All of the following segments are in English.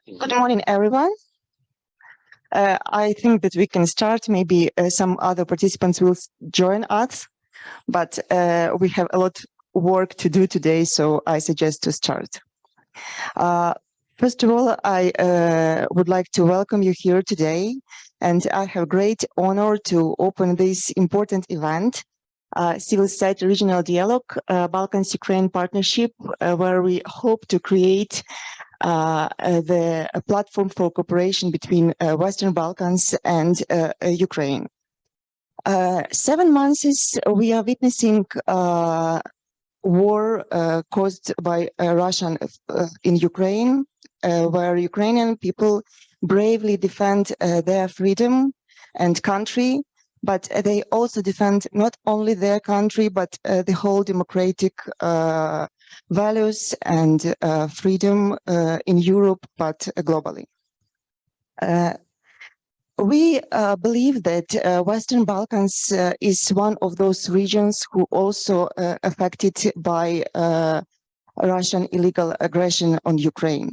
Good morning, everyone. I think that we can start. Maybe some other participants will join us, but we have a lot of work to do today, so I suggest to start. First of all, I would like to welcome you here today, and I have great honor to open this important event, Civil Society Regional Dialogue, Balkans-Ukraine Partnership, where we hope to create the platform for cooperation between Western Balkans and Ukraine. 7 months we are witnessing war caused by Russia in Ukraine, where Ukrainian people bravely defend their freedom and country, but they also defend not only their country, but the whole democratic values and freedom in Europe, but globally. We believe that Western Balkans is one of those regions who also affected by Russian illegal aggression on Ukraine.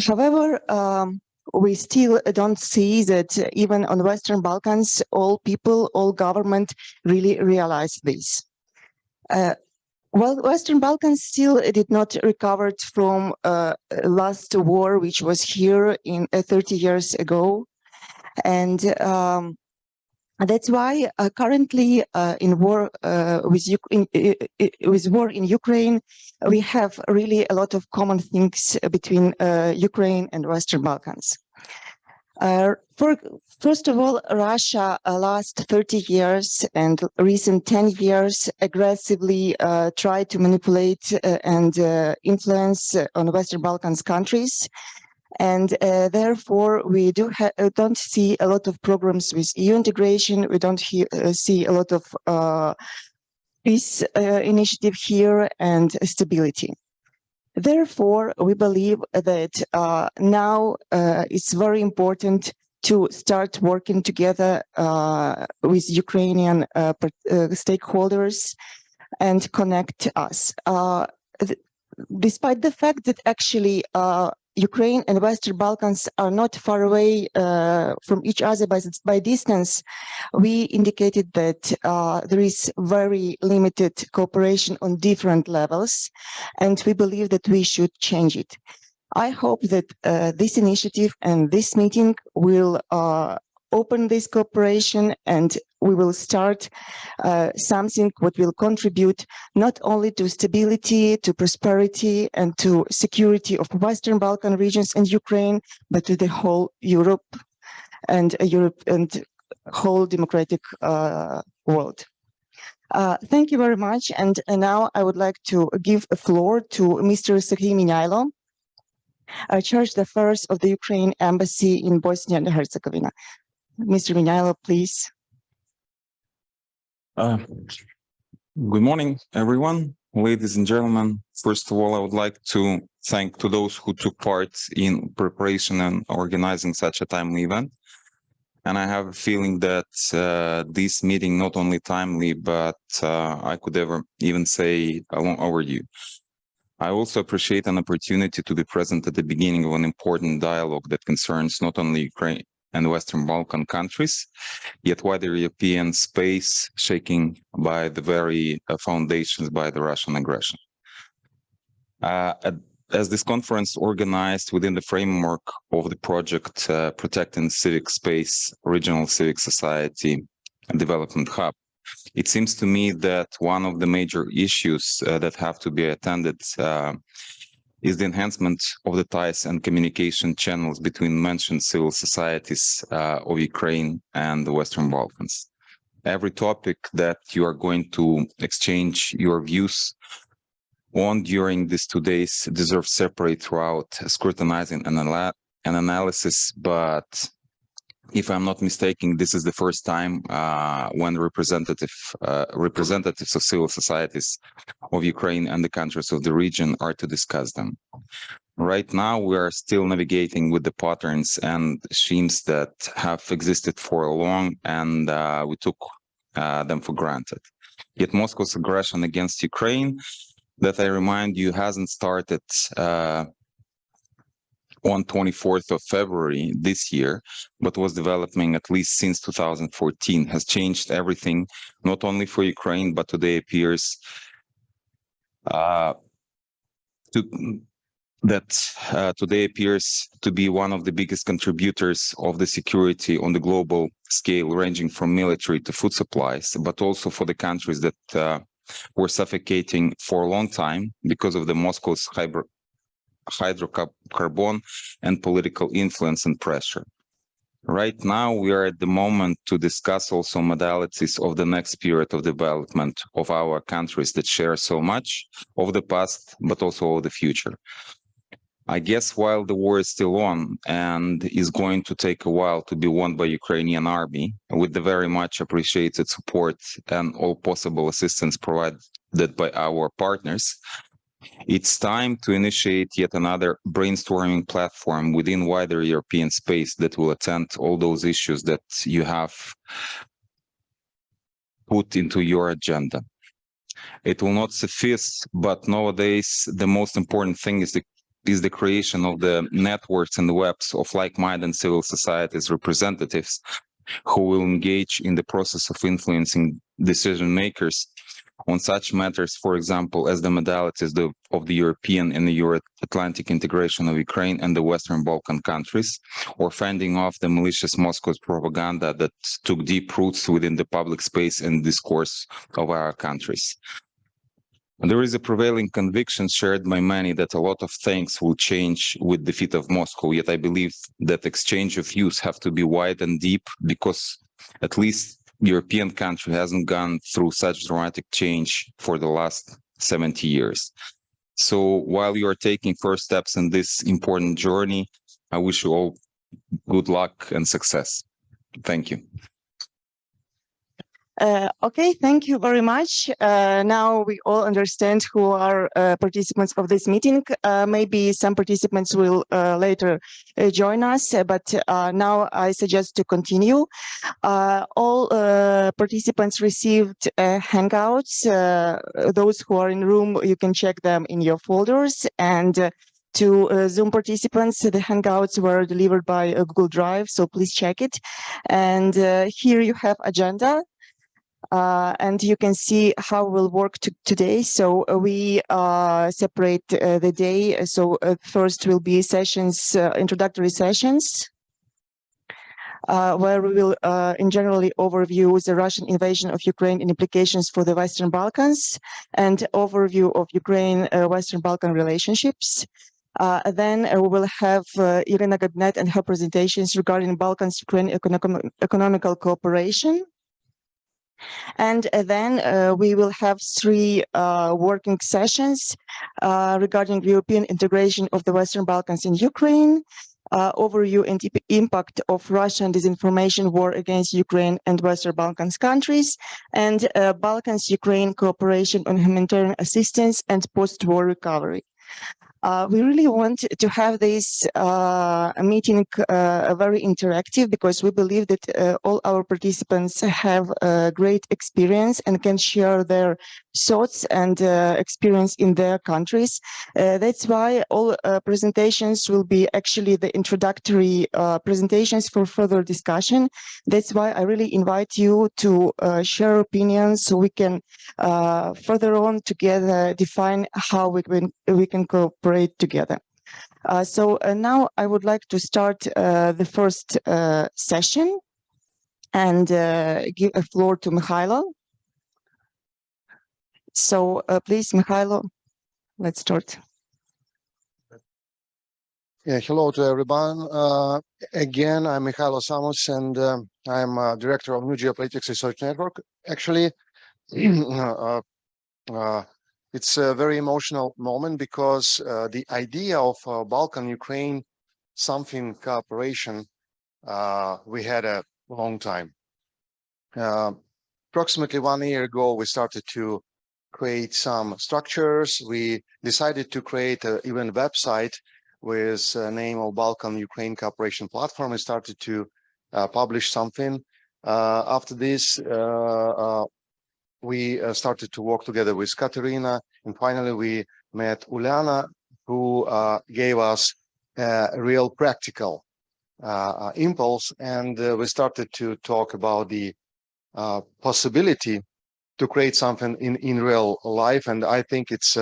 However, we still don't see that even on Western Balkans, all people, all government really realize this. Well, Western Balkans still did not recover from last war, which was here in 30 years ago. And that's why currently in war with war in Ukraine, we have really a lot of common things between Ukraine and Western Balkans. First of all, Russia last 30 years and recent 10 years aggressively tried to manipulate and influence on Western Balkans countries. And therefore, we don't see a lot of programs with EU integration. We don't see a lot of peace initiative here and stability. Therefore, we believe that now it's very important to start working together with Ukrainian stakeholders and connect us. Despite the fact that actually Ukraine and Western Balkans are not far away from each other by distance, we indicated that there is very limited cooperation on different levels, and we believe that we should change it. I hope that this initiative and this meeting will open this cooperation, and we will start something what will contribute not only to stability, to prosperity, and to security of Western Balkan regions and Ukraine, but to the whole Europe and whole democratic world. Thank you very much. And now I would like to give a floor to Mr. Serhii Miniailo, Chargé d'Affaires of the Ukraine Embassy in Bosnia and Herzegovina. Mr. Miniailo, please. Good morning, everyone, ladies and gentlemen. First of all, I would like to thank to those who took part in preparation and organizing such a timely event. And I have a feeling that this meeting not only timely, but I could even say long overdue. I also appreciate an opportunity to be present at the beginning of an important dialogue that concerns not only Ukraine and Western Balkan countries, yet wider European space shaking by the very foundations by the Russian aggression. As this conference organized within the framework of the project Protecting Civic Space, Regional Civic Society and Development Hub, it seems to me that one of the major issues that have to be attended is the enhancement of the ties and communication channels between mentioned civil societies of Ukraine and the Western Balkans. Every topic that you are going to exchange your views on during these 2 days deserves separate throughout scrutinizing and analysis, but if I'm not mistaken, this is the first time when representatives of civil societies of Ukraine and the countries of the region are to discuss them. Right now, we are still navigating with the patterns and schemes that have existed for long, and we took them for granted. Yet Moscow's aggression against Ukraine that I remind you hasn't started on 24th of February this year, but was developing at least since 2014, has changed everything, not only for Ukraine, but today appears today appears to be one of the biggest contributors of the security on the global scale, ranging from military to food supplies, but also for the countries that were suffocating for a long time because of the Moscow's hydrocarbon and political influence and pressure. Right now, we are at the moment to discuss also modalities of the next period of development of our countries that share so much of the past, but also of the future. I guess while the war is still on and is going to take a while to be won by Ukrainian army, with the very much appreciated support and all possible assistance provided by our partners, it's time to initiate yet another brainstorming platform within wider European space that will attend all those issues that you have put into your agenda. It will not suffice, but nowadays the most important thing is the creation of the networks and the webs of like-minded civil society's representatives who will engage in the process of influencing decision makers on such matters, for example, as the modalities of the European and the Euro-Atlantic integration of Ukraine and the Western Balkan countries, or fending off the malicious Moscow's propaganda that took deep roots within the public space and discourse of our countries. There is a prevailing conviction shared by many that a lot of things will change with the defeat of Moscow, yet I believe that exchange of views have to be wide and deep because at least European country hasn't gone through such dramatic change for the last 70 years. So while you are taking first steps in this important journey, I wish you all good luck and success. Thank you. Okay, thank you very much. Now we all understand who are participants of this meeting. Maybe some participants will later join us, but now I suggest to continue. All participants received hangouts. Those who are in room, you can check them in your folders. And to Zoom participants, the hangouts were delivered by Google Drive, so please check it. And here you have agenda. And you can see how we'll work today. So we separate the day. So first will be sessions, introductory sessions, where we will in generally overview the Russian invasion of Ukraine and implications for the Western Balkans, and overview of Ukraine-Western Balkan relationships. Then we will have Iryna Gabinet and her presentations regarding Balkans-Ukraine economical cooperation. And then we will have 3 working sessions regarding European integration of the Western Balkans in Ukraine, overview and impact of Russian disinformation war against Ukraine and Western Balkans countries, and Balkans-Ukraine cooperation on humanitarian assistance and post-war recovery. We really want to have this meeting very interactive because we believe that all our participants have great experience and can share their thoughts and experience in their countries. That's why all presentations will be actually the introductory presentations for further discussion. That's why I really invite you to share opinions so we can further on together define how we can cooperate together. So now I would like to start the first session and give a floor to Mykhailo. So please, Mykhailo, let's start. Yeah, hello to everyone. Again, I'm Mykhailo Samus, and I'm director of New Geopolitics Research Network. Actually, it's a very emotional moment because the idea of Balkan-Ukraine something cooperation we had a long time. Approximately 1 year ago, we started to create some structures. We decided to create an even website with the name of Balkan-Ukraine Cooperation Platform. We started to publish something. After this, we started to work together with Kateryna, and finally we met Uliana, who gave us a real practical impulse, and we started to talk about the possibility to create something in real life. And I think it's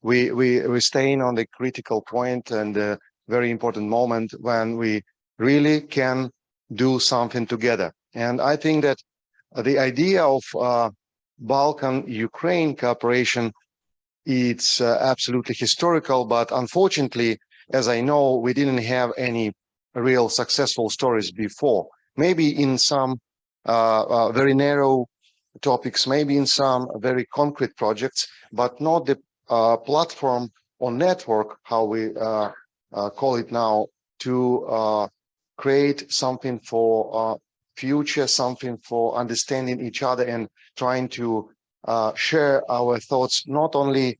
we're staying on the critical point and a very important moment when we really can do something together. And I think that the idea of Balkan-Ukraine cooperation, it's absolutely historical, but unfortunately, as I know, we didn't have any real successful stories before. Maybe in some very narrow topics, maybe in some very concrete projects, but not the platform or network, how we call it now, to create something for future, something for understanding each other and trying to share our thoughts, not only,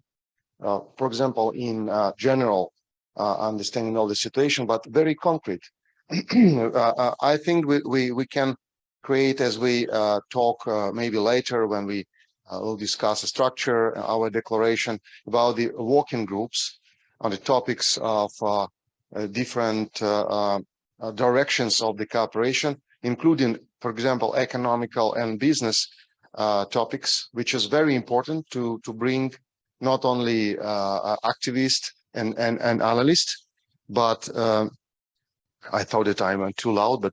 for example, in general understanding of the situation, but very concrete. I think we can create, as we talk maybe later when we will discuss the structure, our declaration about the working groups on the topics of different directions of the cooperation, including, for example, economical and business topics, which is very important to bring not only activists and analysts, but I thought that I'm too loud, but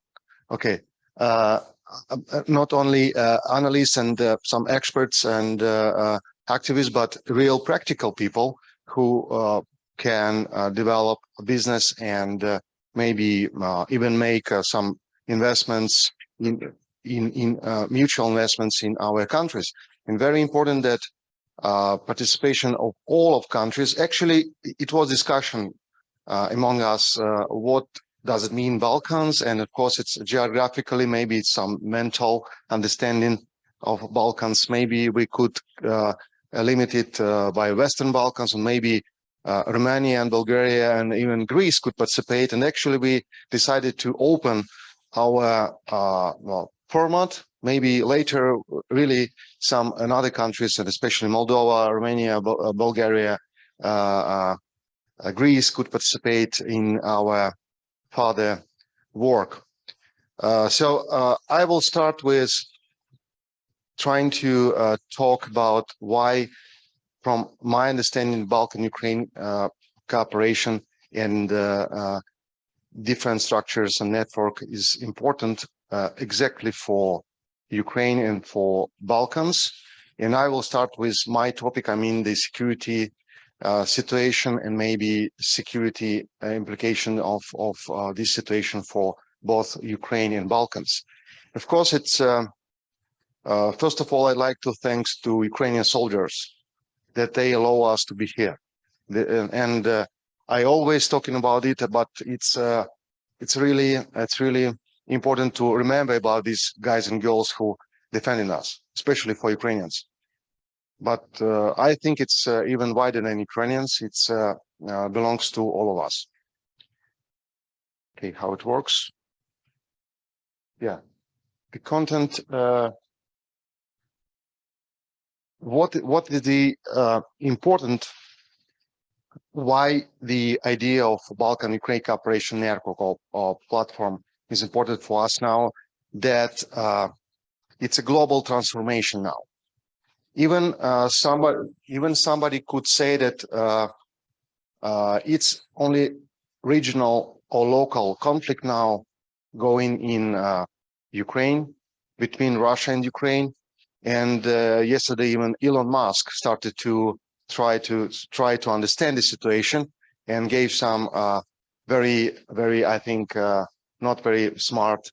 okay. Not only analysts and some experts and activists, but real practical people who can develop a business and maybe even make some investments in mutual investments in our countries. And very important that participation of all of countries. Actually, it was discussion among us what does it mean Balkans, and of course it's geographically, maybe it's some mental understanding of Balkans. Maybe we could limit it by Western Balkans, and maybe Romania and Bulgaria and even Greece could participate. And actually we decided to open our format, maybe later really some other countries, and especially Moldova, Romania, Bulgaria, Greece could participate in our further work. So I will start with trying to talk about why, from my understanding, Balkan-Ukraine cooperation and different structures and network is important exactly for Ukraine and for Balkans. And I will start with my topic, I mean the security situation and maybe security implication of this situation for both Ukraine and Balkans. Of course, it's first of all, I'd like to thanks to Ukrainian soldiers that they allow us to be here. And I always talking about it, but it's really important to remember about these guys and girls who defending us, especially for Ukrainians. But I think it's even wider than Ukrainians. It's belongs to all of us. Okay, how it works? Yeah, the content. What is the important? Why the idea of Balkan-Ukraine cooperation network or platform is important for us now? That it's a global transformation now. Even somebody could say that it's only regional or local conflict now going in Ukraine, between Russia and Ukraine. And yesterday, even Elon Musk started to try to understand the situation and gave some very, I think, not very smart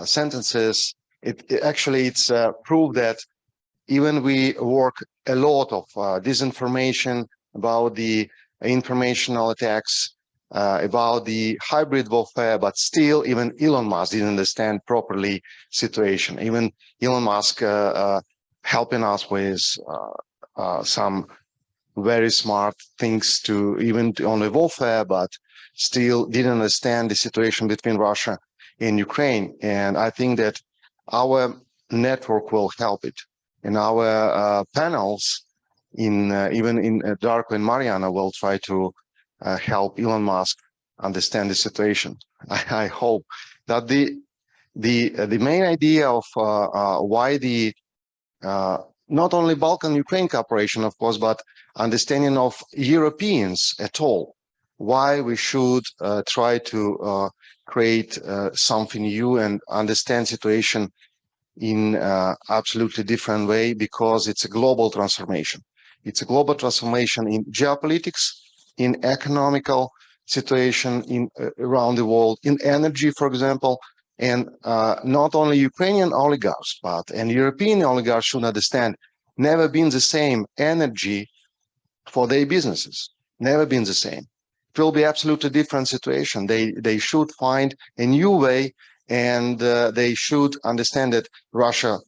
sentences. It's proof that even we work a lot of disinformation about the informational attacks, about the hybrid warfare, but still even Elon Musk didn't understand properly situation. Even Elon Musk helping us with some very smart things to even on the warfare, but still didn't understand the situation between Russia and Ukraine. And I think that our network will help it. in our panels, even in Darko and Marianna, will try to help Elon Musk understand the situation. I hope that the main idea of why the not only Balkan-Ukraine cooperation, of course, but understanding of Europeans at all, why we should try to create something new and understand situation in absolutely different way, because it's a global transformation. It's a global transformation in geopolitics, in economical situation in around the world, in energy, for example, and not only Ukrainian oligarchs, but and European oligarchs should understand, never been the same energy for their businesses, never been the same. It will be absolutely different situation. They should find a new way, and they should understand that Russia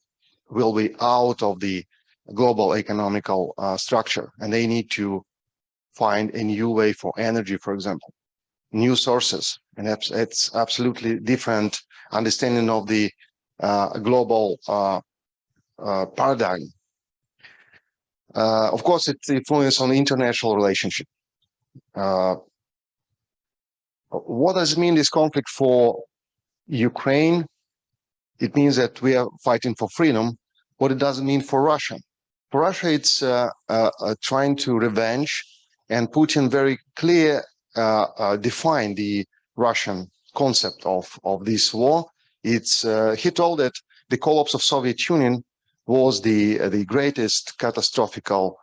will be out of the global economical structure, and they need to find a new way for energy, for example, new sources, and it's absolutely different understanding of the global paradigm. Of course, it's influence on the international relationship. What does it mean, this conflict for Ukraine? It means that we are fighting for freedom. What it doesn't mean for Russia. For Russia, it's trying to revenge, and Putin very clear defined the Russian concept of this war. It's he told that the collapse of Soviet Union was the greatest catastrophical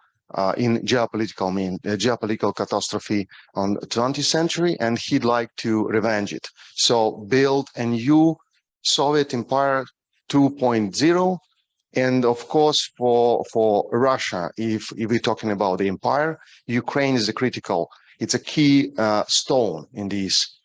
in geopolitical catastrophe on the 20th century, and he'd like to revenge it. So build a new Soviet Empire 2.0. And of course, for Russia, if we're talking about the empire, Ukraine is a critical, it's a key stone in this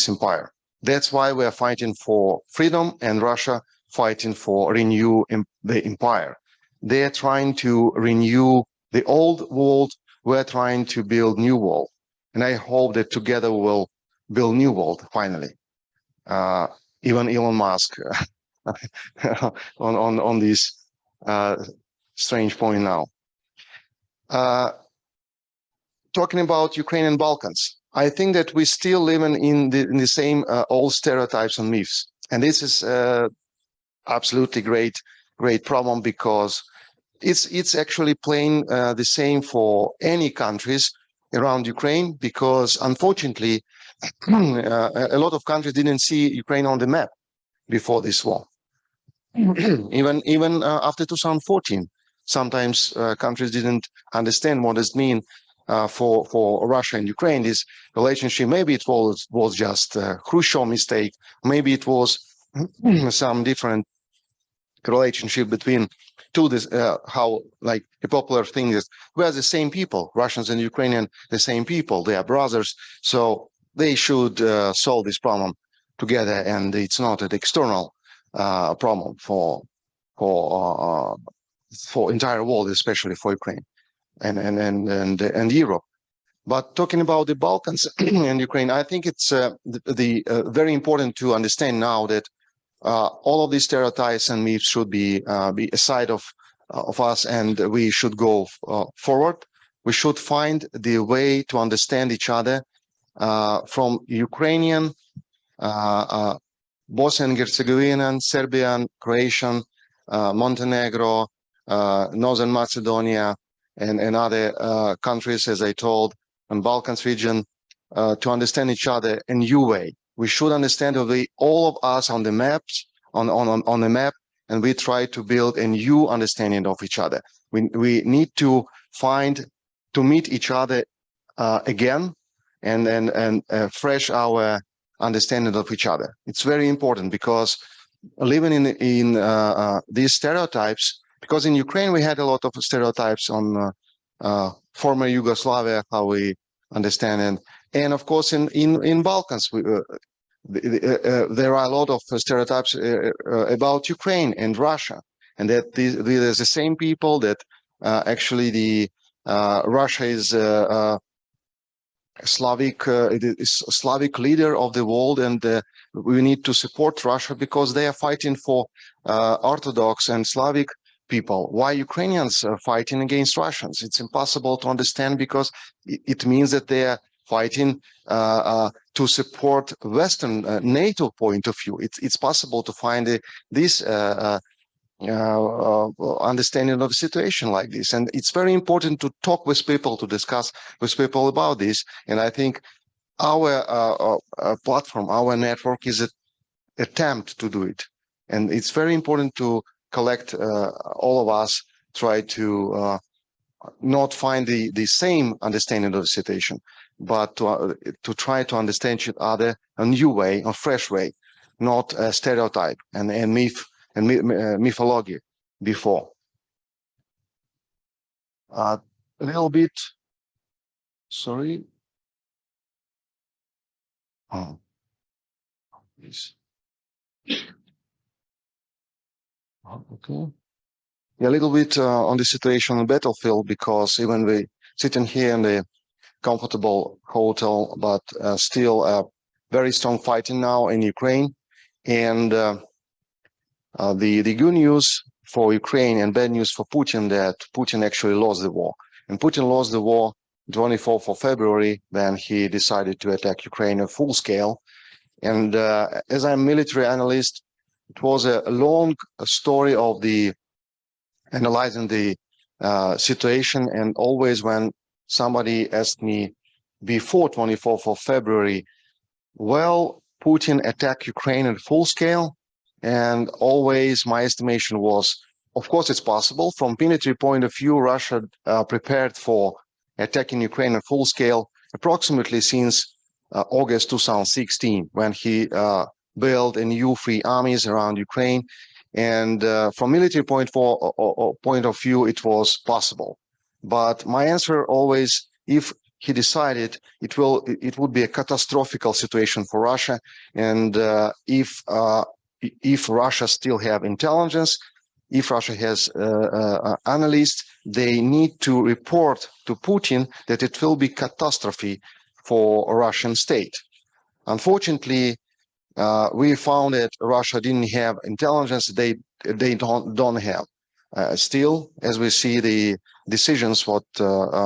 empire. That's why we are fighting for freedom, and Russia fighting for renew the empire. They're trying to renew the old world. We're trying to build new world, and I hope that together we will build new world finally. Even Elon Musk on this strange point now. Talking about Ukraine and Balkans, I think that we still living in the same old stereotypes and myths, and this is absolutely great problem, because it's actually playing the same for any countries around Ukraine, because unfortunately a lot of countries didn't see Ukraine on the map before this war. even after 2014, sometimes countries didn't understand what does mean for Russia and Ukraine, this relationship. Maybe it was just a Khrushchev mistake, maybe it was some different relationship between two, how, like, the popular thing is we are the same people, Russians and Ukrainian, the same people, they are brothers, so they should solve this problem together, and it's not an external problem for entire world, especially for Ukraine and Europe. But talking about the Balkans and Ukraine, I think it's very important to understand now that all of these stereotypes and myths should be aside of us, and we should go forward. We should find the way to understand each other from Ukrainian, Bosnian and Herzegovina, Serbian, Croatian, Montenegro, Northern Macedonia, and other countries, as I told, and Balkans region, to understand each other in a new way. We should understand that all of us on the maps, on the map, and we try to build a new understanding of each other. We need to meet each other again, and fresh our understanding of each other. It's very important, because living in these stereotypes, because in Ukraine we had a lot of stereotypes on former Yugoslavia, how we understand, and of course in Balkans there are a lot of stereotypes about Ukraine and Russia, and that there's the same people, that actually the Russia is Slavic leader of the world, and we need to support Russia because they are fighting for Orthodox and Slavic people why Ukrainians are fighting against Russians. It's impossible to understand because it means that they are fighting to support Western NATO point of view. It's possible to find this understanding of a situation like this, and it's very important to talk with people, to discuss with people about this. And I think our platform, our network, is an attempt to do it, and it's very important to collect all of us, try to not find the same understanding of the situation, but to try to understand each other a new way, a fresh way, not a stereotype and myth and mythology before. A little bit, sorry. Oh, please. Okay. Yeah, a little bit on the situation on the battlefield, because even we sitting here in the comfortable hotel, but still very strong fighting now in Ukraine. And the good news for Ukraine and bad news for Putin, that Putin actually lost the war. And Putin lost the war 24th of February when he decided to attack Ukraine at full scale. And as I'm a military analyst, it was a long story of the analyzing the situation. And always when somebody asked me before 24th of February, well, Putin attacked Ukraine at full scale. And always my estimation was, of course, it's possible. From military point of view, Russia prepared for attacking Ukraine at full scale approximately since August 2016, when he built a new free armies around Ukraine. And from military point of view, it was possible. But my answer always, if he decided, it would be a catastrophical situation for Russia. And if Russia still have intelligence, if Russia has analysts, they need to report to Putin that it will be catastrophe for a Russian state. Unfortunately, we found that Russia didn't have intelligence. They don't have. Still, as we see the decisions what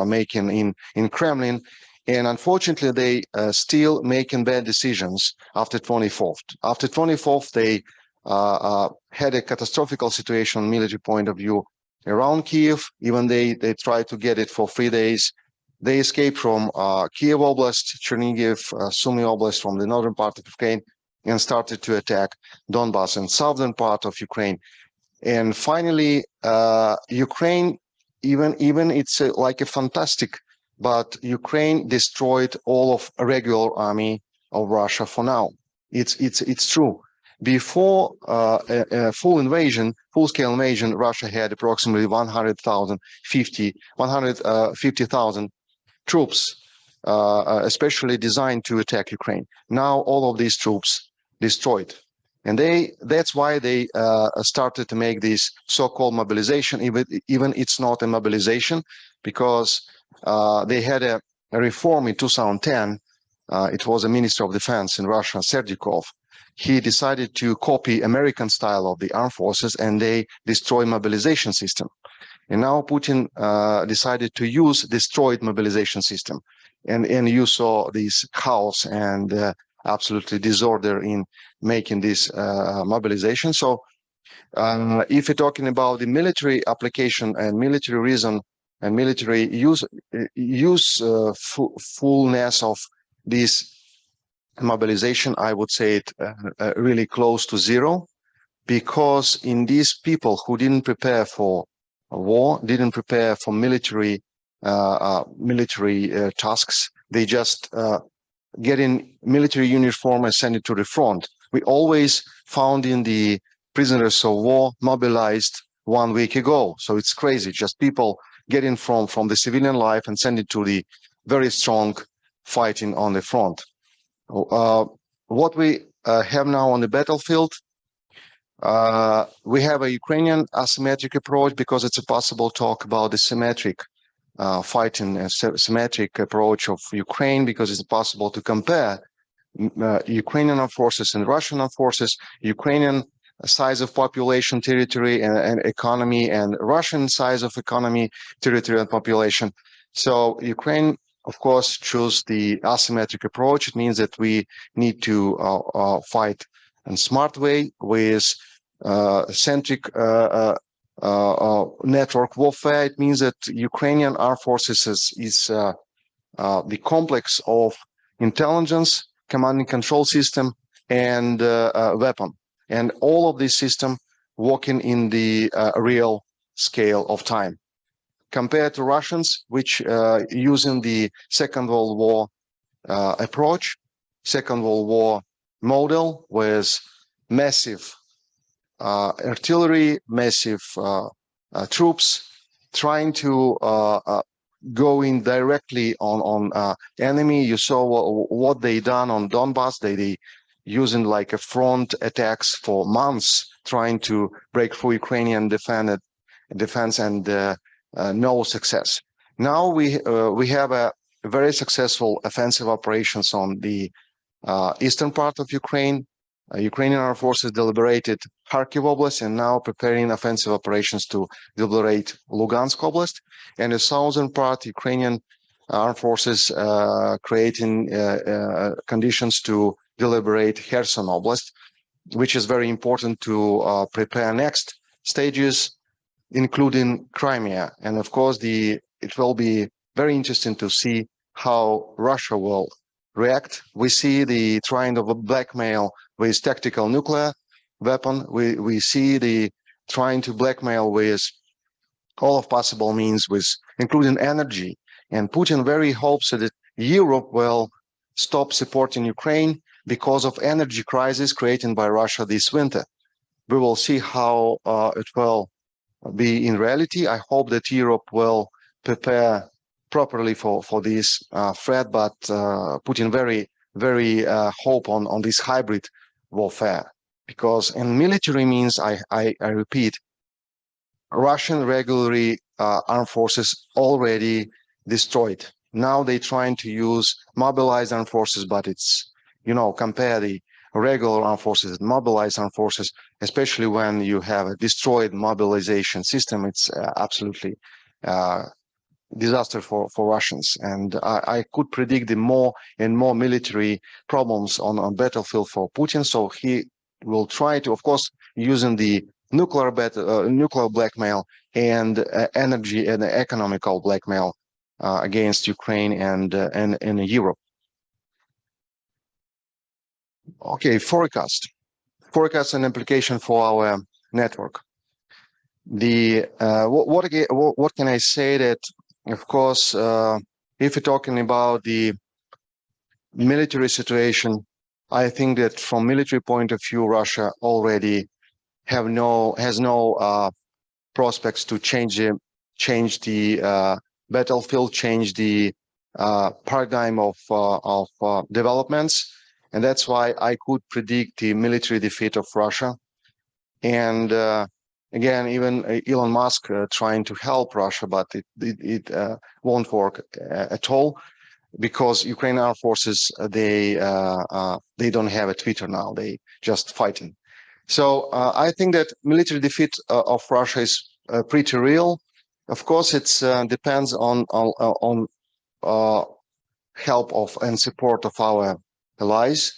making in Kremlin, and unfortunately they still making bad decisions after 24th. After 24th, they had a catastrophical situation military point of view around Kiev. Even they tried to get it for 3 days. They escaped from Kiev Oblast, Chernihiv, Sumy Oblast from the northern part of Ukraine, and started to attack Donbas and southern part of Ukraine. And finally, Ukraine, even it's like a fantastic, but Ukraine destroyed all of a regular army of Russia for now. It's true. Before a full invasion, full-scale invasion, Russia had approximately 150,000 troops, especially designed to attack Ukraine. Now all of these troops destroyed. And that's why they started to make this so-called mobilization, even it's not a mobilization, because they had a reform in 2010. It was a Minister of Defense in Russia, Serhii. He decided to copy American style of the armed forces, and they destroy mobilization system. And now Putin decided to use destroyed mobilization system. And you saw this chaos and absolutely disorder in making this mobilization. So if you're talking about the military application and military reason and military fullness of this mobilization, I would say it really close to zero, because in these people who didn't prepare for a war, didn't prepare for military tasks, they just get in military uniform and send it to the front. We always found in the prisoners of war mobilized 1 week ago. So it's crazy, just people getting from the civilian life and send it to the very strong fighting on the front. What we have now on the battlefield, we have a Ukrainian asymmetric approach, because it's possible to talk about the symmetric fighting, a symmetric approach of Ukraine, because it's possible to compare Ukrainian forces and Russian forces. Ukrainian size of population, territory, and economy, and Russian size of economy, territory, and population. So Ukraine, of course, chose the asymmetric approach. It means that we need to fight in a smart way with centric network warfare. It means that Ukrainian armed forces is the complex of intelligence, command and control system, and weapon. And all of this system working in the real scale of time. Compared to Russians, which using the Second World War approach, Second World War model with massive artillery, massive troops, trying to go in directly on enemy. You saw what they done on Donbass. They using like a front attacks for months, trying to break through Ukrainian defense and no success. Now we have a very successful offensive operations on the eastern part of Ukraine. Ukrainian armed forces deliberated Kharkiv Oblast and now preparing offensive operations to deliberate Lugansk Oblast. And the southern part, Ukrainian armed forces creating conditions to deliberate Kherson Oblast, which is very important to prepare next stages, including Crimea. And of course, it will be very interesting to see how Russia will react. We see the trying of a blackmail with tactical nuclear weapon. We see the trying to blackmail with all of possible means, with including energy. And Putin very hopes that Europe will stop supporting Ukraine because of energy crisis created by Russia this winter. We will see how it will be in reality. I hope that Europe will prepare properly for this threat, but Putin very hope on this hybrid warfare, because in military means, I repeat, Russian regularly armed forces already destroyed. Now they're trying to use mobilized armed forces, but it's, compare the regular armed forces and mobilized armed forces, especially when you have a destroyed mobilization system, it's absolutely disaster for Russians. And I could predict the more and more military problems on battlefield for Putin. So he will try to, of course, using the nuclear blackmail and energy and economical blackmail against Ukraine and Europe. Okay, forecast and implication for our network. What can I say? That of course, if you're talking about the military situation, I think that from military point of view, Russia already has no prospects to change the battlefield, change the paradigm of developments, and that's why I could predict the military defeat of Russia. And again, even Elon Musk trying to help Russia, but it won't work at all, because Ukrainian armed forces they don't have a Twitter now; they just fighting. So I think that military defeat of Russia is pretty real. Of course, it depends on help of and support of our allies.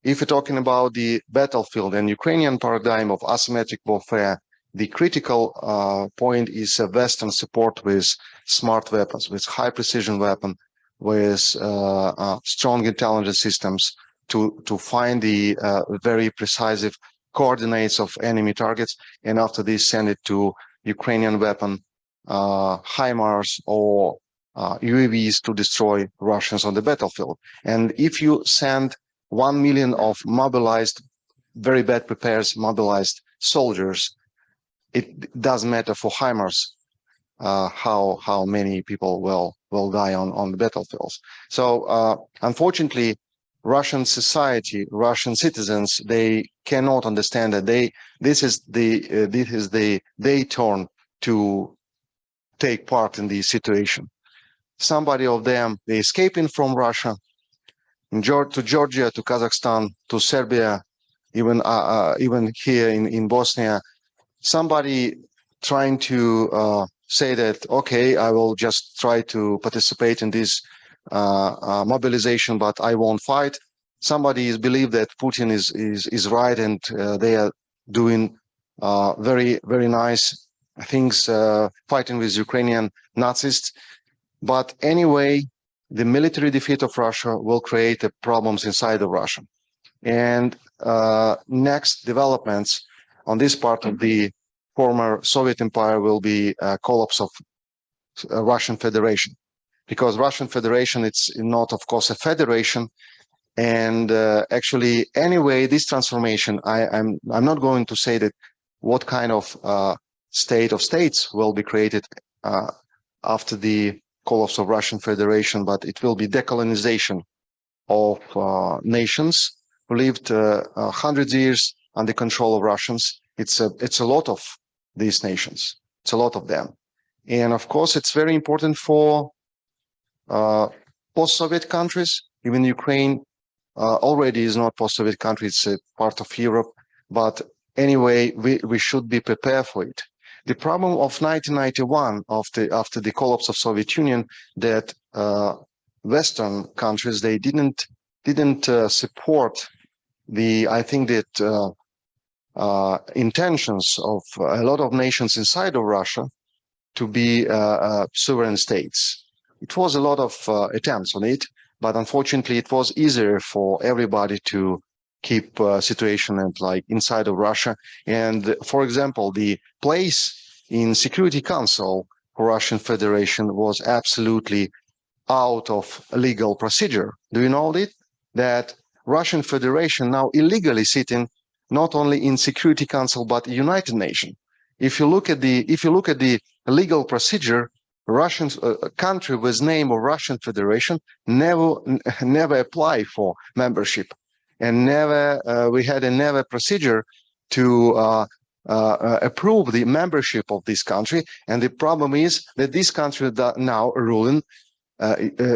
If we're talking about the battlefield and Ukrainian paradigm of asymmetric warfare, the critical point is Western support with smart weapons, with high precision weapon, with strong intelligence systems to find the very precise coordinates of enemy targets, and after this send it to Ukrainian weapon, HIMARS or UAVs to destroy Russians on the battlefield. And if you send 1 million of mobilized, very bad prepared mobilized soldiers, it doesn't matter for HIMARS how many people will die on the battlefields. So unfortunately, Russian society, Russian citizens, they cannot understand that this is their turn to take part in the situation. Somebody of them, they escaping from Russia to Georgia, to Kazakhstan, to Serbia, even here in Bosnia, somebody trying to say that, okay, I will just try to participate in this mobilization, but I won't fight. Somebody is believe that Putin is right, and they are doing very nice things, fighting with Ukrainian Nazis. But anyway, the military defeat of Russia will create problems inside of Russia. And next developments on this part of the former Soviet Empire will be a collapse of Russian Federation, because Russian Federation, it's not, of course, a federation. And actually, anyway, this transformation, I'm not going to say that what kind of state of states will be created after the collapse of Russian Federation, but it will be decolonization of nations who lived hundreds of years under control of Russians. It's a lot of these nations. It's a lot of them. And of course, it's very important for post-Soviet countries. Even Ukraine already is not post-Soviet country, it's a part of Europe. But anyway, we should be prepared for it. The problem of 1991, after the collapse of Soviet Union, that Western countries, they didn't support the, I think that intentions of a lot of nations inside of Russia to be sovereign states. It was a lot of attempts on it, but unfortunately it was easier for everybody to keep situation and like inside of Russia. And for example, the place in Security Council for Russian Federation was absolutely out of legal procedure. Do you know that Russian Federation now illegally sitting not only in Security Council but United Nations? If you look at the legal procedure, Russian country with name of Russian Federation never apply for membership, and we had a never procedure to approve the membership of this country. And the problem is that this country now ruling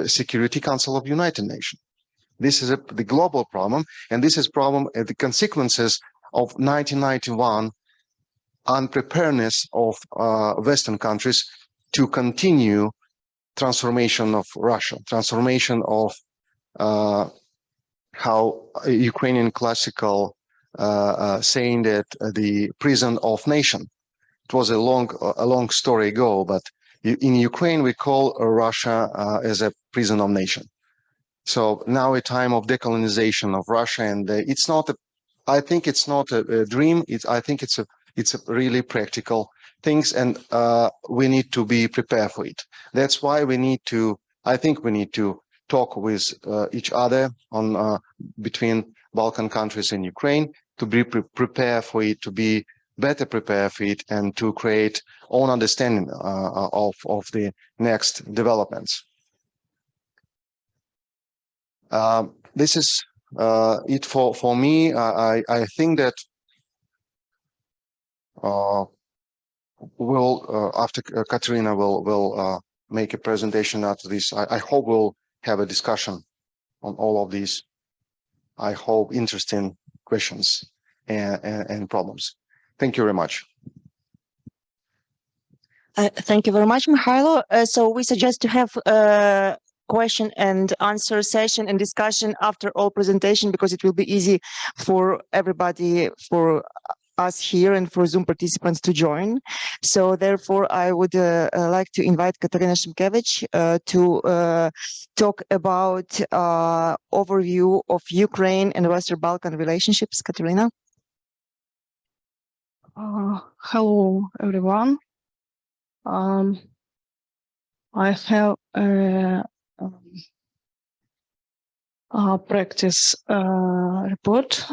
Security Council of United Nations. This is the global problem, and this is problem the consequences of 1991 unpreparedness of Western countries to continue transformation of Russia, transformation of how Ukrainian classical saying that the prison of nation. It was a long story ago, but in Ukraine we call Russia as a prison of nation. So now a time of decolonization of Russia, and it's not I think it's not a dream. I think it's a really practical things, and we need to be prepared for it. That's why I think we need to talk with each other on between Balkan countries and Ukraine to be prepared for it, to be better prepared for it, and to create own understanding of the next developments. This is it for me. I think that after Kateryna will make a presentation after this, I hope we'll have a discussion on all of these, I hope, interesting questions and problems. Thank you very much. Thank you very much, Mykhailo. So we suggest to have a question and answer session and discussion after all presentation, because it will be easy for everybody, for us here and for Zoom participants to join. So therefore, I would like to invite Kateryna Shymkevych to talk about overview of Ukraine and Western Balkan relationships. Kateryna. Hello, everyone. I have a practice report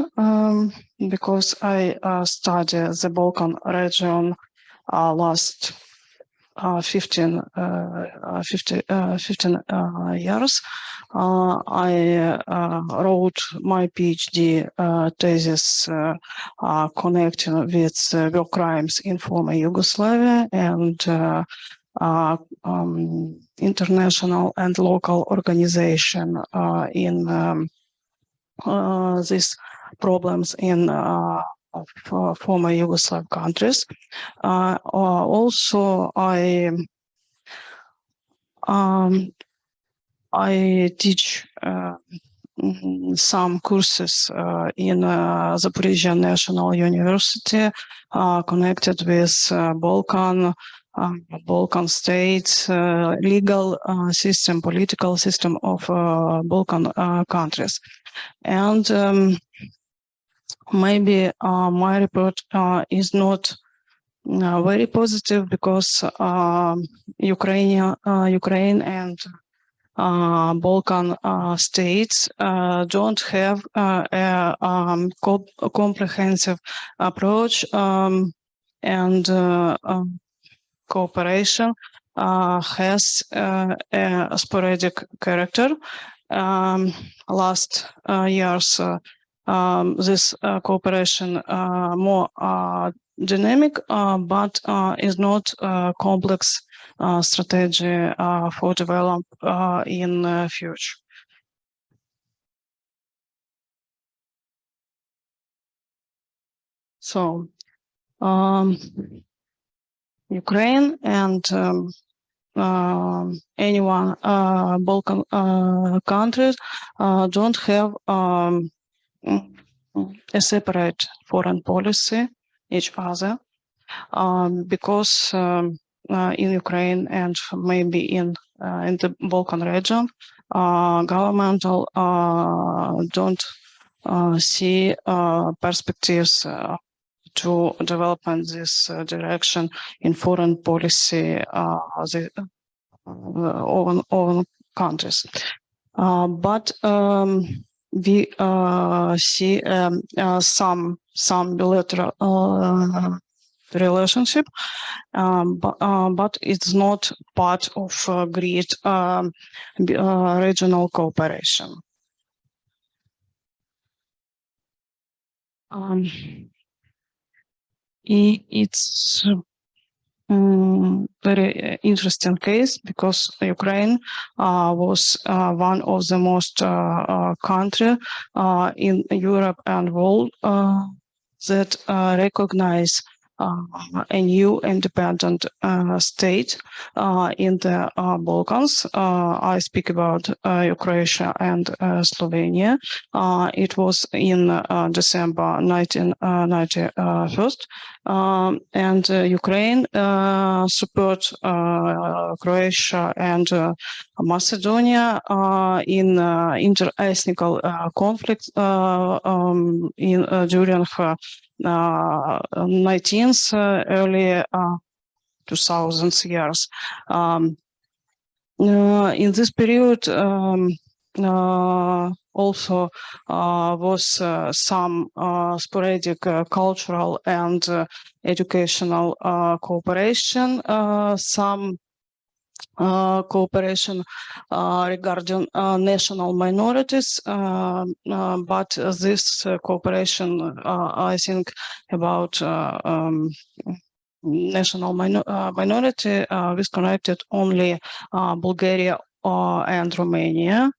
because I study the Balkan region last 15 years. I wrote my PhD thesis connecting with war crimes in former Yugoslavia and international and local organization in these problems in former Yugoslav countries. Also, I teach some courses in Zaporizhia National University connected with Balkan states, legal system, political system of Balkan countries. And maybe my report is not very positive because Ukraine and Balkan states don't have a comprehensive approach and cooperation has a sporadic character. Last years, this cooperation more dynamic, but is not a complex strategy for development in future. So, Ukraine and anyone Balkan countries don't have a separate foreign policy each other because in Ukraine and maybe in the Balkan region, governmental don't see perspectives to develop in this direction in foreign policy own countries. But we see some bilateral relationship, but it's not part of great regional cooperation. It's very interesting case because Ukraine was one of the most country in Europe and world that recognize a new independent state in the Balkans. I speak about Croatia and Slovenia. It was in December 1991, and Ukraine support Croatia and Macedonia in inter-ethnic conflict during 19th, early 2000s years. In this period, also was some sporadic cultural and educational cooperation, some cooperation regarding national minorities, but this cooperation, I think, about national minority is connected only Bulgaria and Romania.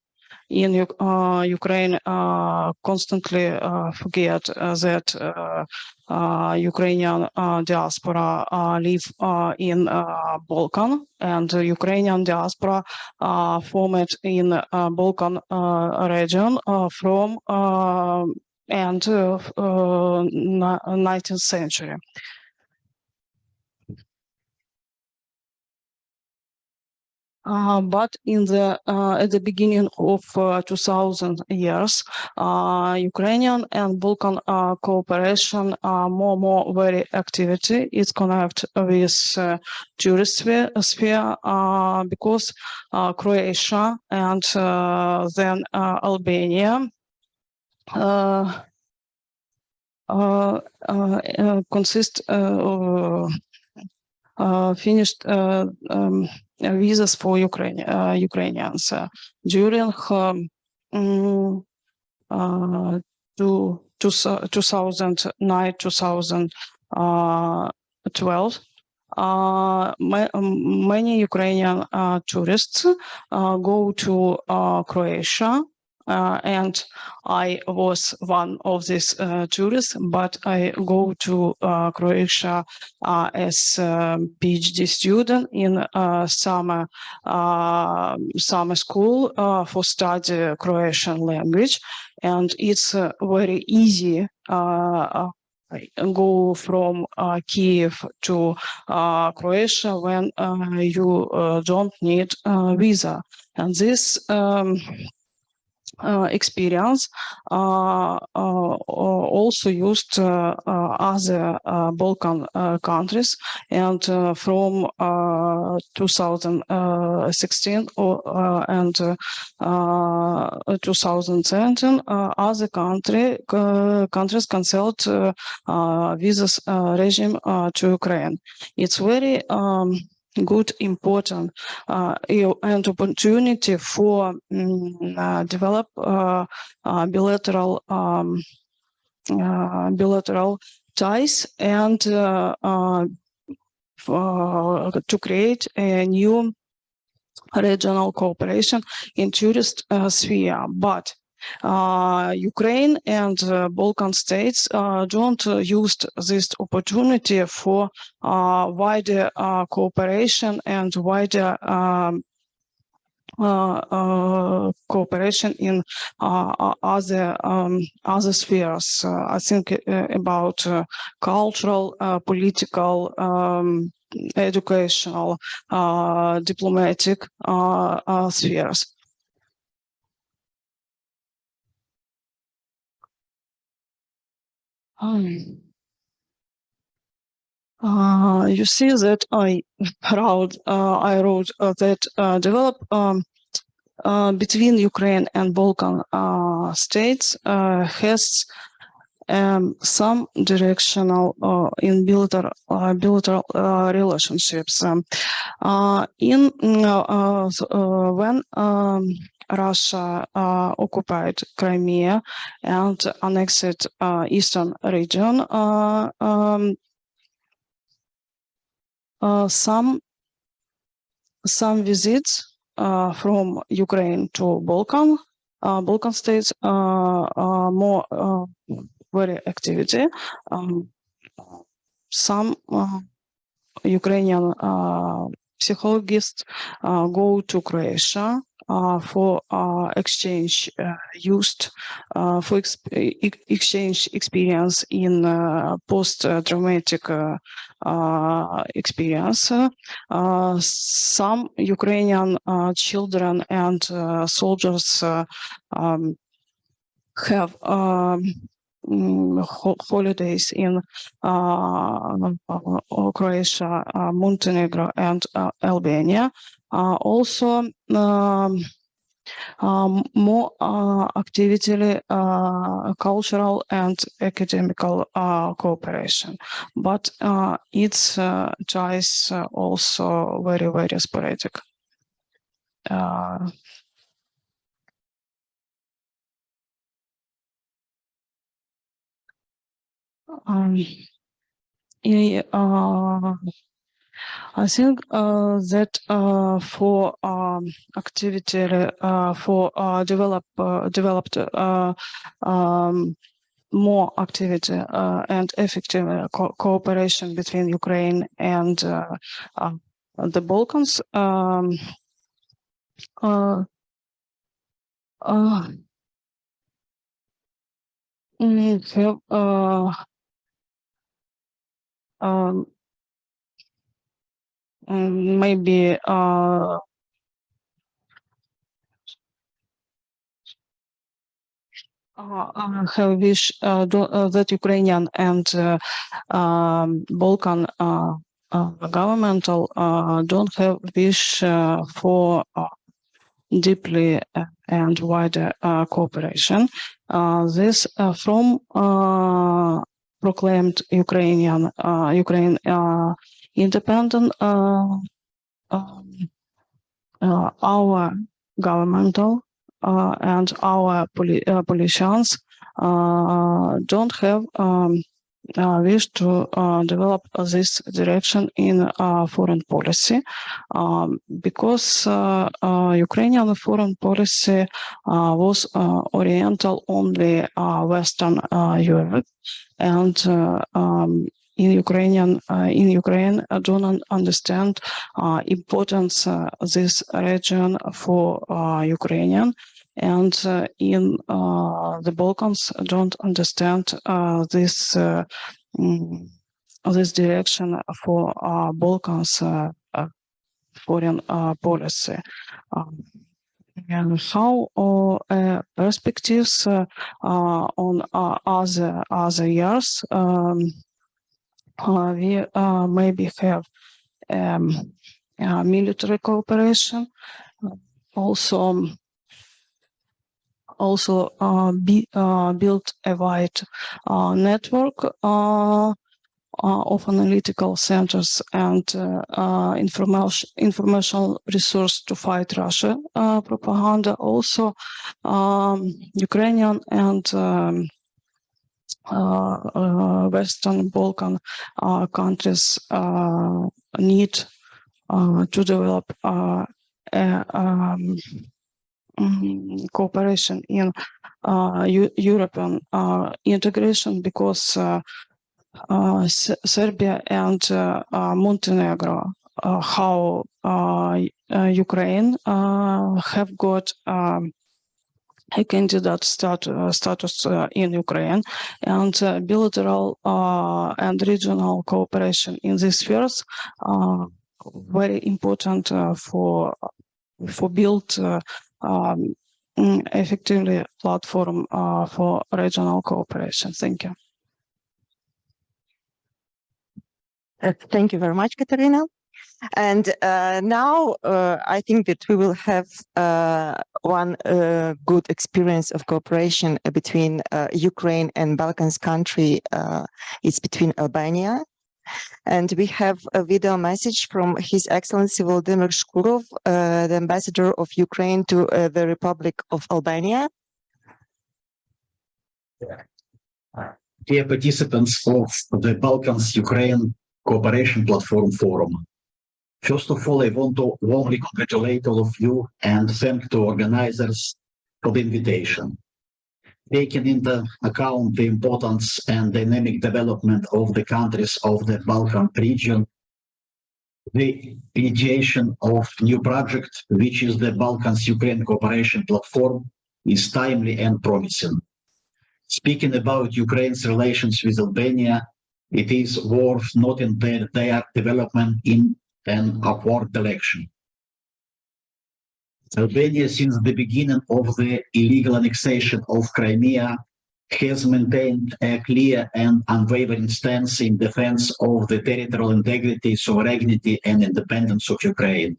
In Ukraine, constantly forget that Ukrainian diaspora live in Balkan, and Ukrainian diaspora formed in Balkan region from end of 19th century. But in the at the beginning of 2000 years, Ukrainian and Balkan cooperation more very activity is connected with tourist sphere because Croatia and then Albania consist finished visas for Ukrainians during 2009-2012. Many Ukrainian tourists go to Croatia and I was one of these tourists, but I go to Croatia as a PhD student in summer school for study Croatian language, and it's very easy. Go from Kiev to Croatia when you don't need visa, and this experience also used other Balkan countries, and from 2016 and 2017 other countries canceled visas regime to Ukraine. It's very good, important, and opportunity for develop bilateral ties and to create a new regional cooperation in tourist sphere. But Ukraine and Balkan states don't use this opportunity for wider cooperation and wider cooperation in other spheres. I think about cultural, political, educational, diplomatic spheres. You see that I wrote that develop between Ukraine and Balkan states has some directional in bilateral relationships. When Russia occupied Crimea and annexed eastern region, some visits from Ukraine to Balkan states more very activity. Some Ukrainian psychologists go to Croatia for exchange for exchange experience in post-traumatic experience. Some Ukrainian children and soldiers have holidays in Croatia, Montenegro, and Albania. Also, more actively cultural and academical cooperation, but its ties also very, very sporadic. I think that for activity for developed more activity and effective cooperation between Ukraine and the Balkans. Have maybe have wish that Ukrainian and Balkan governmental don't have wish for deeply and wider cooperation. This from proclaimed Ukraine independent. Our governmental and our politicians don't have wish to develop this direction in foreign policy, because Ukrainian foreign policy was oriental only Western Europe, and in Ukraine don't understand importance this region for Ukrainian, and in the Balkans don't understand this this direction for Balkans foreign policy. And how perspectives on other years, we maybe have military cooperation, also built a wide network of analytical centers and informational resource to fight Russia propaganda. Also, Ukrainian and Western Balkan countries need to develop cooperation in European integration, because Serbia and Montenegro, how Ukraine have got a candidate status in Ukraine, and bilateral and regional cooperation in these spheres very important for build effectively platform for regional cooperation. Thank you. Thank you very much, Kateryna. And now I think that we will have one good experience of cooperation between Ukraine and Balkans country. It's between Albania. And we have a video message from His Excellency Volodymyr Shkurov, the ambassador of Ukraine to the Republic of Albania. Dear participants of the Balkans-Ukraine Cooperation Platform Forum, first of all, I want to warmly congratulate all of you and thank the organizers for the invitation. Taking into account the importance and dynamic development of the countries of the Balkan region, the initiation of new project, which is the Balkans-Ukraine Cooperation Platform, is timely and promising. Speaking about Ukraine's relations with Albania, it is worth noting that their development in an upward direction. Albania, since the beginning of the illegal annexation of Crimea, has maintained a clear and unwavering stance in defense of the territorial integrity, sovereignty, and independence of Ukraine,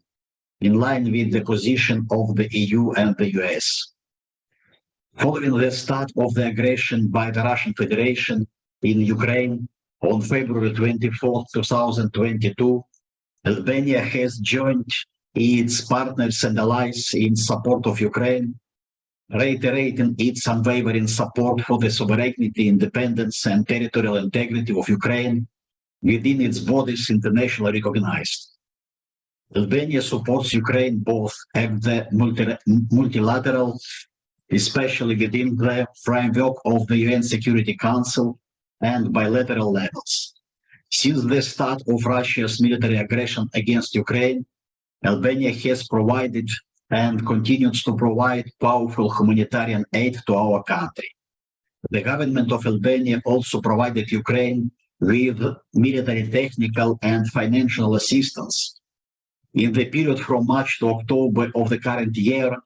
in line with the position of the EU and the US. Following the start of the aggression by the Russian Federation in Ukraine on February 24, 2022, Albania has joined its partners and allies in support of Ukraine, reiterating its unwavering support for the sovereignty, independence, and territorial integrity of Ukraine within its borders internationally recognized. Albania supports Ukraine both at the multilateral, especially within the framework of the UN Security Council, and bilateral levels. Since the start of Russia's military aggression against Ukraine, Albania has provided and continues to provide powerful humanitarian aid to our country. The government of Albania also provided Ukraine with military, technical, and financial assistance. In the period from March to October of the current year,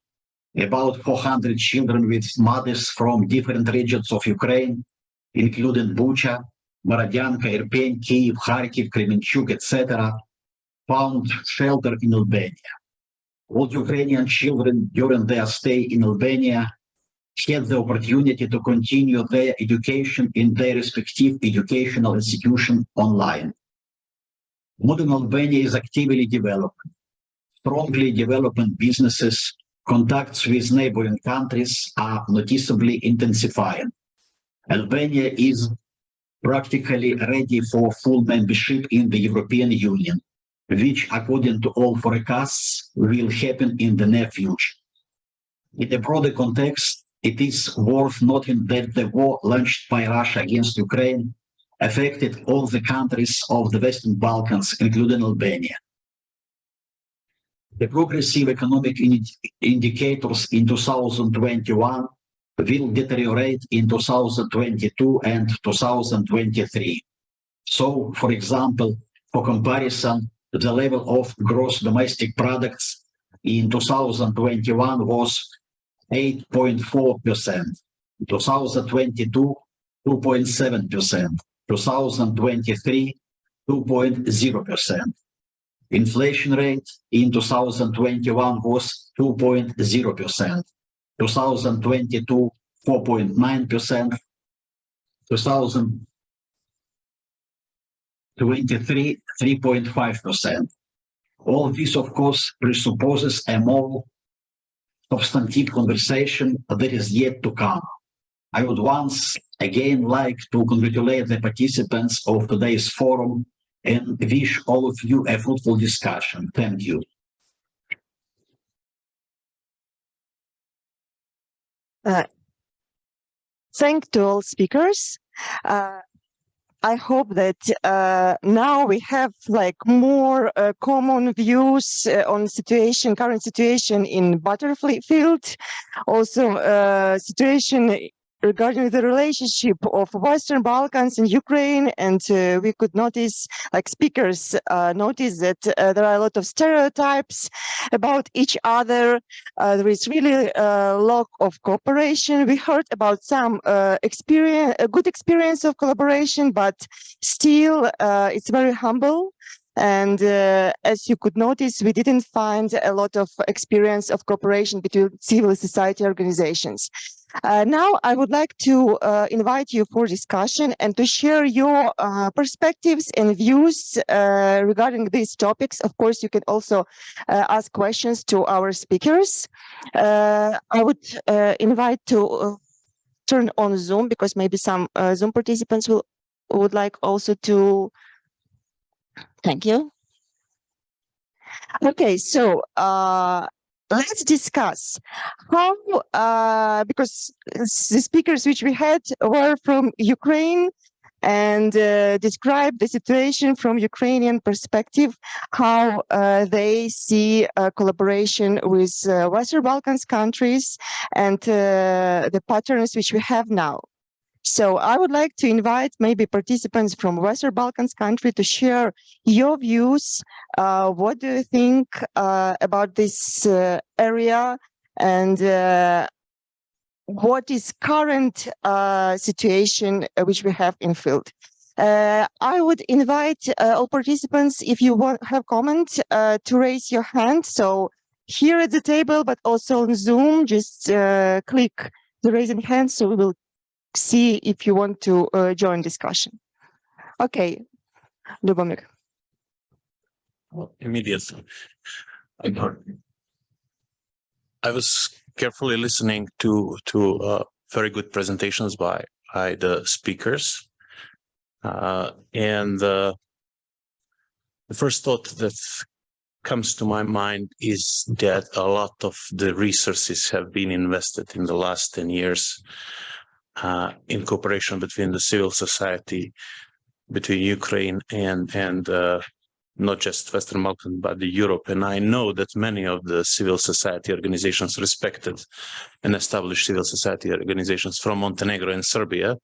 about 400 children with mothers from different regions of Ukraine, including Bucha, Marianna, Irpin, Kyiv, Kharkiv, Kremenchuk, etc., found shelter in Albania. All Ukrainian children during their stay in Albania had the opportunity to continue their education in their respective educational institution online. Modern Albania is actively developing, strongly developing businesses, contacts with neighboring countries are noticeably intensifying. Albania is practically ready for full membership in the European Union, which, according to all forecasts, will happen in the near future. In a broader context, it is worth noting that the war launched by Russia against Ukraine affected all the countries of the Western Balkans, including Albania. The progressive economic indicators in 2021 will deteriorate in 2022 and 2023. So, for example, for comparison, the level of gross domestic products in 2021 was 8.4%, 2022, 2.7%, 2023, 2.0%. Inflation rate in 2021 was 2.0%, 2022, 4.9%, 2023, 3.5%. All this, of course, presupposes a more substantive conversation that is yet to come. I would once again like to congratulate the participants of today's forum and wish all of you a fruitful discussion. Thank you. Thank to all speakers. I hope that now we have like more common views on current situation in battlefield, also situation regarding the relationship of Western Balkans and Ukraine, and we could notice, like speakers notice that there are a lot of stereotypes about each other. There is really a lack of cooperation. We heard about some good experience of collaboration, but still it's very humble. And as you could notice, we didn't find a lot of experience of cooperation between civil society organizations. Now, I would like to invite you for discussion and to share your perspectives and views regarding these topics. Of course, you can also ask questions to our speakers. I would invite to turn on Zoom, because maybe some Zoom participants would like also to. Thank you. Okay, so let's discuss how, because the speakers which we had were from Ukraine and described the situation from Ukrainian perspective, how they see collaboration with Western Balkans countries and the patterns which we have now. So I would like to invite maybe participants from Western Balkans country to share your views. What do you think about this area, and what is current situation which we have in field? I would invite all participants, if you have comment, to raise your hand. So here at the table, but also on Zoom, just click the raising hand, so we will see if you want to join discussion. Okay, Lubomir. Immediately. I was carefully listening to very good presentations by the speakers, and the first thought that comes to my mind is that a lot of the resources have been invested in the last 10 years in cooperation between the civil society, between Ukraine and not just Western Balkans, but the Europe. And I know that many of the civil society organizations, respected and established civil society organizations from Montenegro and Serbia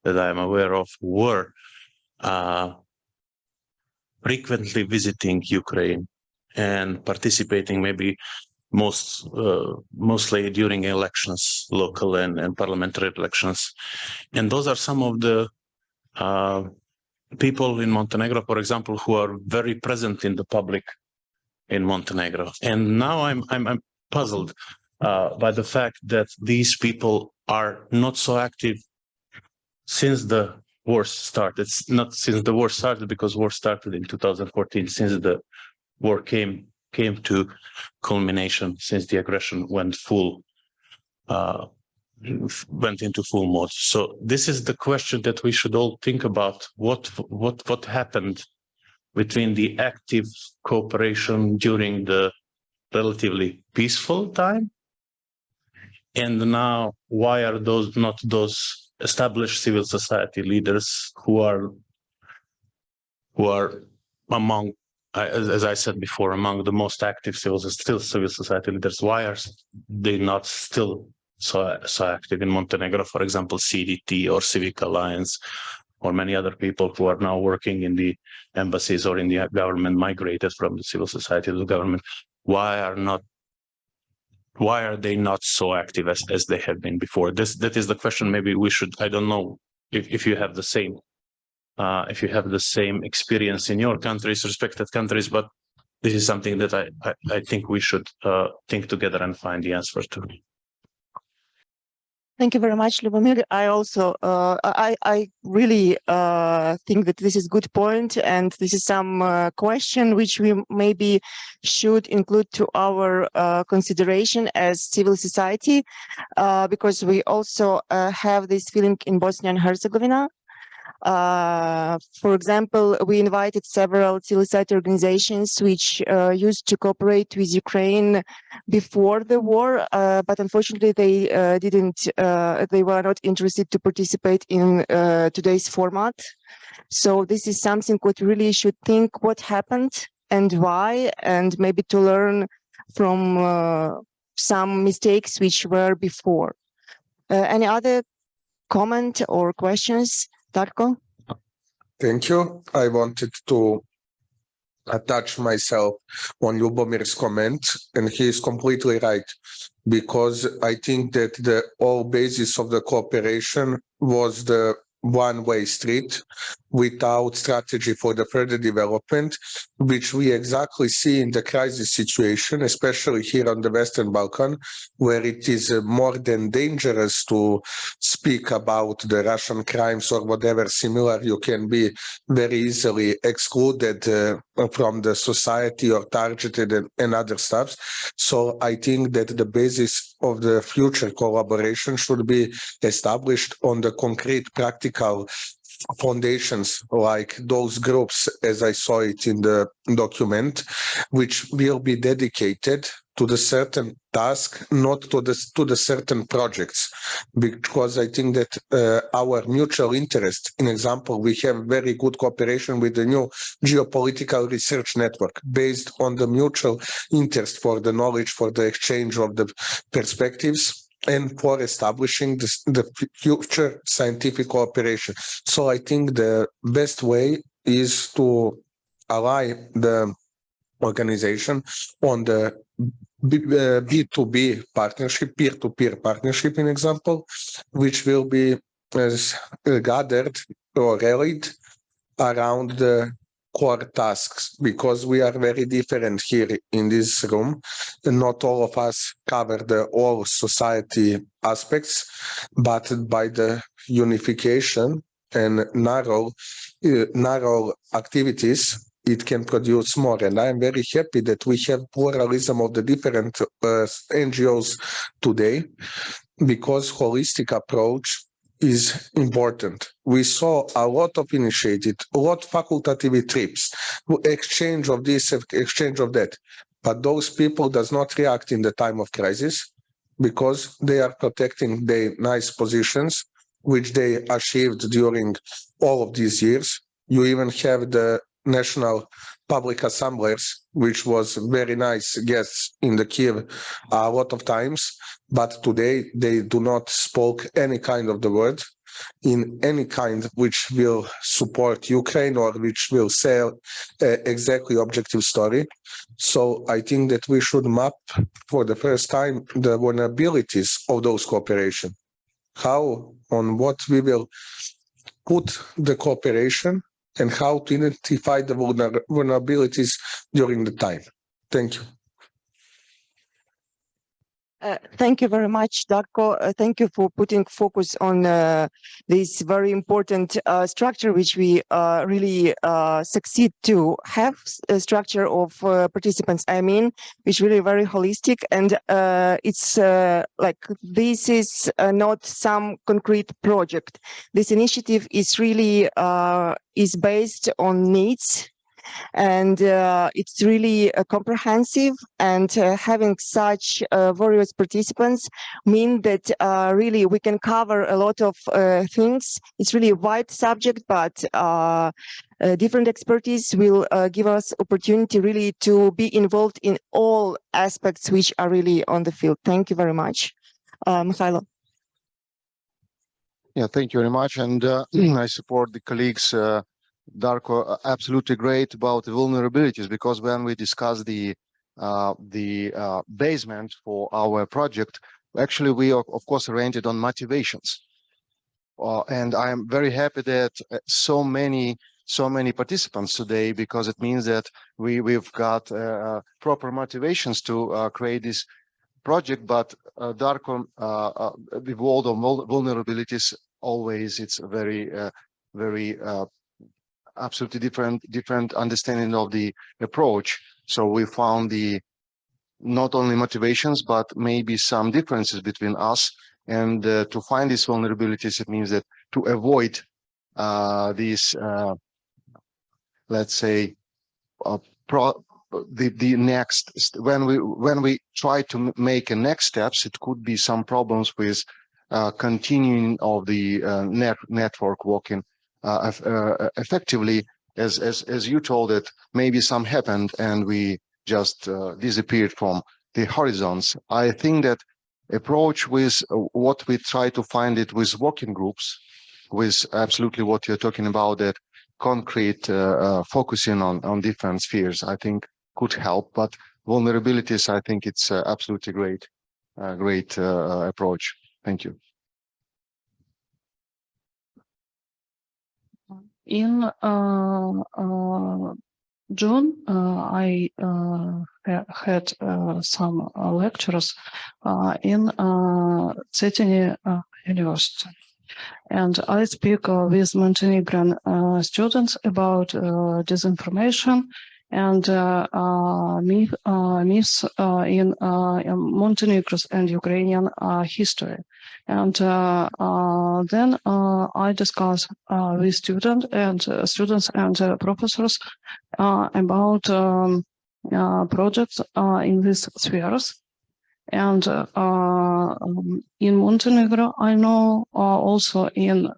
that I am aware of, were frequently visiting Ukraine and participating maybe mostly during elections, local and parliamentary elections. And those are some of the people in Montenegro, for example, who are very present in the public in Montenegro. And now I'm puzzled by the fact that these people are not so active since the war started. It's not since the war started, because war started in 2014, since the war came to culmination, since the aggression went full went into full mode. So this is the question that we should all think about. What happened between the active cooperation during the relatively peaceful time, and now why are not those established civil society leaders who are among, as I said before, among the most active civil society leaders, why are they not still so active in Montenegro? For example, CDT or Civic Alliance, or many other people who are now working in the embassies or in the government, migrated from the civil society to the government. Why are they not so active as they have been before? That is the question. Maybe we should, I don't know if you have the same experience in your countries, respected countries, but this is something that I think we should think together and find the answer to. Thank you very much, Lubomir. I also, I really think that this is a good point, and this is some question which we maybe should include to our consideration as civil society, because we also have this feeling in Bosnia and Herzegovina. For example, we invited several civil society organizations which used to cooperate with Ukraine before the war, but unfortunately they they were not interested to participate in today's format. So this is something what really should think what happened and why, and maybe to learn from some mistakes which were before. Any other comment or questions? Darko? Thank you. I wanted to attach myself on Lubomir's comment, and he is completely right, because I think that the whole basis of the cooperation was the one-way street without strategy for the further development, which we exactly see in the crisis situation, especially here on the Western Balkan, where it is more than dangerous to speak about the Russian crimes or whatever similar. You can be very easily excluded from the society or targeted and other stuff. So I think that the basis of the future collaboration should be established on the concrete practical foundations, like those groups, as I saw it in the document, which will be dedicated to the certain task, not to the certain projects, because I think that our mutual interest, in example, we have very good cooperation with the new geopolitical research network based on the mutual interest for the knowledge, for the exchange of the perspectives, and for establishing the future scientific cooperation. So I think the best way is to ally the organization on the B2B partnership, peer-to-peer partnership, in example, which will be gathered or rallied around the core tasks, because we are very different here in this room, and not all of us cover the all society aspects, but by the unification and narrow activities, it can produce more. And I am very happy that we have pluralism of the different NGOs today, because holistic approach is important. We saw a lot of initiated, a lot of facultative trips, exchange of this, exchange of that. But those people does not react in the time of crisis, because they are protecting their nice positions, which they achieved during all of these years. You even have the National Public Assemblies, which was very nice guests in the Kiev a lot of times, but today they do not spoke any kind of the word in any kind which will support Ukraine or which will say exactly objective story. So I think that we should map for the first time the vulnerabilities of those cooperation. How, on what we will put the cooperation, and how to identify the vulnerabilities during the time. Thank you. Thank you very much, Darko. Thank you for putting focus on this very important structure, which we really succeed to have a structure of participants. I mean, which really very holistic, and it's like this is not some concrete project. This initiative is really is based on needs. And it's really comprehensive, and having such various participants mean that really we can cover a lot of things. It's really a wide subject, but different expertise will give us opportunity really to be involved in all aspects which are really on the field. Thank you very much. Mykhailo. Yeah, thank you very much. And I support the colleagues Darko, absolutely great about the vulnerabilities, because when we discuss the basement for our project, actually we are, of course, oriented on motivations. And I am very happy that so many participants today, because it means that we've got proper motivations to create this project. But Darko, the world of vulnerabilities, always it's very absolutely different understanding of the approach. So we found the not only motivations, but maybe some differences between us. And to find these vulnerabilities, it means that to avoid these, let's say, the next, when we try to make a next steps, it could be some problems with continuing of the network working effectively, as you told it. Maybe some happened and we just disappeared from the horizons. I think that approach with what we try to find it with working groups, with absolutely what you're talking about, that concrete focusing on different spheres, I think could help. But vulnerabilities, I think it's absolutely great approach. Thank you. In June, I had some lectures in Serhii University, and I speak with Montenegrin students about disinformation and myths in Montenegro's and Ukrainian history. And then I discuss with students and professors about projects in these spheres. And in Montenegro, I know also in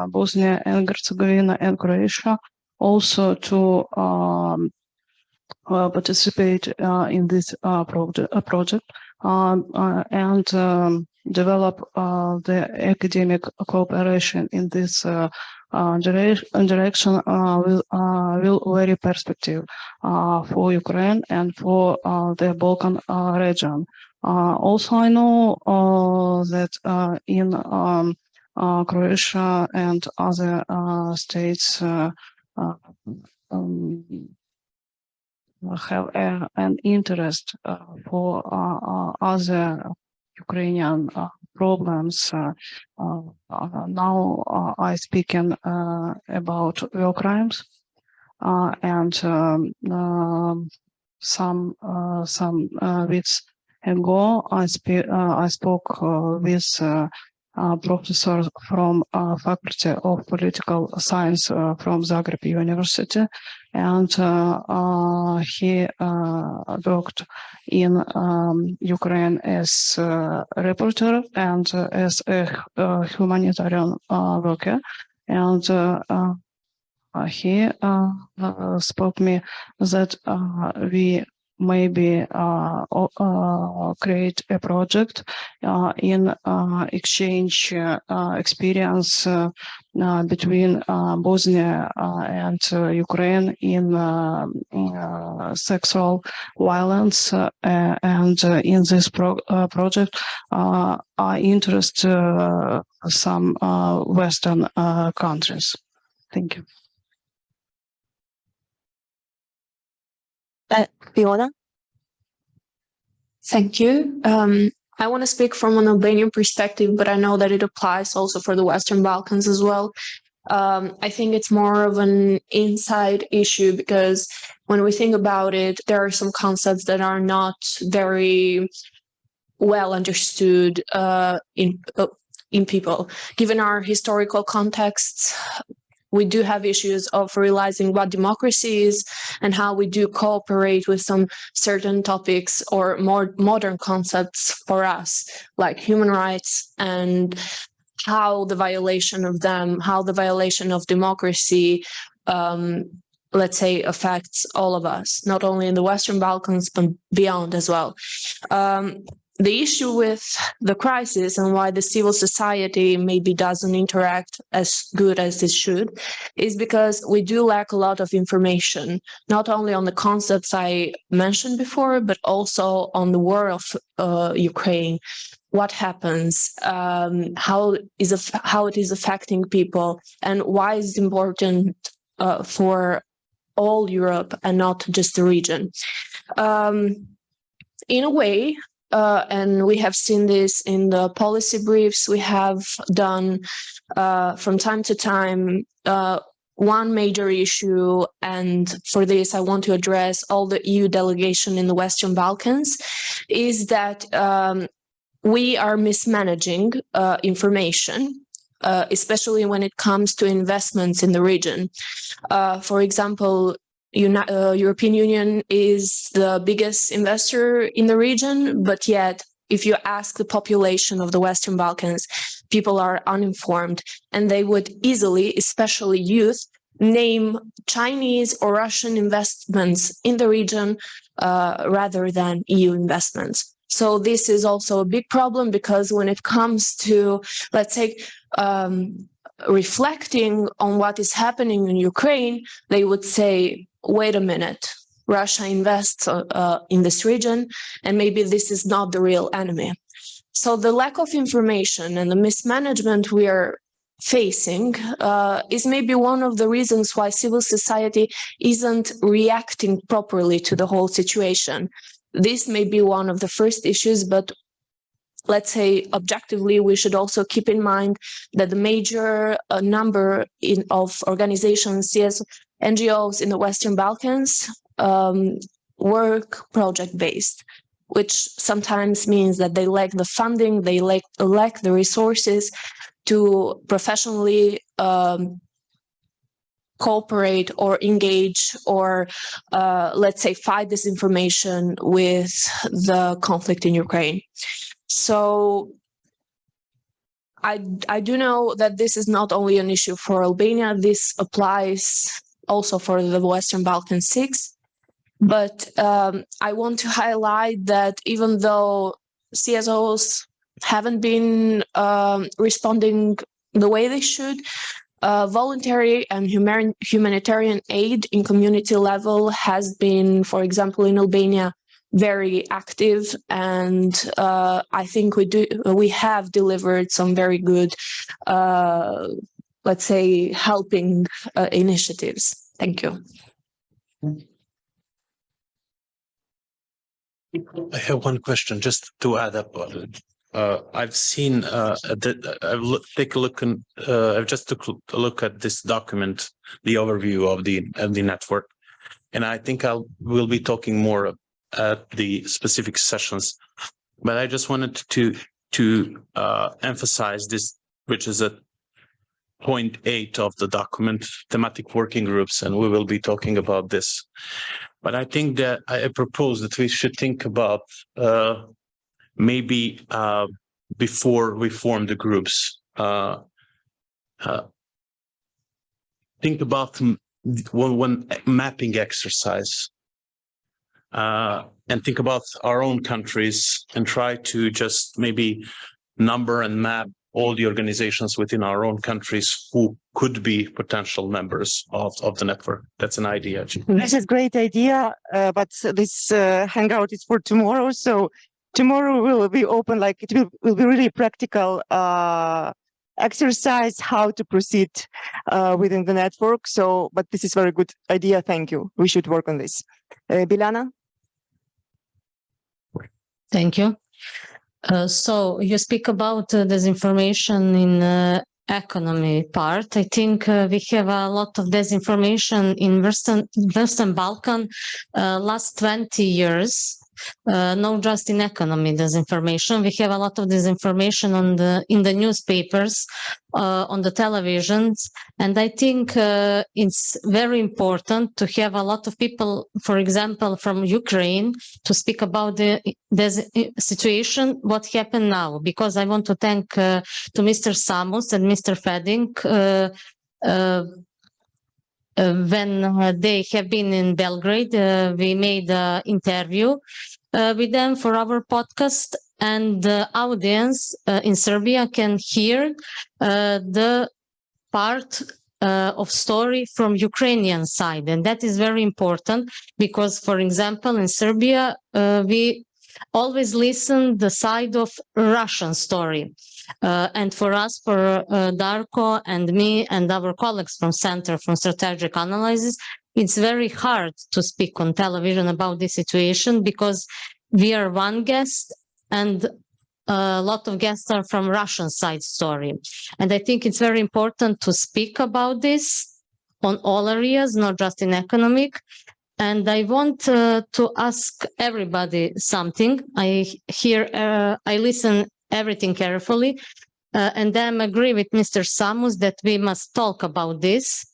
Bosnia and Herzegovina and Croatia, also to participate in this project and develop the academic cooperation in this direction will very perspective for Ukraine and for the Balkan region. Also, I know that in Croatia and other states have an interest for other Ukrainian problems. Now I speaking about war crimes and some weeks ago I spoke with professor from Faculty of Political Science from Zagreb University, and he worked in Ukraine as a reporter and as a humanitarian worker, and he spoke me that we maybe create a project in exchange experience between Bosnia and Ukraine in sexual violence, and in this project I interest some Western countries. Thank you. Fiona? Thank you. I want to speak from an Albanian perspective, but I know that it applies also for the Western Balkans as well. I think it's more of an inside issue because when we think about it, there are some concepts that are not very well understood in people. Given our historical contexts, we do have issues of realizing what democracy is and how we do cooperate with some certain topics or more modern concepts for us, like human rights, and how the violation of them, how the violation of democracy, let's say, affects all of us, not only in the Western Balkans, but beyond as well. The issue with the crisis and why the civil society maybe doesn't interact as good as it should is because we do lack a lot of information, not only on the concepts I mentioned before, but also on the war of Ukraine. What happens, how it is affecting people, and why is it important for all Europe and not just the region. In a way, and we have seen this in the policy briefs we have done from time to time, one major issue, and for this I want to address all the EU delegation in the Western Balkans, is that we are mismanaging information, especially when it comes to investments in the region. For example, European Union is the biggest investor in the region, but yet if you ask the population of the Western Balkans, people are uninformed, and they would easily, especially youth, name Chinese or Russian investments in the region rather than EU investments. So this is also a big problem, because when it comes to, let's say, reflecting on what is happening in Ukraine, they would say, wait a minute, Russia invests in this region, and maybe this is not the real enemy. So the lack of information and the mismanagement we are facing is maybe one of the reasons why civil society isn't reacting properly to the whole situation. This may be one of the first issues, but let's say objectively, we should also keep in mind that the major number of organizations, NGOs in the Western Balkans work project-based, which sometimes means that they lack the funding, they lack the resources to professionally cooperate or engage or, let's say, fight disinformation with the conflict in Ukraine. So I do know that this is not only an issue for Albania, this applies also for the Western Balkan 6. But I want to highlight that even though CSOs haven't been responding the way they should, voluntary and humanitarian aid in community level has been, for example, in Albania, very active, and I think we have delivered some very good, let's say, helping initiatives. Thank you. I have one question just to add up on it. I've seen I've just took a look at this document, the overview of the network, and I think we'll be talking more at the specific sessions. But I just wanted to emphasize this, which is at point 8 of the document, thematic working groups, and we will be talking about this. But I think that I propose that we should think about maybe before we form the groups, think about one mapping exercise, and think about our own countries and try to just maybe number and map all the organizations within our own countries who could be potential members of the network. That's an idea. This is a great idea, but this hangout is for tomorrow. So tomorrow will be open, like it will be really practical exercise how to proceed within the network. So, but this is very good idea. Thank you. We should work on this. Biljana? Thank you. So you speak about disinformation in economy part. I think we have a lot of disinformation in Western Balkan last 20 years. Not just in economy disinformation. We have a lot of disinformation in the newspapers, on the televisions, and I think it's very important to have a lot of people, for example, from Ukraine, to speak about the situation, what happened now, because I want to thank to Mr. Samus and Mr. Feding when they have been in Belgrade. We made an interview with them for our podcast, and the audience in Serbia can hear the part of story from Ukrainian side. And that is very important because, for example, in Serbia, we always listen the side of Russian story. And for us, for Darko and me and our colleagues from Center for Strategic Analysis, it's very hard to speak on television about this situation because we are one guest and a lot of guests are from Russian side story. And I think it's very important to speak about this on all areas, not just in economic. And I want to ask everybody something. I listen everything carefully, and I agree with Mr. Samus that we must talk about this.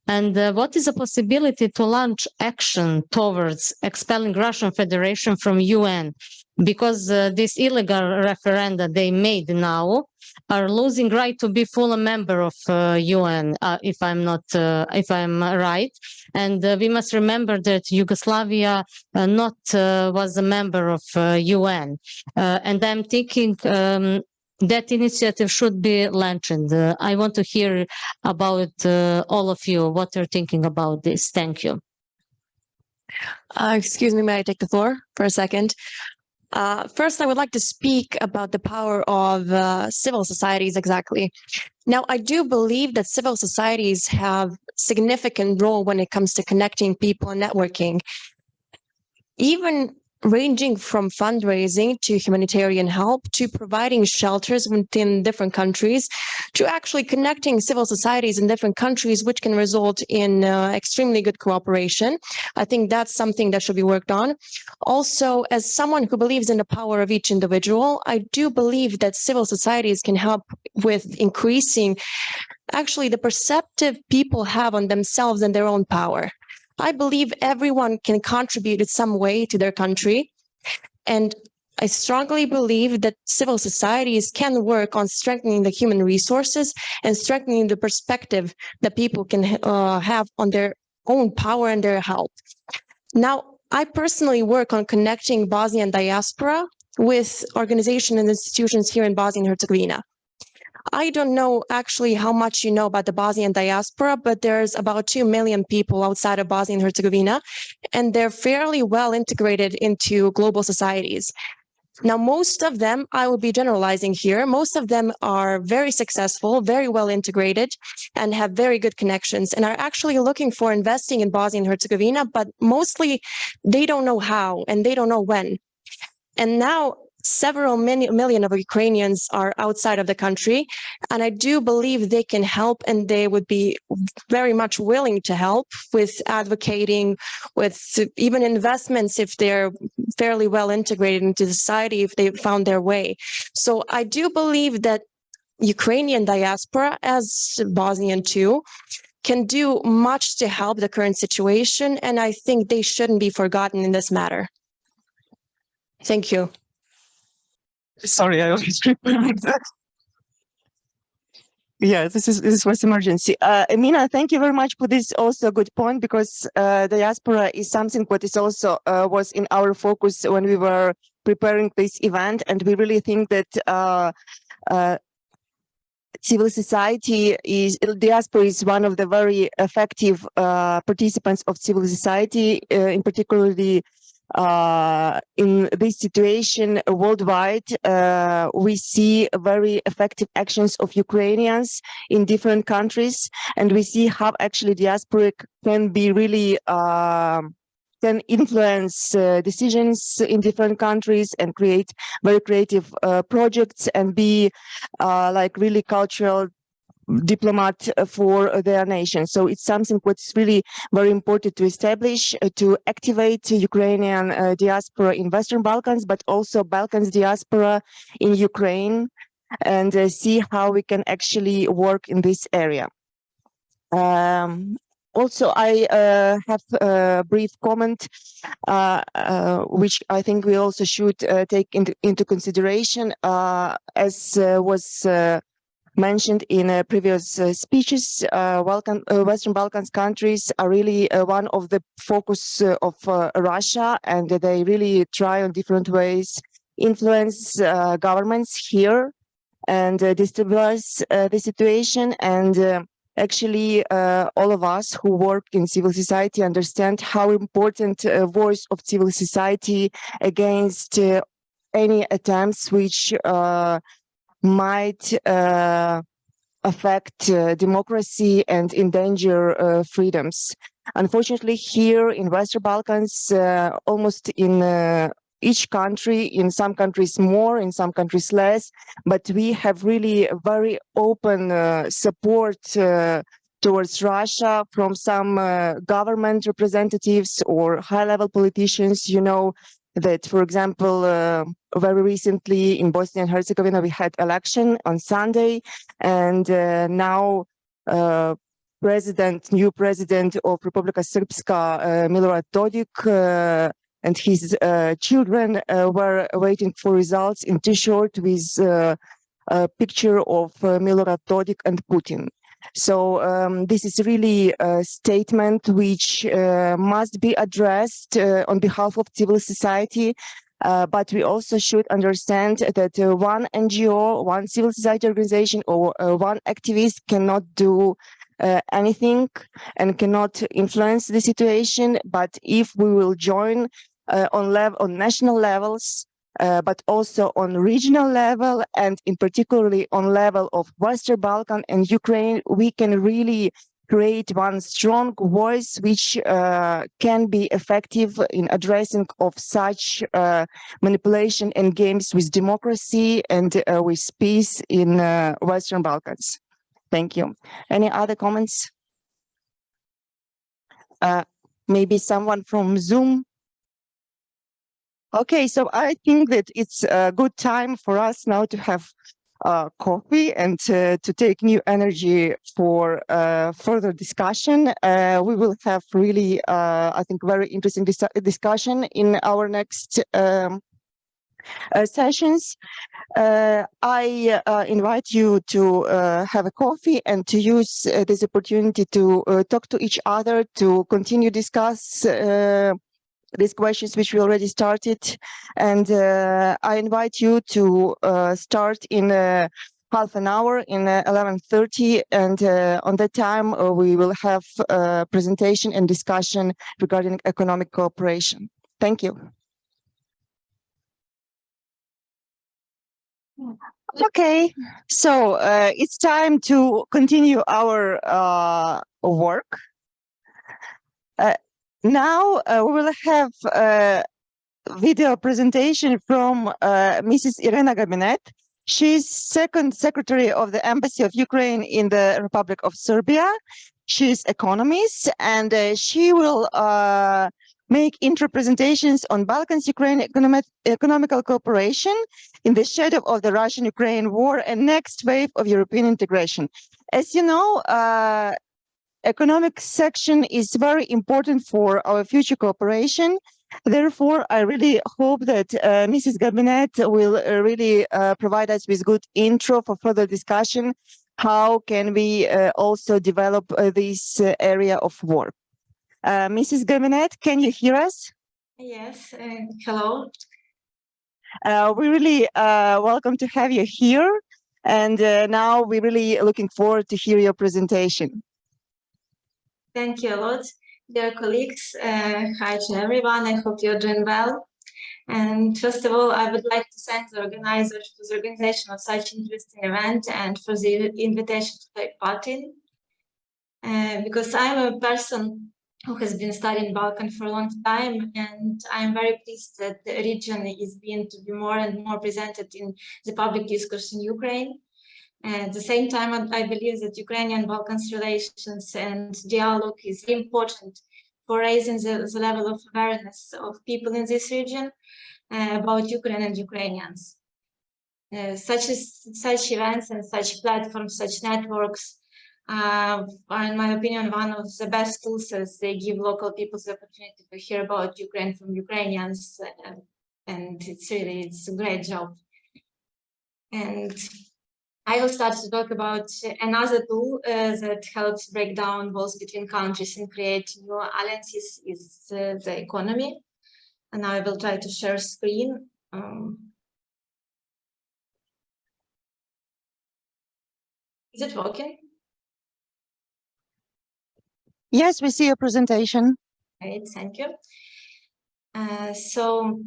And what is the possibility to launch action towards expelling Russian Federation from UN? Because this illegal referenda they made now are losing right to be full a member of UN, if I'm right. And we must remember that Yugoslavia was a member of UN. And I'm thinking that initiative should be launched. I want to hear about all of you, what you're thinking about this. Thank you. Excuse me, may I take the floor for a second? First, I would like to speak about the power of civil societies exactly. Now, I do believe that civil societies have significant role when it comes to connecting people and networking, even ranging from fundraising to humanitarian help to providing shelters within different countries to actually connecting civil societies in different countries, which can result in extremely good cooperation. I think that's something that should be worked on. Also, as someone who believes in the power of each individual, I do believe that civil societies can help with increasing actually the perceptive people have on themselves and their own power. I believe everyone can contribute in some way to their country. And I strongly believe that civil societies can work on strengthening the human resources and strengthening the perspective that people can have on their own power and their help. Now, I personally work on connecting Bosnian diaspora with organizations and institutions here in Bosnia and Herzegovina. I don't know actually how much you know about the Bosnian diaspora, but there's about 2 million people outside of Bosnia and Herzegovina, and they're fairly well integrated into global societies. Now, most of them, I will be generalizing here, most of them are very successful, very well integrated, and have very good connections, and are actually looking for investing in Bosnia and Herzegovina, but mostly they don't know how, and they don't know when. And now, several million of Ukrainians are outside of the country, and I do believe they can help, and they would be very much willing to help with advocating, with even investments if they're fairly well integrated into society, if they found their way. So I do believe that Ukrainian diaspora, as Bosnian too, can do much to help the current situation, and I think they shouldn't be forgotten in this matter. Thank you. Sorry, I always repeat like that. Yeah, this was emergency. Emina, thank you very much for this also good point, because diaspora is something what is also was in our focus when we were preparing this event, and we really think that civil society diaspora is one of the very effective participants of civil society, in particularly in this situation worldwide. We see very effective actions of Ukrainians in different countries, and we see how actually diaspora can be really can influence decisions in different countries and create very creative projects and be like really cultural diplomat for their nation. So it's something what's really very important to establish, to activate Ukrainian diaspora in Western Balkans, but also Balkans diaspora in Ukraine, and see how we can actually work in this area. Also, I have a brief comment, which I think we also should take into consideration, as was mentioned in previous speeches. Western Balkans countries are really one of the focus of Russia, and they really try on different ways influence governments here and destabilize the situation. And actually, all of us who work in civil society understand how important voice of civil society against any attempts which might affect democracy and endanger freedoms. Unfortunately, here in Western Balkans, almost in each country, in some countries more, in some countries less, but we have really a very open support towards Russia from some government representatives or high-level politicians. You know that, for example, very recently in Bosnia and Herzegovina, we had election on Sunday, and now new president of Republic of Serbia, Milorad Dodik, and his children were waiting for results in T-shirt with a picture of Milorad Dodik and Putin. So this is really a statement which must be addressed on behalf of civil society, but we also should understand that one NGO, one civil society organization, or one activist cannot do anything and cannot influence the situation. But if we will join on national levels, but also on regional level, and in particularly on level of Western Balkan and Ukraine, we can really create one strong voice which can be effective in addressing of such manipulation and games with democracy and with peace in Western Balkans. Thank you. Any other comments? Maybe someone from Zoom? Okay, so I think that it's a good time for us now to have coffee and to take new energy for further discussion. We will have really, I think, very interesting discussion in our next sessions. I invite you to have a coffee and to use this opportunity to talk to each other, to continue discuss these questions which we already started, and I invite you to start in half an hour, in 11:30, and on that time we will have a presentation and discussion regarding economic cooperation. Thank you. Okay, so it's time to continue our work. Now we will have a video presentation from Mrs. Iryna Gabinet. She's second secretary of the Embassy of Ukraine in the Republic of Serbia. She's economist, and she will make intro presentations on Balkans-Ukraine economical cooperation in the shadow of the Russian-Ukrainian war and next wave of European integration. As you know, economic section is very important for our future cooperation. Therefore, I really hope that Mrs. Gabinet will really provide us with good intro for further discussion. How can we also develop this area of work? Mrs. Gabinet, can you hear us? Yes, hello. We really welcome to have you here. And now we're really looking forward to hear your presentation. Thank you a lot, dear colleagues. Hi to everyone. I hope you're doing well. And first of all, I would like to thank the organizers for the organization of such an interesting event and for the invitation to take part in. Because I'm a person who has been studying Balkan for a long time, and I'm very pleased that the region is being to be more and more presented in the public discourse in Ukraine. At the same time, I believe that Ukrainian-Balkans relations and dialogue is very important for raising the level of awareness of people in this region about Ukraine and Ukrainians. Such events and such platforms, such networks are, in my opinion, one of the best tools, as they give local people the opportunity to hear about Ukraine from Ukrainians, and it's a great job. And I will start to talk about another tool that helps break down walls between countries and create new alliances is the economy. And now I will try to share screen. Is it working? Yes, we see your presentation. Great, thank you. So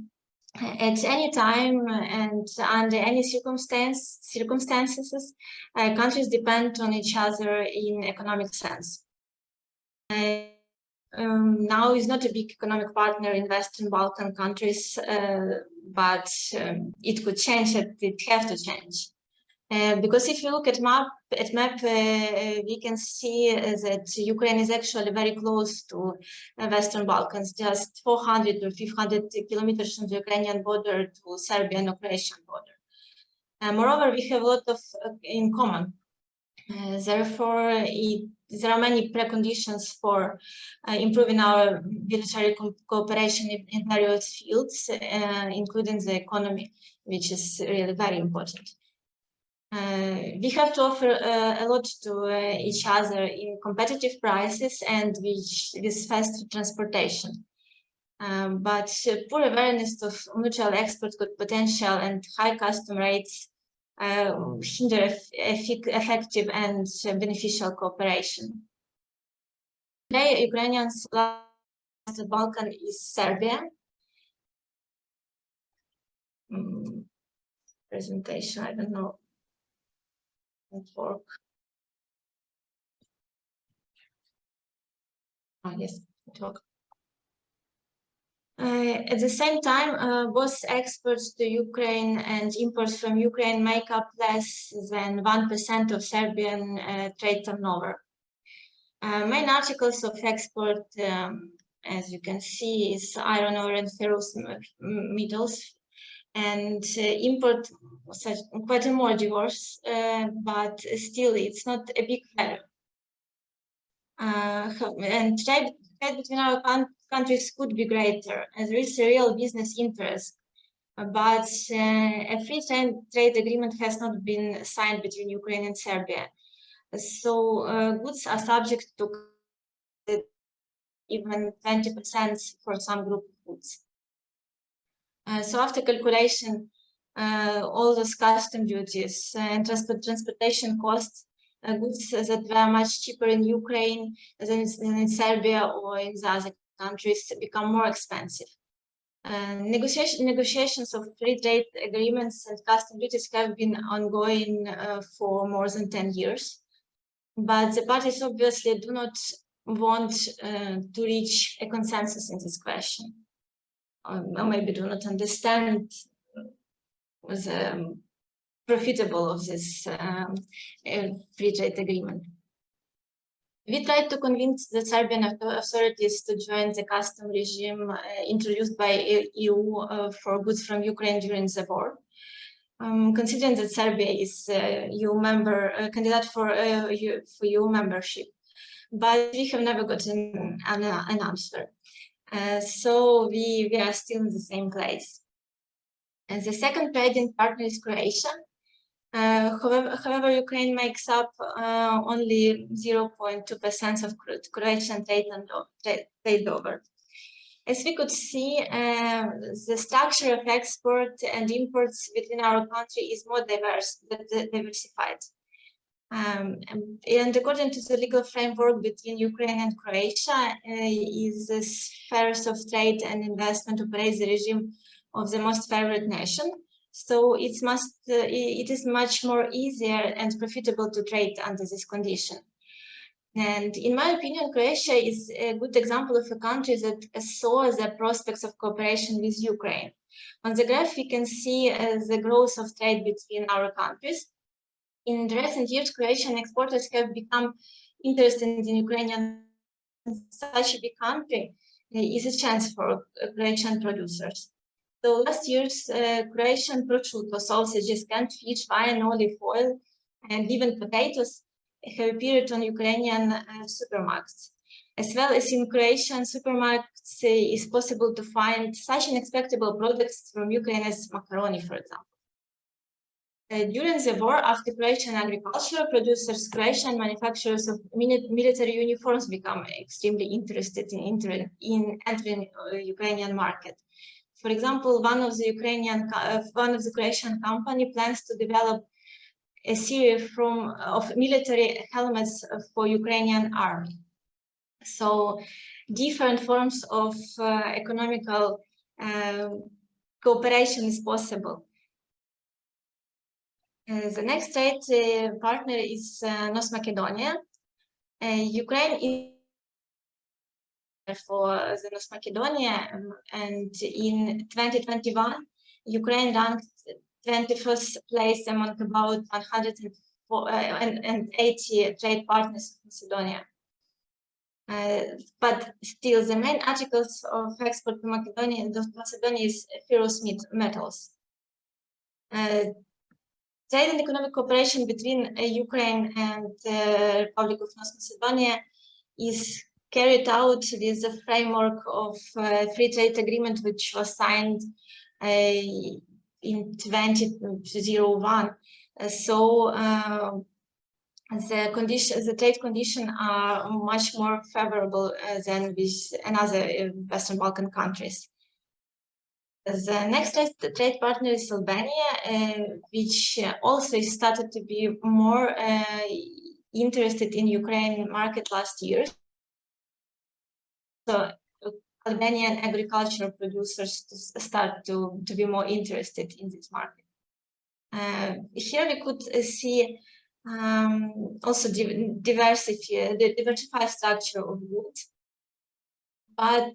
at any time and under any circumstances, countries depend on each other in economic sense. Now is not a big economic partner in Western Balkan countries, but it could change, it have to change. Because if you look at map, we can see that Ukraine is actually very close to Western Balkans, just 400 or 500 kilometers from the Ukrainian border to Serbian or Croatian border. Moreover, we have a lot of in common. Therefore, there are many preconditions for improving our military cooperation in various fields, including the economy, which is really very important. We have to offer a lot to each other in competitive prices and with fast transportation. But poor awareness of mutual export potential and high custom rates hinder effective and beneficial cooperation. Today, Ukrainians' last Balkan is Serbia. Presentation, I don't know. Network. Oh, yes, network. At the same time, both exports to Ukraine and imports from Ukraine make up less than 1% of Serbian trade turnover. Main articles of export, as you can see, is iron ore and ferrous metals, and import quite more diverse, but still it's not a big value. And trade between our countries could be greater, as there is a real business interest, but a free trade agreement has not been signed between Ukraine and Serbia. So goods are subject to even 20% for some group of goods. So after calculation, all those custom duties and transportation costs, goods that were much cheaper in Ukraine than in Serbia or in the other countries become more expensive. Negotiations of free trade agreements and custom duties have been ongoing for more than 10 years. But the parties obviously do not want to reach a consensus in this question, or maybe do not understand the profitable of this free trade agreement. We tried to convince the Serbian authorities to join the custom regime introduced by EU for goods from Ukraine during the war. Considering that Serbia is EU member, candidate for EU membership, but we have never gotten an answer. So we are still in the same place. And the second trading partner is Croatia. However, Ukraine makes up only 0.2% of Croatian trade over. As we could see, the structure of export and imports within our country is more diversified. And according to the legal framework between Ukraine and Croatia, is the spheres of trade and investment operates the regime of the most favored nation. So it is much more easier and profitable to trade under this condition. And in my opinion, Croatia is a good example of a country that saw the prospects of cooperation with Ukraine. On the graph, we can see the growth of trade between our countries. In recent years, Croatian exporters have become interested in Ukrainian. Such a big country is a chance for Croatian producers. So last year's Croatian prosciutto, sausages, canned fish, wine, olive oil, and even potatoes have appeared on Ukrainian supermarkets. As well as in Croatian supermarkets, it's possible to find such unexpected products from Ukraine as macaroni, for example. During the war, after Croatian agricultural producers, Croatian manufacturers of military uniforms become extremely interested in entering Ukrainian market. For example, one of the Croatian company plans to develop a series of military helmets for Ukrainian army. So different forms of economical cooperation is possible. The next trade partner is North Macedonia. Ukraine is for the North Macedonia, and in 2021, Ukraine ranked 21st place among about 180 trade partners of Macedonia. But still, the main articles of export to Macedonia is ferrous metals. Trade and economic cooperation between Ukraine and the Republic of North Macedonia is carried out with the framework of free trade agreement, which was signed in 2001. So the trade conditions are much more favorable than with another Western Balkan countries. The next trade partner is Albania, which also started to be more interested in Ukrainian market last year. So Albanian agricultural producers start to be more interested in this market. Here we could see also the diversified structure of goods, but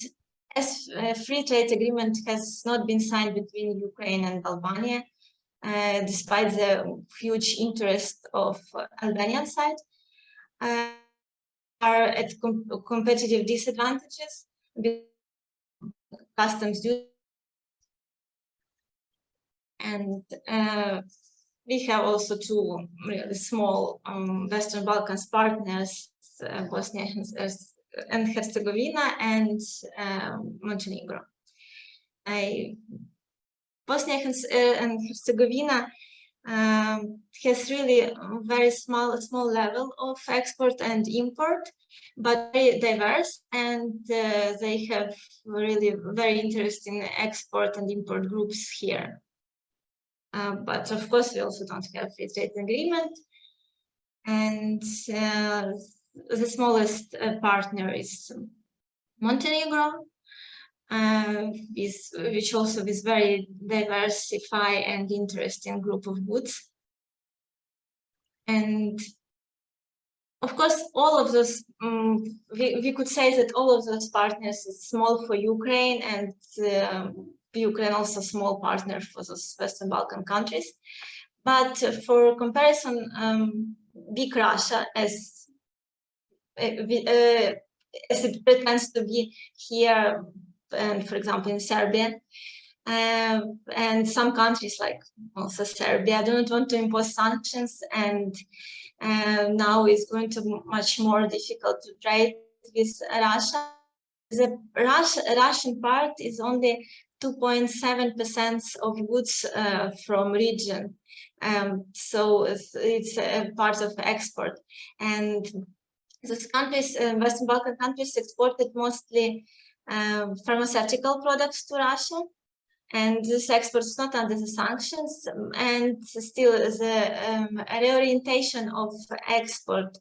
as a free trade agreement has not been signed between Ukraine and Albania, despite the huge interest of Albanian side, are at competitive disadvantages because customs duty. And we have also two really small Western Balkans partners, Bosnia and Herzegovina and Montenegro. Bosnia and Herzegovina has really a very small level of export and import, but very diverse, and they have really very interesting export and import groups here. But of course, we also don't have free trade agreement, and the smallest partner is Montenegro, which also is very diversified and interesting group of goods. And of course, all of those, we could say that all of those partners is small for Ukraine, and Ukraine also a small partner for those Western Balkan countries. But for comparison, big Russia, as it pretends to be here, and for example in Serbia, and some countries like also Serbia do not want to impose sanctions, and now it's going to be much more difficult to trade with Russia. The Russian part is only 2.7% of goods from region, so it's a part of export. And those countries, Western Balkan countries, exported mostly pharmaceutical products to Russia, and this export is not under the sanctions, and still the reorientation of export,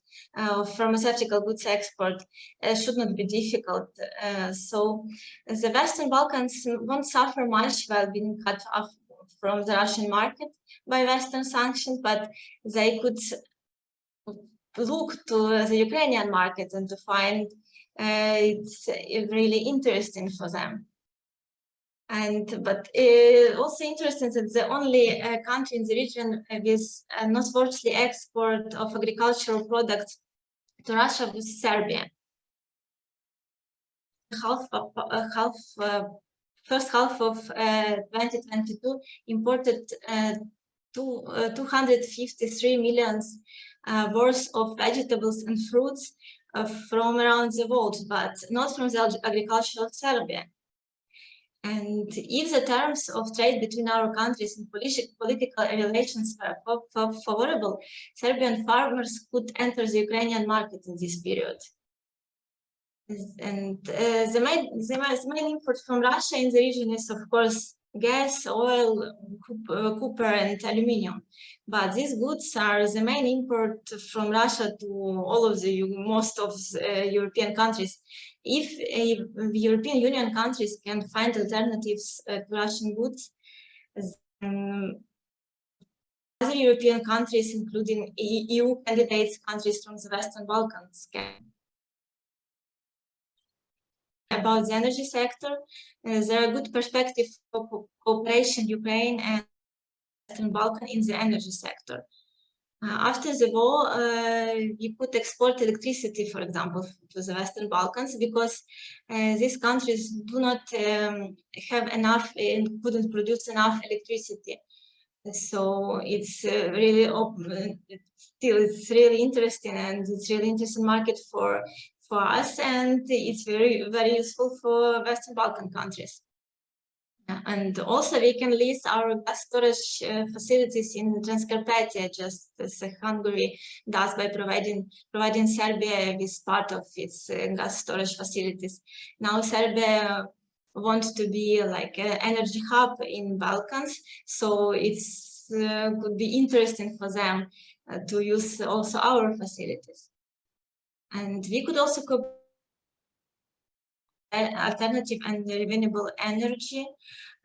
pharmaceutical goods export, should not be difficult. So the Western Balkans won't suffer much while being cut off from the Russian market by Western sanctions, but they could look to the Ukrainian market and to find it's really interesting for them. But also interesting that the only country in the region with noteworthy export of agricultural products to Russia was Serbia. First half of 2022 imported 253 million worth of vegetables and fruits from around the world, but not from the agriculture of Serbia. And if the terms of trade between our countries and political relations were favorable, Serbian farmers could enter the Ukrainian market in this period. And the main import from Russia in the region is, of course, gas, oil, copper, and aluminium. But these goods are the main import from Russia to all of most of the European countries. If European Union countries can find alternatives to Russian goods, other European countries, including EU candidate countries from the Western Balkans, can. About the energy sector, there are good perspectives for cooperation Ukraine and Western Balkan in the energy sector. After the war, we could export electricity, for example, to the Western Balkans because these countries do not have enough and couldn't produce enough electricity. So it's really open. Still, it's really interesting, and it's really interesting market for us, and it's very, very useful for Western Balkan countries. And also we can list our gas storage facilities in Transcarpathia, just as Hungary does by providing Serbia with part of its gas storage facilities. Now Serbia wants to be like an energy hub in Balkans, so it's could be interesting for them to use also our facilities. And we could also alternative and renewable energy.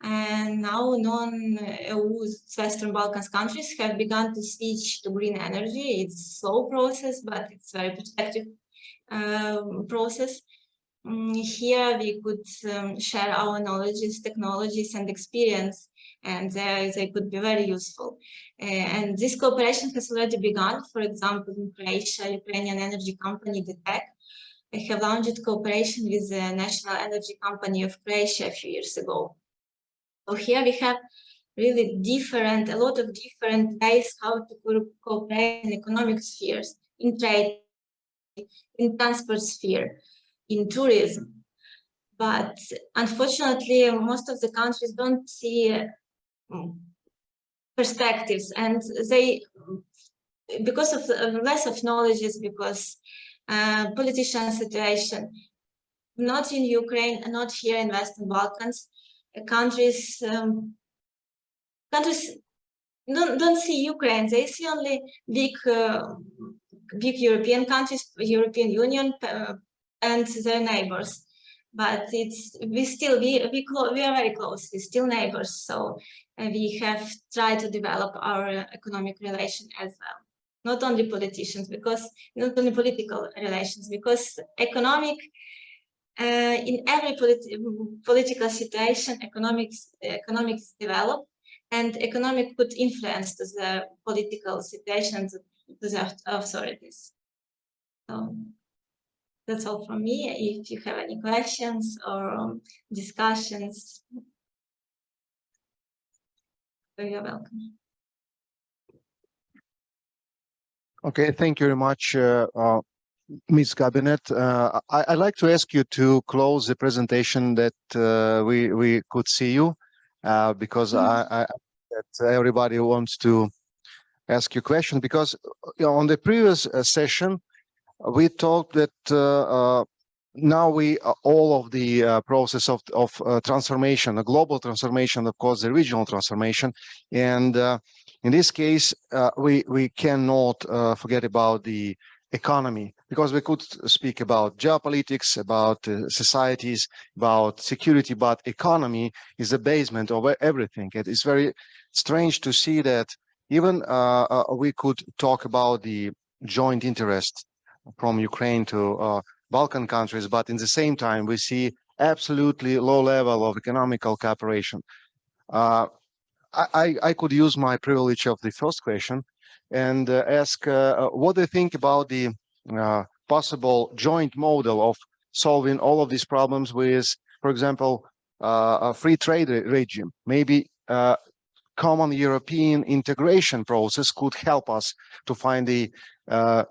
And now non-EU Western Balkans countries have begun to switch to green energy. It's a slow process, but it's a very prospective process. Here we could share our knowledges, technologies, and experience, and they could be very useful. And this cooperation has already begun. For example, in Croatia, Ukrainian energy company, the Bakh, they have launched cooperation with the National Energy Company of Croatia a few years ago. So here we have really a lot of different ways how to cooperate in economic spheres, in trade, in transport sphere, in tourism. But unfortunately, most of the countries don't see perspectives, and they, because of less of knowledge, because political situation, not in Ukraine, not here in Western Balkans, countries don't see Ukraine. They see only big European countries, European Union, and their neighbors. But we are very close. We're still neighbors, so we have tried to develop our economic relation as well. Not only politicians, not only political relations, because economic, in every political situation, economics develop, and economic could influence the political situation to the authorities. So that's all from me. If you have any questions or discussions, you're welcome. Okay, thank you very much, Ms. Gabinet. I'd like to ask you to close the presentation that we could see you, because that everybody wants to ask you questions, because on the previous session, we talked that now all of the process of transformation, a global transformation, of course, the regional transformation, and in this case, we cannot forget about the economy, because we could speak about geopolitics, about societies, about security, but economy is the basement of everything. It is very strange to see that even we could talk about the joint interest from Ukraine to Balkan countries, but in the same time, we see absolutely low level of economical cooperation. I could use my privilege of the first question and ask what do you think about the possible joint model of solving all of these problems with, for example, a free trade regime? Maybe common European integration process could help us to find the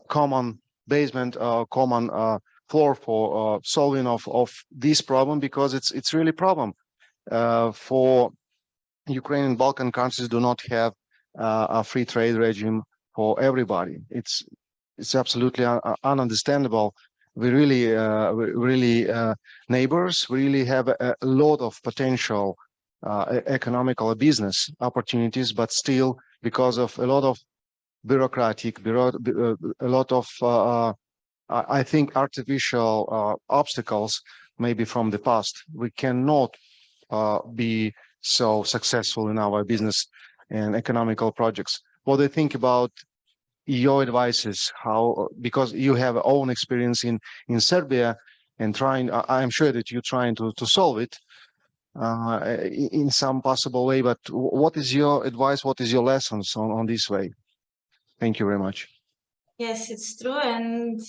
common basement, common floor for solving of this problem, because it's really a problem for Ukraine and Balkan countries do not have a free trade regime for everybody. It's absolutely ununderstandable. We really neighbors. We really have a lot of potential economical business opportunities, but still, because of a lot of bureaucratic, a lot of I think artificial obstacles, maybe from the past, we cannot be so successful in our business and economical projects. What do you think about your advices? How, because you have own experience in Serbia and trying, I'm sure that you're trying to solve it in some possible way, but what is your advice? What is your lessons on this way? Thank you very much. Yes, it's true, and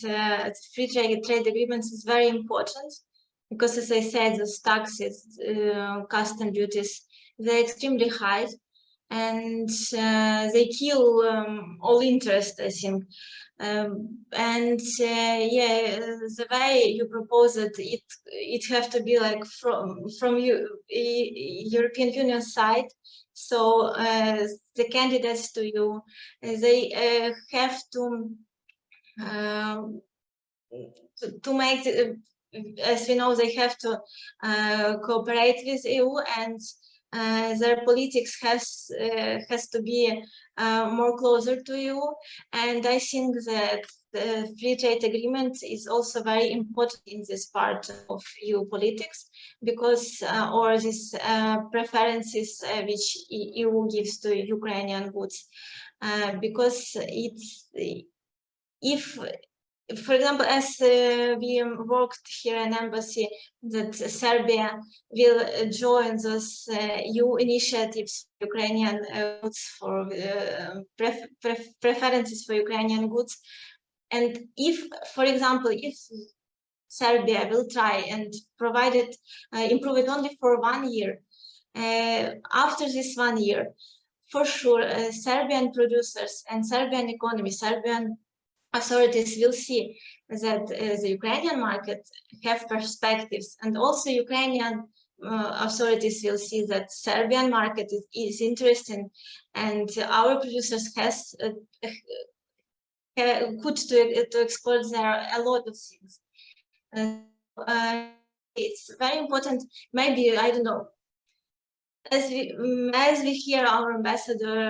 free trade agreements is very important because, as I said, the taxes, custom duties, they're extremely high, and they kill all interest, I think. And yeah, the way you propose it have to be like from European Union side. So the candidates to you, they have to make, as we know, they have to cooperate with EU, and their politics has to be more closer to you. And I think that the free trade agreement is also very important in this part of EU politics, because or these preferences which EU gives to Ukrainian goods, because it's, if, for example, as we worked here in embassy, that Serbia will join those EU initiatives for Ukrainian goods, for preferences for Ukrainian goods. And if, for example, if Serbia will try and provide it, improve it only for 1 year, after this 1 year, for sure, Serbian producers and Serbian economy, Serbian authorities will see that the Ukrainian market have perspectives, and also Ukrainian authorities will see that Serbian market is interesting, and our producers has good to export there a lot of things. It's very important. Maybe, I don't know, as we hear our ambassador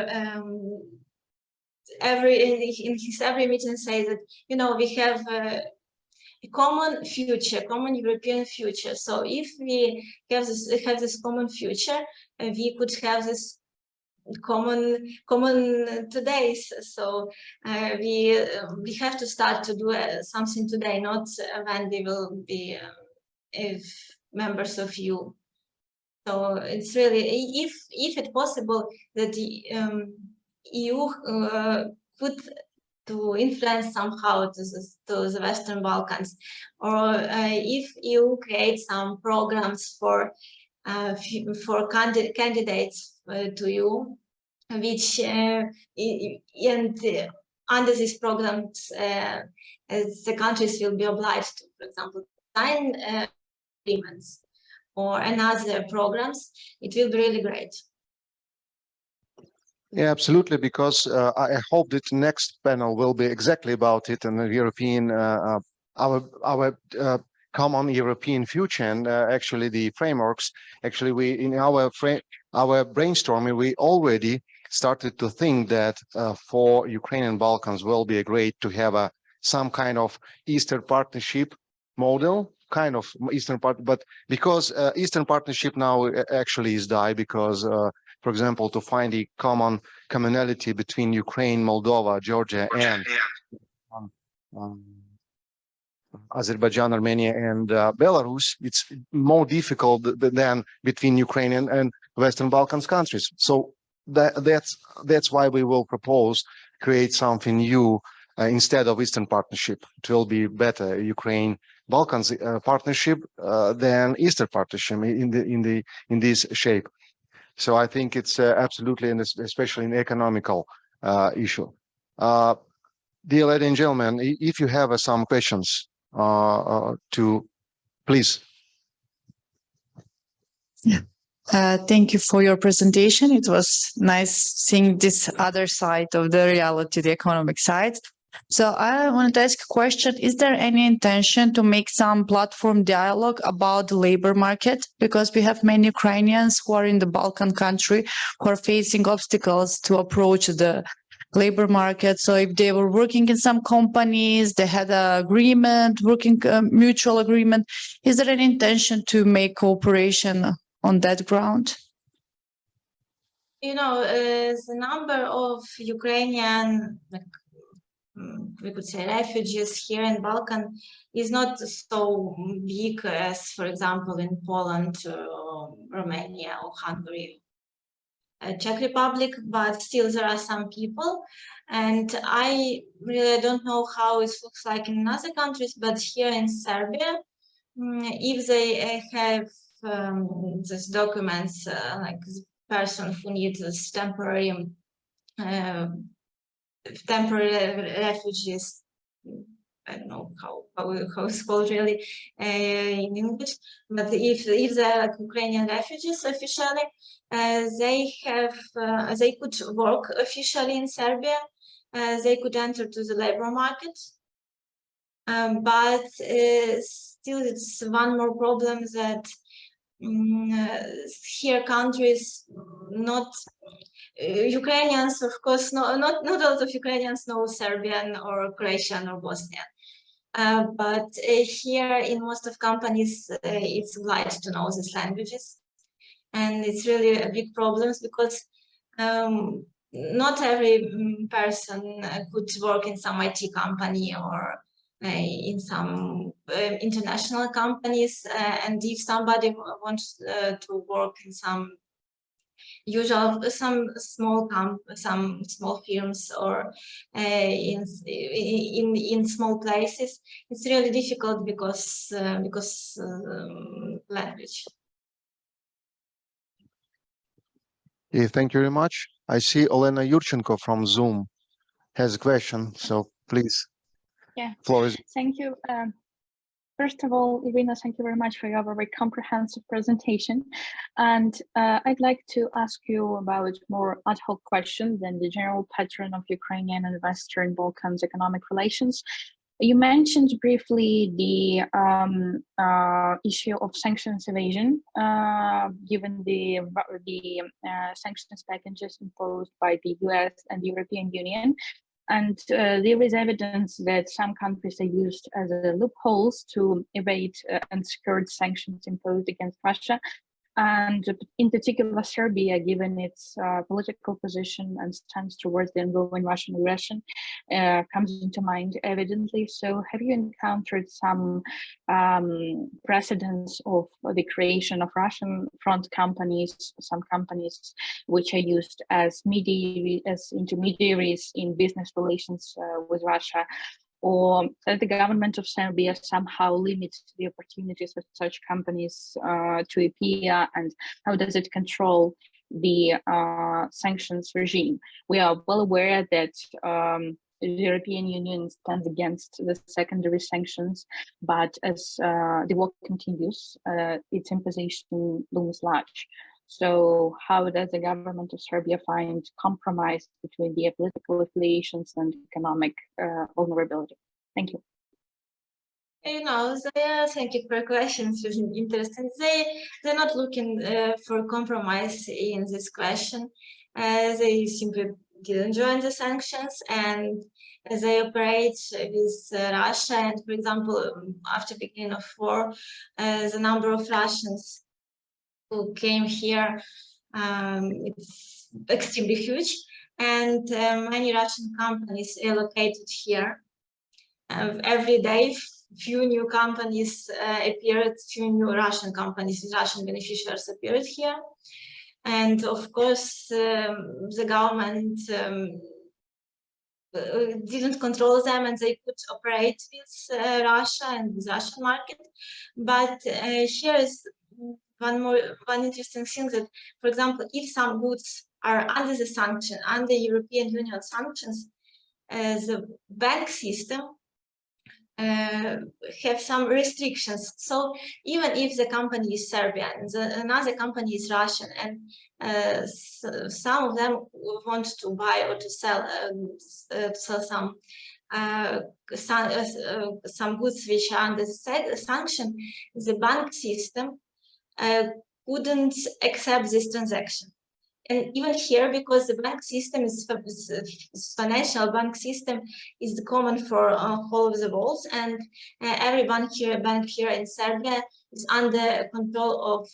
in his every meeting say that, you know, we have a common future, common European future. So if we have this common future, we could have this common today. So we have to start to do something today, not when we will be members of EU. So it's really, if it's possible that the EU could to influence somehow to the Western Balkans, or if EU creates some programs for candidates to EU, which and under these programs, the countries will be obliged to, for example, sign agreements or another programs, it will be really great. Yeah, absolutely, because I hope that the next panel will be exactly about it, and the European, our common European future, and actually the frameworks. Actually, we in our brainstorming, we already started to think that for Ukraine and Balkans will be great to have some kind of Eastern Partnership model, kind of Eastern Part, but because Eastern Partnership now actually is die, because for example, to find a commonality between Ukraine, Moldova, Georgia, and Azerbaijan, Armenia, and Belarus, it's more difficult than between Ukrainian and Western Balkans countries. So that's why we will propose create something new instead of Eastern Partnership. It will be better Ukraine-Balkans partnership than Eastern Partnership in this shape. So I think it's absolutely, and especially an economical issue. Dear ladies and gentlemen, if you have some questions, please. Yeah. Thank you for your presentation. It was nice seeing this other side of the reality, the economic side. So I wanted to ask a question. Is there any intention to make some platform dialogue about the labor market? Because we have many Ukrainians who are in the Balkan country who are facing obstacles to approach the labor market. So if they were working in some companies, they had an agreement, working mutual agreement, is there an intention to make cooperation on that ground? You know, the number of Ukrainian, we could say, refugees here in Balkan is not so big as, for example, in Poland, Romania, or Hungary, Czech Republic, but still there are some people. And I really don't know how it looks like in other countries, but here in Serbia, if they have these documents, like the person who needs this temporary refugees, I don't know how it's called really in English, but if they are like Ukrainian refugees officially, they could work officially in Serbia, they could enter to the labor market, but still it's one more problem that here countries not Ukrainians, of course, not a lot of Ukrainians know Serbian or Croatian or Bosnian. But here in most of companies, it's obliged to know these languages. And it's really a big problem because not every person could work in some IT company or in some international companies. And if somebody wants to work in some some small firms or in small places, it's really difficult because language. Okay, thank you very much. I see Olena Yurchenko from Zoom has a question, so please. Yeah, floor is. Thank you. First of all, Iryna, thank you very much for your very comprehensive presentation. And I'd like to ask you about more ad hoc questions than the general pattern of Ukrainian and Western Balkans economic relations. You mentioned briefly the issue of sanctions evasion, given the sanctions packages imposed by the US and the European Union. And there is evidence that some countries are used as loopholes to evade and skirt sanctions imposed against Russia. And in particular, Serbia, given its political position and stance towards the ongoing Russian aggression, comes into mind evidently. So have you encountered some precedents of the creation of Russian front companies, some companies which are used as intermediaries in business relations with Russia? Or does the government of Serbia somehow limit the opportunities of such companies to appear, and how does it control the sanctions regime? We are well aware that the European Union stands against the secondary sanctions, but as the war continues, its imposition looms large. So how does the government of Serbia find compromise between the political affiliations and economic vulnerability? Thank you. You know, thank you for your questions. It's really interesting. They're not looking for compromise in this question. They simply didn't join the sanctions, and they operate with Russia. And for example, after the beginning of war, the number of Russians who came here, it's extremely huge, and many Russian companies relocated here. every day, few new companies appeared, few new Russian companies with Russian beneficiaries appeared here. And of course, the government didn't control them, and they could operate with Russia and with Russian market. But here is one interesting thing, that, for example, if some goods are under the sanction, under European Union sanctions, the bank system have some restrictions. So even if the company is Serbian, another company is Russian, and some of them want to buy or to sell some goods which are under sanction, the bank system couldn't accept this transaction. And even here, because the bank system is financial bank system is common for all of the world, and every bank here in Serbia is under control of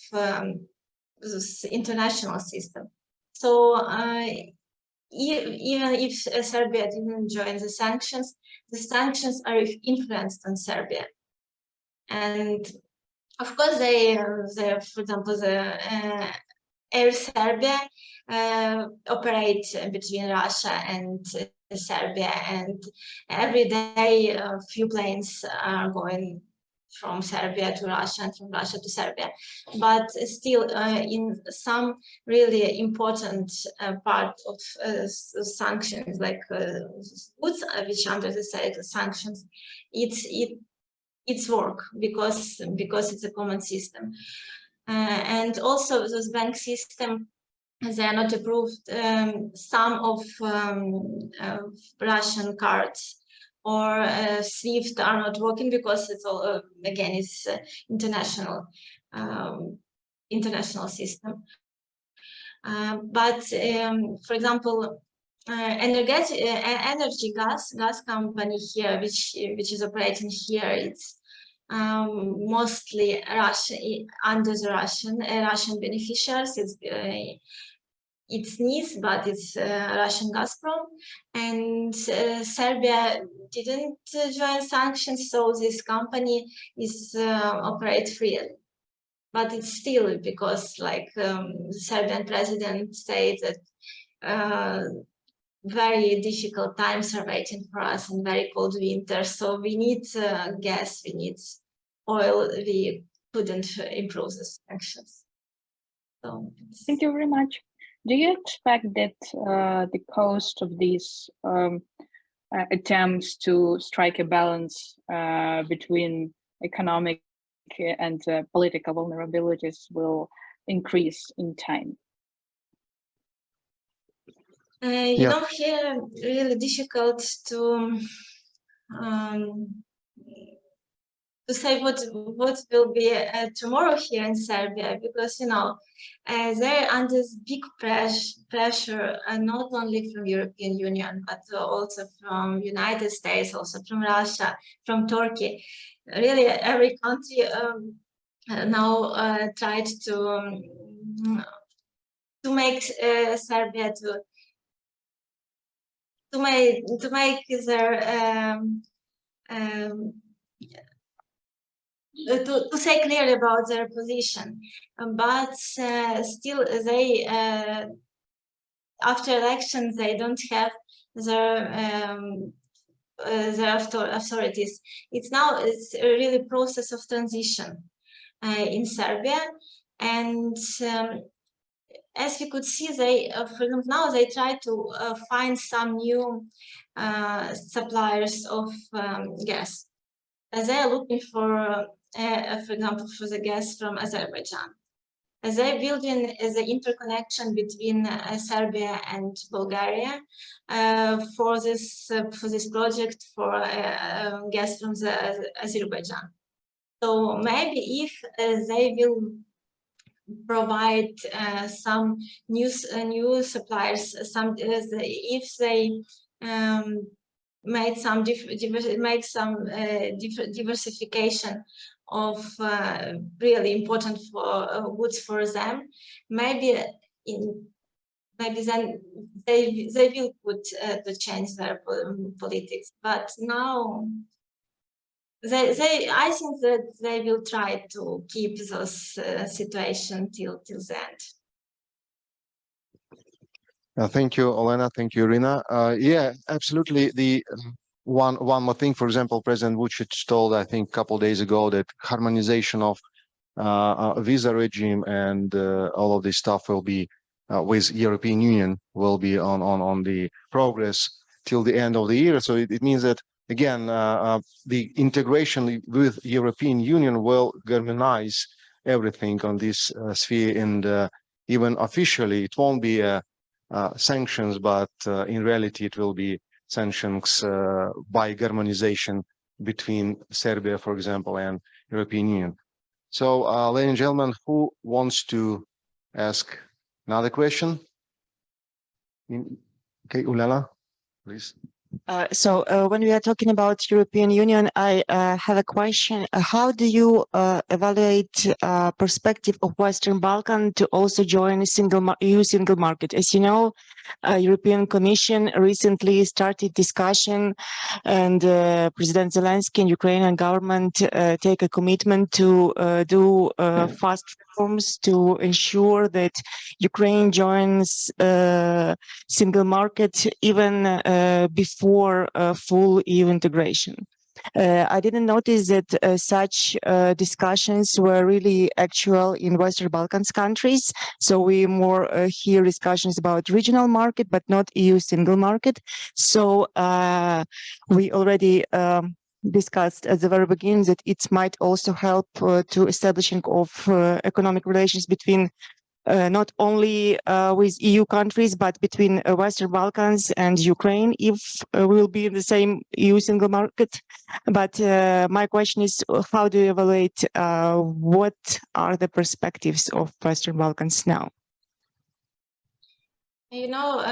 this international system. So even if Serbia didn't join the sanctions are influenced on Serbia. And of course, they for example, the Air Serbia operate between Russia and Serbia, and every day a few planes are going from Serbia to Russia and from Russia to Serbia. But still, in some really important part of sanctions, like goods which under the sanctions, it's work because it's a common system. And also those bank system, they are not approved. Some of Russian cards or SWIFT are not working because it's all again it's international system. But for example, energy gas company here, which is operating here, it's mostly Russia, under the Russian beneficiaries. It's NIS, but it's Russian Gazprom, and Serbia didn't join sanctions, so this company is operate freely. But it's still because, like, the Serbian president said that very difficult times are waiting for us and very cold winter. So we need gas, we need oil. We couldn't improve the sanctions. So thank you very much. Do you expect that the cost of these attempts to strike a balance between economic and political vulnerabilities will increase in time? You know, here really difficult to say what will be tomorrow here in Serbia, because you know they're under big pressure, not only from European Union but also from United States, also from Russia, from Turkey. Really, every country now tried to make Serbia to make their to say clearly about their position, but still they after elections they don't have their authorities. It's a really process of transition in Serbia, and as you could see, they for example now they try to find some new suppliers of gas. They are looking for example, for the gas from Azerbaijan. They're building the interconnection between Serbia and Bulgaria for this project for gas from the Azerbaijan. So maybe if they will provide some new suppliers, if they made some diversification of really important for goods for them, maybe then they will put to change their politics. But now I think that they will try to keep this situation till the end. Thank you, Olena. Thank you, Iryna. Yeah, absolutely. The one more thing, for example, President Vučić told, I think, a couple of days ago that harmonization of visa regime and all of this stuff will be with European Union will be on the progress till the end of the year. So it means that again the integration with European Union will harmonize everything on this sphere, and even officially it won't be sanctions, but in reality it will be sanctions by harmonization between Serbia, for example, and European Union. So, ladies and gentlemen, who wants to ask another question? Okay, Uliana, please. So when we are talking about European Union, I have a question. How do you evaluate perspective of Western Balkan to also join EU single market? As you know, European Commission recently started discussion, and President Zelensky and Ukrainian government take a commitment to do fast reforms to ensure that Ukraine joins single market even before full EU integration. I didn't notice that such discussions were really actual in Western Balkans countries. So we more hear discussions about regional market, but not EU single market. So we already discussed at the very beginning that it might also help to establishing of economic relations between not only with EU countries, but between Western Balkans and Ukraine, if we'll be in the same EU single market. But my question is, how do you evaluate what are the perspectives of Western Balkans now? You know,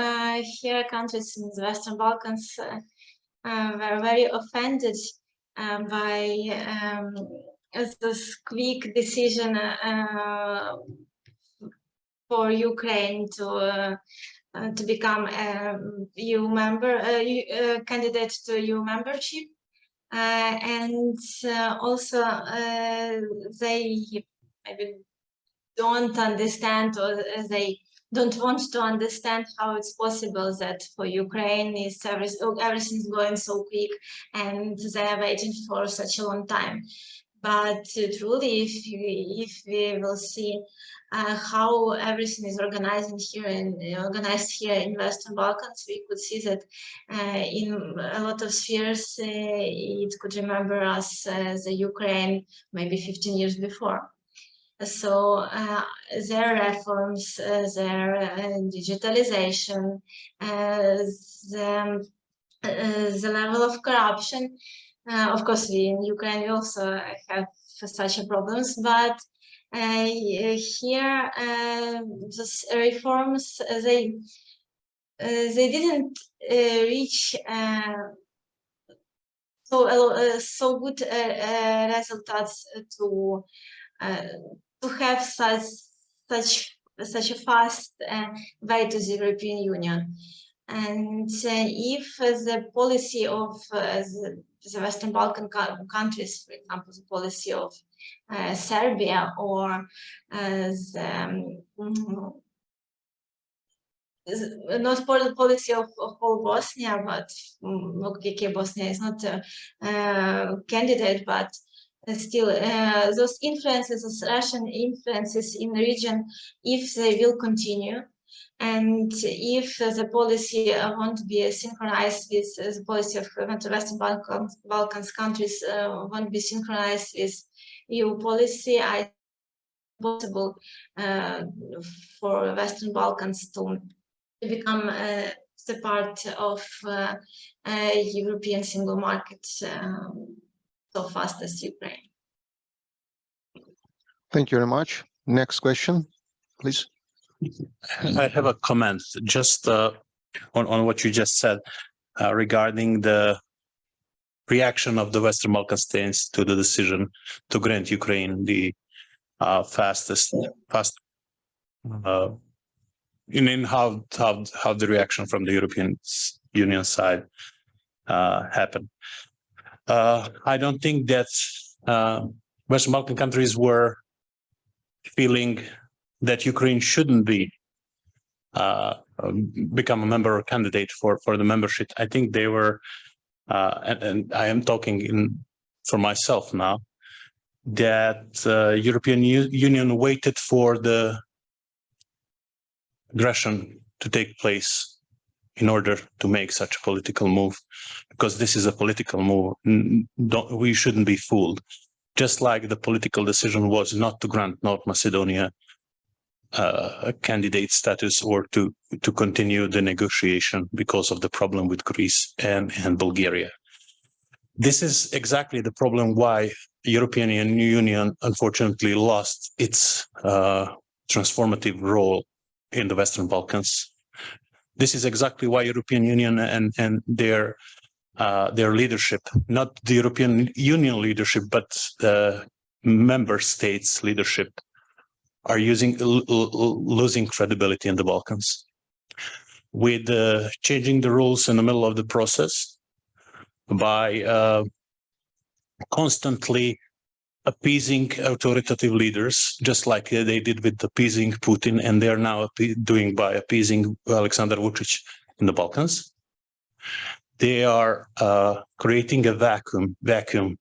here countries in the Western Balkans were very offended by this quick decision for Ukraine to become EU member, candidate to EU membership, and also they maybe don't understand, or they don't want to understand how it's possible that for Ukraine is everything's going so quick and they're waiting for such a long time. But truly, if we will see how everything is organized here in Western Balkans, we could see that in a lot of spheres it could remember us as the Ukraine maybe 15 years before. So their reforms, their digitalization, the level of corruption. Of course, we in Ukraine we also have such problems, but here those reforms they didn't reach so good results to have such a fast way to the European Union. And if the policy of the Western Balkan countries, for example, the policy of Serbia or not for the policy of whole Bosnia, but okay, Bosnia is not a candidate, but still those influences, those Russian influences in the region, if they will continue, and if the policy won't be synchronized with the policy of the Western Balkans countries, won't be synchronized with EU policy, I think it's possible for Western Balkans to become the part of European single market so fast as Ukraine. Thank you very much. Next question, please. I have a comment just on what you just said regarding the reaction of the Western Balkan states to the decision to grant Ukraine the fastest in how the reaction from the European Union side happened. I don't think that Western Balkan countries were feeling that Ukraine shouldn't be become a member or candidate for the membership. I think they were, and I am talking for myself now, that European Union waited for the aggression to take place in order to make such a political move, because this is a political move. We shouldn't be fooled. Just like the political decision was not to grant North Macedonia a candidate status or to continue the negotiation because of the problem with Greece and Bulgaria. This is exactly the problem why the European Union unfortunately lost its transformative role in the Western Balkans. This is exactly why European Union and their leadership, not the European Union leadership, but member states leadership, are losing credibility in the Balkans. With changing the rules in the middle of the process, by constantly appeasing authoritative leaders, just like they did with appeasing Putin, and they're now doing by appeasing Alexander Vučić in the Balkans. They are creating a vacuum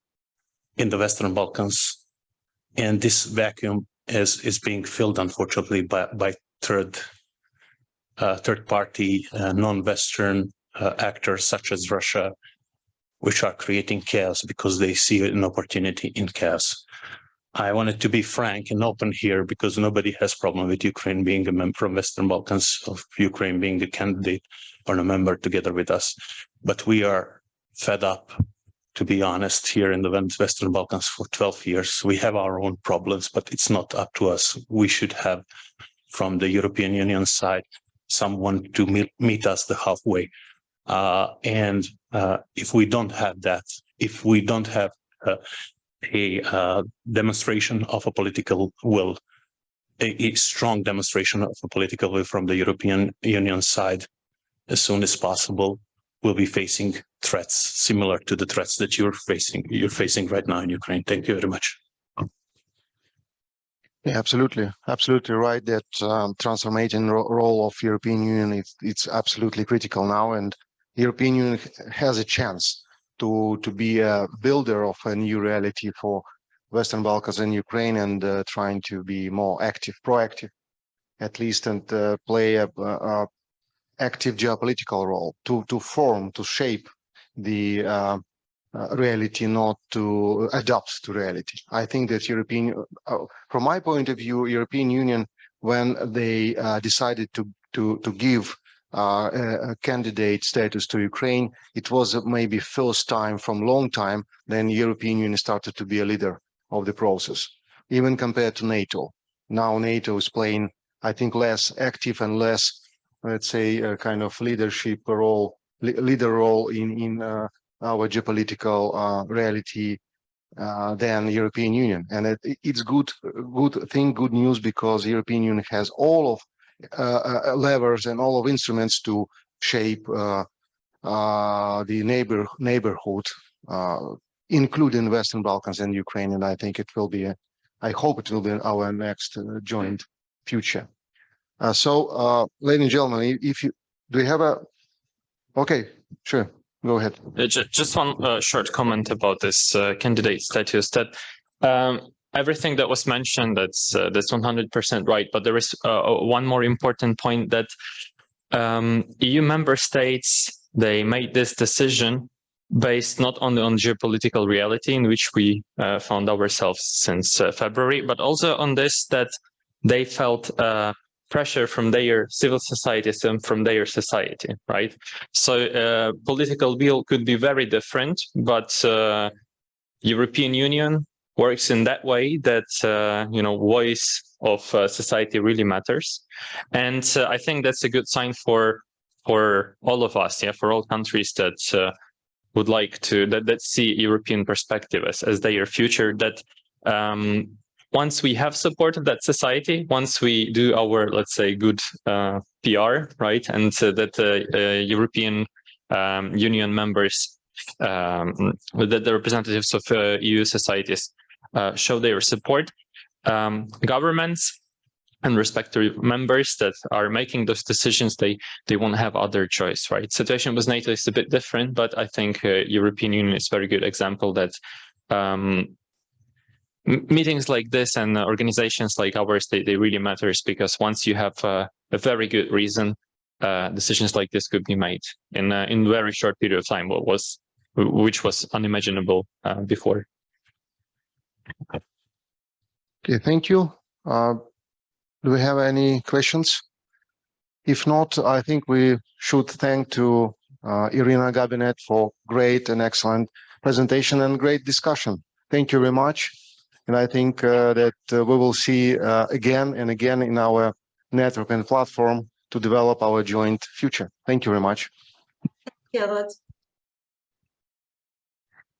in the Western Balkans, and this vacuum is being filled, unfortunately, by third party non-Western actors such as Russia, which are creating chaos because they see an opportunity in chaos. I wanted to be frank and open here because nobody has problem with Ukraine being a member from Western Balkans, of Ukraine being a candidate or a member together with us. But we are fed up, to be honest, here in the Western Balkans for 12 years. We have our own problems, but it's not up to us. We should have, from the European Union side, someone to meet us the halfway. If we don't have that, if we don't have a demonstration of a political will, a strong demonstration of a political will from the European Union side, as soon as possible, we'll be facing threats similar to the threats that you're facing right now in Ukraine. Thank you very much. Yeah, absolutely right. That transformating role of European Union, it's absolutely critical now, and European Union has a chance to be a builder of a new reality for Western Balkans and Ukraine, and trying to be more proactive, at least, and play a active geopolitical role to shape the reality, not to adapt to reality. I think that from my point of view, European Union, when they decided to give a candidate status to Ukraine, it was maybe first time from long time then European Union started to be a leader of the process, even compared to NATO. Now NATO is playing, I think, less active and less, let's say, a kind of leader role in our geopolitical reality than European Union. And it's good news, because European Union has all of levers and all of instruments to shape the neighborhood, including Western Balkans and Ukraine. And I think it will be, I hope it will be our next joint future. So, ladies and gentlemen, do you have okay, sure, go ahead. Just one short comment about this candidate status. That everything that was mentioned, that's 100% right. But there is one more important point, that EU member states, they made this decision based not only on geopolitical reality in which we found ourselves since February, but also on this, that they felt pressure from their civil societies and from their society, right? So political will could be very different, but European Union works in that way that voice of society really matters, and I think that's a good sign for all of us, for all countries that would like to that see European perspective as their future. That once we have supported that society, once we do our, let's say, good PR, right, and that European Union members that the representatives of EU societies show their support. Governments and respective members that are making those decisions, they won't have other choice, right? Situation with NATO is a bit different, but I think European Union is a very good example that meetings like this and organizations like ours, they really matters, because once you have a very good reason, decisions like this could be made in a very short period of time, which was unimaginable before. Okay, thank you. Do we have any questions? If not, I think we should thank to Iryna Gabinet for great and excellent presentation and great discussion. Thank you very much. And I think that we will see again and again in our network and platform to develop our joint future. Thank you very much. Thank you a lot.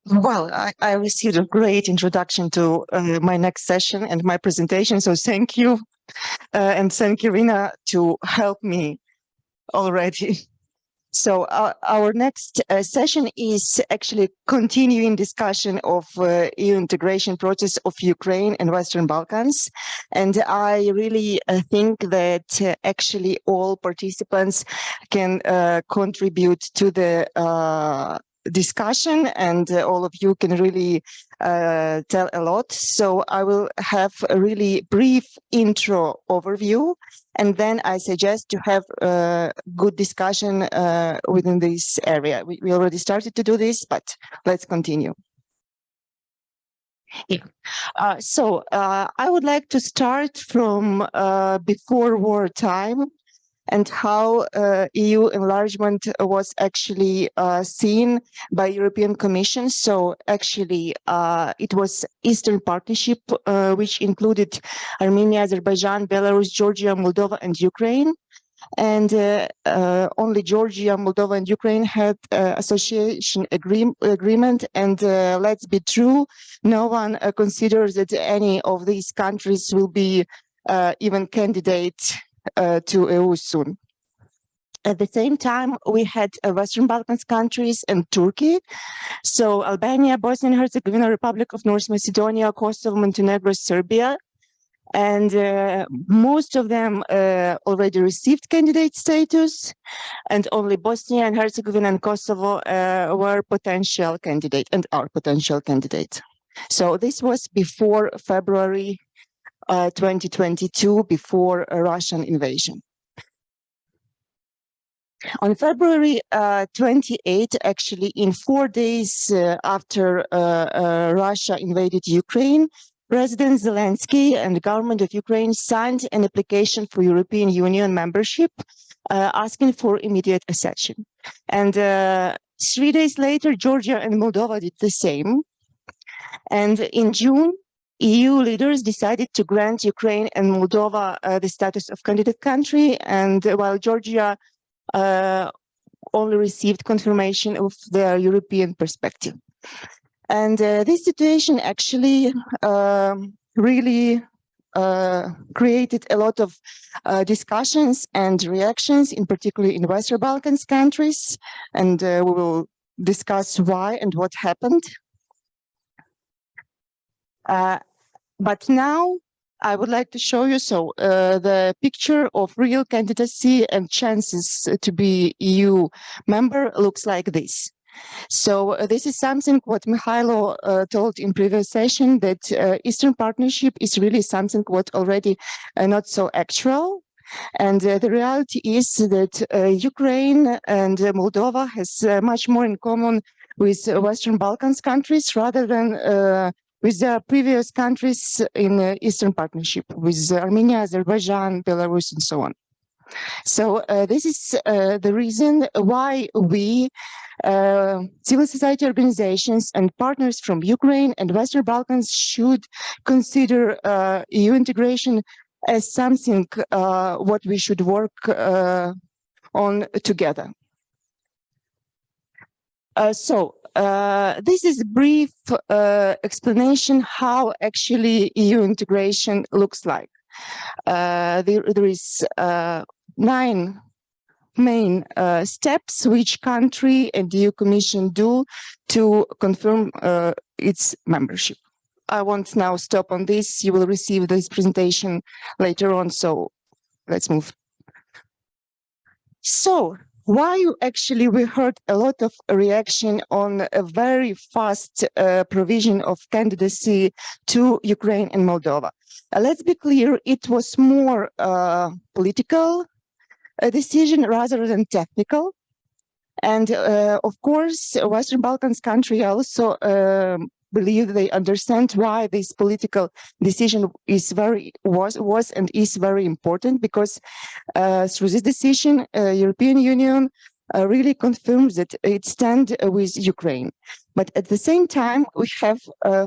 Well, I received a great introduction to my next session and my presentation, so thank you. And thank you, Iryna, to help me already. So our next session is actually continuing discussion of EU integration process of Ukraine and Western Balkans. And I really think that actually all participants can contribute to the discussion, and all of you can really tell a lot. So I will have a really brief intro overview, and then I suggest to have a good discussion within this area. We already started to do this, but let's continue. Yeah. So I would like to start from before war time, and how EU enlargement was actually seen by European Commission. So actually, it was Eastern Partnership, which included Armenia, Azerbaijan, Belarus, Georgia, Moldova, and Ukraine. And only Georgia, Moldova, and Ukraine had association agreement. And let's be true, no one considers that any of these countries will be even candidate to EU soon. At the same time, we had Western Balkans countries and Turkey. So Albania, Bosnia and Herzegovina, Republic of North Macedonia, Kosovo, Montenegro, Serbia. And most of them already received candidate status, and only Bosnia and Herzegovina and Kosovo were potential candidate and are potential candidate. So this was before February 2022, before a Russian invasion. On February 28, actually in 4 days after Russia invaded Ukraine, President Zelensky and the government of Ukraine signed an application for European Union membership, asking for immediate accession. And 3 days later, Georgia and Moldova did the same. And in June, EU leaders decided to grant Ukraine and Moldova the status of candidate country, and while Georgia only received confirmation of their European perspective. And this situation actually really created a lot of discussions and reactions, in particular in Western Balkans countries, and we will discuss why and what happened. But now I would like to show you the picture of real candidacy and chances to be EU member looks like this. So this is something what Mykhailo told in previous session, that Eastern Partnership is really something what already not so actual. And the reality is that Ukraine and Moldova has much more in common with Western Balkans countries rather than with the previous countries in Eastern Partnership, with Armenia, Azerbaijan, Belarus, and so on. So this is the reason why we, civil society organizations and partners from Ukraine and Western Balkans should consider EU integration as something what we should work on together. This is a brief explanation how actually EU integration looks like. There is 9 main steps which country and EU Commission do to confirm its membership. I won't now stop on this. You will receive this presentation later on, so let's move. So why actually we heard a lot of reaction on a very fast provision of candidacy to Ukraine and Moldova? Let's be clear, it was more political decision rather than technical. And of course, Western Balkans country also believe they understand why this political decision is was and is very important, because through this decision, European Union really confirms that it stands with Ukraine. But at the same time, we have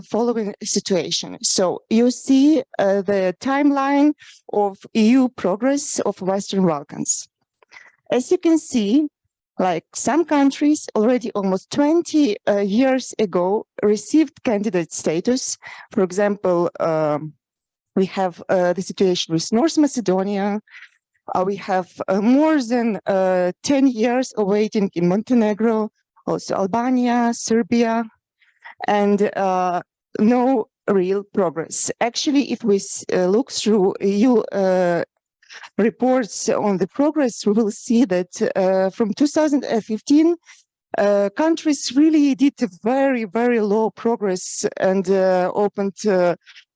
following situation. So you see the timeline of EU progress of Western Balkans. As you can see, like some countries already almost 20 years ago received candidate status. For example, we have the situation with North Macedonia. We have more than 10 years awaiting in Montenegro, also Albania, Serbia, and no real progress. Actually, if we look through EU reports on the progress, we will see that from 2015, countries really did a very, very low progress and opened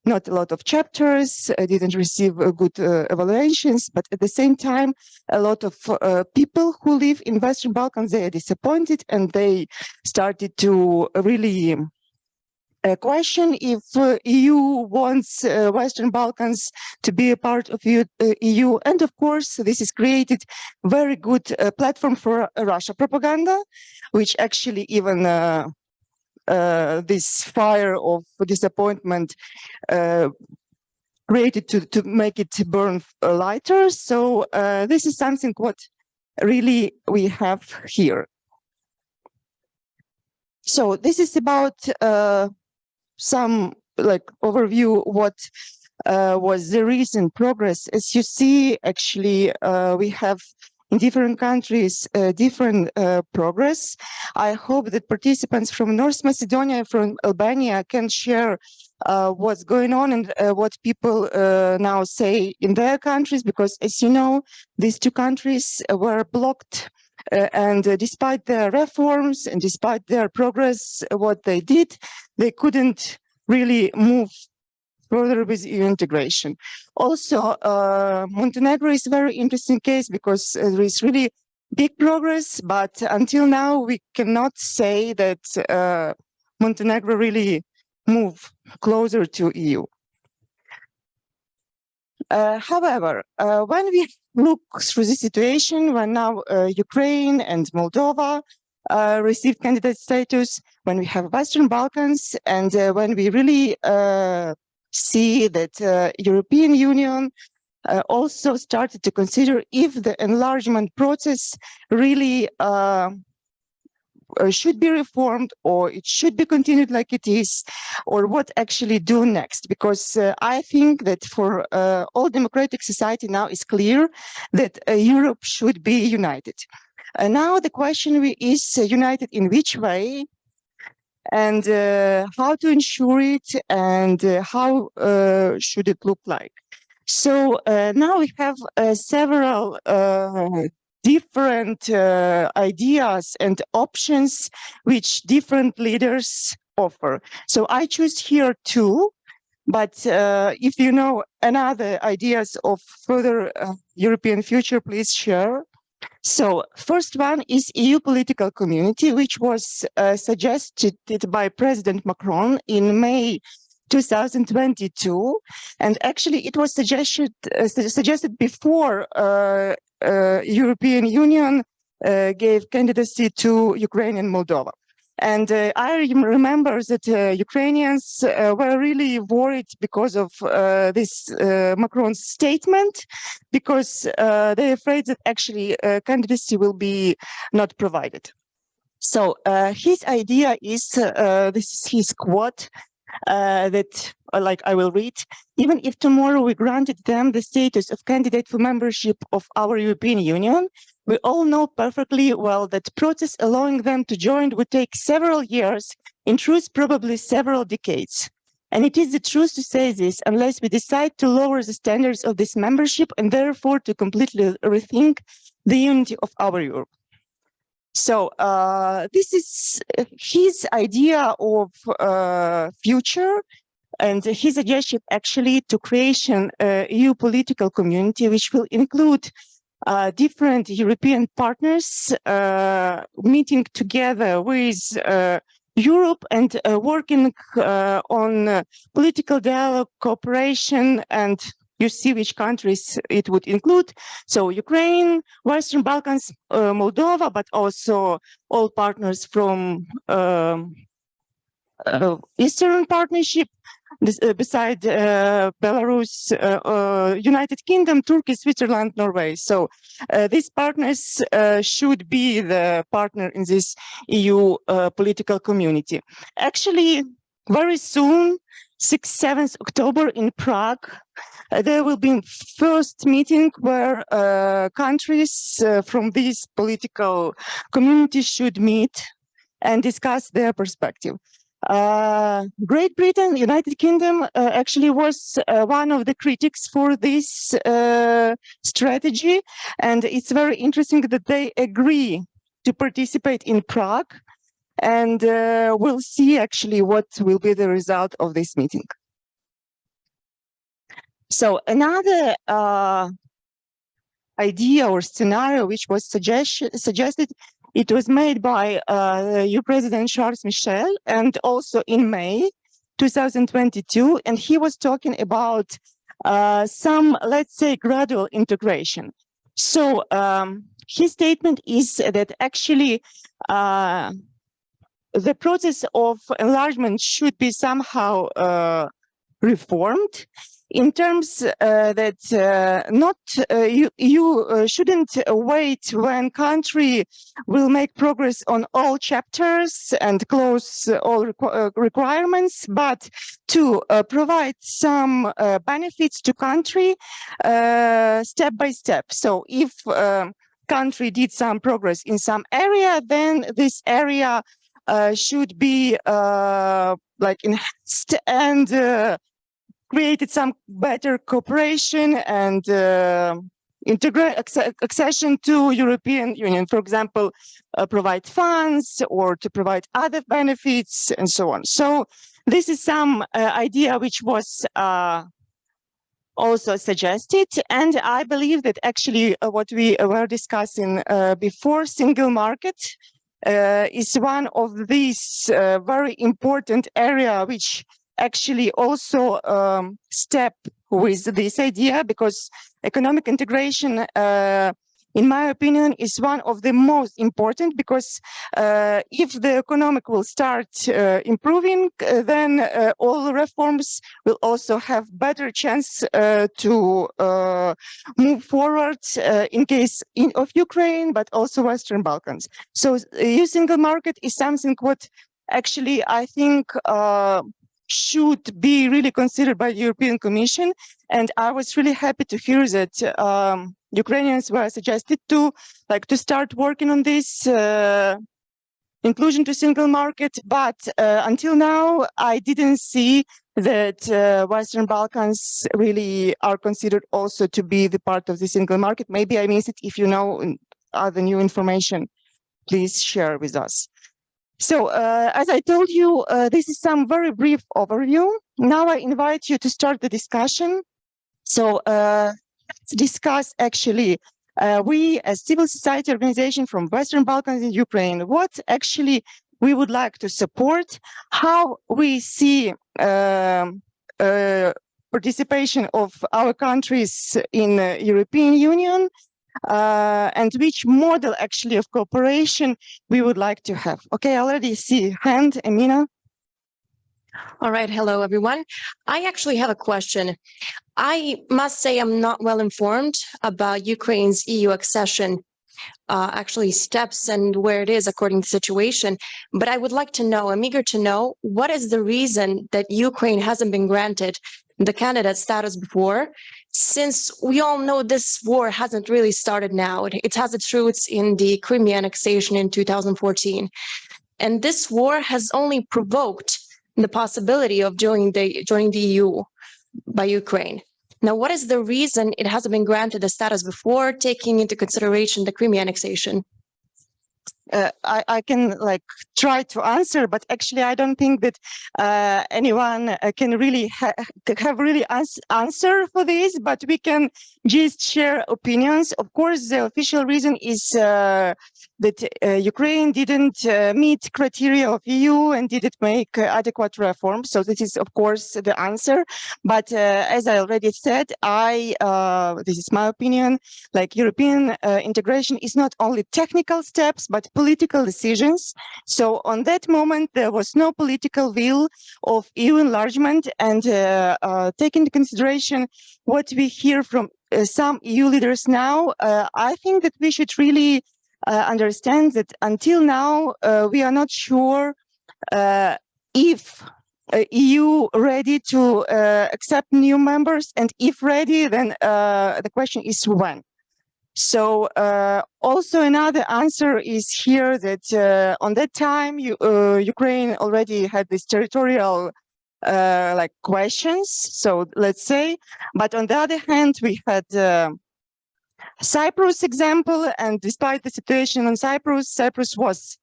not a lot of chapters, didn't receive good evaluations, but at the same time, a lot of people who live in Western Balkans, they are disappointed, and they started to really question if EU wants Western Balkans to be a part of EU. And of course, this has created very good platform for Russia propaganda, which actually even this fire of disappointment created to make it burn lighter. So this is something what really we have here. So this is about some like overview what was the recent progress. As you see, actually, we have in different countries different progress. I hope that participants from North Macedonia and from Albania can share what's going on and what people now say in their countries, because as you know, these two countries were blocked and despite their reforms and despite their progress, what they did, they couldn't really move further with EU integration. Also, Montenegro is a very interesting case because there is really big progress, but until now we cannot say that Montenegro really moved closer to EU. However, when we look through the situation, when now Ukraine and Moldova receive candidate status, when we have Western Balkans, and when we really see that European Union also started to consider if the enlargement process really should be reformed, or it should be continued like it is, or what actually do next. Because I think that for all democratic society now is clear that Europe should be united. Now the question is united in which way, and how to ensure it, and how should it look like. So now we have several different ideas and options which different leaders offer. So I choose here two, but if you know another ideas of further European future, please share. So first one is EU political community, which was suggested by President Macron in May 2022, and actually it was suggested before European Union gave candidacy to Ukraine and Moldova. And I remember that Ukrainians were really worried because of this Macron's statement, because they're afraid that actually candidacy will be not provided. So his idea is, this is his quote, that I will read. Even if tomorrow we granted them the status of candidate for membership of our European Union, we all know perfectly well that process allowing them to join would take several years, in truth, probably several decades. And it is the truth to say this, unless we decide to lower the standards of this membership and therefore to completely rethink the unity of our Europe. So this is his idea of future and his suggestion actually to creation EU political community, which will include different European partners meeting together with Europe and working on political dialogue, cooperation, and you see which countries it would include. So Ukraine, Western Balkans, Moldova, but also all partners from Eastern Partnership, beside Belarus, United Kingdom, Turkey, Switzerland, Norway. So these partners should be the partner in this EU political community. Actually, very soon, 6th, 7th October in Prague, there will be first meeting where countries from this political community should meet and discuss their perspective. Great Britain, United Kingdom actually was one of the critics for this strategy, and it's very interesting that they agree to participate in Prague, and we'll see actually what will be the result of this meeting. So another idea or scenario which was suggested, it was made by your President Charles Michel, and also in May 2022, and he was talking about some, let's say, gradual integration. So his statement is that actually the process of enlargement should be somehow reformed, in terms that not you shouldn't wait when country will make progress on all chapters and close all requirements, but to provide some benefits to country step by step. So if country did some progress in some area, then this area should be like enhanced and created some better cooperation and integrate accession to European Union, for example, provide funds or to provide other benefits and so on. So this is some idea which was also suggested, and I believe that actually what we were discussing before, single market, is one of these very important area which actually also step with this idea, because economic integration, in my opinion, is one of the most important, because if the economic will start improving, then all reforms will also have better chance to move forward in case of Ukraine, but also Western Balkans. So EU single market is something what actually I think should be really considered by the European Commission. And I was really happy to hear that Ukrainians were suggested to start working on this inclusion to single market. But until now, I didn't see that Western Balkans really are considered also to be the part of the single market. Maybe I missed it. If you know other new information, please share with us. So, as I told you, this is some very brief overview. Now I invite you to start the discussion. So, let's discuss actually, we as civil society organization from Western Balkans and Ukraine, what actually we would like to support, how we see participation of our countries in the European Union, and which model actually of cooperation we would like to have. Okay, I already see hand, Emina. All right, hello everyone. I actually have a question. I must say I'm not well informed about Ukraine's EU accession. actually steps and where it is according to the situation. But I would like to know, I'm eager to know, what is the reason that Ukraine hasn't been granted the candidate status before, since we all know this war hasn't really started now. It has its roots in the Crimea annexation in 2014. And this war has only provoked the possibility of joining the EU by Ukraine. Now, what is the reason it hasn't been granted the status before, taking into consideration the Crimea annexation? I can try to answer, but actually I don't think that anyone can really have really answer for this, but we can just share opinions. Of course, the official reason is that Ukraine didn't meet criteria of EU and didn't make adequate reforms. So this is, of course, the answer. But as I already said, this is my opinion, European integration is not only technical steps, but political decisions. So on that moment, there was no political will of EU enlargement, and taking into consideration what we hear from some EU leaders now, I think that we should really understand that until now, we are not sure if EU ready to accept new members, and if ready, then the question is when. So also another answer is here that on that time, Ukraine already had this territorial questions, so let's say, but on the other hand, we had Cyprus example, and despite the situation on Cyprus, Cyprus was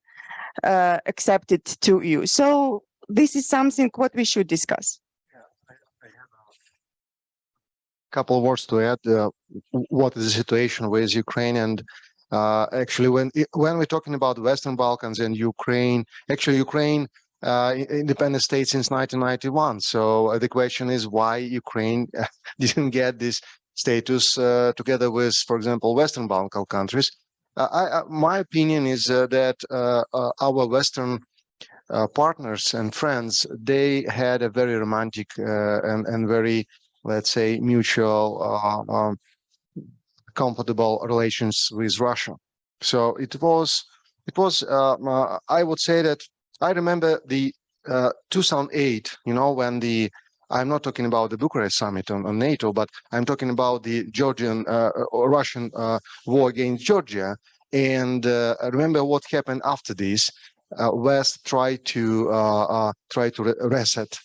accepted to EU. So this is something what we should discuss. Couple of words to add. What is the situation with Ukraine? And actually, when we're talking about Western Balkans and Ukraine, actually Ukraine independent state since 1991. So the question is why Ukraine didn't get this status together with, for example, Western Balkan countries. My opinion is that our Western partners and friends, they had a very romantic and very, let's say, mutual, comfortable relations with Russia. So it was. I would say that I remember the 2008. When I'm not talking about the Bucharest summit on NATO, but I'm talking about the Georgian or Russian war against Georgia. And I remember what happened after this. West tried to reset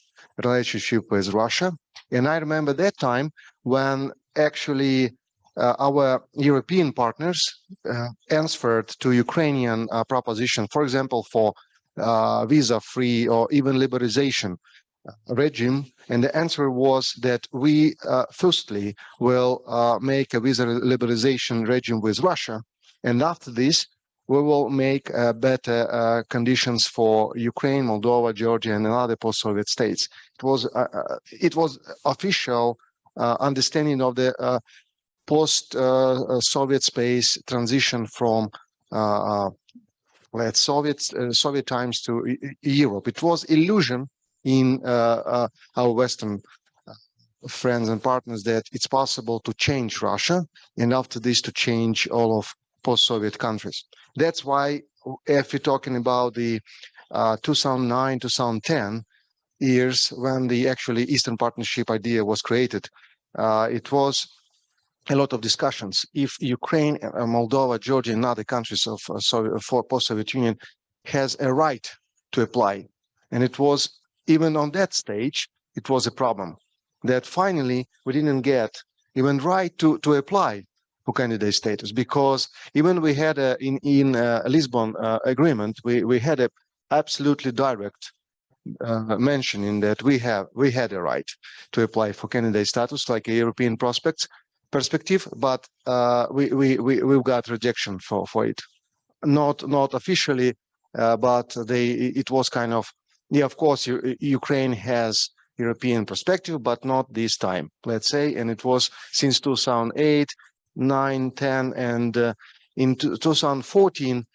relationship with Russia. And I remember that time when actually our European partners answered to Ukrainian proposition, for example, for visa-free or even liberalization regime. And the answer was that we firstly will make a visa liberalization regime with Russia. And after this, we will make better conditions for Ukraine, Moldova, Georgia, and other post-Soviet states. It was official understanding of the post-Soviet space transition from Soviet times to Europe. It was illusion in our Western friends and partners that it's possible to change Russia, and after this to change all of post-Soviet countries. That's why if we're talking about the 2009, 2010 years when the actually Eastern Partnership idea was created, it was a lot of discussions. If Ukraine, Moldova, Georgia, and other countries of post-Soviet Union has a right to apply, and it was even on that stage, it was a problem that finally we didn't get even right to apply for candidate status, because even we had in Lisbon agreement, we had a absolutely direct mentioning that we had a right to apply for candidate status, like a European perspective, but we got rejection for it, not officially, but it was kind of, yeah, of course Ukraine has European perspective, but not this time, let's say, and it was since 2008, 9, 10, and in 2014,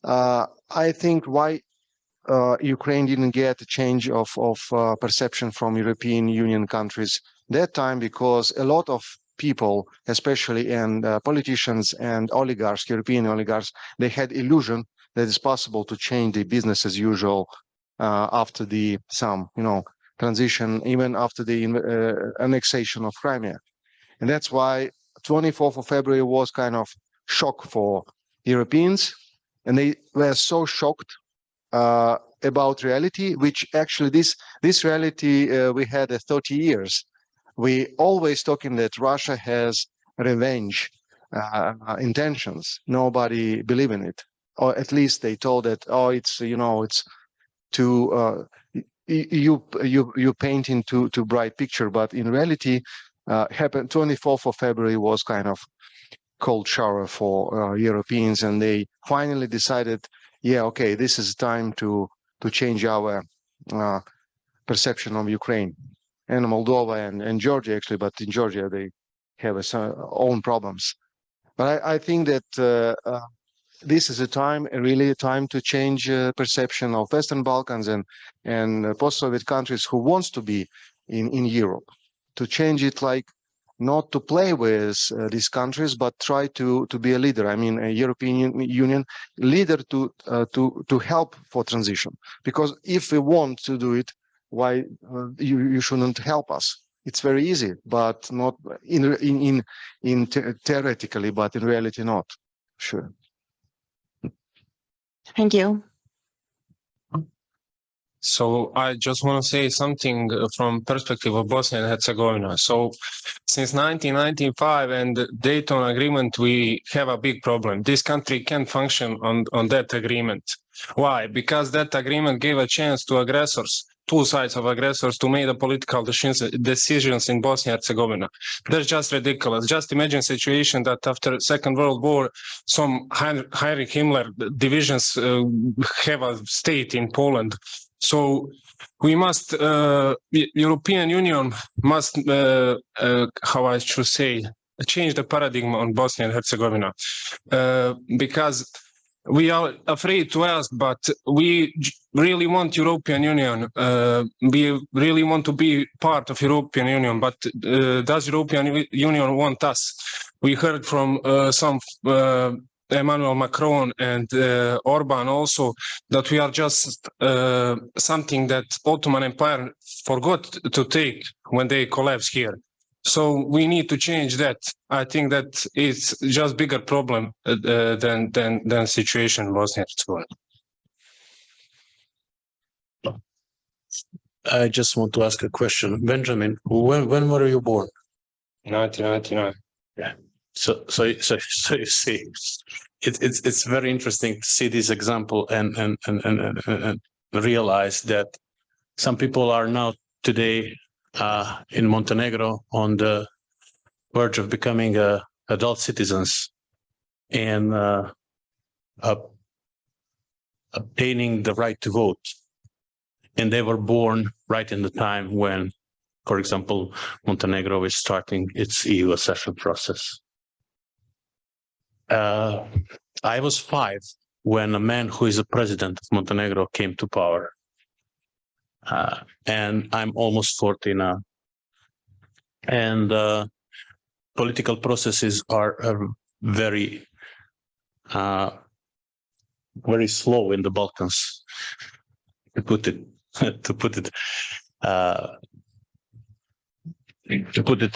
I think why Ukraine didn't get a change of perception from European Union countries that time, because a lot of people, especially and politicians and oligarchs, European oligarchs, they had illusion that it's possible to change the business as usual after some transition, even after the annexation of Crimea. And that's why 24th of February was kind of shock for Europeans, and they were so shocked about reality, which actually this reality we had 30 years. We always talking that Russia has revenge intentions. Nobody believe in it, or at least they told that, oh, it's it's too you painting too bright picture. But in reality, happened 24th of February was kind of cold shower for Europeans, and they finally decided, yeah, okay, this is time to change our perception of Ukraine and Moldova and Georgia, actually. But in Georgia, they have its own problems. But I think that this is really a time to change perception of Western Balkans and post-Soviet countries who wants to be in Europe, to change it, like not to play with these countries, but try to be a leader. I mean, a European Union leader to help for transition. Because if we want to do it, why you shouldn't help us? It's very easy, but not in theoretically, but in reality not. Sure. Thank you. So I just want to say something from perspective of Bosnia and Herzegovina. So since 1995 and the Dayton Agreement, we have a big problem. This country can't function on that agreement. Why? Because that agreement gave a chance to aggressors, two sides of aggressors, to make the political decisions in Bosnia and Herzegovina. That's just ridiculous. Just imagine a situation that after Second World War, some Heinrich Himmler divisions have a state in Poland. So we must, European Union must, how I should say, change the paradigm on Bosnia and Herzegovina, because we are afraid to ask, but we really want European Union. We really want to be part of European Union, but does European Union want us? We heard from some Emmanuel Macron and Orban also that we are just something that Ottoman Empire forgot to take when they collapsed here. So we need to change that. I think that it's just bigger problem than situation in Bosnia and Herzegovina. I just want to ask a question, Benjamin. When were you born? 1999. Yeah. So you see, it's very interesting to see this example and realize that some people are now today in Montenegro on the verge of becoming adult citizens and obtaining the right to vote. And they were born right in the time when, for example, Montenegro is starting its EU accession process. I was 5 when a man who is a president of Montenegro came to power. And I'm almost 40 now. And political processes are very, very slow in the Balkans, to put it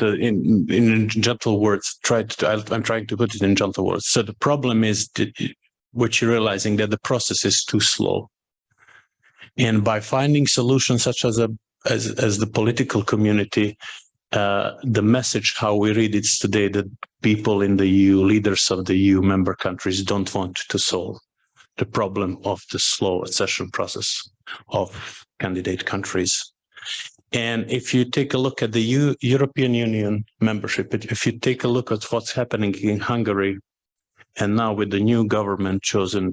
in gentle words. I'm trying to put it in gentle words. So the problem is what you're realizing, that the process is too slow. And by finding solutions such as the political community, the message how we read it today, that people in the EU, leaders of the EU member countries, don't want to solve the problem of the slow accession process of candidate countries. And if you take a look at the European Union membership, if you take a look at what's happening in Hungary, and now with the new government chosen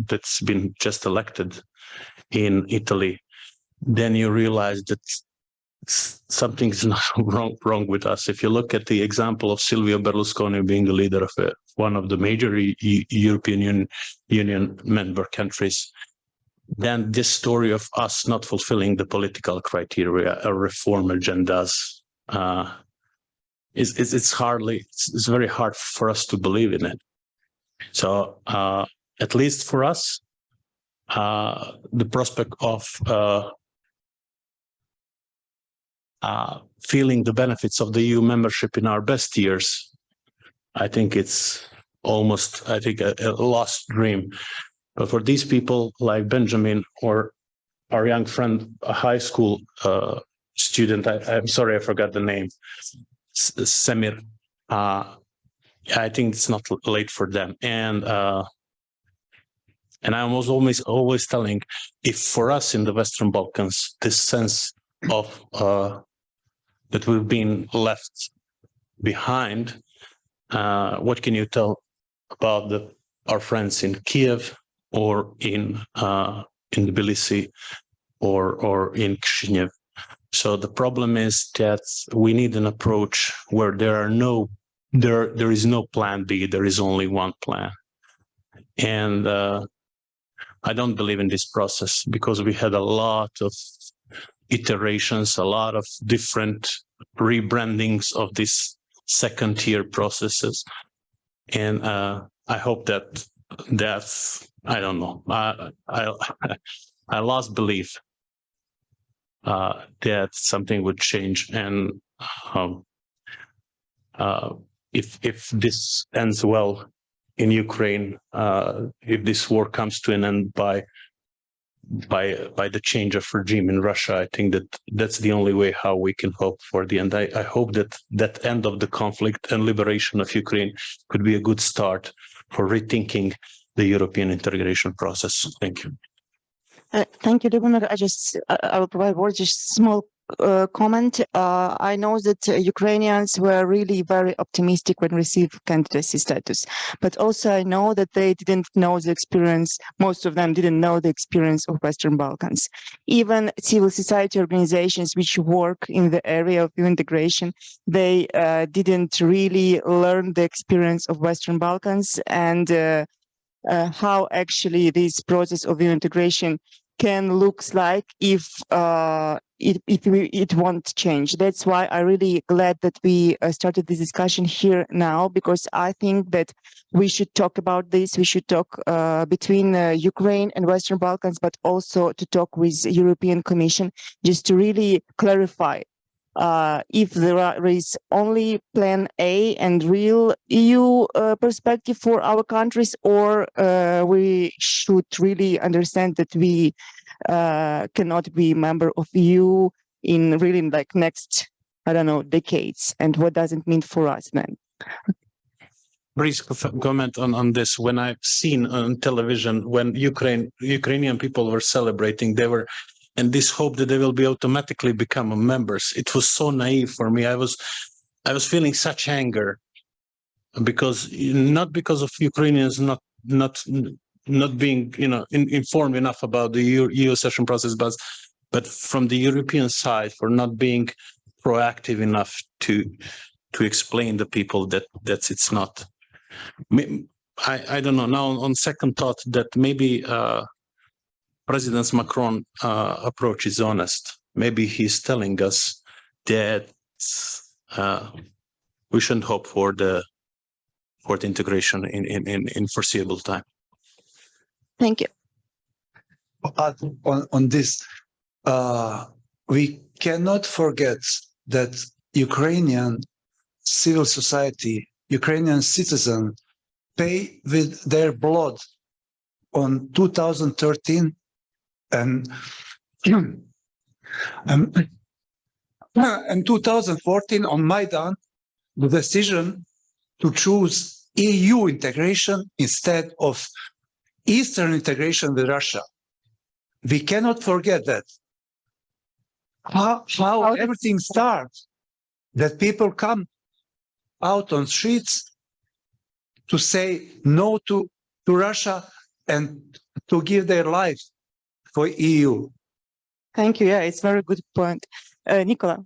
that's been just elected in Italy, then you realize that something's not wrong with us. If you look at the example of Silvio Berlusconi being the leader of one of the major European Union member countries, then this story of us not fulfilling the political criteria or reform agendas it's very hard for us to believe in it. So at least for us, the prospect of feeling the benefits of the EU membership in our best years, I think it's almost, I think, a lost dream. But for these people like Benjamin or our young friend, a high school student, I'm sorry, I forgot the name, Semir, I think it's not late for them. And I was always telling, if for us in the Western Balkans, this sense of that we've been left behind, what can you tell about our friends in Kiev or in Tbilisi or in Chisinau? So the problem is that we need an approach where there is no plan B, there is only one plan. And I don't believe in this process because we had a lot of iterations, a lot of different rebrandings of these second-tier processes. And I hope that I don't know, I lost belief that something would change. And if this ends well in Ukraine, if this war comes to an end by the change of regime in Russia, I think that's the only way how we can hope for the end. I hope that end of the conflict and liberation of Ukraine could be a good start for rethinking the European integration process. Thank you. Thank you, Любомир. I will provide just small comment. I know that Ukrainians were really very optimistic when received candidacy status, but also I know that they didn't know the experience. Most of them didn't know the experience of Western Balkans. Even civil society organizations which work in the area of integration, they didn't really learn the experience of Western Balkans and how actually this process of integration can look like if it won't change. That's why I'm really glad that we started this discussion here now, because I think that we should talk about this. We should talk between Ukraine and Western Balkans, but also to talk with European Commission, just to really clarify if there is only plan A and real EU perspective for our countries, or we should really understand that we cannot be member of EU in really like next, I don't know, decades, and what does it mean for us then? Brief comment on this. When I've seen on television when Ukrainian people were celebrating, they were and this hope that they will be automatically become members. It was so naive for me. I was feeling such anger because not because of Ukrainians not being informed enough about the EU accession process, but from the European side for not being proactive enough to explain the people that it's not. I don't know. Now on second thought that maybe President Macron approach is honest. Maybe he's telling us that we shouldn't hope for the integration in foreseeable time. Thank you. On this, we cannot forget that Ukrainian civil society, Ukrainian citizens pay with their blood on 2013 and 2014 on Maidan, the decision to choose EU integration instead of Eastern integration with Russia. We cannot forget that. How everything starts, that people come out on streets to say no to Russia and to give their life for EU. Thank you. Yeah, it's a very good point. Nicola.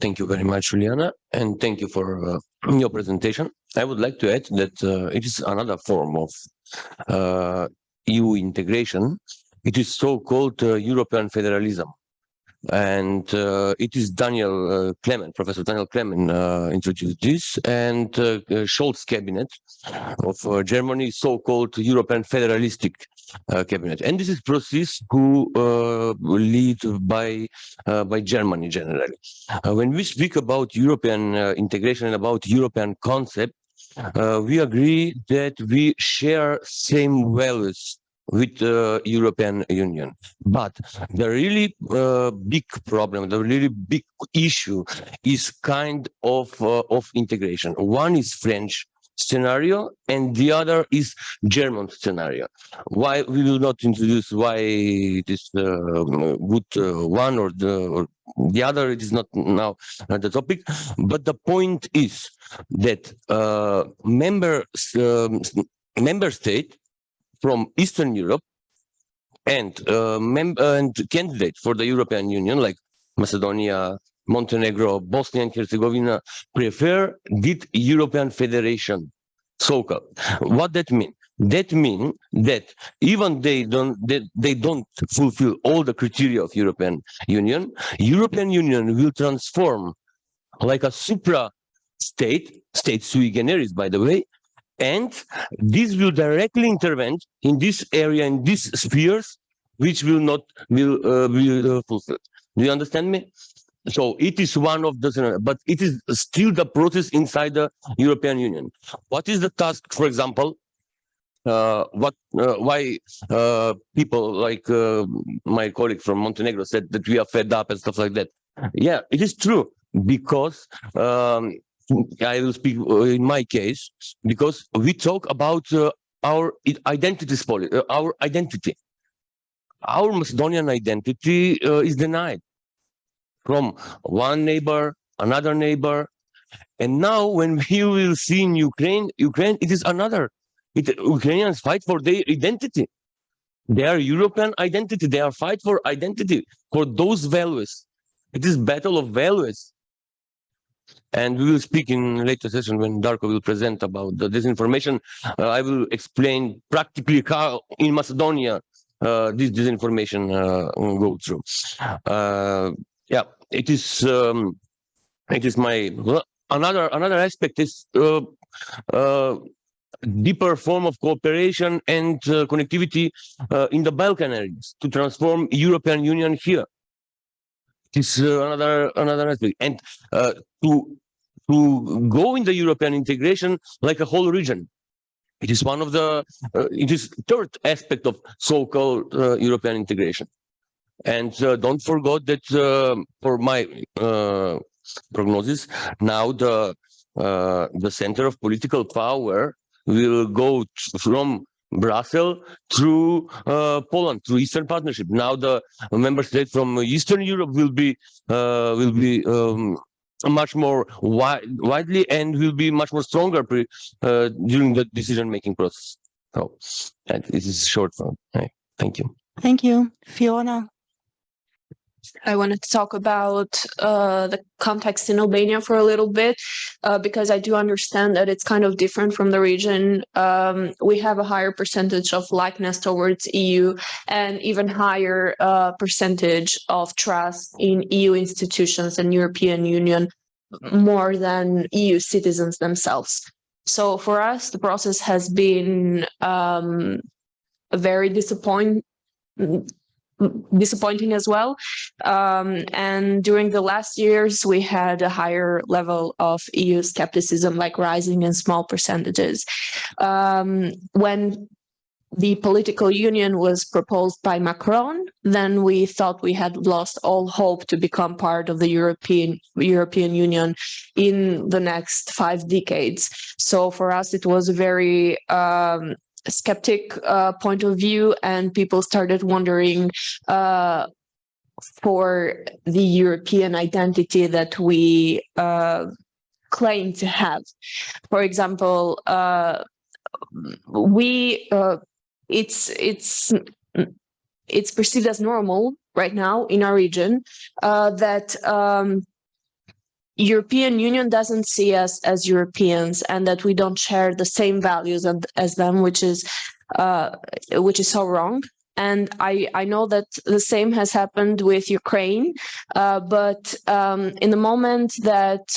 Thank you very much, Uliana, and thank you for your presentation. I would like to add that it is another form of EU integration. It is so-called European federalism. And it is Professor Daniel Clement introduced this, and Scholz cabinet of Germany, so-called European Federalistic cabinet. And this is process who lead by Germany generally. When we speak about European integration and about European concept, we agree that we share same values with the European Union. But the really big problem, the really big issue is kind of integration. One is French scenario and the other is German scenario. Why we will not introduce why it is good one or the other, it is not now the topic, but the point is that member state from Eastern Europe and candidate for the European Union, like Macedonia, Montenegro, Bosnia and Herzegovina, prefer the European Federation, so-called. What that mean? That means that even they don't fulfill all the criteria of European Union will transform like a supra state sui generis, by the way, and this will directly intervene in this area, in these spheres, which will not fulfill. Do you understand me? So it is one of the, but it is still the process inside the European Union. What is the task, for example? Why people like my colleague from Montenegro said that we are fed up and stuff like that? Yeah, it is true, because I will speak in my case, because we talk about our identity. Our Macedonian identity is denied from one neighbor, another neighbor, and now when we will see in Ukraine, it is another. Ukrainians fight for their identity, their European identity. They are fight for identity, for those values. It is battle of values. And we will speak in later session when Darko will present about the disinformation. I will explain practically how in Macedonia this disinformation go through. Yeah, it is my another aspect is deeper form of cooperation and connectivity in the Balkan areas to transform European Union here. It's another aspect, and to go in the European integration like a whole region. It is one of the it is third aspect of so-called European integration. And don't forget that for my prognosis, now the center of political power will go from Brussels through Poland, through Eastern Partnership. Now the member states from Eastern Europe will be much more widely and will be much more stronger during the decision-making process. So this is short form. Thank you. Thank you, Fiona. I wanted to talk about the context in Albania for a little bit, because I do understand that it's kind of different from the region. We have a higher percentage of likeness towards EU and even higher percentage of trust in EU institutions and European Union more than EU citizens themselves. So for us, the process has been very disappointing as well. And during the last years, we had a higher level of EU skepticism, like rising in small percentages. When the political union was proposed by Macron, then we thought we had lost all hope to become part of the European Union in the next 5 decades. So for us, it was a very skeptic point of view, and people started wondering for the European identity that we claim to have. For example, it's perceived as normal right now in our region that European Union doesn't see us as Europeans, and that we don't share the same values as them, which is so wrong. and I know that the same has happened with Ukraine, but in the moment that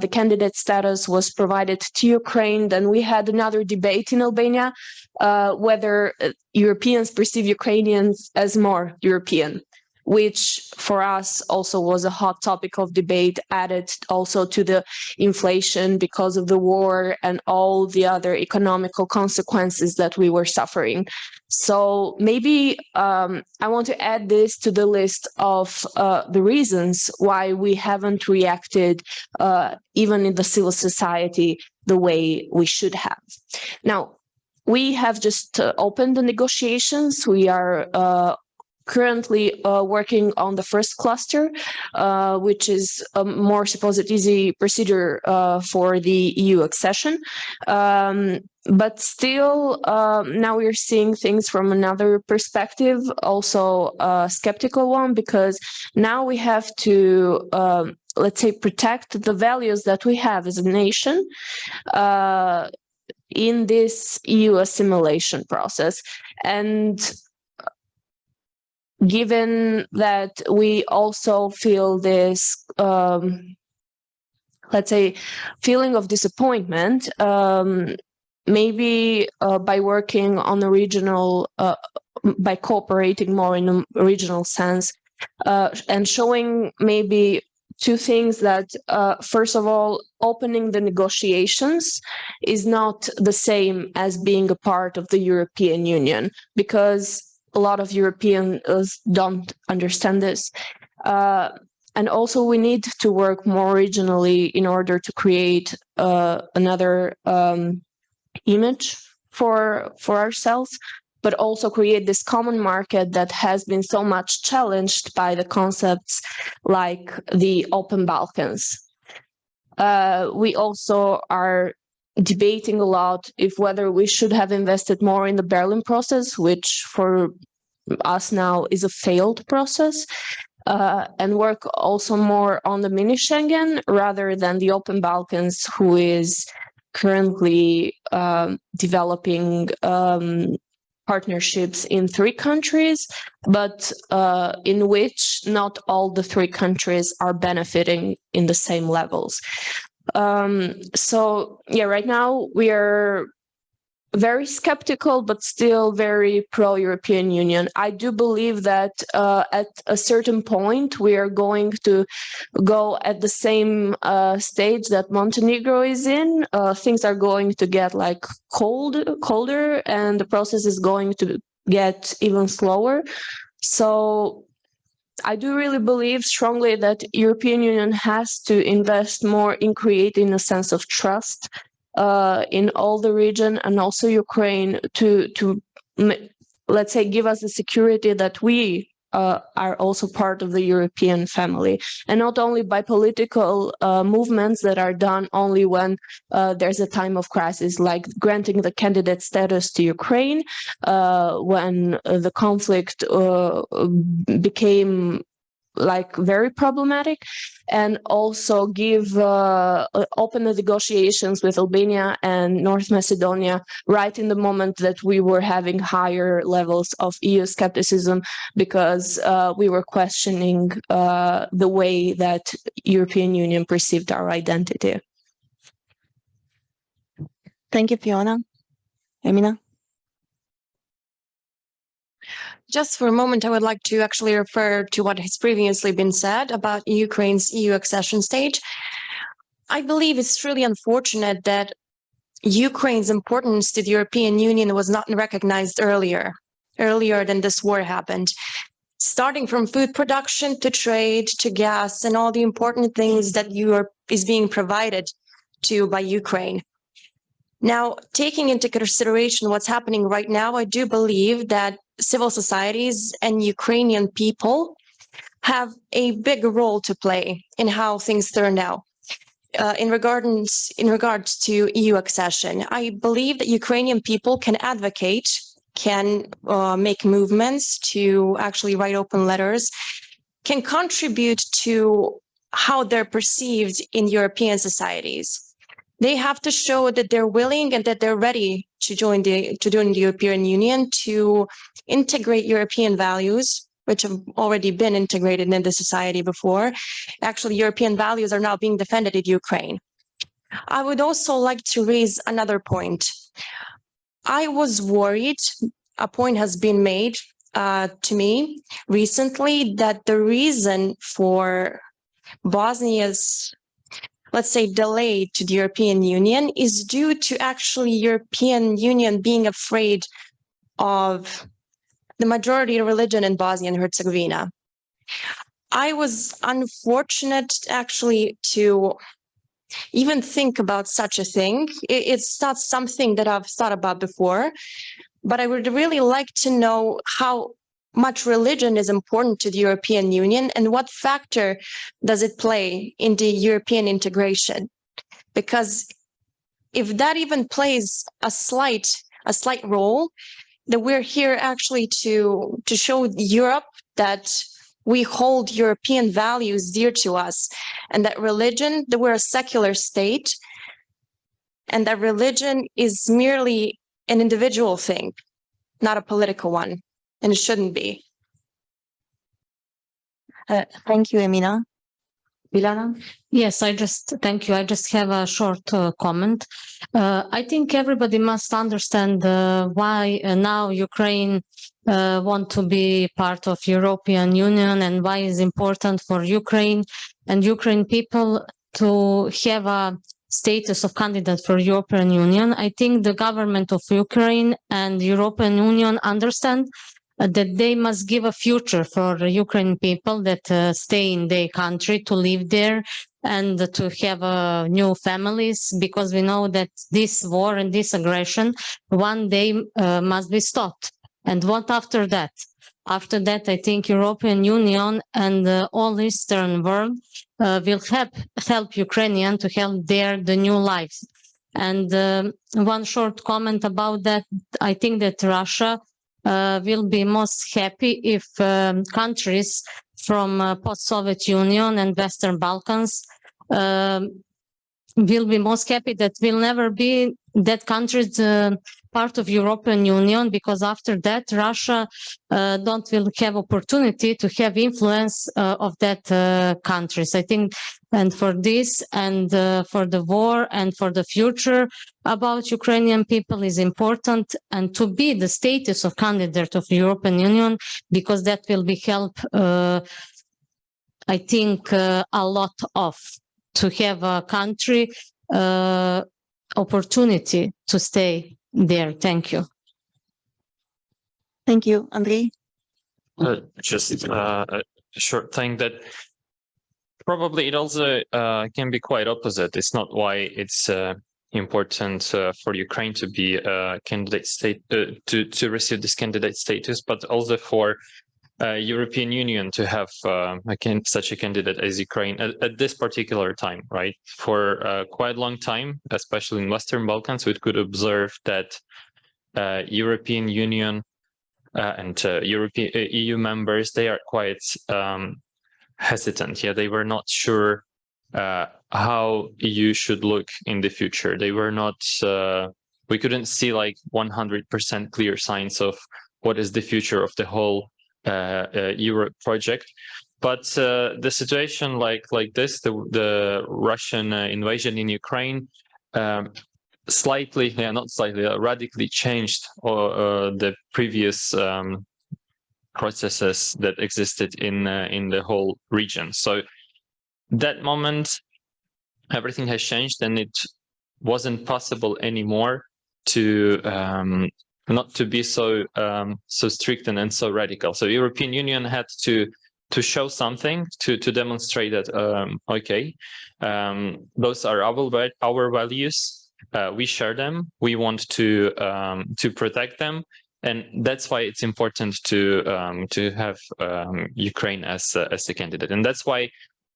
the candidate status was provided to Ukraine, then we had another debate in Albania, whether Europeans perceive Ukrainians as more European, which for us also was a hot topic of debate, added also to the inflation because of the war and all the other economical consequences that we were suffering. So maybe I want to add this to the list of the reasons why we haven't reacted even in the civil society the way we should have. Now, we have just opened the negotiations. We are currently working on the first cluster, which is a more supposed easy procedure for the EU accession. But still, now we're seeing things from another perspective, also a skeptical one, because now we have to, let's say, protect the values that we have as a nation in this EU assimilation process. And given that we also feel this, let's say, feeling of disappointment, maybe by working on the regional, by cooperating more in a regional sense, and showing maybe two things that, first of all, opening the negotiations is not the same as being a part of the European Union, because a lot of Europeans don't understand this. And also we need to work more regionally in order to create another image for ourselves, but also create this common market that has been so much challenged by the concepts like the Open Balkans. We also are debating a lot if whether we should have invested more in the Berlin process, which for us now is a failed process, and work also more on the mini Schengen rather than the Open Balkans, who is currently developing partnerships in 3 countries, but in which not all the 3 countries are benefiting in the same levels. So yeah, right now we are very skeptical, but still very pro-European Union. I do believe that at a certain point we are going to go at the same stage that Montenegro is in. Things are going to get like colder, and the process is going to get even slower. So I do really believe strongly that European Union has to invest more in creating a sense of trust in all the region, and also Ukraine, to let's say give us the security that we are also part of the European family, and not only by political movements that are done only when there's a time of crisis, like granting the candidate status to Ukraine when the conflict became like very problematic, and also give open the negotiations with Albania and North Macedonia right in the moment that we were having higher levels of EU skepticism, because we were questioning the way that European Union perceived our identity. Thank you, Fiona. Emina? Just for a moment, I would like to actually refer to what has previously been said about Ukraine's EU accession stage. I believe it's truly unfortunate that Ukraine's importance to the European Union was not recognized earlier than this war happened. Starting from food production to trade to gas and all the important things that Europe is being provided to by Ukraine. Now, taking into consideration what's happening right now, I do believe that civil societies and Ukrainian people have a big role to play in how things turn out. In regards to EU accession, I believe that Ukrainian people can advocate, can make movements to actually write open letters, can contribute to how they're perceived in European societies. They have to show that they're willing and that they're ready to join the European Union, to integrate European values, which have already been integrated in the society before. Actually, European values are now being defended in Ukraine. I would also like to raise another point. I was worried, a point has been made to me recently, that the reason for Bosnia's, let's say, delay to the European Union is due to actually European Union being afraid of the majority religion in Bosnia and Herzegovina. I was unfortunate actually to even think about such a thing. It's not something that I've thought about before, but I would really like to know how much religion is important to the European Union and what factor does it play in the European integration? Because if that even plays a slight role, that we're here actually to show Europe that we hold European values dear to us, and that religion, that we're a secular state, and that religion is merely an individual thing, not a political one, and it shouldn't be. Thank you, Emina. Uliana? Yes, thank you. I just have a short comment. I think everybody must understand why now Ukraine want to be part of European Union, and why it's important for Ukraine and Ukraine people to have a status of candidate for European Union. I think the government of Ukraine and European Union understand that they must give a future for Ukrainian people that stay in their country, to live there and to have new families, because we know that this war and this aggression one day must be stopped. And what after that? After that, I think European Union and all Eastern world will help Ukrainian to help the new lives. And one short comment about that, I think that Russia will be most happy if countries from post-Soviet Union and Western Balkans will be most happy that will never be that countries part of European Union, because after that Russia don't will have opportunity to have influence of that countries. I think, and for this and for the war and for the future about Ukrainian people is important, and to be the status of candidate of European Union, because that will be help I think a lot of to have a country opportunity to stay there. Thank you. Thank you, Andrei. Just a short thing that probably it also can be quite opposite. It's not why it's important for Ukraine to be a candidate state, to receive this candidate status, but also for European Union to have such a candidate as Ukraine at this particular time, right? For quite a long time, especially in Western Balkans, we could observe that European Union and European EU members, they are quite hesitant. Yeah, they were not sure how EU should look in the future. They were not. We couldn't see like 100% clear signs of what is the future of the whole Europe project. But the situation like this, the Russian invasion in Ukraine, radically changed the previous processes that existed in the whole region. So that moment, everything has changed, and it wasn't possible anymore to not to be so strict and so radical. So European Union had to show something, to demonstrate that okay, those are our values. We share them. We want to protect them, and that's why it's important to have Ukraine as a candidate. And that's why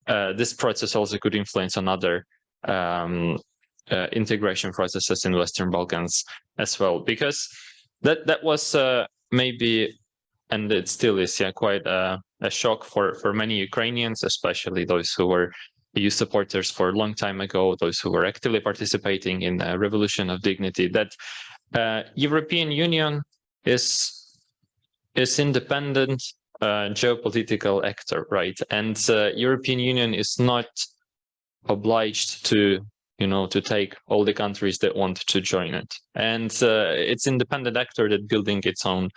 this process also could influence on other integration processes in Western Balkans as well, because that was maybe, and it still is, quite a shock for many Ukrainians, especially those who were EU supporters for a long time ago, those who were actively participating in the Revolution of Dignity, that European Union is independent geopolitical actor, right? And European Union is not obliged to, to take all the countries that want to join it. And it's independent actor that building its own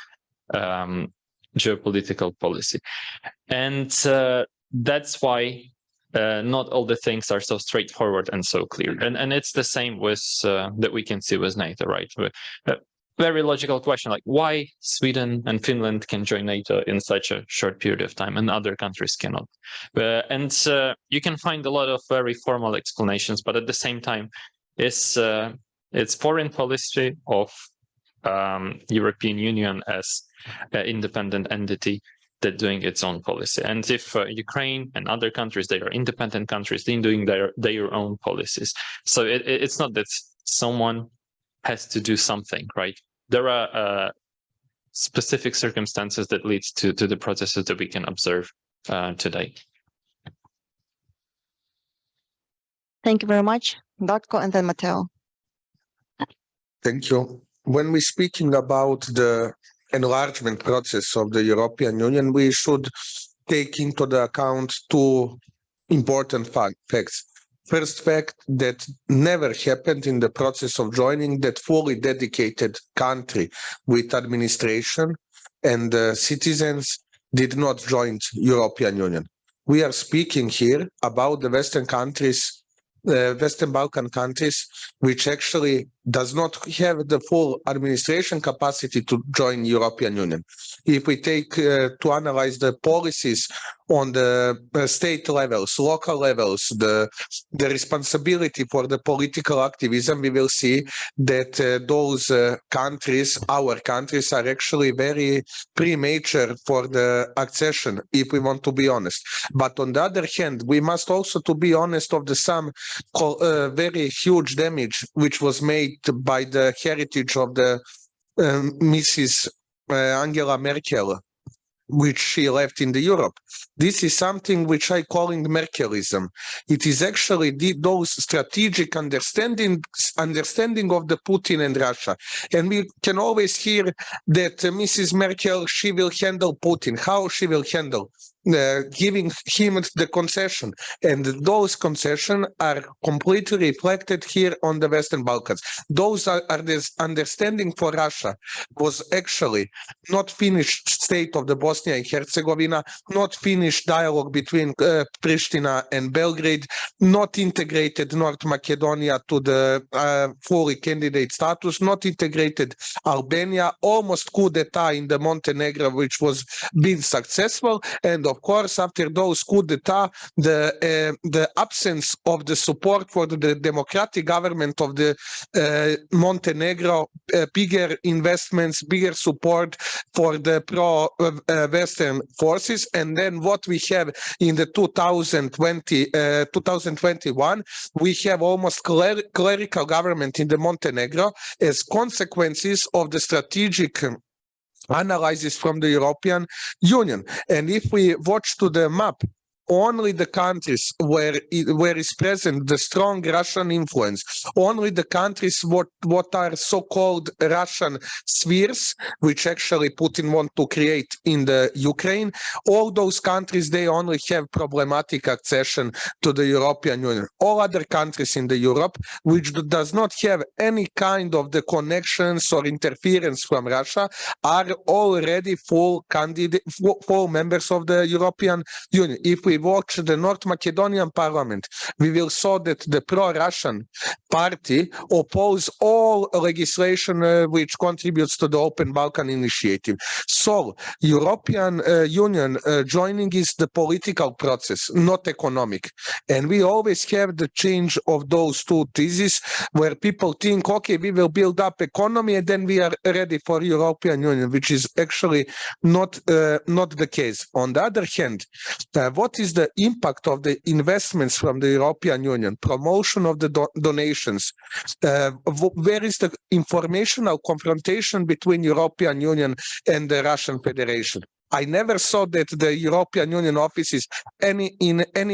geopolitical policy. And that's why not all the things are so straightforward and so clear. And it's the same with that we can see with NATO, right? Very logical question, like why Sweden and Finland can join NATO in such a short period of time and other countries cannot. And you can find a lot of very formal explanations, but at the same time, it's foreign policy of European Union as an independent entity that doing its own policy. And if Ukraine and other countries, they are independent countries, they're doing their own policies. So it's not that someone has to do something, right? There are specific circumstances that leads to the processes that we can observe today. Thank you very much. Darko and then Matteo. Thank you. When we're speaking about the enlargement process of the European Union, we should take into the account two important facts. First fact, that never happened in the process of joining that fully dedicated country with administration and citizens did not join European Union. We are speaking here about the Western countries, Western Balkan countries, which actually does not have the full administration capacity to join European Union. If we take to analyze the policies on the state levels, local levels, the responsibility for the political activism, we will see that those countries, our countries, are actually very premature for the accession, if we want to be honest. But on the other hand, we must also to be honest of the some very huge damage which was made by the heritage of the Mrs. Angela Merkel, which she left in the Europe. This is something which I calling Merkelism. It is actually those strategic understanding of the Putin and Russia. And we can always hear that Mrs. Merkel, she will handle Putin. How she will handle? Giving him the concession, and those concessions are completely reflected here on the Western Balkans. Those are this understanding for Russia was actually not finished state of the Bosnia and Herzegovina, not finished dialogue between Pristina and Belgrade, not integrated North Macedonia to the fully candidate status, not integrated Albania, almost coup d'etat in the Montenegro, which was been successful, and of course, after those coup d'etat, the absence of the support for the democratic government of the Montenegro, bigger investments, bigger support for the pro-Western forces, and then what we have in the 2021, we have almost clerical government in the Montenegro as consequences of the strategic analysis from the European Union. And if we watch to the map, only the countries where is present the strong Russian influence, only the countries what are so-called Russian spheres, which actually Putin want to create in the Ukraine, all those countries, they only have problematic accession to the European Union. All other countries in the Europe, which does not have any kind of the connections or interference from Russia, are already full members of the European Union. If we watch the North Macedonian parliament, we will saw that the pro-Russian party oppose all legislation which contributes to the Open Balkan Initiative. So European Union joining is the political process, not economic. And we always have the change of those two theses where people think, okay, we will build up economy and then we are ready for European Union, which is actually not the case. On the other hand, what is the impact of the investments from the European Union, promotion of the donations? Where is the informational confrontation between European Union and the Russian Federation? I never saw that the European Union offices any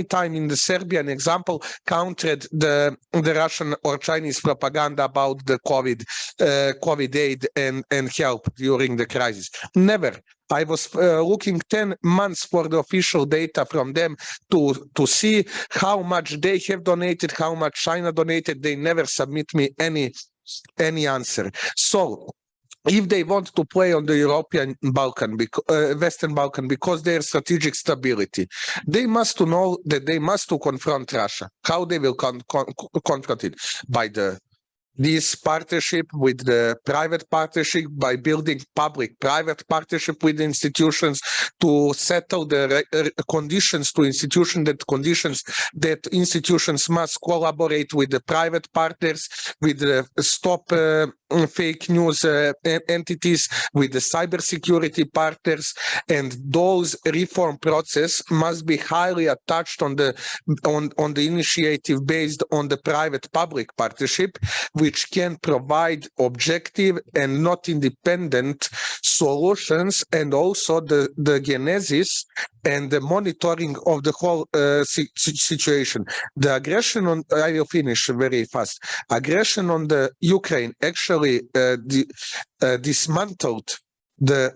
time in the Serbian example countered the Russian or Chinese propaganda about the COVID aid and help during the crisis. Never. I was looking 10 months for the official data from them to see how much they have donated, how much China donated. They never submit me any answer. So if they want to play on the European Balkan, Western Balkan, because their strategic stability, they must to know that they must to confront Russia. How they will confront it? By this partnership with the private partnership, by building public-private partnership with institutions to settle the conditions to conditions that institutions must collaborate with the private partners, with the stop fake news entities, with the cybersecurity partners, and those reform process must be highly attached on the initiative based on the private-public partnership, which can provide objective and not independent solutions, and also the genesis and the monitoring of the whole situation. The aggression on, I will finish very fast, aggression on the Ukraine actually dismantled the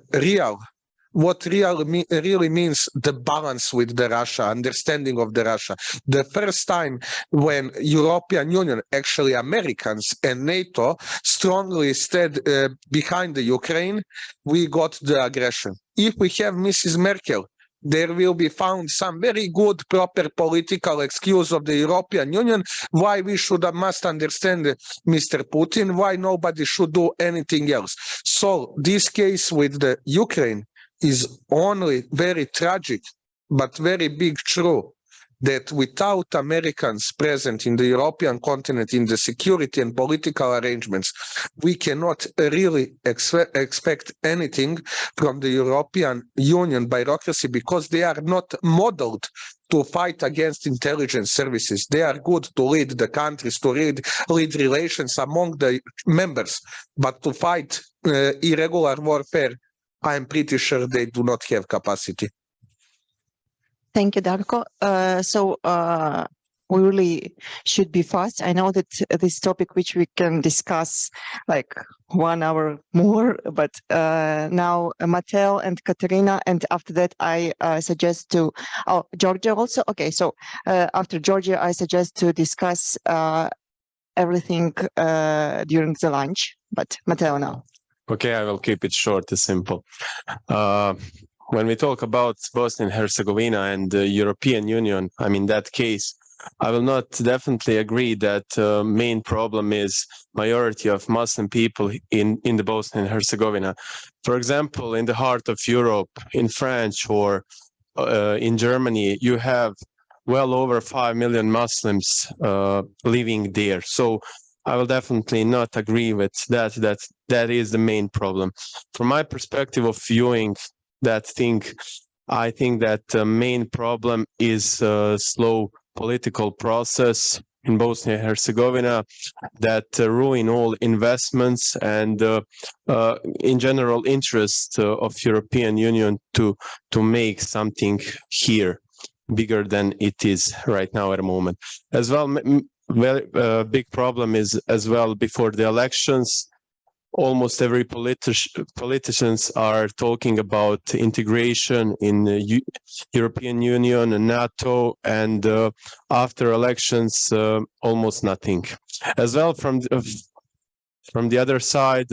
what really means the balance with the Russia, understanding of the Russia. The first time when European Union, actually Americans and NATO strongly stood behind the Ukraine, we got the aggression. If we have Mrs. Merkel, there will be found some very good, proper political excuse of the European Union why we must understand Mr. Putin, why nobody should do anything else. So this case with the Ukraine is only very tragic, but very big true, that without Americans present in the European continent in the security and political arrangements, we cannot really expect anything from the European Union bureaucracy, because they are not modeled to fight against intelligence services. They are good to lead the countries, to lead relations among the members, but to fight irregular warfare, I'm pretty sure they do not have capacity. Thank you, Darko. We really should be fast. I know that this topic, which we can discuss like 1 hour more, but now Mateo and Kateryna, and after that I suggest to, Georgia also. Okay, so after Georgia, I suggest to discuss everything during the lunch, but Mateo now. Okay, I will keep it short and simple. When we talk about Bosnia and Herzegovina and the European Union, I mean, that case, I will not definitely agree that main problem is majority of Muslim people in the Bosnia and Herzegovina. For example, in the heart of Europe, in France or in Germany, you have well over 5 million Muslims living there. So I will definitely not agree with that is the main problem. From my perspective of viewing that thing, I think that the main problem is a slow political process in Bosnia and Herzegovina that ruin all investments and in general interest of European Union to make something here bigger than it is right now at the moment. As well, very big problem is as well before the elections. Almost every politicians are talking about integration in the European Union and NATO, and after elections, almost nothing. As well, from the other side,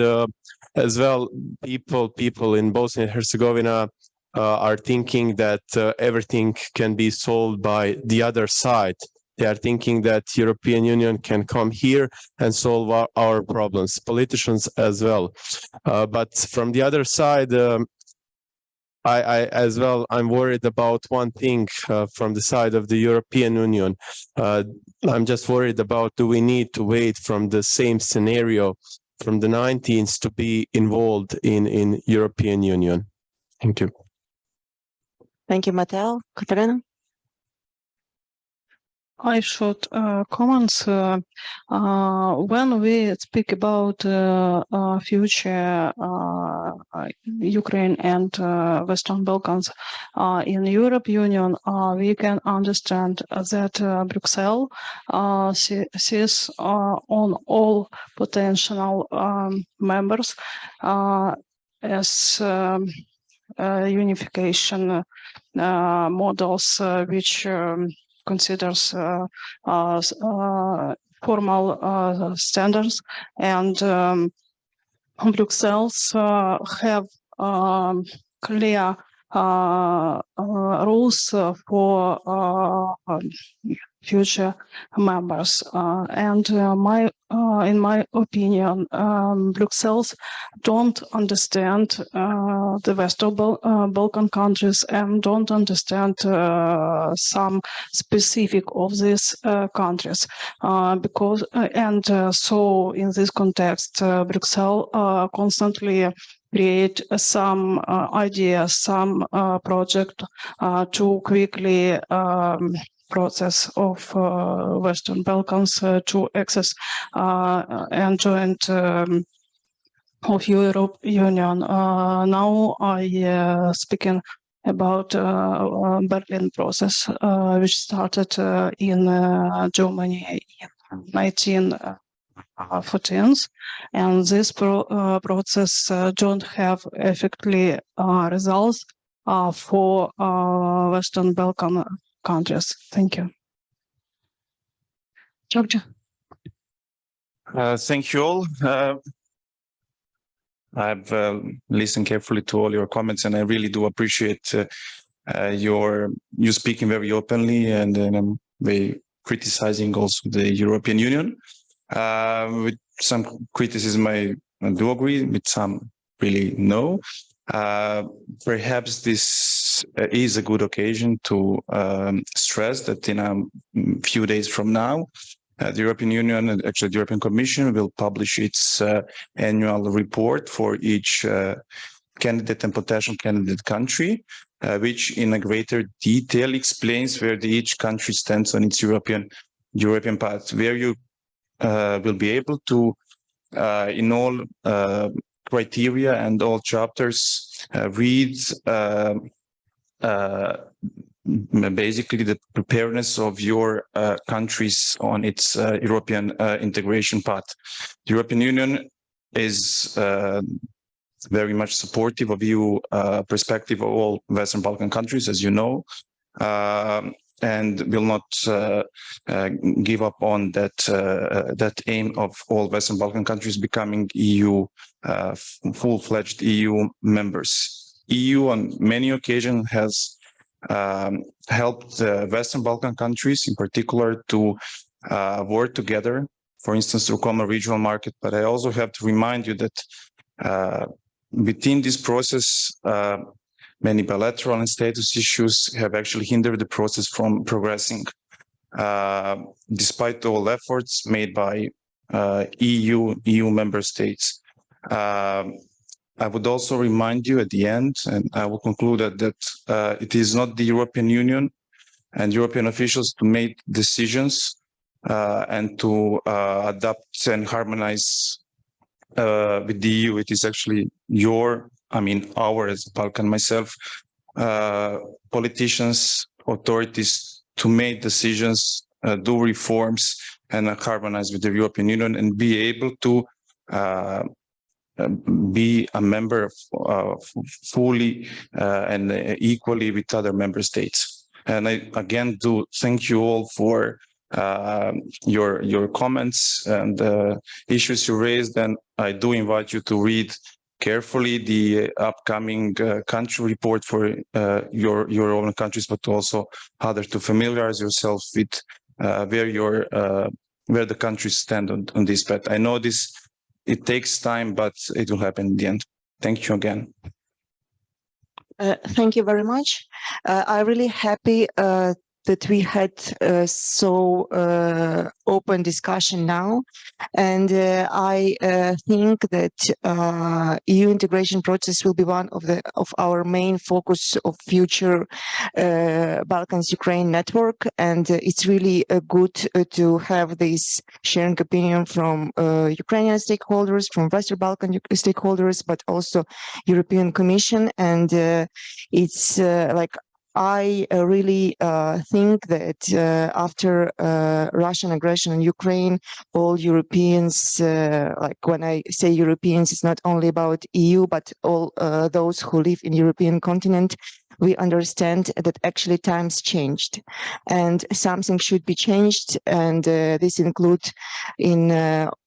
as well, people in Bosnia and Herzegovina are thinking that everything can be solved by the other side. They are thinking that European Union can come here and solve our problems, politicians as well. But from the other side, I'm worried about one thing from the side of the European Union. I'm just worried about, do we need to wait from the same scenario from the 19th to be involved in European Union? Thank you. Thank you, Mateo. Kateryna? I should comment when we speak about future Ukraine and Western Balkans in Europe Union, we can understand that Brussels sees on all potential members as unification models which considers formal standards, and Brussels have clear rules for future members. And in my opinion, Brussels don't understand the Western Balkan countries and don't understand some specific of these countries. So in this context, Brussels constantly create some ideas, some project to quickly process of Western Balkans to access and joint of Europe Union. Now I speaking about Berlin process, which started in Germany in 1914, and this process don't have effectively results for Western Balkan countries. Thank you. Georgia. Thank you all. I've listened carefully to all your comments, and I really do appreciate you speaking very openly and very criticizing also the European Union. With some criticism, I do agree. With some, really no. Perhaps this is a good occasion to stress that in a few days from now, the European Union and actually the European Commission will publish its annual report for each candidate and potential candidate country, which in a greater detail explains where each country stands on its European path, where you will be able to, in all criteria and all chapters, read basically the preparedness of your countries on its European integration path. The European Union is very much supportive of EU perspective of all Western Balkan countries, as you know, and will not give up on that aim of all Western Balkan countries becoming EU full-fledged EU members. EU on many occasions has helped the Western Balkan countries in particular to work together, for instance, through common regional market. But I also have to remind you that within this process, many bilateral and status issues have actually hindered the process from progressing, despite all efforts made by EU member states. I would also remind you at the end, and I will conclude that it is not the European Union and European officials to make decisions and to adapt and harmonize with the EU. It is actually our as Balkan, myself, politicians, authorities to make decisions, do reforms, and harmonize with the European Union and be able to be a member fully and equally with other member states. And I again do thank you all for your comments and issues you raised, and I do invite you to read carefully the upcoming country report for your own countries, but also other, to familiarize yourself with where the countries stand on this path. I know it takes time, but it will happen in the end. Thank you again. Thank you very much. I'm really happy that we had so open discussion now, and I think that EU integration process will be one of our main focus of future Balkans-Ukraine network, and it's really good to have this sharing opinion from Ukrainian stakeholders, from Western Balkan stakeholders, but also European Commission, and it's like I really think that after Russian aggression in Ukraine, all Europeans, like when I say Europeans, it's not only about EU, but all those who live in European continent, we understand that actually times changed and something should be changed. And this includes in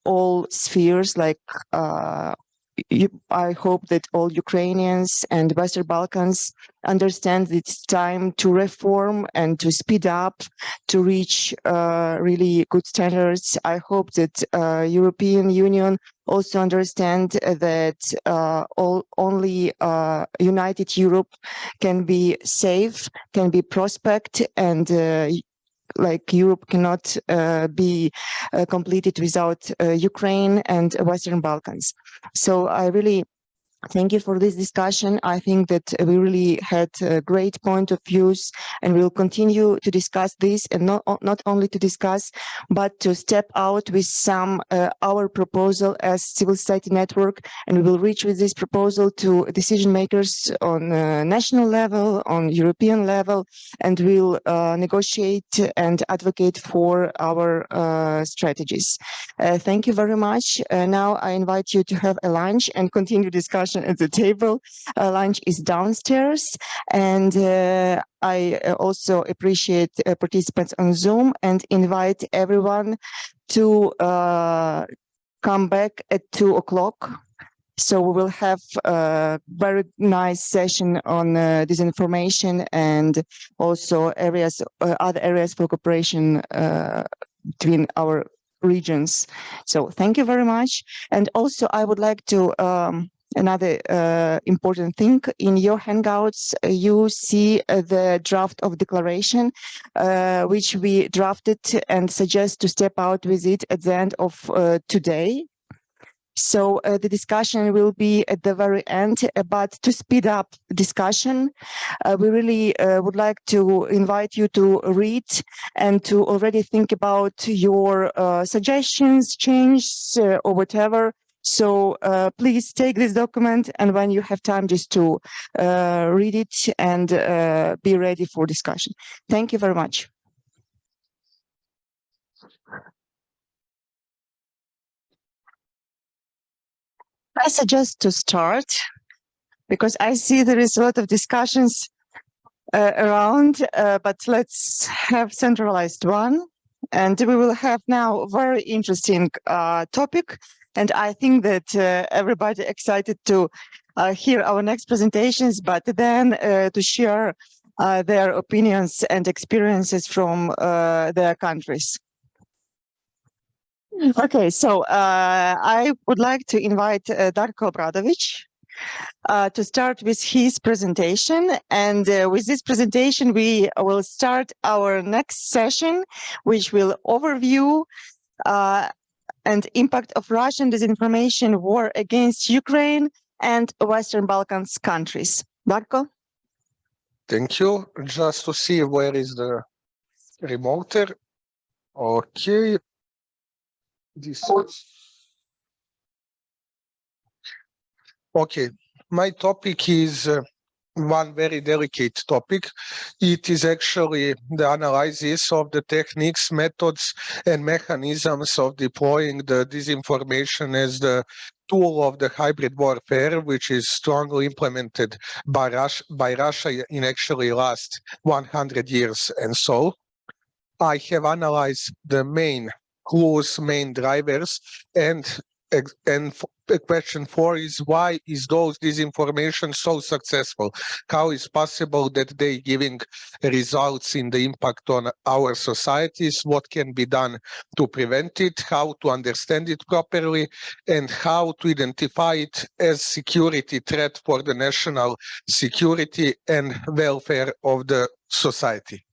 all spheres, like I hope that all Ukrainians and Western Balkans understand that it's time to reform and to speed up to reach really good standards. I hope that European Union also understand that only united Europe can be safe, can be prospect, and like Europe cannot be completed without Ukraine and Western Balkans. So I really thank you for this discussion. I think that we really had a great point of views, and we'll continue to discuss this, and not only to discuss, but to step out with some our proposal as civil society network, and we will reach with this proposal to decision makers on national level, on European level, and we'll negotiate and advocate for our strategies. Thank you very much. Now I invite you to have a lunch and continue discussion at the table. Lunch is downstairs, and I also appreciate participants on Zoom and invite everyone to come back at 2 o'clock. So we will have a very nice session on disinformation and also areas, other areas for cooperation between our regions. So thank you very much. And also I would like to another important thing, in your Hangouts, you see the draft of declaration, which we drafted and suggest to step out with it at the end of today. So the discussion will be at the very end, but to speed up discussion, we really would like to invite you to read and to already think about your suggestions, changes, or whatever. So please take this document, and when you have time, just to read it and be ready for discussion. Thank you very much. I suggest to start, because I see there is a lot of discussions around, but let's have centralized one. And we will have now a very interesting topic. And I think that everybody excited to hear our next presentations, but then to share their opinions and experiences from their countries. Okay, so I would like to invite Darko Obradović to start with his presentation. And with this presentation, we will start our next session, which will overview and impact of Russian disinformation war against Ukraine and Western Balkans countries. Darko? Thank you. Just to see where is the remoter. Okay. This is... Okay, my topic is one very delicate topic. It is actually the analysis of the techniques, methods, and mechanisms of deploying the disinformation as the tool of the hybrid warfare, which is strongly implemented by Russia in actually last 100 years and so. I have analyzed the main clues, main drivers, and question 4 is, why is those disinformation so successful? How is possible that they giving results in the impact on our societies? What can be done to prevent it? How to understand it properly? And how to identify it as security threat for the national security and welfare of the society?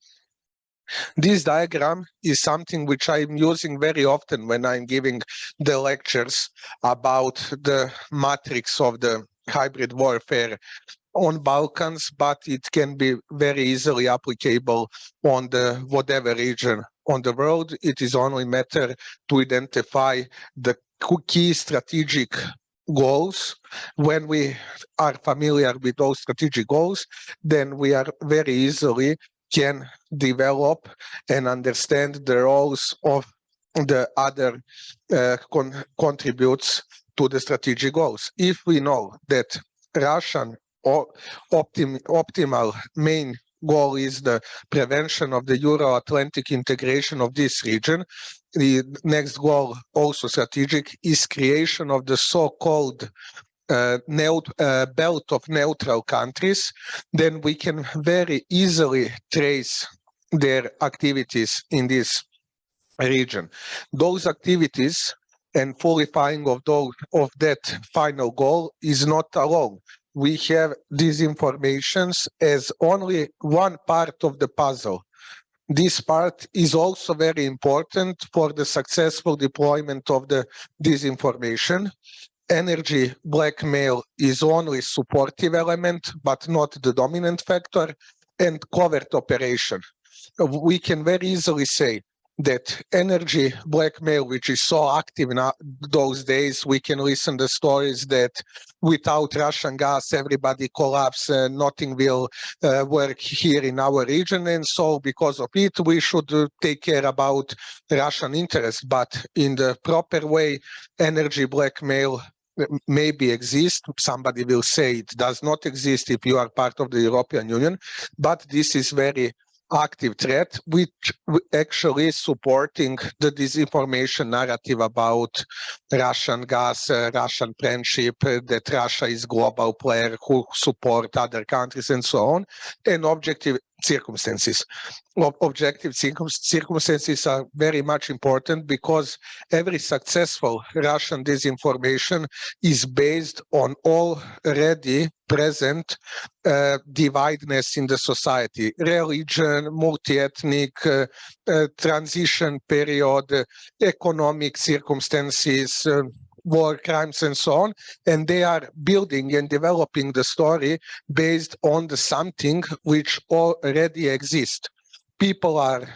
This diagram is something which I'm using very often when I'm giving the lectures about the matrix of the hybrid warfare on Balkans, but it can be very easily applicable on the whatever region on the world. It is only matter to identify the key strategic goals. When we are familiar with those strategic goals, then we are very easily can develop and understand the roles of the other contributes to the strategic goals. If we know that Russian optimal main goal is the prevention of the Euro-Atlantic integration of this region, the next goal, also strategic, is creation of the so-called belt of neutral countries, then we can very easily trace their activities in this region. Those activities and fulfilling of that final goal is not alone. We have these informations as only one part of the puzzle. This part is also very important for the successful deployment of the disinformation. Energy blackmail is only supportive element, but not the dominant factor, and covert operation. We can very easily say that energy blackmail, which is so active now those days, we can listen to stories that without Russian gas, everybody collapse, nothing will work here in our region. And so because of it, we should take care about Russian interests. But in the proper way, energy blackmail maybe exist. Somebody will say it does not exist if you are part of the European Union, but this is very active threat, which actually is supporting the disinformation narrative about Russian gas, Russian friendship, that Russia is global player who support other countries and so on, and objective circumstances. Objective circumstances are very much important because every successful Russian disinformation is based on already present divideness in the society, religion, multi-ethnic, transition period, economic circumstances, war crimes and so on, and they are building and developing the story based on the something which already exists. People are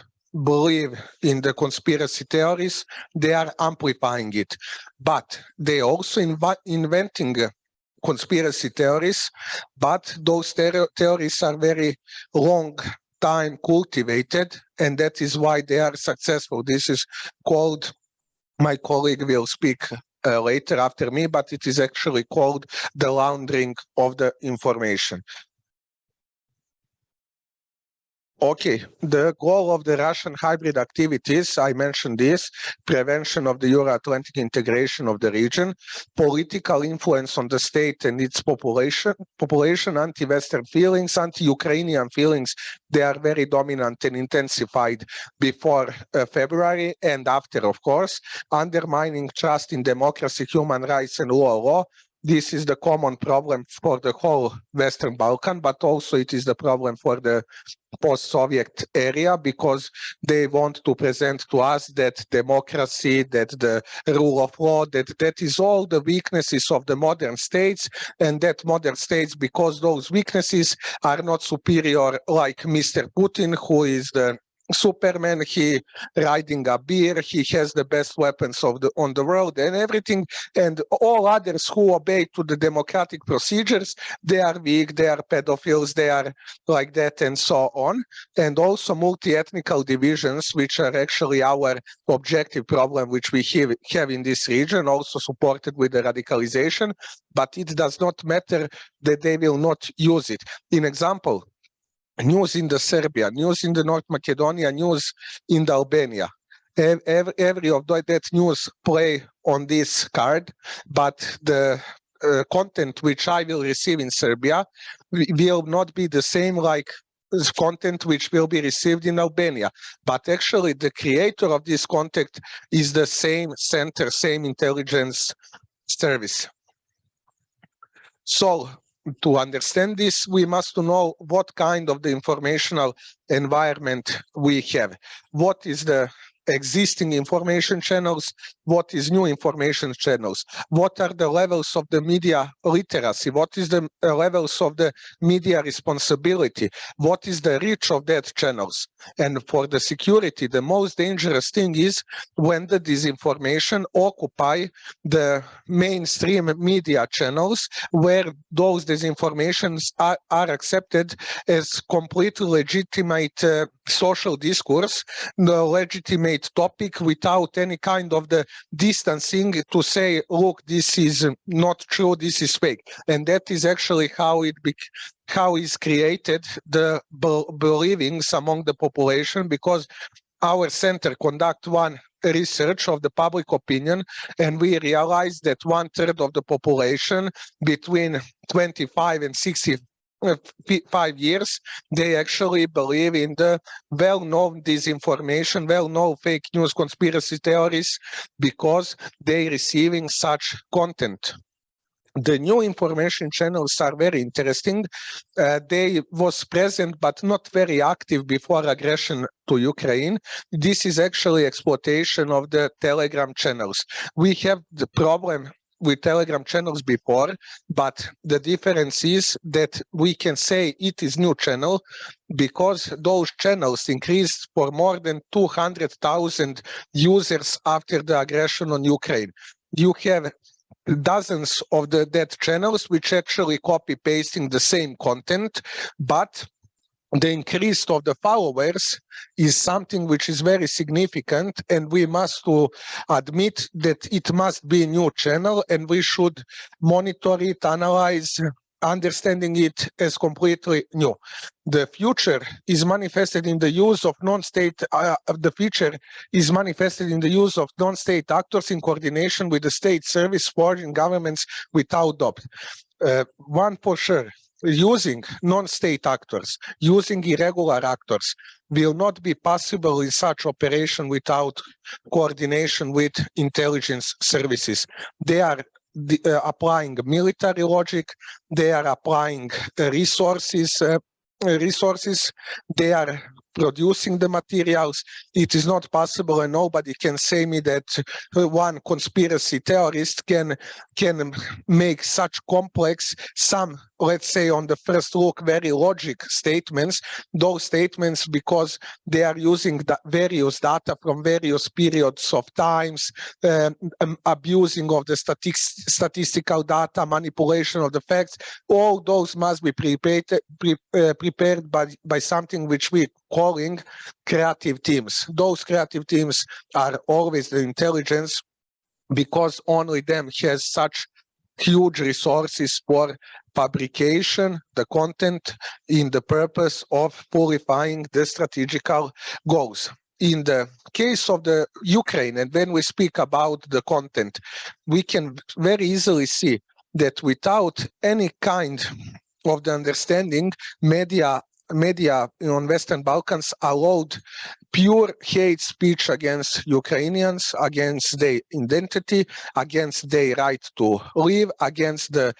believe in the conspiracy theories, they are amplifying it, but they also inventing conspiracy theories, but those theories are very long time cultivated, and that is why they are successful. This is called, my colleague will speak later after me, but it is actually called the laundering of the information. Okay, the goal of the Russian hybrid activities, I mentioned this, prevention of the Euro-Atlantic integration of the region, political influence on the state and its population, anti-Western feelings, anti-Ukrainian feelings, they are very dominant and intensified before February and after, of course, undermining trust in democracy, human rights and rule of law. This is the common problem for the whole Western Balkan, but also it is the problem for the post-Soviet area because they want to present to us that democracy, that the rule of law, that is all the weaknesses of the modern states, and that modern states, because those weaknesses are not superior like Mr. Putin, who is the Superman, he riding a beer, he has the best weapons on the world and everything, and all others who obey to the democratic procedures, they are weak, they are pedophiles, they are like that and so on. And also multi-ethnical divisions, which are actually our objective problem, which we have in this region, also supported with the radicalization, but it does not matter that they will not use it. In example, news in the Serbia, news in the North Macedonia, news in the Albania. Every of that news play on this card, but the content which I will receive in Serbia will not be the same like content which will be received in Albania. But actually the creator of this content is the same center, same intelligence service. So to understand this, we must know what kind of the informational environment we have. What is the existing information channels? What is new information channels? What are the levels of the media literacy? What is the levels of the media responsibility? What is the reach of that channels? And for the security, the most dangerous thing is when the disinformation occupy the mainstream media channels, where those disinformations are accepted as completely legitimate social discourse, the legitimate topic, without any kind of the distancing to say, look, this is not true, this is fake. And that is actually how is created the believings among the population, because our center conduct one research of the public opinion, and we realized that 1/3 of the population between 25 and 65 years, they actually believe in the well-known disinformation, well-known fake news, conspiracy theories, because they receiving such content. The new information channels are very interesting. They was present but not very active before aggression to Ukraine. This is actually exploitation of the Telegram channels. We have the problem with Telegram channels before, but the difference is that we can say it is new channel because those channels increased for more than 200,000 users after the aggression on Ukraine. You have dozens of that channels which actually copy pasting the same content, but the increase of the followers is something which is very significant, and we must admit that it must be a new channel, and we should monitor it, analyze, understanding it as completely new. The future is manifested in the use of non-state. The future is manifested in the use of non-state actors in coordination with the state service foreign governments without doubt. One for sure. Using non-state actors, using irregular actors will not be possible in such operation without coordination with intelligence services. They are applying military logic, they are applying resources, they are producing the materials. It is not possible, and nobody can say me that one conspiracy theorist can make such complex, some, let's say on the first look, very logic statements. Those statements, because they are using various data from various periods of times, abusing of the statistical data, manipulation of the facts, all those must be prepared by something which we calling creative teams. Those creative teams are always the intelligence, because only them has such huge resources for fabrication, the content in the purpose of purifying the strategical goals. In the case of the Ukraine, and when we speak about the content, we can very easily see that without any kind of the understanding, media on Western Balkans allowed pure hate speech against Ukrainians, against their identity, against their right to live, against the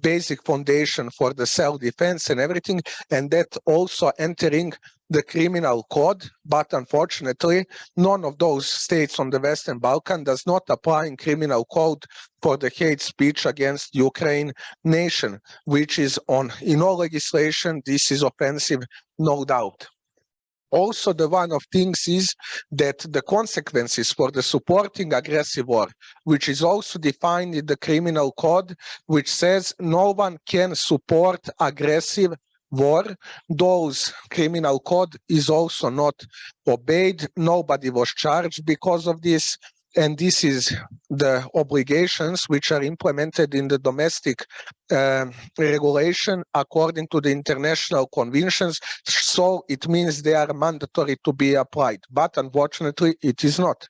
basic foundation for the self-defense and everything, and that also entering the criminal code. But unfortunately, none of those states on the Western Balkan does not apply in criminal code for the hate speech against Ukraine nation, which is in all legislation. This is offensive, no doubt. Also, the one of things is that the consequences for the supporting aggressive war, which is also defined in the criminal code, which says no one can support aggressive war, those criminal code is also not obeyed. Nobody was charged because of this. And this is the obligations which are implemented in the domestic regulation according to the international conventions. So it means they are mandatory to be applied. But unfortunately, it is not.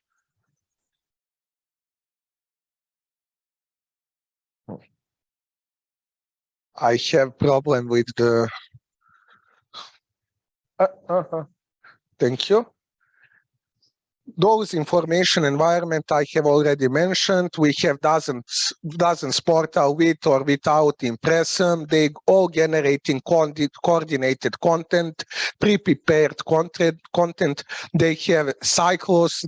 I have problem with the... Thank you. those information environment I have already mentioned. We have dozens portal with or without impressum. They all generating coordinated content, pre-prepared content. They have cycles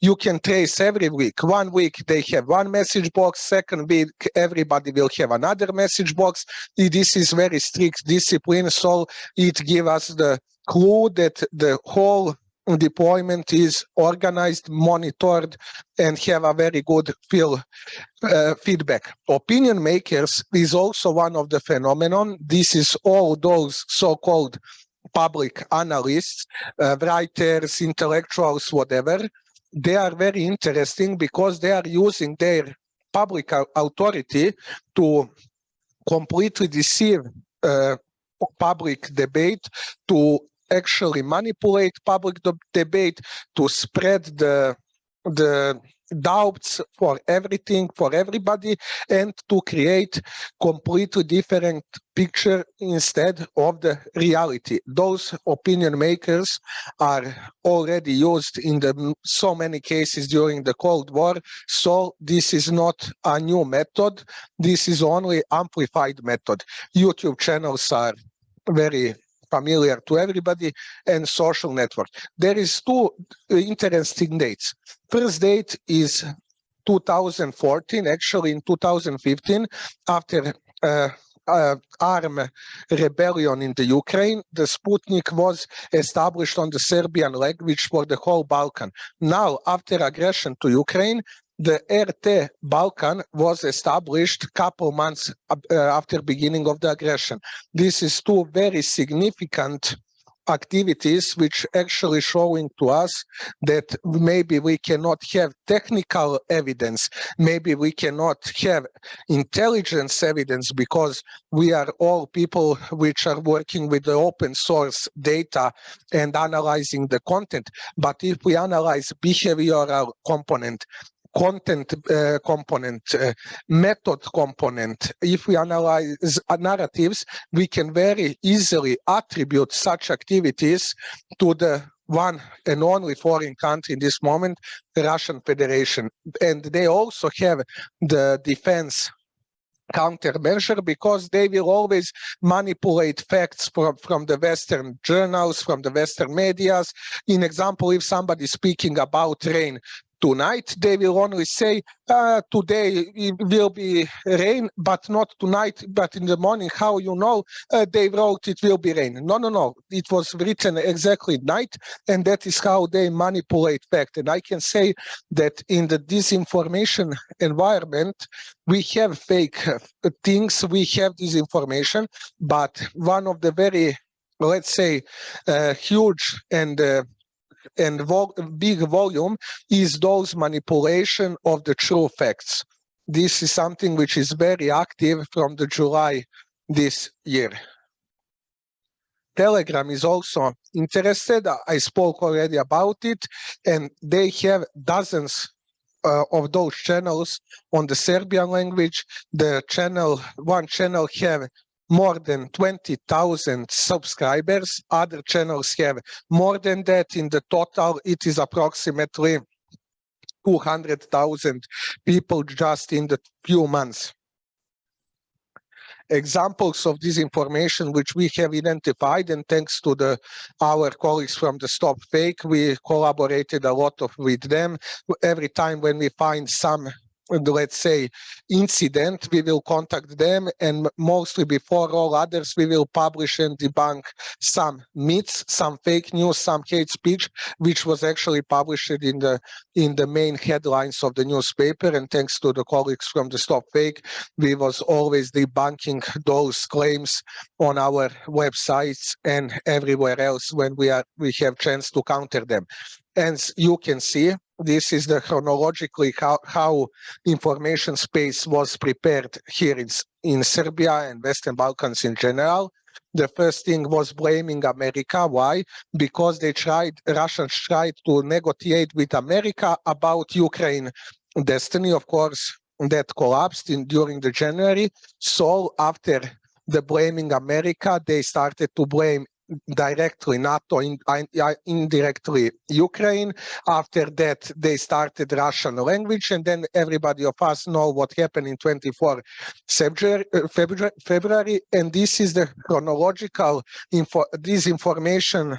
you can trace every week. 1 week they have one message box, second week everybody will have another message box. This is very strict discipline, so it gives us the clue that the whole deployment is organized, monitored, and have a very good feedback. Opinion makers is also one of the phenomenon. This is all those so-called public analysts, writers, intellectuals, whatever. They are very interesting because they are using their public authority to completely deceive public debate, to actually manipulate public debate, to spread the doubts for everything, for everybody, and to create completely different picture instead of the reality. Those opinion makers are already used in so many cases during the Cold War, so this is not a new method. This is only amplified method. YouTube channels are very familiar to everybody, and social network. There is two interesting dates. First date is 2014. Actually, in 2015, after armed rebellion in the Ukraine, the Sputnik was established on the Serbian language for the whole Balkan. Now, after aggression to Ukraine, the RT Balkan was established a couple months after beginning of the aggression. This is two very significant activities which actually showing to us that maybe we cannot have technical evidence, maybe we cannot have intelligence evidence, because we are all people which are working with the open source data and analyzing the content. But if we analyze behavioral component, content component, method component, if we analyze narratives, we can very easily attribute such activities to the one and only foreign country in this moment, the Russian Federation. And they also have the defense countermeasure, because they will always manipulate facts from the Western journals, from the Western medias. In example, if somebody is speaking about rain tonight, they will only say, today it will be rain, but not tonight, but in the morning. How you know? They wrote it will be rain. No. It was written exactly night, and that is how they manipulate fact. And I can say that in the disinformation environment, we have fake things, we have disinformation, but one of the very, let's say, huge and big volume is those manipulation of the true facts. This is something which is very active from the July this year. Telegram is also interested. I spoke already about it, and they have dozens of those channels on the Serbian language. One channel have more than 20,000 subscribers. Other channels have more than that. In the total, it is approximately 200,000 people just in the few months. Examples of this information which we have identified, and thanks to our colleagues from the StopFake, we collaborated a lot with them. Every time when we find some, let's say, incident, we will contact them, and mostly before all others, we will publish and debunk some myths, some fake news, some hate speech, which was actually published in the main headlines of the newspaper. And thanks to the colleagues from the StopFake, we was always debunking those claims on our websites and everywhere else when we have chance to counter them. As you can see, this is the chronologically how information space was prepared here in Serbia and Western Balkans in general. The first thing was blaming America. Why? Because Russians tried to negotiate with America about Ukraine destiny. Of course, that collapsed during the January. So after the blaming America, they started to blame directly NATO, indirectly Ukraine. After that, they started Russian language, and then everybody of us know what happened in 24 February, and this is the chronological disinformation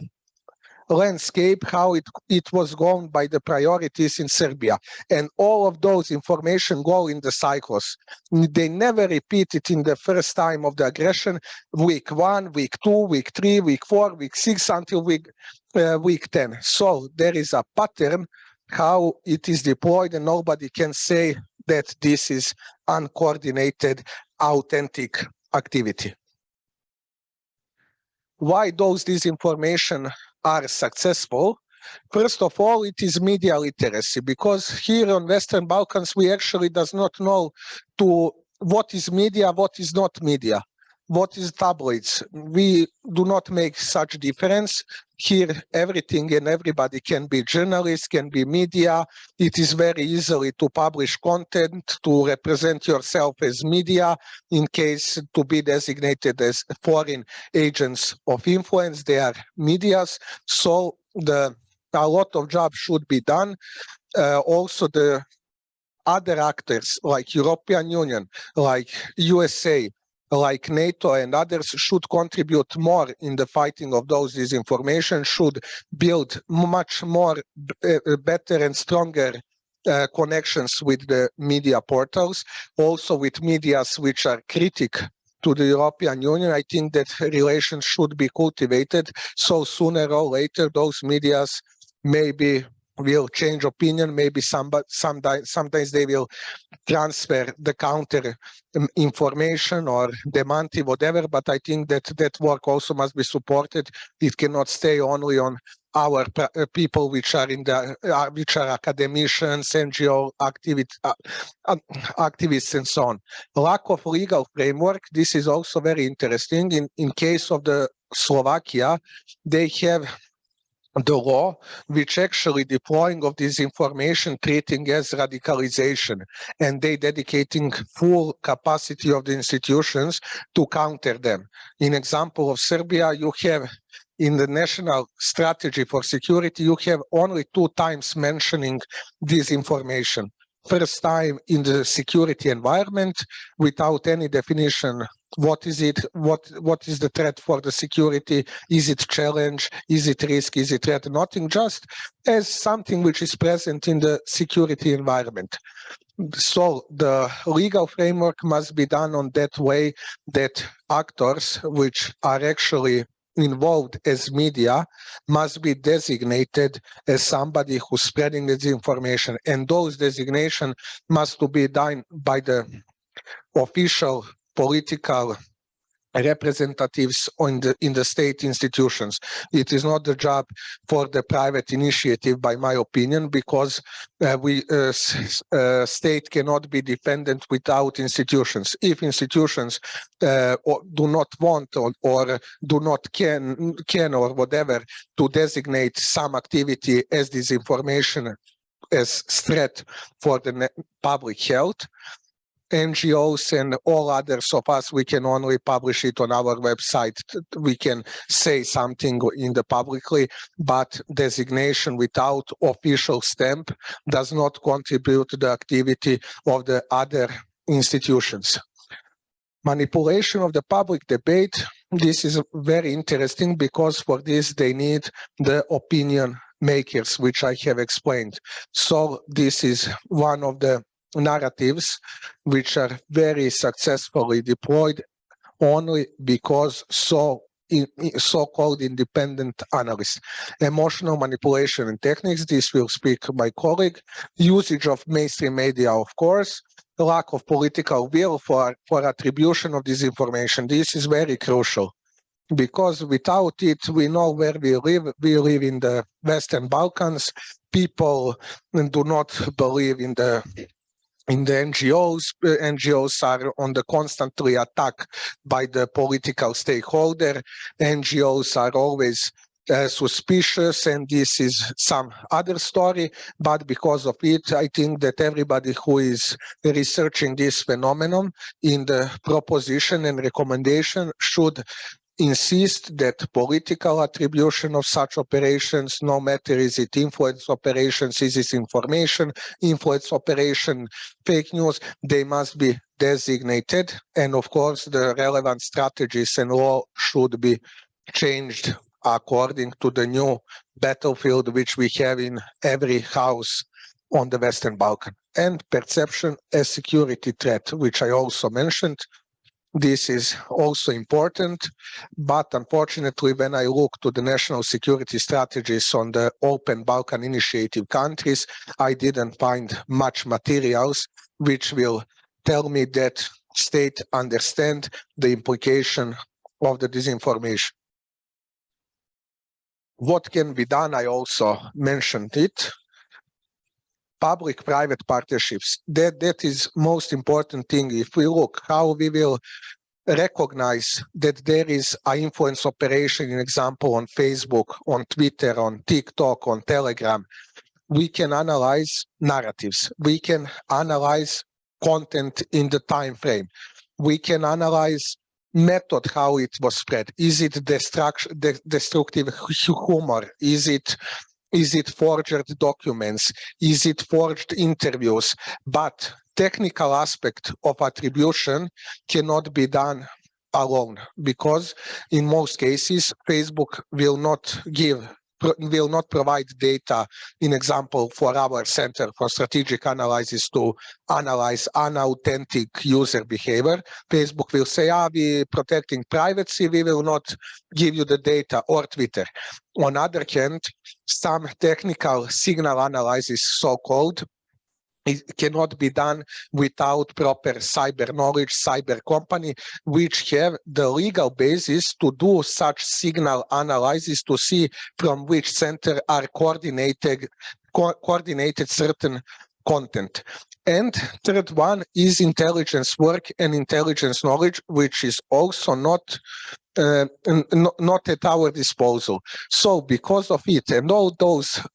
landscape, how it was gone by the priorities in Serbia. And all of those information go in the cycles. They never repeat it in the first time of the aggression, week 1, week 2, week 3, week 4, week 6, until week 10. So there is a pattern how it is deployed, and nobody can say that this is uncoordinated, authentic activity. Why those disinformation are successful? First of all, it is media literacy, because here on Western Balkans, we actually does not know what is media, what is not media, what is tabloids. We do not make such difference. Here, everything and everybody can be journalists, can be media. It is very easily to publish content, to represent yourself as media, in case to be designated as foreign agents of influence. They are medias. So a lot of job should be done. Also, the other actors like European Union, like USA, like NATO and others should contribute more in the fighting of those disinformation, should build much more better and stronger connections with the media portals, also with medias which are critical to the European Union. I think that relations should be cultivated, so sooner or later those medias maybe will change opinion, maybe sometimes they will transfer the counter information or dementi, whatever, but I think that that work also must be supported. It cannot stay only on our people which are which are academicians, NGO activists and so on. Lack of legal framework, this is also very interesting. In case of the Slovakia, they have the law which actually deploying of this information treating as radicalization, and they dedicating full capacity of the institutions to counter them. In example of Serbia, you have in the national strategy for security, you have only 2 times mentioning this information. First time in the security environment without any definition. What is it? What is the threat for the security? Is it challenge? Is it risk? Is it threat? Nothing, just as something which is present in the security environment. So the legal framework must be done on that way that actors which are actually involved as media must be designated as somebody who's spreading this information, and those designations must to be done by the official political representatives in the state institutions. It is not the job for the private initiative, by my opinion, because state cannot be dependent without institutions. If institutions do not want or do not can or whatever to designate some activity as disinformation as threat for the public health, NGOs and all others of us, we can only publish it on our website. We can say something in the publicly, but designation without official stamp does not contribute to the activity of the other institutions. Manipulation of the public debate. This is very interesting because for this they need the opinion makers, which I have explained. So this is one of the narratives which are very successfully deployed only because so-called independent analysts. Emotional manipulation and techniques, this will speak my colleague. Usage of mainstream media, of course. Lack of political will for attribution of this information. This is very crucial, because without it, we know where we live. We live in the Western Balkans. People do not believe in the NGOs. NGOs are on the constantly attack by the political stakeholder. NGOs are always suspicious, and this is some other story, but because of it, I think that everybody who is researching this phenomenon in the proposition and recommendation should insist that political attribution of such operations, no matter is it influence operations, is it information, influence operation, fake news, they must be designated. And of course, the relevant strategies and law should be changed according to the new battlefield which we have in every house on the Western Balkan. And perception as security threat, which I also mentioned. This is also important, but unfortunately, when I look to the national security strategies on the Open Balkan Initiative countries, I didn't find much materials which will tell me that state understand the implication of the disinformation. What can be done? I also mentioned it. Public-private partnerships. That is most important thing. If we look how we will recognize that there is an influence operation, in example, on Facebook, on Twitter, on TikTok, on Telegram, we can analyze narratives. We can analyze content in the time frame. We can analyze method, how it was spread. Is it destructive humor? Is it forged documents? Is it forged interviews? But technical aspect of attribution cannot be done alone, because in most cases, Facebook will not provide data, in example, for our Center for Strategic Analysis to analyze unauthentic user behavior. Facebook will say, we're protecting privacy, we will not give you the data, or Twitter. On other hand, some technical signal analysis, so-called, it cannot be done without proper cyber knowledge, cyber company, which have the legal basis to do such signal analysis to see from which center are coordinated certain content. And third one is intelligence work and intelligence knowledge, which is also not at our disposal. So because of it and all those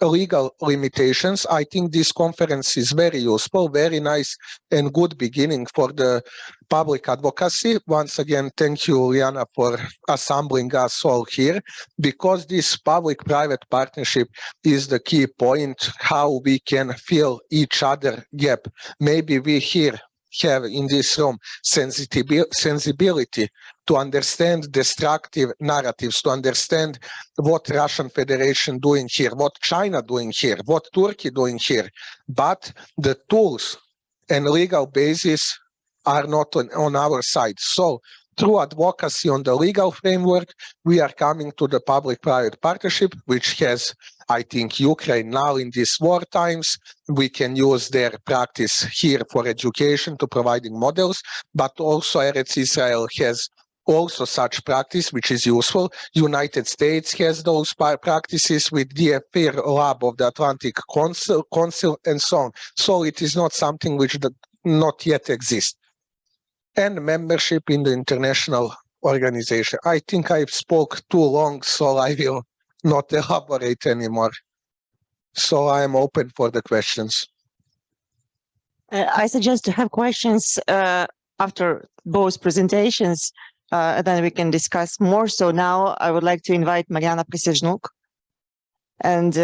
legal limitations, I think this conference is very useful, very nice and good beginning for the public advocacy. Once again, thank you, Uliana, for assembling us all here, because this public-private partnership is the key point, how we can fill each other gap. Maybe we here have in this room sensibility to understand destructive narratives, to understand what Russian Federation doing here, what China doing here, what Turkey doing here. But the tools and legal basis are not on our side. So through advocacy on the legal framework, we are coming to the public-private partnership, which has, I think, Ukraine now in these war times. We can use their practice here for education to providing models, but also Eretz Israel has also such practice, which is useful. United States has those practices with the DFIR lab of the Atlantic Council and so on. So it is not something which not yet exists. And membership in the international organization. I think I spoke too long, so I will not elaborate anymore. So I am open for the questions. I suggest to have questions after both presentations, then we can discuss more. So now I would like to invite Marianna Prysiazhniuk. And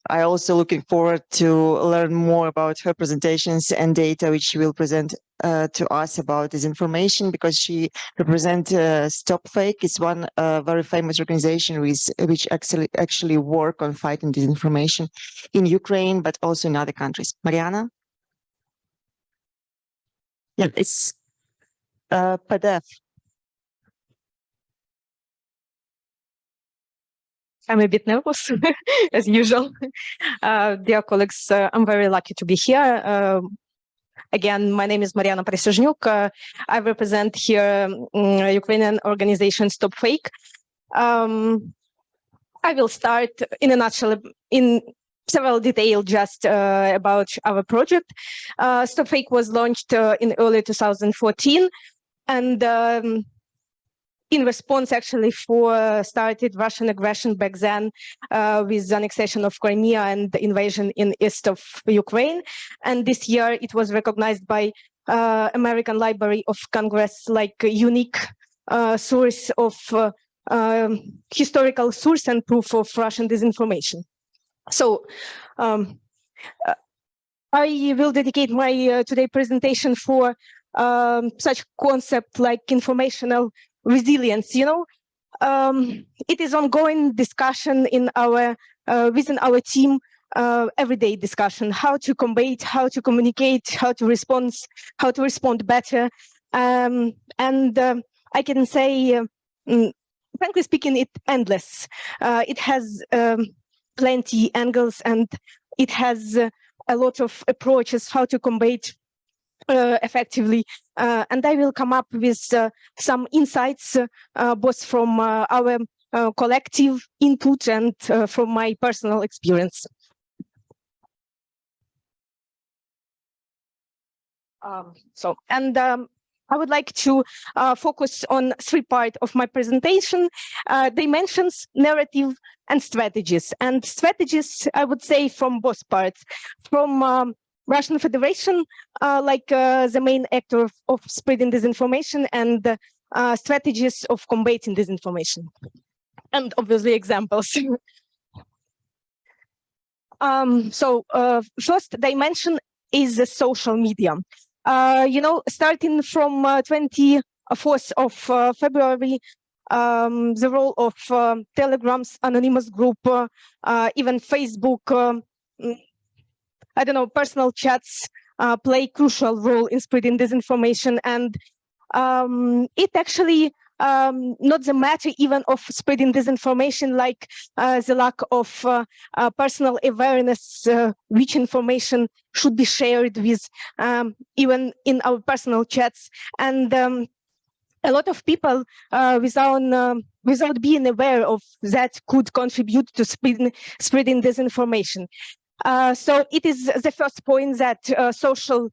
I also looking forward to learn more about her presentations and data which she will present to us about this information, because she represents StopFake. It's one very famous organization which actually work on fighting disinformation in Ukraine, but also in other countries. Marianna? Yeah, it's PDF. I'm a bit nervous, as usual. Dear colleagues, I'm very lucky to be here. Again, my name is Marianna Prysiazhniuk. I represent here Ukrainian organization StopFake. I will start in a nutshell, in several details just about our project. StopFake was launched in early 2014, and in response, actually, for started Russian aggression back then with the annexation of Crimea and the invasion in east of Ukraine. And this year, it was recognized by American Library of Congress like unique source of historical source and proof of Russian disinformation. So I will dedicate my today presentation for such concept like informational resilience. You know, it is ongoing discussion in our within our team, everyday discussion, how to combat, how to communicate, how to respond better. And I can say, frankly speaking, it's endless. It has plenty angles, and it has a lot of approaches how to combat effectively. And I will come up with some insights, both from our collective input and from my personal experience. I would like to focus on three parts of my presentation: dimensions, narrative, and strategies. And strategies, I would say, from both parts, from Russian Federation, like the main actor of spreading disinformation, and strategies of combating disinformation, and obviously examples. First dimension is the social media. You know, starting from 24th of February, the role of Telegram's anonymous group, even Facebook, I don't know, personal chats play crucial role in spreading disinformation. And it actually not the matter even of spreading disinformation, like the lack of personal awareness, which information should be shared with, even in our personal chats. And a lot of people without being aware of that could contribute to spreading disinformation. So it is the first point that social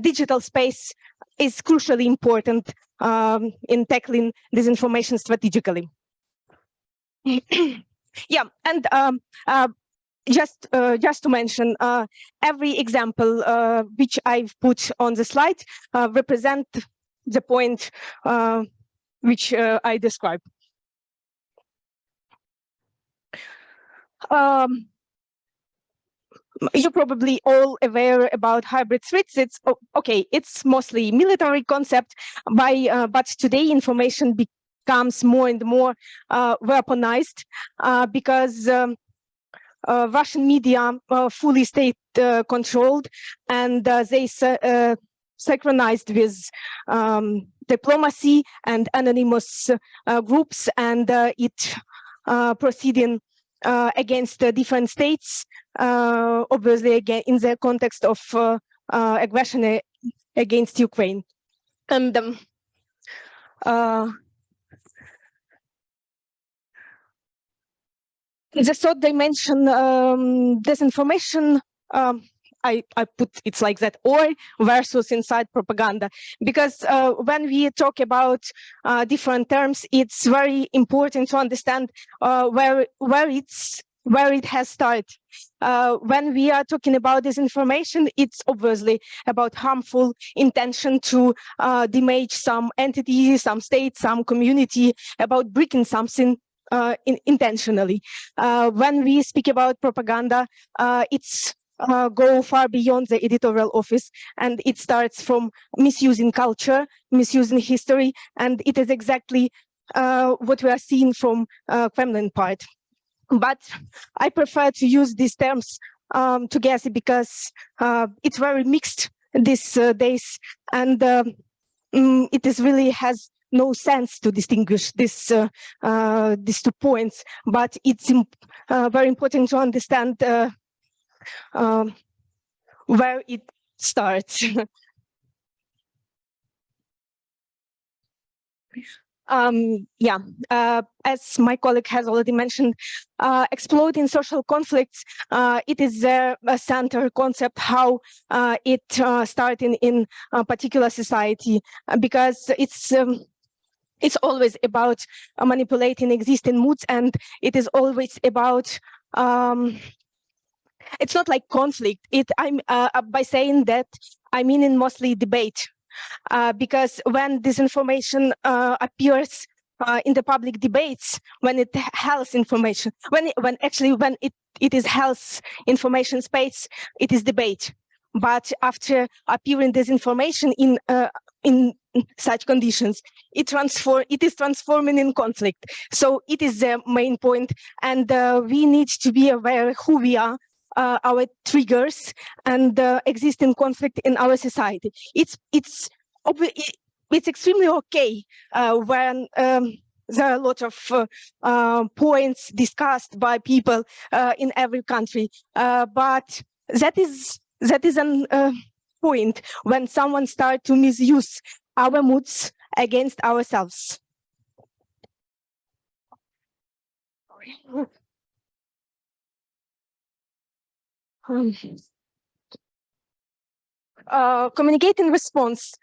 digital space is crucially important in tackling disinformation strategically. Yeah, and just to mention, every example which I've put on the slide represent the point which I described. You're probably all aware about hybrid threats. It's okay. It's mostly military concept, but today information becomes more and more weaponized because Russian media fully state controlled, and they synchronized with diplomacy and anonymous groups, and it proceeding against different states, obviously again in the context of aggression against Ukraine. And the third dimension, disinformation, I put it's like that, or versus inside propaganda, because when we talk about different terms, it's very important to understand where it has started. When we are talking about disinformation, it's obviously about harmful intention to damage some entity, some state, some community, about breaking something intentionally. When we speak about propaganda, it's go far beyond the editorial office, and it starts from misusing culture, misusing history, and it is exactly what we are seeing from Kremlin part. But I prefer to use these terms together because it's very mixed these days, and it is really has no sense to distinguish these 2 points. But it's very important to understand where it starts. As my colleague has already mentioned, exploiting social conflicts, it is a center concept how it starting in a particular society, because it's always about manipulating existing moods, and it is always about it's not like conflict. I'm by saying that I mean in mostly debate. because when disinformation appears in the public debates, when it health information, when it is health information space, it is debate. But after appearing disinformation in such conditions, it is transforming in conflict. So it is the main point, and we need to be aware who we are, our triggers, and existing conflict in our society. It's extremely okay when there are a lot of points discussed by people in every country, but that is an point when someone starts to misuse our moods against ourselves. Communicating response.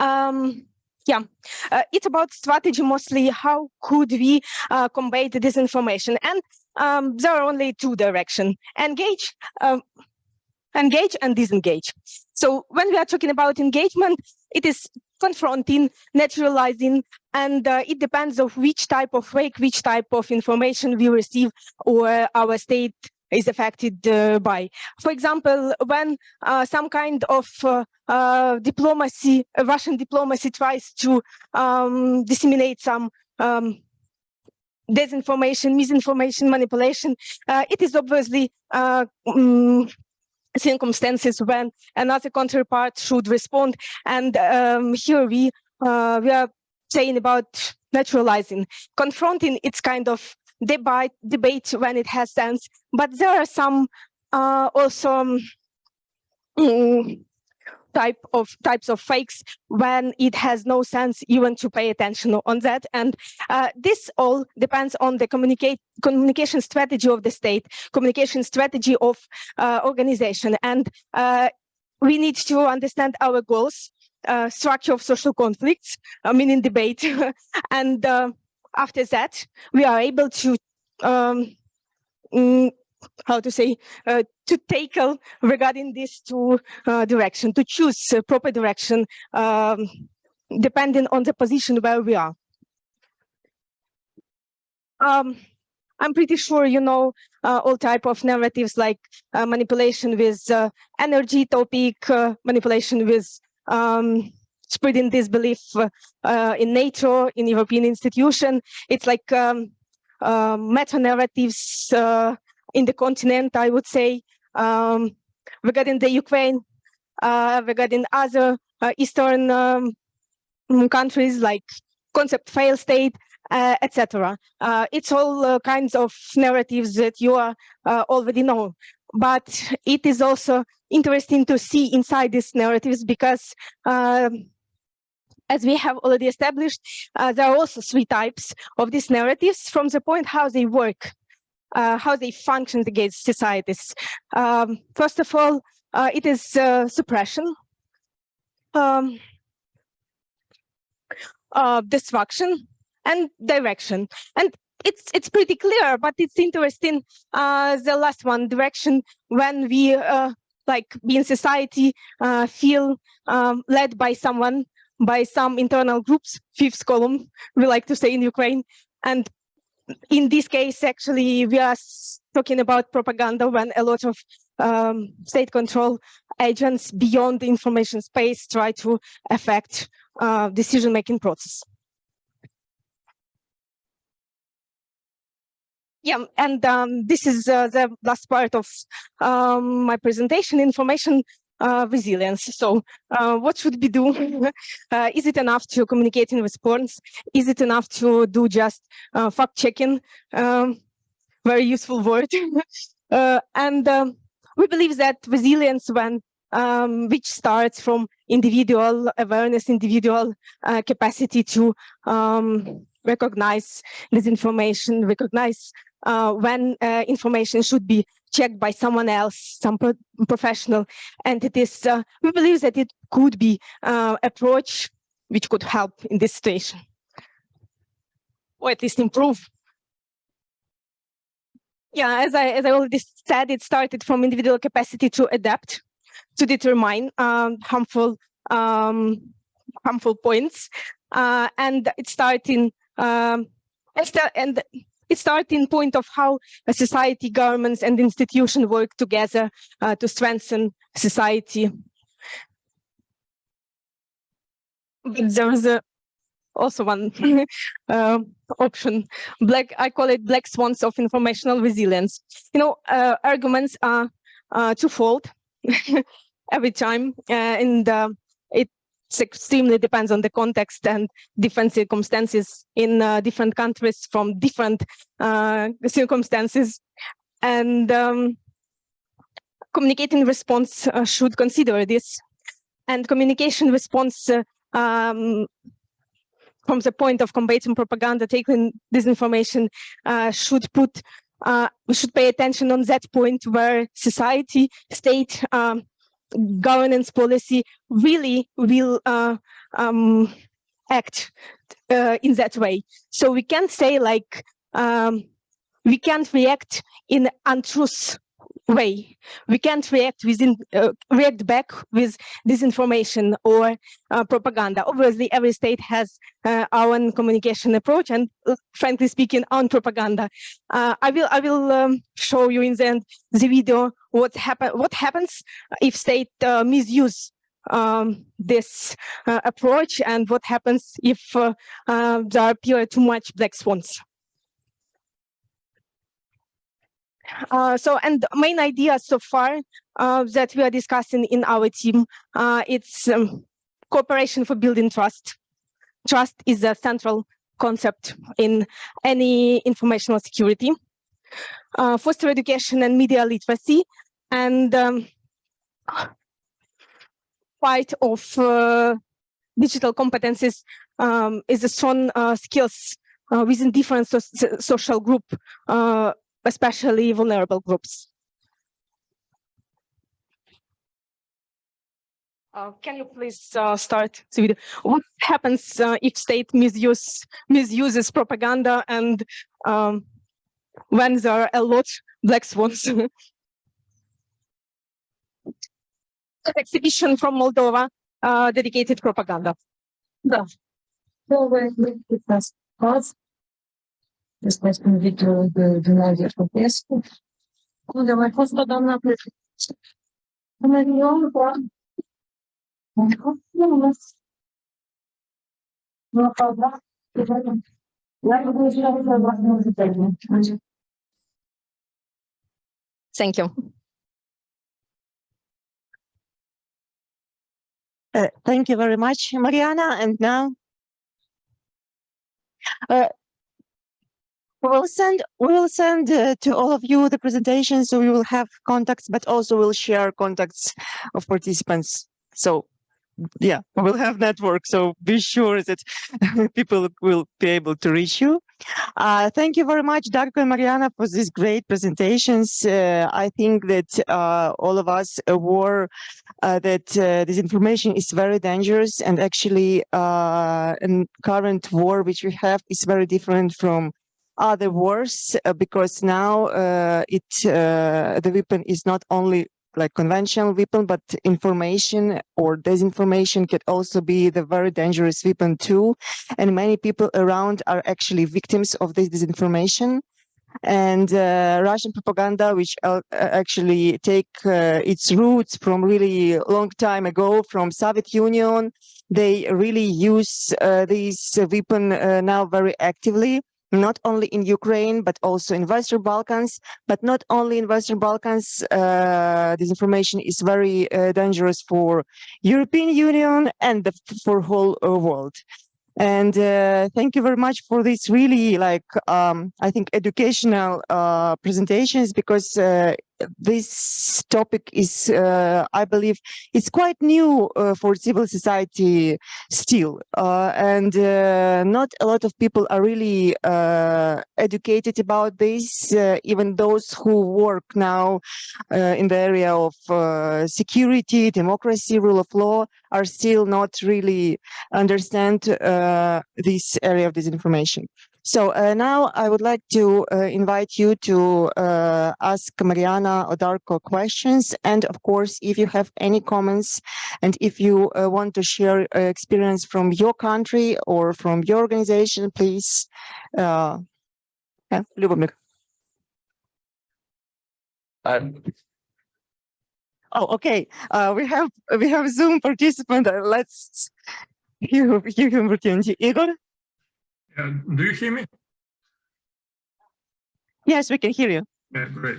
It's about strategy mostly. How could we combat disinformation? And there are only two directions: engage and disengage. So when we are talking about engagement, it is confronting, naturalizing, and it depends on which type of fake, which type of information we receive or our state is affected by. For example, when some kind of diplomacy, Russian diplomacy tries to disseminate some disinformation, misinformation, manipulation, it is obviously circumstances when another counterpart should respond. And here we are saying about naturalizing. Confronting, it's kind of debate when it has sense, but there are some also types of fakes when it has no sense even to pay attention on that. And this all depends on the communication strategy of the state, communication strategy of organization. And we need to understand our goals, structure of social conflicts, meaning debate. And after that, we are able to to tackle regarding these two directions, to choose a proper direction, depending on the position where we are. I'm pretty sure you know all type of narratives like manipulation with energy topic, manipulation with spreading disbelief in NATO, in European institution. It's like meta-narratives in the continent, I would say, regarding the Ukraine, regarding other Eastern countries like concept failed state, etc. It's all kinds of narratives that you already know. But it is also interesting to see inside these narratives because as we have already established, there are also three types of these narratives from the point how they work, how they function against societies. First of all, it is suppression, destruction, and direction. And it's pretty clear, but it's interesting, the last one, direction, when we, like being society, feel led by someone, by some internal groups, fifth column, we like to say in Ukraine. And in this case, actually, we are talking about propaganda when a lot of state control agents beyond the information space try to affect decision-making process. Yeah, and this is the last part of my presentation, information resilience. So what should we do? Is it enough to communicate in response? Is it enough to do just fact-checking? Very useful word. And we believe that resilience, which starts from individual awareness, individual capacity to recognize disinformation, recognize when information should be checked by someone else, some professional entities. We believe that it could be an approach which could help in this situation, or at least improve. Yeah, as I already said, it started from individual capacity to adapt, to determine harmful harmful points, and it's starting point of how a society, governments, and institutions work together to strengthen society. But there is also one option. I call it black swans of informational resilience. Arguments are twofold every time, and it extremely depends on the context and different circumstances in different countries from different circumstances. And communicating response should consider this. And communication response from the point of combating propaganda, taking disinformation, we should pay attention on that point where society, state, governance policy really will act in that way. So we can't say like we can't react in untruth way. We can't react back with disinformation or propaganda. Obviously, every state has our own communication approach, and frankly speaking, on propaganda. I will show you in the end the video what happens if state misuse this approach, and what happens if there appear too much black swans. And the main idea so far that we are discussing in our team, it's cooperation for building trust. Trust is a central concept in any informational security. Foster education and media literacy, and part of digital competencies is a strong skills within different social group, especially vulnerable groups. Can you please start the video? What happens if state misuses propaganda, and when there are a lot of black swans? Exhibition from Moldova, dedicated propaganda. Да. Thank you. Thank you very much, Marianna. And now we will send to all of you the presentation, so we will have contacts, but also we'll share contacts of participants. So yeah, we'll have network, so be sure that people will be able to reach you. Thank you very much, Darko and Marianna, for these great presentations. I think that all of us are aware that this information is very dangerous, and actually in current war which we have is very different from other wars, because now the weapon is not only like conventional weapon, but information or disinformation could also be the very dangerous weapon too. And many people around are actually victims of this disinformation. And Russian propaganda, which actually take its roots from really long time ago, from Soviet Union, they really use this weapon now very actively. Not only in Ukraine, but also in Western Balkans, but not only in Western Balkans. Disinformation is very dangerous for European Union and for whole world. And thank you very much for this really, like, I think, educational presentations, because this topic is, I believe, it's quite new for civil society still. And not a lot of people are really educated about this, even those who work now in the area of security, democracy, rule of law, are still not really understand this area of disinformation. So now I would like to invite you to ask Marianna or Darko questions. And of course, if you have any comments and if you want to share experience from your country or from your organization, please, Lubomir. Oh, okay. We have Zoom participant. Let's give him opportunity. Igor? Do you hear me? Yes, we can hear you. Yeah, great.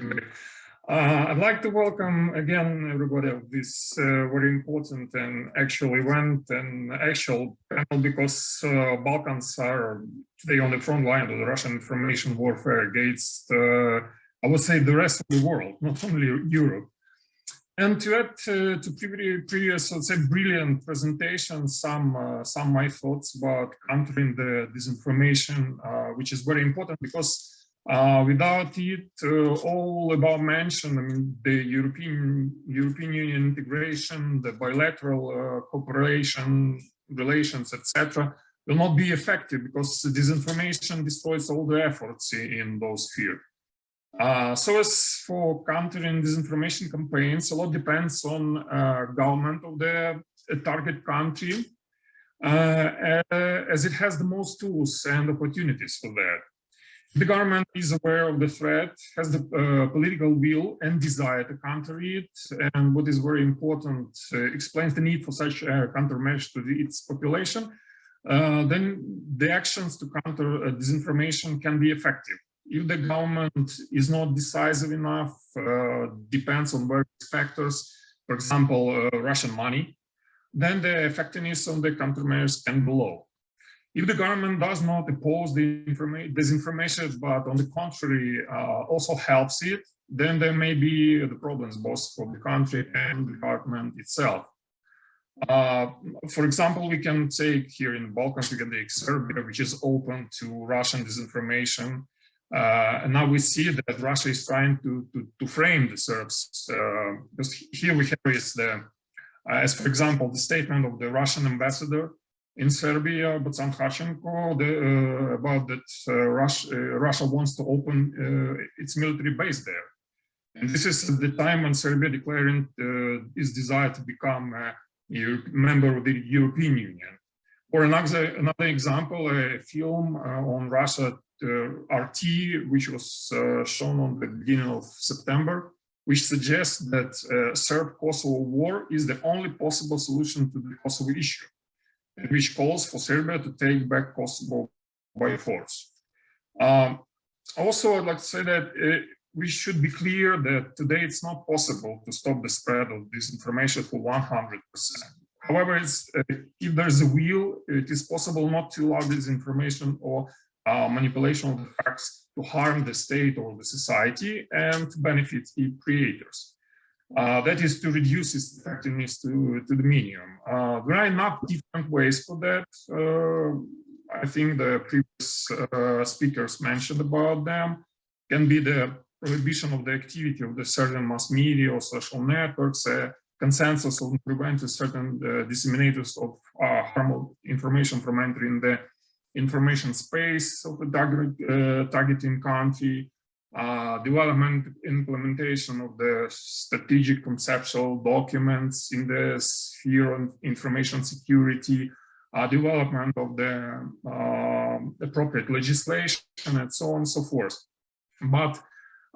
I'd like to welcome again everybody of this very important and actual event and actual panel, because Balkans are today on the front line of the Russian information warfare against, I would say, the rest of the world, not only Europe. And to add to previous, let's say, brilliant presentations, some my thoughts about countering the disinformation, which is very important, because without it, all above mentioned, I mean, the European Union integration, the bilateral cooperation, relations, etc., will not be effective, because disinformation destroys all the efforts in those spheres. So as for countering disinformation campaigns, a lot depends on government of the target country, as it has the most tools and opportunities for that. The government is aware of the threat, has the political will and desire to counter it, and what is very important, explains the need for such countermeasures to its population, then the actions to counter disinformation can be effective. If the government is not decisive enough, depends on various factors, for example, Russian money, then the effectiveness of the countermeasures can be low. If the government does not oppose the disinformation, but on the contrary, also helps it, then there may be the problems both for the country and the government itself. For example, we can take here in the Balkans, we can take Serbia, which is open to Russian disinformation. And now we see that Russia is trying to frame the Serbs, because here we have is the, as for example, the statement of the Russian ambassador in Serbia, but Sankhachenko, about that Russia wants to open its military base there. And this is at the time when Serbia declaring its desire to become a member of the European Union. Or another example, a film on Russia, RT, which was shown on the beginning of September, which suggests that Serb-Kosovo war is the only possible solution to the Kosovo issue, and which calls for Serbia to take back Kosovo by force. Also, I'd like to say that we should be clear that today it's not possible to stop the spread of disinformation for 100%. However, if there's a will, it is possible not to allow disinformation or manipulation of the facts to harm the state or the society and to benefit its creators. That is to reduce its effectiveness to the minimum. There are enough different ways for that. I think the previous speakers mentioned about them. Can be the prohibition of the activity of the certain mass media or social networks, consensus on preventing certain disseminators of harmful information from entering the information space of the targeting country, development, implementation of the strategic conceptual documents in the sphere of information security, development of the appropriate legislation, and so on and so forth. But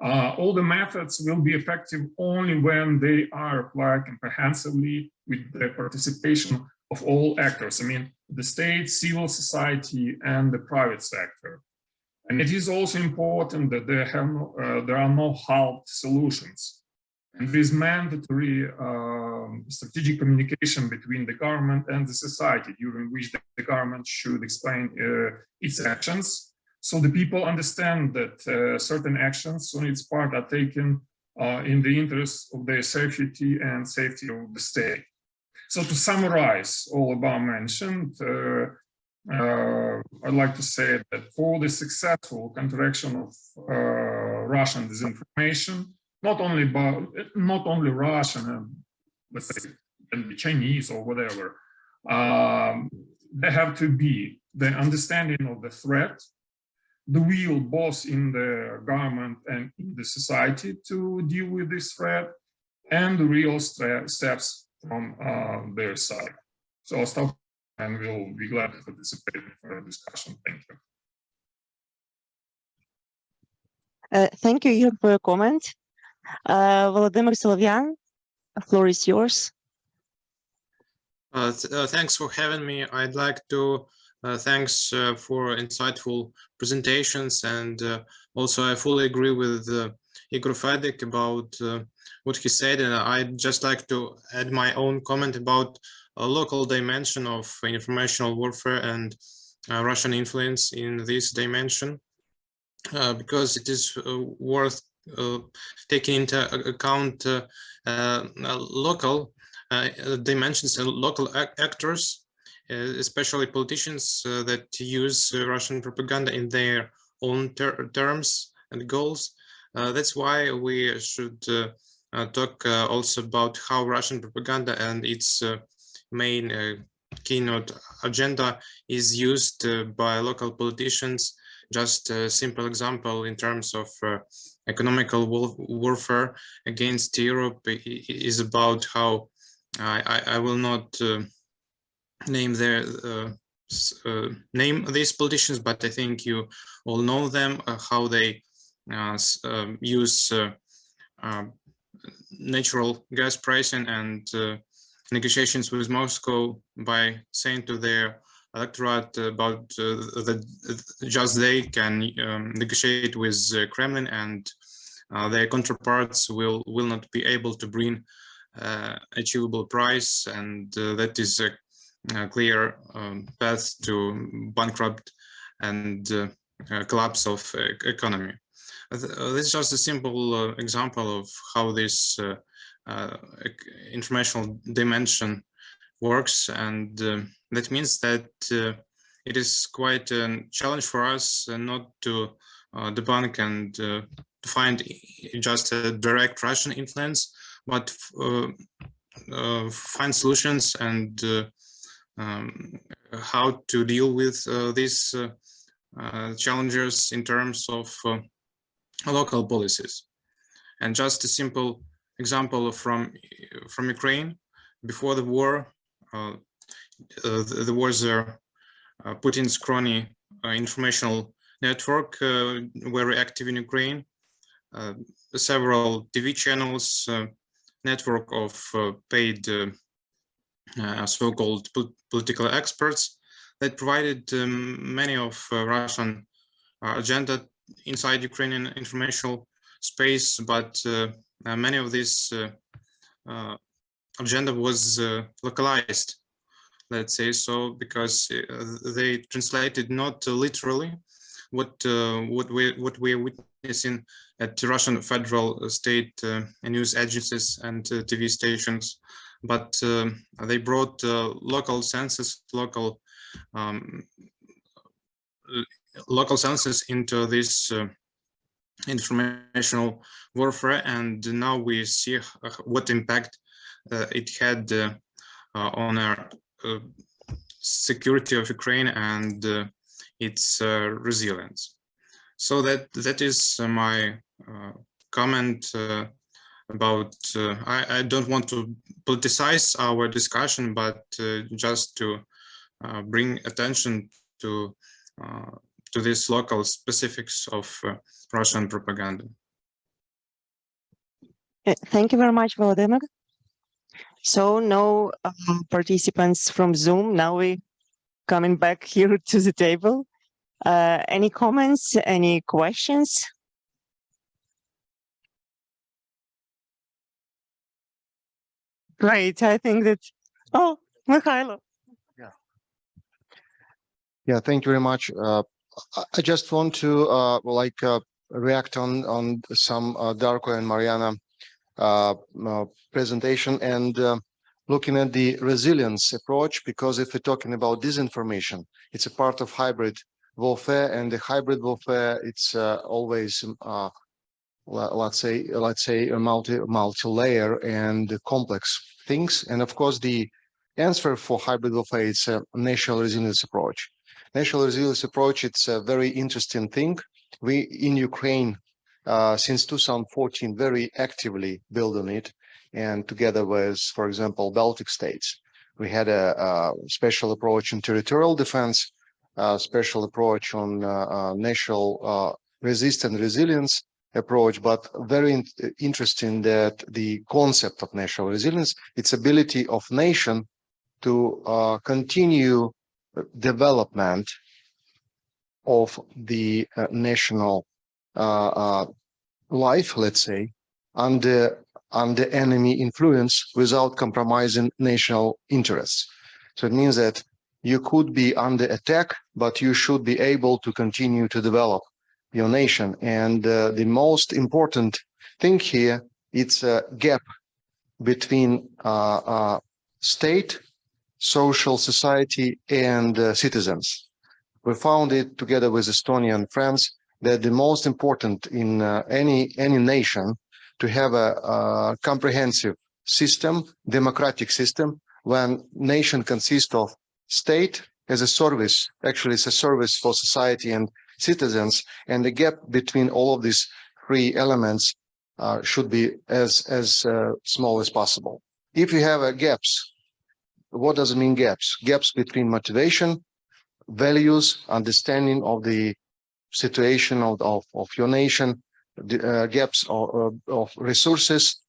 all the methods will be effective only when they are applied comprehensively with the participation of all actors. I mean, the state, civil society, and the private sector. And it is also important that there are no halved solutions. And there is mandatory strategic communication between the government and the society, during which the government should explain its actions, so the people understand that certain actions on its part are taken in the interest of their safety and safety of the state. So to summarize all above mentioned, I'd like to say that for the successful counteraction of Russian disinformation, not only Russian, let's say, and the Chinese or whatever, there have to be the understanding of the threat, the will both in the government and in the society to deal with this threat, and real steps from their side. So I'll stop and we'll be glad to participate in further discussion. Thank you. Thank you, Igor, for your comment. Volodymyr Solovyan, the floor is yours. Thanks for having me. I'd like to thanks for insightful presentations, and also I fully agree with Igor Fedek about what he said, and I'd just like to add my own comment about a local dimension of informational warfare and Russian influence in this dimension, because it is worth taking into account local dimensions and local actors, especially politicians that use Russian propaganda in their own terms and goals. That's why we should talk also about how Russian propaganda and its main keynote agenda is used by local politicians. Just a simple example in terms of economical warfare against Europe is about how I will not name these politicians, but I think you all know them, how they use natural gas pricing and negotiations with Moscow by saying to their electorate about that just they can negotiate with Kremlin, and their counterparts will not be able to bring achievable price, and that is a clear path to bankrupt and collapse of economy. This is just a simple example of how this informational dimension works, and that means that it is quite a challenge for us not to debunk and to find just a direct Russian influence, but find solutions and how to deal with these challenges in terms of local policies. And just a simple example from Ukraine. Before the war, there was Putin's crony informational network very active in Ukraine. Several TV channels, network of paid so-called political experts that provided many of Russian agenda inside Ukrainian informational space, but many of this agenda was localized, let's say so, because they translated not literally what we're witnessing at Russian federal state news agencies and TV stations, but they brought local senses, local senses into this informational warfare, and now we see what impact it had on our security of Ukraine and its resilience. So that is my comment about. I don't want to politicize our discussion, but just to bring attention to these local specifics of Russian propaganda. Thank you very much, Volodymyr. So no participants from Zoom. Now we coming back here to the table. Any comments? Any questions? Great. I think that. Oh, Mykhailo. Yeah, thank you very much. I just want to react on some Darko and Marianna presentation and looking at the resilience approach, because if we're talking about disinformation, it's a part of hybrid warfare, and the hybrid warfare, it's always let's say a multi-layer and complex things. And of course, the answer for hybrid warfare is a national resilience approach. national resilience approach, it's a very interesting thing. We in Ukraine, since 2014, very actively build on it. And together with, for example, Baltic states, we had a special approach on territorial defense, special approach on national resistance resilience approach, but very interesting that the concept of national resilience, its ability of nation to continue development of the national life, let's say, under enemy influence without compromising national interests. So it means that you could be under attack, but you should be able to continue to develop your nation. And the most important thing here, it's a gap between state, social society, and citizens. We found it together with Estonian friends that the most important in any nation to have a comprehensive system, democratic system, when nation consists of state as a service. Actually, it's a service for society and citizens, and the gap between all of these three elements should be as small as possible. If you have gaps, what does it mean gaps? Gaps between motivation, values, understanding of the situation of your nation, gaps of resources,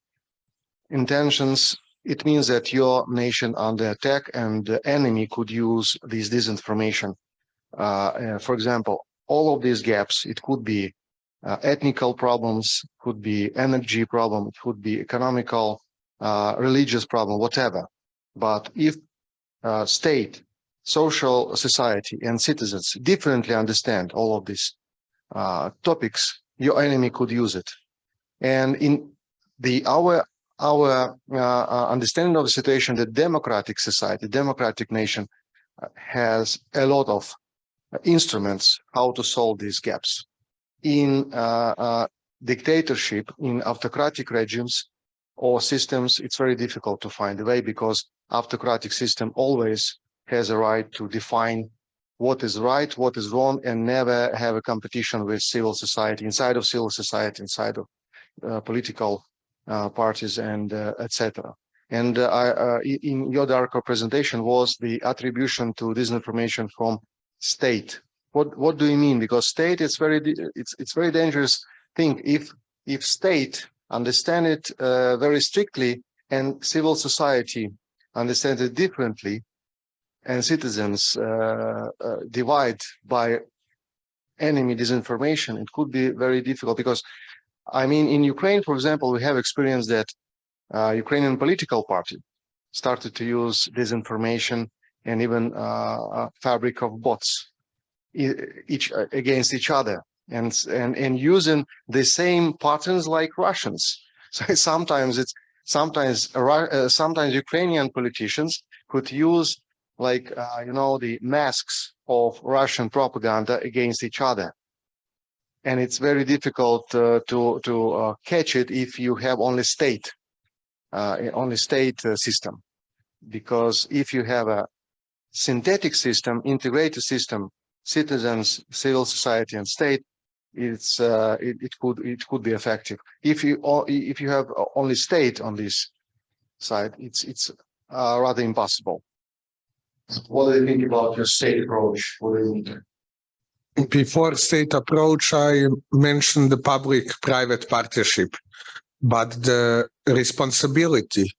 intentions. It means that your nation under attack and the enemy could use this disinformation. For example, all of these gaps, it could be ethnical problems, could be energy problem, it could be economical, religious problem, whatever. But if state, social society, and citizens differently understand all of these topics, your enemy could use it. And in our understanding of the situation, the democratic society, democratic nation has a lot of instruments how to solve these gaps. In dictatorship, in autocratic regimes or systems, it's very difficult to find a way, because autocratic system always has a right to define what is right, what is wrong, and never have a competition with civil society, inside of civil society, inside of political parties, and etc. And in your Darko presentation was the attribution to disinformation from state. What do you mean? Because state, it's very dangerous thing. If state understand it very strictly and civil society understand it differently, and citizens divide by enemy disinformation, it could be very difficult. Because I mean, in Ukraine, for example, we have experienced that Ukrainian political party started to use disinformation and even fabric of bots against each other, and using the same patterns like Russians. So sometimes Ukrainian politicians could use the masks of Russian propaganda against each other. And it's very difficult to catch it if you have only state system. Because if you have a synthetic system, integrated system, citizens, civil society, and state, it could be effective. If you have only state on this side, it's rather impossible. What do you think about your state approach? What do you think? Before state approach, I mentioned the public-private partnership, but the responsibility,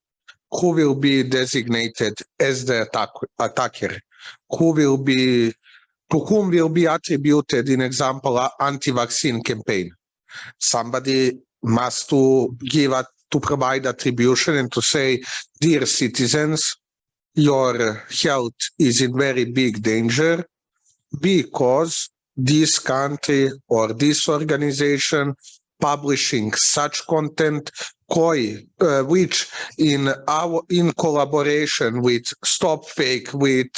who will be designated as the attacker, to whom will be attributed, in example, anti-vaccine campaign. Somebody must to provide attribution and to say, dear citizens, your health is in very big danger because this country or this organization publishing such content which in collaboration with StopFake, with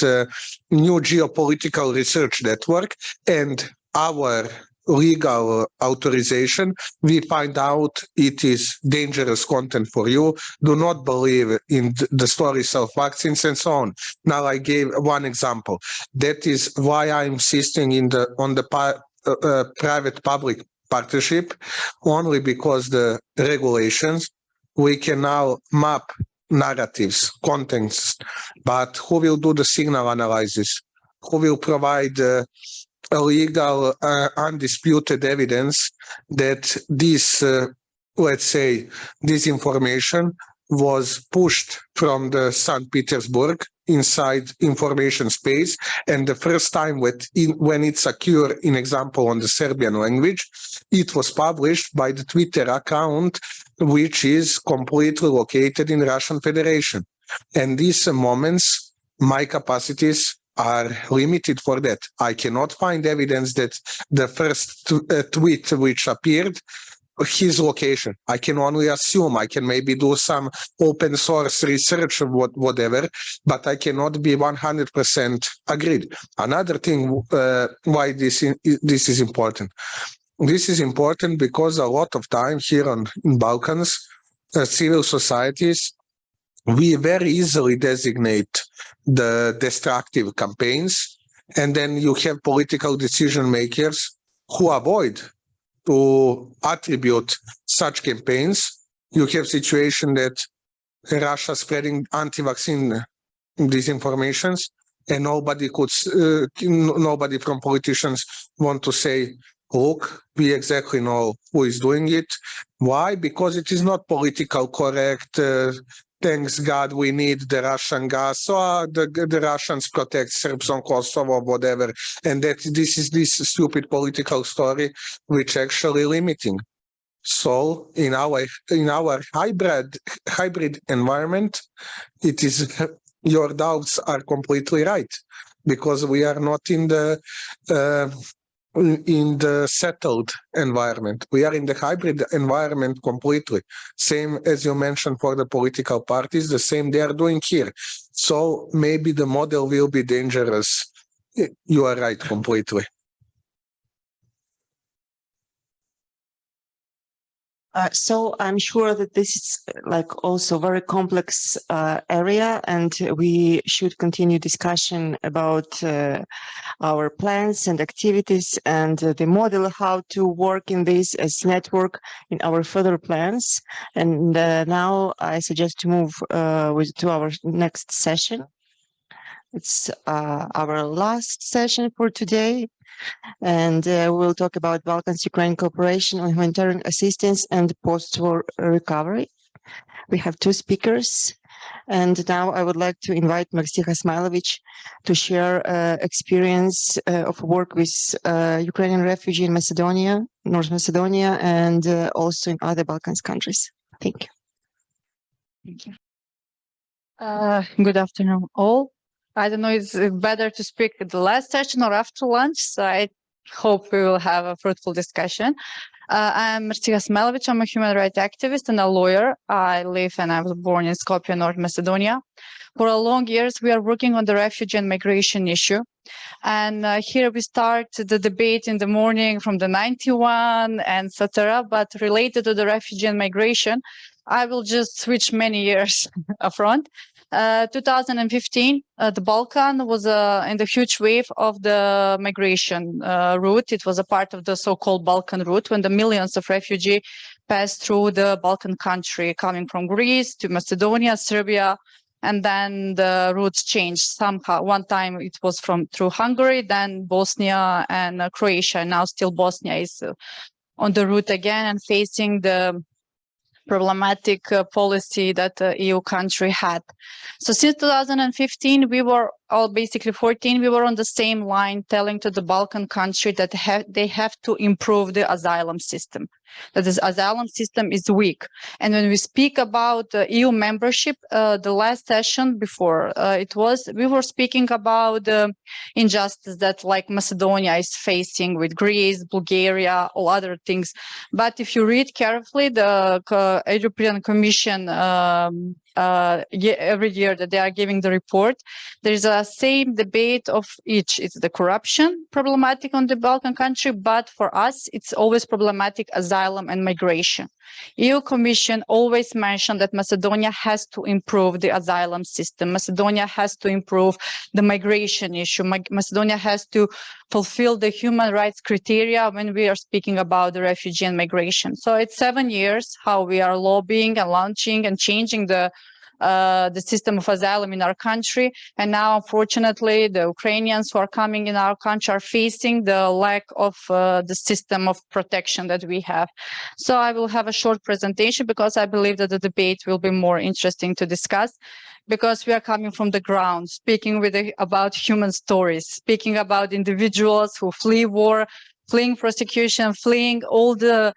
new geopolitical research network, and our legal authorization, we find out it is dangerous content for you. Do not believe in the stories of vaccines and so on. Now I gave one example. That is why I'm insisting on the private-public partnership, only because the regulations, we can now map narratives, contents, but who will do the signal analysis? Who will provide legal, undisputed evidence that this, let's say, this information was pushed from the St. Petersburg inside information space, and the first time when it's occurred, in example, on the Serbian language, it was published by the Twitter account, which is completely located in Russian Federation. And these moments, my capacities are limited for that. I cannot find evidence that the first tweet which appeared, his location. I can only assume. I can maybe do some open source research or whatever, but I cannot be 100% agreed. Another thing why this is important. This is important because a lot of time here in Balkans, civil societies, we very easily designate the destructive campaigns, and then you have political decision makers who avoid to attribute such campaigns. You have situation that Russia spreading anti-vaccine disinformations, and nobody from politicians want to say, look, we exactly know who is doing it. Why? Because it is not political correct. Thanks God we need the Russian gas, so the Russians protect Serbs on Kosovo, whatever. And that this is this stupid political story which actually limiting. So in our hybrid environment, it is your doubts are completely right, because we are not in the settled environment. We are in the hybrid environment completely. Same as you mentioned for the political parties, the same they are doing here. So maybe the model will be dangerous. You are right completely. So I'm sure that this is like also very complex area, and we should continue discussion about our plans and activities and the model how to work in this as network in our further plans. And now I suggest to move to our next session. It's our last session for today. And we'll talk about Balkans-Ukraine cooperation on humanitarian assistance and post-war recovery. We have two speakers, and now I would like to invite Mersiha Smailovic to share experience of work with Ukrainian refugee in Macedonia, North Macedonia, and also in other Balkans countries. Thank you. Thank you. Good afternoon, all. I don't know, it's better to speak at the last session or after lunch, so I hope we will have a fruitful discussion. I'm Mersiha Smailovic. I'm a human rights activist and a lawyer. I live and I was born in Skopje, North Macedonia. For a long years, we are working on the refugee and migration issue. And here we start the debate in the morning from the 91 and etc. But related to the refugee and migration, I will just switch many years upfront. 2015, the Balkan was in the huge wave of the migration route. It was a part of the so-called Balkan route when the millions of refugees passed through the Balkan country, coming from Greece to Macedonia, Serbia, and then the routes changed somehow. One time it was through Hungary, then Bosnia and Croatia, and now still Bosnia is on the route again and facing the problematic policy that the EU country had. So since 2015, we were all basically 14, we were on the same line telling to the Balkan country that they have to improve the asylum system, that this asylum system is weak. And when we speak about EU membership, the last session before we were speaking about the injustice that like Macedonia is facing with Greece, Bulgaria, all other things. But if you read carefully, the European Commission every year that they are giving the report, there is a same debate of each. It's the corruption problematic on the Balkan country, but for us, it's always problematic asylum and migration. EU Commission always mentioned that Macedonia has to improve the asylum system. Macedonia has to improve the migration issue. Macedonia has to fulfill the human rights criteria when we are speaking about the refugee and migration. So it's 7 years how we are lobbying and launching and changing the system of asylum in our country. And now, unfortunately, the Ukrainians who are coming in our country are facing the lack of the system of protection that we have. So I will have a short presentation because I believe that the debate will be more interesting to discuss, because we are coming from the ground, speaking about human stories, speaking about individuals who flee war, fleeing persecution, fleeing all the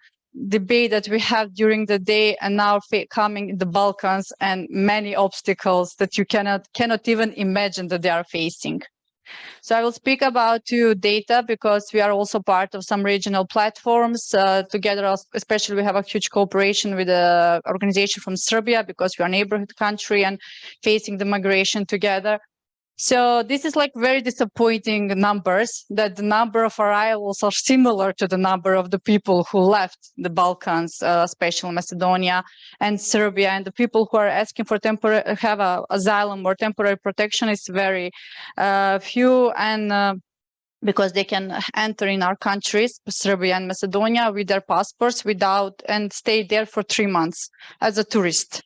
debate that we have during the day, and now coming in the Balkans, and many obstacles that you cannot even imagine that they are facing. So I will speak about data, because we are also part of some regional platforms together. Especially, we have a huge cooperation with an organization from Serbia, because we are a neighborhood country and facing the migration together. So this is like very disappointing numbers, that the number of arrivals are similar to the number of the people who left the Balkans, especially Macedonia and Serbia. And the people who are asking for asylum or temporary protection is very few, and because they can enter in our countries, Serbia and Macedonia, with their passports and stay there for 3 months as a tourist.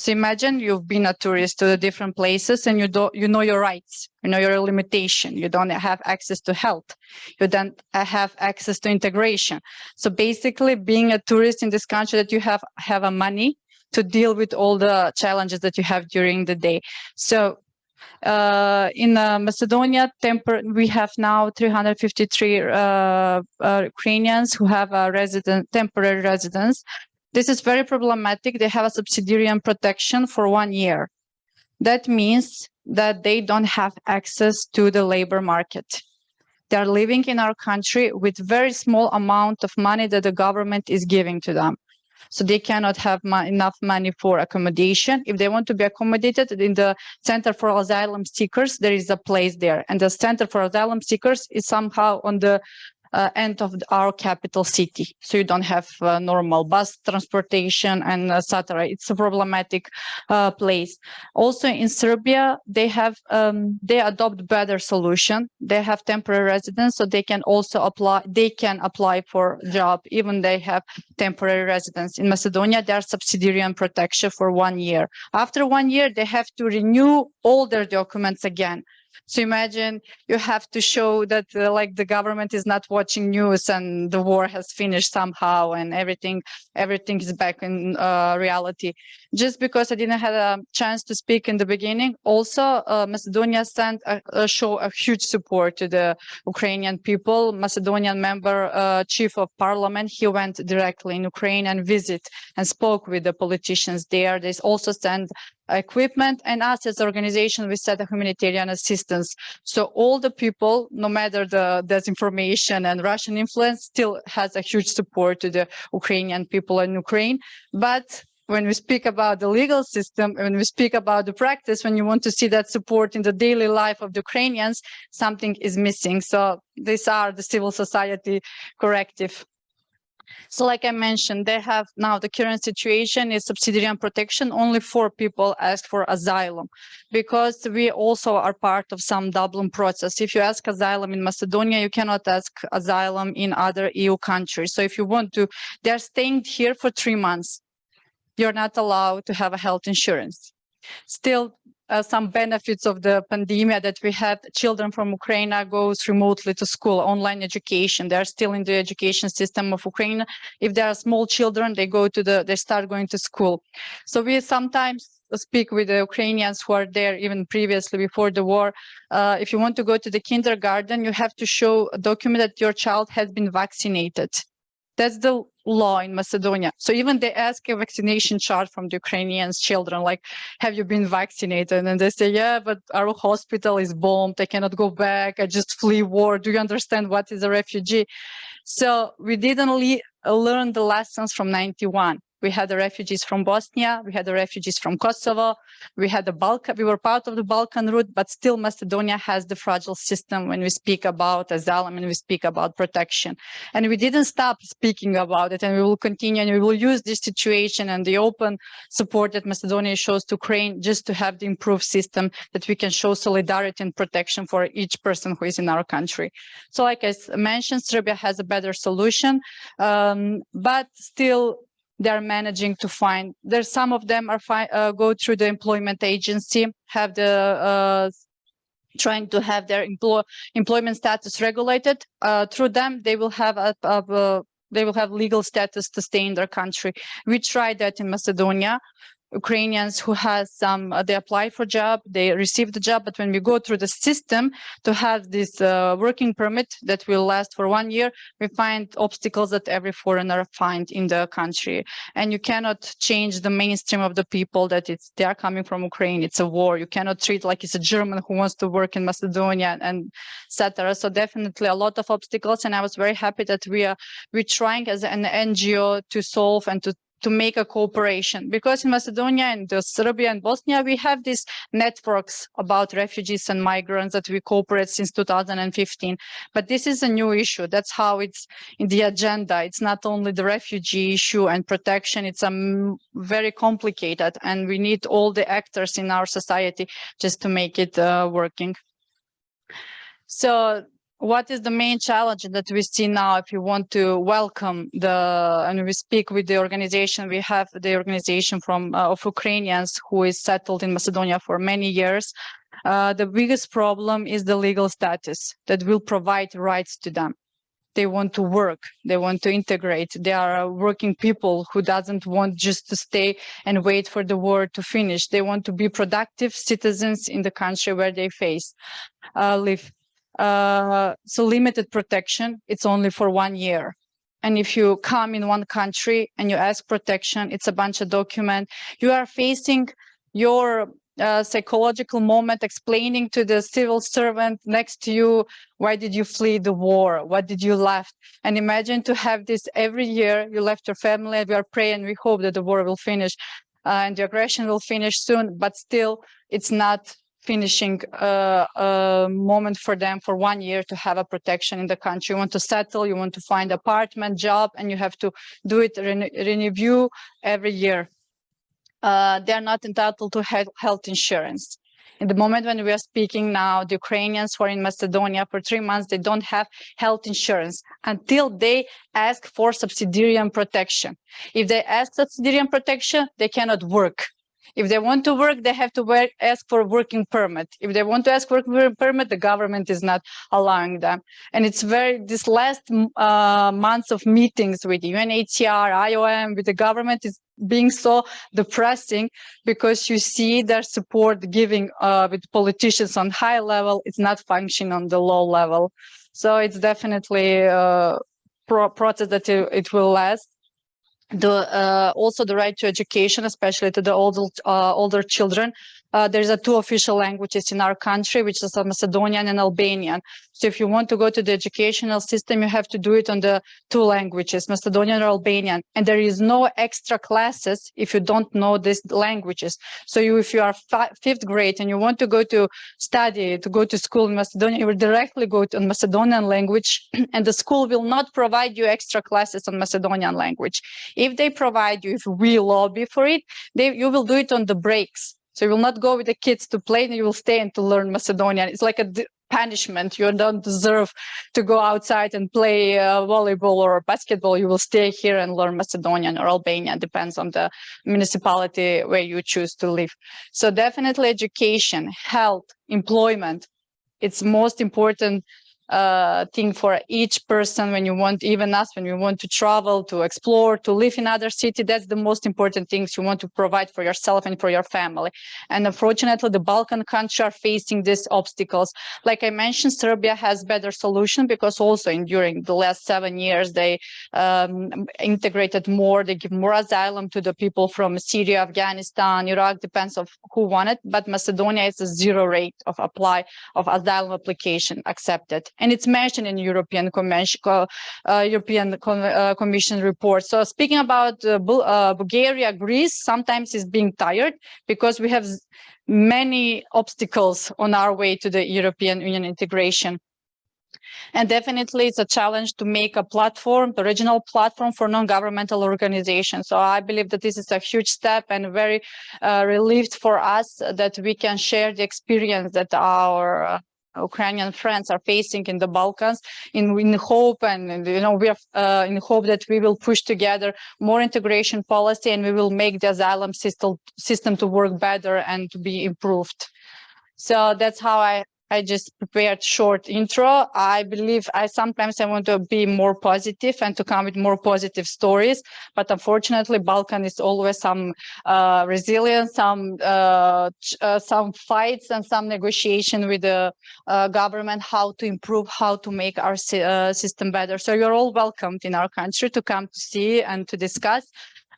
So imagine you've been a tourist to the different places, and you know your rights, you know your limitation. You don't have access to health. You don't have access to integration. So basically, being a tourist in this country, that you have a money to deal with all the challenges that you have during the day. So in Macedonia, we have now 353 Ukrainians who have a temporary residence. This is very problematic. They have a subsidiary protection for 1 year. That means that they don't have access to the labor market. They are living in our country with very small amount of money that the government is giving to them. So they cannot have enough money for accommodation. If they want to be accommodated in the Center for Asylum Seekers, there is a place there. And the Center for Asylum Seekers is somehow on the end of our capital city. So you don't have normal bus transportation and etc. It's a problematic place. Also in Serbia, they adopt better solution. They have temporary residence, so they can also apply for job, even they have temporary residence. In Macedonia, they are subsidiary and protection for 1 year. After 1 year, they have to renew all their documents again. So imagine you have to show that like the government is not watching news and the war has finished somehow and everything is back in reality. Just because I didn't have a chance to speak in the beginning, also Macedonia show a huge support to the Ukrainian people. Macedonian member, chief of parliament, he went directly in Ukraine and visit and spoke with the politicians there. They also send equipment, and us as an organization, we set a humanitarian assistance. So all the people, no matter the disinformation and Russian influence, still has a huge support to the Ukrainian people in Ukraine. But when we speak about the legal system, when we speak about the practice, when you want to see that support in the daily life of the Ukrainians, something is missing. So these are the civil society corrective. So like I mentioned, they have now the current situation is subsidiary and protection. Only 4 people asked for asylum, because we also are part of some Dublin process. If you ask asylum in Macedonia, you cannot ask asylum in other EU countries. So if you want to, they're staying here for 3 months. You're not allowed to have a health insurance. Still, some benefits of the pandemic that we had, children from Ukraine goes remotely to school, online education. They are still in the education system of Ukraine. If they are small children, they start going to school. So we sometimes speak with the Ukrainians who are there even previously before the war. If you want to go to the kindergarten, you have to show a document that your child has been vaccinated. That's the law in Macedonia. So even they ask a vaccination chart from the Ukrainian children, like, have you been vaccinated? And they say, yeah, but our hospital is bombed. I cannot go back. I just flee war. Do you understand what is a refugee? So we didn't learn the lessons from 91. We had the refugees from Bosnia, we had the refugees from Kosovo, we had the Balkan, we were part of the Balkan route, but still Macedonia has the fragile system when we speak about asylum and we speak about protection. And we didn't stop speaking about it, and we will continue, and we will use this situation and the open support that Macedonia shows to Ukraine just to have the improved system that we can show solidarity and protection for each person who is in our country. So like I mentioned, Serbia has a better solution, but still they're managing to find, there's some of them are go through the employment agency, have the trying to have their employment status regulated. Through them, they will have they will have legal status to stay in their country. We tried that in Macedonia. Ukrainians who has some, they apply for job, they receive the job, but when we go through the system to have this working permit that will last for 1 year, we find obstacles that every foreigner finds in the country. And you cannot change the mainstream of the people that they are coming from Ukraine. It's a war. You cannot treat like it's a German who wants to work in Macedonia and etc. So definitely a lot of obstacles. And I was very happy that we're trying as an NGO to solve and to make a cooperation, because in Macedonia and Serbia and Bosnia, we have these networks about refugees and migrants that we cooperate since 2015. But this is a new issue. That's how it's in the agenda. It's not only the refugee issue and protection. It's very complicated, and we need all the actors in our society just to make it working. So what is the main challenge that we see now if you want to welcome and we speak with the organization, we have the organization of Ukrainians who is settled in Macedonia for many years. The biggest problem is the legal status that will provide rights to them. They want to work, they want to integrate. They are working people who doesn't want just to stay and wait for the war to finish. They want to be productive citizens in the country where they live. So limited protection, it's only for 1 year. And if you come in one country and you ask protection, it's a bunch of documents. You are facing your psychological moment explaining to the civil servant next to you, why did you flee the war? What did you left? And imagine to have this every year. You left your family, and we are praying, we hope that the war will finish and the aggression will finish soon, but still it's not finishing a moment for them for 1 year to have a protection in the country. You want to settle, you want to find apartment, job, and you have to do it, renew every year. They're not entitled to health insurance. In the moment when we are speaking now, the Ukrainians who are in Macedonia for 3 months, they don't have health insurance until they ask for subsidiary protection. If they ask subsidiary protection, they cannot work. If they want to work, they have to ask for a working permit. If they want to ask for a working permit, the government is not allowing them. And it's this last months of meetings with UNHCR, IOM, with the government is being so depressing, because you see their support giving with politicians on high level, it's not functioning on the low level. So it's definitely a process that it will last. Also the right to education, especially to the older children. There's 2 official languages in our country, which is Macedonian and Albanian. So if you want to go to the educational system, you have to do it on the 2 languages, Macedonian or Albanian. And there is no extra classes if you don't know these languages. So if you are 5th grade and you want to go to study, to go to school in Macedonia, you will directly go to Macedonian language, and the school will not provide you extra classes on Macedonian language. If they provide you, if we lobby for it, you will do it on the breaks. So you will not go with the kids to play, and you will stay and to learn Macedonian. It's like a punishment. You don't deserve to go outside and play volleyball or basketball. You will stay here and learn Macedonian or Albanian, depends on the municipality where you choose to live. So definitely education, health, employment, it's most important thing for each person when you want, even us, when you want to travel, to explore, to live in other city. That's the most important things you want to provide for yourself and for your family. And unfortunately, the Balkan countries are facing these obstacles. Like I mentioned, Serbia has better solution, because also during the last 7 years, they integrated more, they give more asylum to the people from Syria, Afghanistan, Iraq, depends on who want it. But Macedonia is a 0 rate of asylum application accepted. and it's mentioned in European Commission report. So speaking about Bulgaria, Greece, sometimes is being tired because we have many obstacles on our way to the European Union integration. And definitely it's a challenge to make a platform, the regional platform for non-governmental organizations. So I believe that this is a huge step and very relieved for us that we can share the experience that our Ukrainian friends are facing in the Balkans in hope, and we are in hope that we will push together more integration policy and we will make the asylum system to work better and to be improved. So that's how I just prepared short intro. I believe sometimes I want to be more positive and to come with more positive stories, but unfortunately, Balkan is always some resilience, some fights and some negotiation with the government, how to improve, how to make our system better. So you're all welcomed in our country to come to see and to discuss.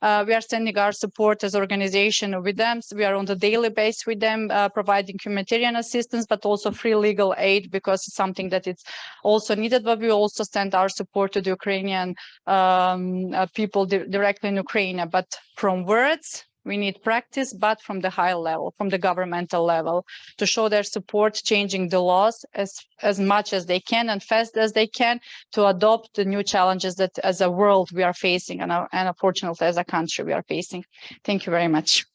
We are sending our support as organization with them. So we are on the daily basis with them, providing humanitarian assistance, but also free legal aid because it's something that it's also needed. But we also send our support to the Ukrainian people directly in Ukraine. But from words, we need practice, but from the high level, from the governmental level, to show their support, changing the laws as much as they can and fast as they can to adopt the new challenges that as a world we are facing and unfortunately as a country we are facing. Thank you very much.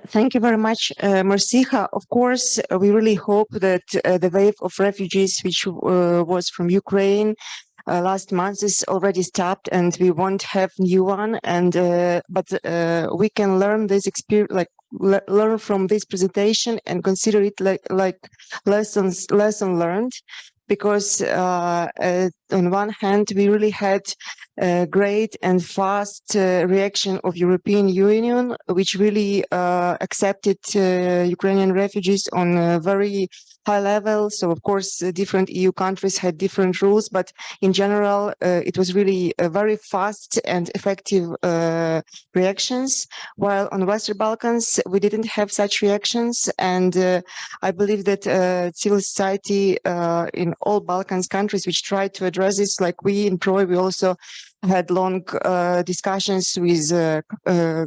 Thank you very much, Mersiha. Of course, we really hope that the wave of refugees which was from Ukraine last month is already stopped and we won't have new one, and but we can learn this experience, like learn from this presentation and consider it like lesson learned, because on one hand we really had a great and fast reaction of European Union, which really accepted Ukrainian refugees on a very high level. So of course different EU countries had different rules, but in general it was really a very fast and effective reactions, while on Western Balkans we didn't have such reactions. And I believe that civil society in all Balkans countries which tried to address this, like we in PROI, we also had long discussions with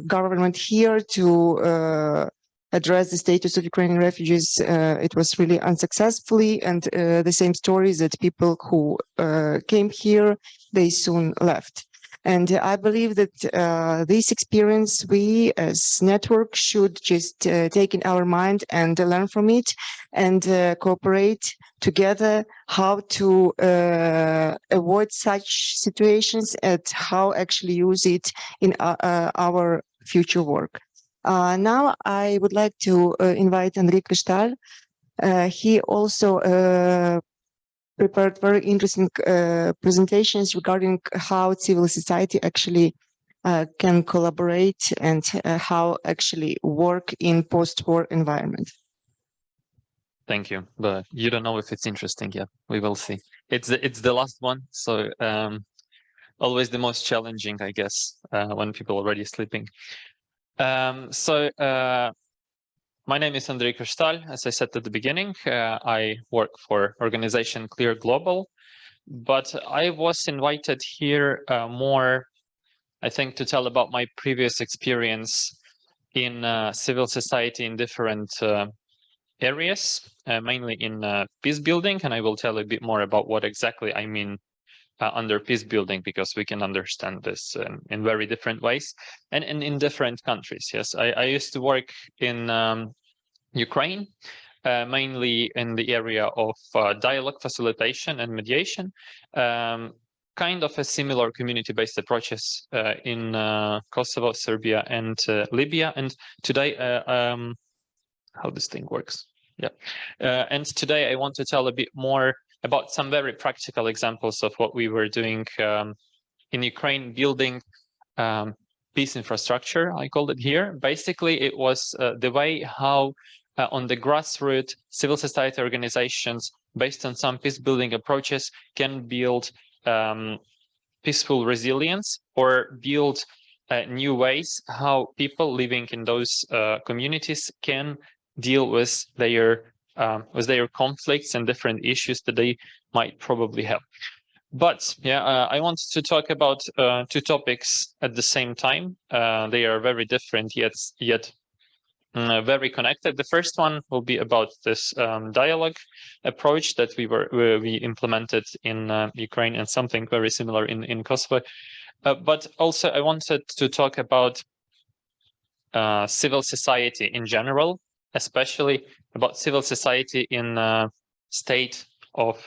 government here to address the status of Ukrainian refugees. It was really unsuccessfully, and the same stories that people who came here, they soon left. And I believe that this experience we as network should just take in our mind and learn from it and cooperate together how to avoid such situations and how actually use it in our future work. Now I would like to invite Andrei Kristal. He also prepared very interesting presentations regarding how civil society actually can collaborate and how actually work in post-war environment. Thank you, but you don't know if it's interesting yet. We will see. It's the last one, so always the most challenging, I guess, when people are already sleeping. My name is Andrei Kristal. As I said at the beginning, I work for organization Clear Global, but I was invited here more, I think, to tell about my previous experience in civil society in different areas, mainly in peace building, and I will tell a bit more about what exactly I mean under peace building, because we can understand this in very different ways and in different countries. Yes, I used to work in Ukraine, mainly in the area of dialogue facilitation and mediation, kind of a similar community-based approaches in Kosovo, Serbia, and Libya. And today, how this thing works. Yeah. And today I want to tell a bit more about some very practical examples of what we were doing in Ukraine, building peace infrastructure, I called it here. Basically, it was the way how on the grassroots civil society organizations, based on some peace building approaches, can build peaceful resilience or build new ways how people living in those communities can deal with their conflicts and different issues that they might probably have. But yeah, I want to talk about two topics at the same time. They are very different, yet very connected. The first one will be about this dialogue approach that we implemented in Ukraine, and something very similar in Kosovo. But also I wanted to talk about civil society in general, especially about civil society in state of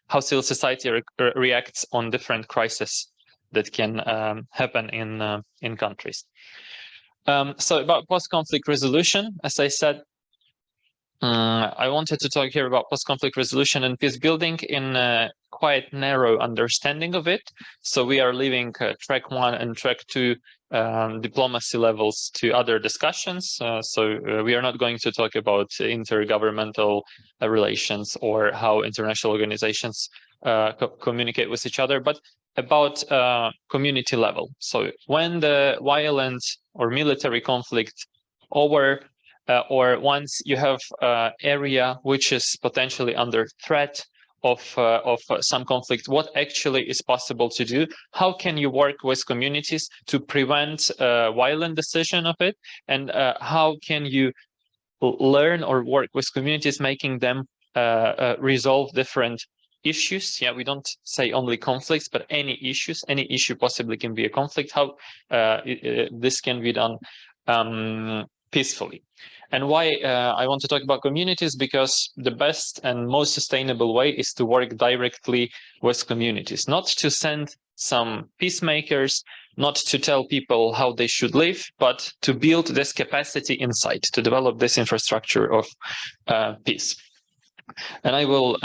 how civil society reacts on different crises that can happen in countries. So about post-conflict resolution, as I said, I wanted to talk here about post-conflict resolution and peace building in a quite narrow understanding of it. So we are leaving track 1 and track 2 diplomacy levels to other discussions. We are not going to talk about intergovernmental relations or how international organizations communicate with each other, but about community level. So when the violent or military conflict over, or once you have area which is potentially under threat of some conflict, what actually is possible to do? How can you work with communities to prevent violent decision of it? And how can you learn or work with communities, making them resolve different issues? Yeah, we don't say only conflicts, but any issues, any issue possibly can be a conflict. How this can be done peacefully. And why I want to talk about communities, because the best and most sustainable way is to work directly with communities, not to send some peacemakers, not to tell people how they should live, but to build this capacity inside, to develop this infrastructure of peace. And I will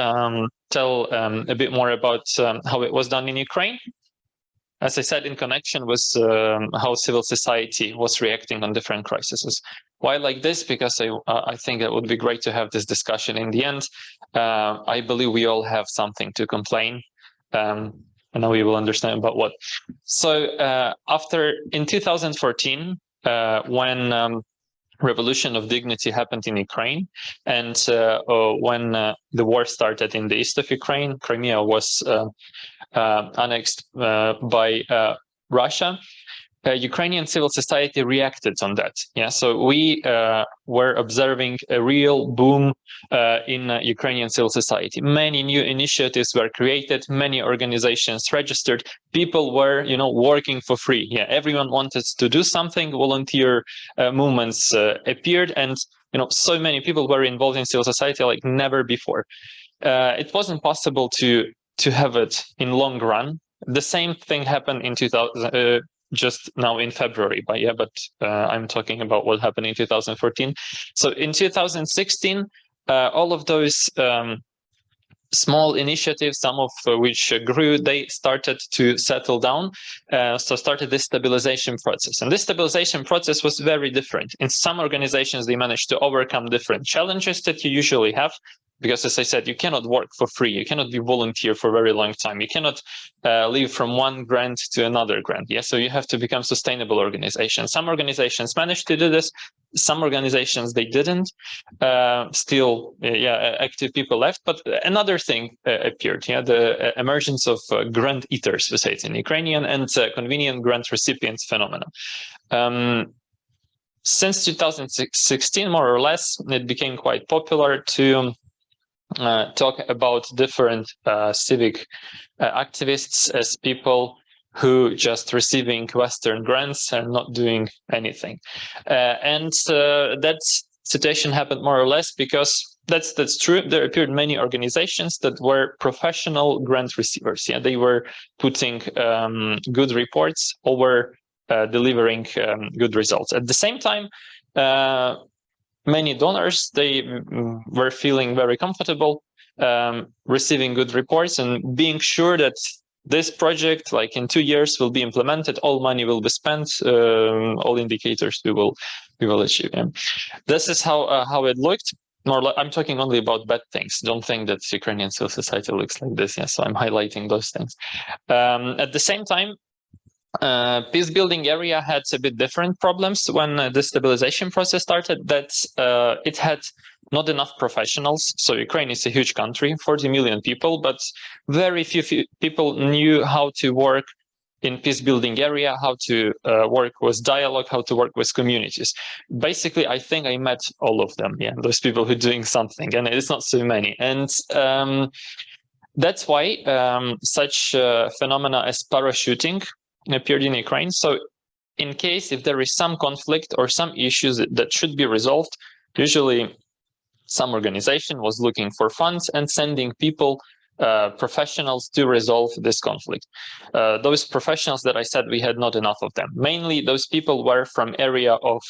tell a bit more about how it was done in Ukraine. As I said, in connection with how civil society was reacting on different crises. Why like this? Because I think it would be great to have this discussion in the end. I believe we all have something to complain. And now we will understand about what. So in 2014, when Revolution of Dignity happened in Ukraine, and when the war started in the east of Ukraine, Crimea was annexed by Russia, Ukrainian civil society reacted on that. Yeah, so we were observing a real boom in Ukrainian civil society. Many new initiatives were created, many organizations registered. People were, working for free. Yeah, everyone wanted to do something. Volunteer movements appeared, and so many people were involved in civil society like never before. It wasn't possible to have it in long run. The same thing happened in 2000. Just now in February, but I'm talking about what happened in 2014. So in 2016, all of those small initiatives, some of which grew, they started to settle down. So started this stabilization process. And this stabilization process was very different. In some organizations, they managed to overcome different challenges that you usually have. Because, as I said, you cannot work for free. You cannot be volunteer for a very long time. You cannot live from one grant to another grant. Yeah, so you have to become sustainable organizations. Some organizations managed to do this. Some organizations, they didn't. Still, active people left. But another thing appeared. Yeah, the emergence of grant eaters, we say it in Ukrainian, and convenient grant recipients phenomena. Since 2016, more or less, it became quite popular to talk about different civic activists as people who just receiving Western grants and not doing anything. And that situation happened more or less because that's true. There appeared many organizations that were professional grant receivers. Yeah, they were putting good reports over delivering good results. At the same time, many donors, they were feeling very comfortable receiving good reports and being sure that this project, like in 2 years, will be implemented. All money will be spent. All indicators we will achieve. Yeah. This is how it looked. I'm talking only about bad things. Don't think that Ukrainian civil society looks like this. Yeah, so I'm highlighting those things. At the same time, Peace building area had a bit different problems when the stabilization process started, that it had not enough professionals. So Ukraine is a huge country, 40 million people, but very few people knew how to work in peace building area, how to work with dialogue, how to work with communities. Basically, I think I met all of them, yeah, those people who are doing something, and it's not so many. And that's why such phenomena as parachuting appeared in Ukraine. So in case if there is some conflict or some issues that should be resolved, usually some organization was looking for funds and sending people, professionals, to resolve this conflict. Those professionals that I said, we had not enough of them. Mainly those people were from area of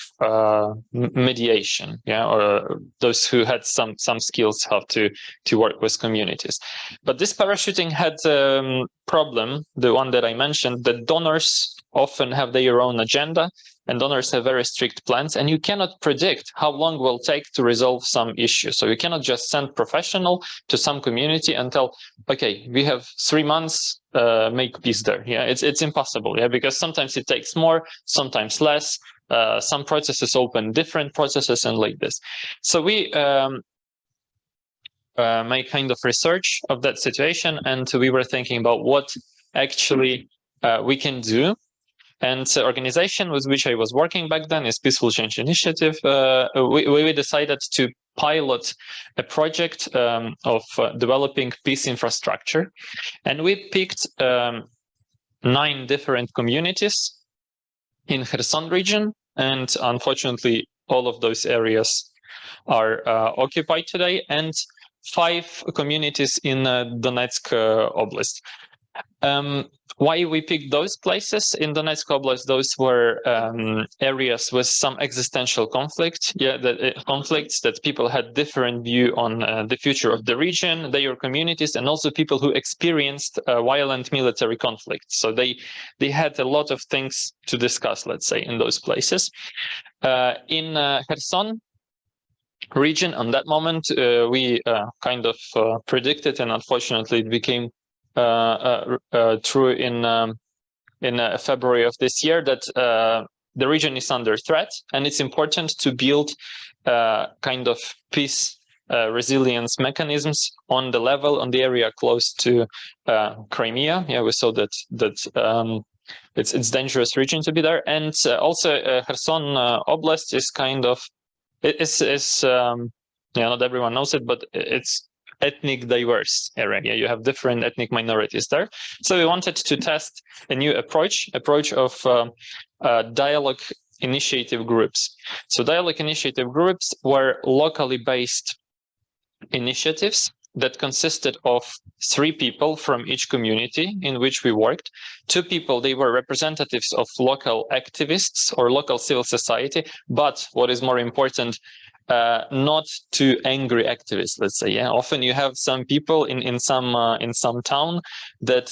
mediation, yeah, or those who had some skills how to work with communities. But this parachuting had a problem, the one that I mentioned, that donors often have their own agenda, and donors have very strict plans, and you cannot predict how long it will take to resolve some issue. So you cannot just send professional to some community and tell, okay, we have 3 months, make peace there. Yeah, it's impossible. Yeah, because sometimes it takes more, sometimes less. Some processes open different processes and like this. So we make kind of research of that situation, and we were thinking about what actually we can do. And the organization with which I was working back then is Peaceful Change Initiative. We decided to pilot a project of developing peace infrastructure. And we picked 9 different communities in Kherson region. And unfortunately, all of those areas are occupied today, and 5 communities in Donetsk Oblast. Why we picked those places in Donetsk Oblast? Those were areas with some existential conflict. Yeah, conflicts that people had different view on the future of the region, their communities, and also people who experienced violent military conflict. So they had a lot of things to discuss, let's say, in those places. In Kherson region, on that moment, we kind of predicted, and unfortunately, it became true in February of this year, that the region is under threat, and it's important to build kind of peace resilience mechanisms on the area close to Crimea. Yeah, we saw that it's dangerous region to be there, and also Kherson Oblast is kind of not everyone knows it, but it's ethnic diverse area. Yeah, you have different ethnic minorities there. So we wanted to test a new approach of dialogue initiative groups. So dialogue initiative groups were locally based initiatives that consisted of 3 people from each community in which we worked. 2 people, they were representatives of local activists or local civil society, but what is more important, not too angry activists, let's say. Yeah, often you have some people in some town that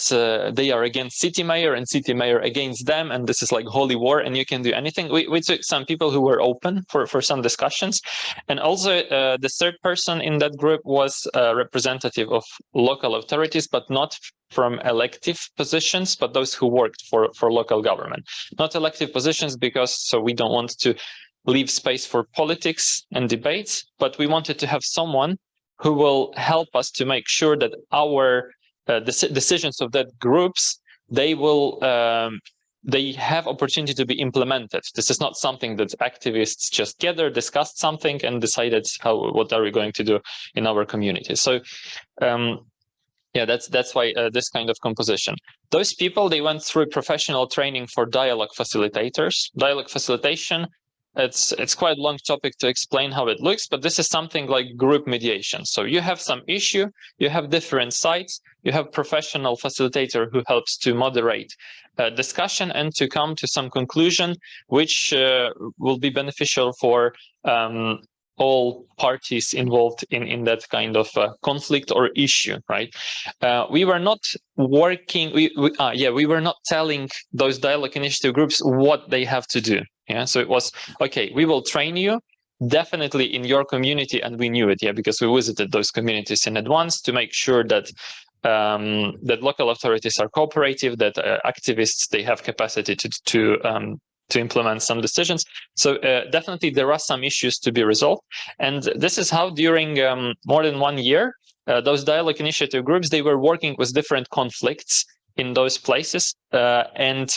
they are against city mayor, and city mayor against them, and this is like holy war, and you can do anything. We took some people who were open for some discussions, and also the third person in that group was a representative of local authorities, but not from elective positions, but those who worked for local government. Not elective positions because we don't want to leave space for politics and debates, but we wanted to have someone who will help us to make sure that our decisions of that groups, they have opportunity to be implemented. This is not something that activists just gathered, discussed something, and decided what are we going to do in our community. So yeah, that's why this kind of composition. Those people, they went through professional training for dialogue facilitators. Dialogue facilitation, it's quite a long topic to explain how it looks, but this is something like group mediation. So you have some issue, you have different sides, you have professional facilitator who helps to moderate discussion and to come to some conclusion, which will be beneficial for all parties involved in that kind of conflict or issue, right? We were not working, we were not telling those dialogue initiative groups what they have to do. Yeah, so it was, okay, we will train you definitely in your community, and we knew it, yeah, because we visited those communities in advance to make sure that that local authorities are cooperative, that activists, they have capacity to implement some decisions. So definitely there are some issues to be resolved. And this is how during more than 1 year, those dialogue initiative groups, they were working with different conflicts in those places. And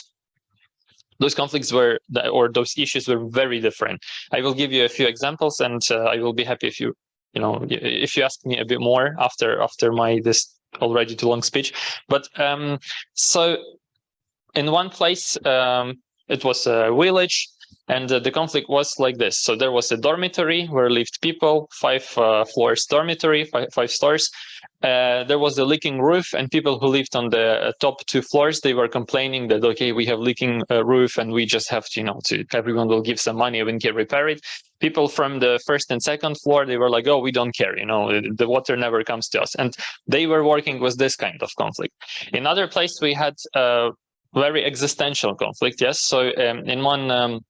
those conflicts were, or those issues were very different. I will give you a few examples, and I will be happy if you ask me a bit more after my this already too long speech. But so in one place, it was a village, and the conflict was like this. So there was a dormitory where lived people, 5 floors dormitory, 5 stores. There was a leaking roof, and people who lived on the top 2 floors, they were complaining that, okay, we have leaking roof, and we just have to, everyone will give some money and we can repair it. People from the 1st and 2nd floor, they were like, oh, we don't care, the water never comes to us. And they were working with this kind of conflict. In other place, we had very existential conflict, yes. So in one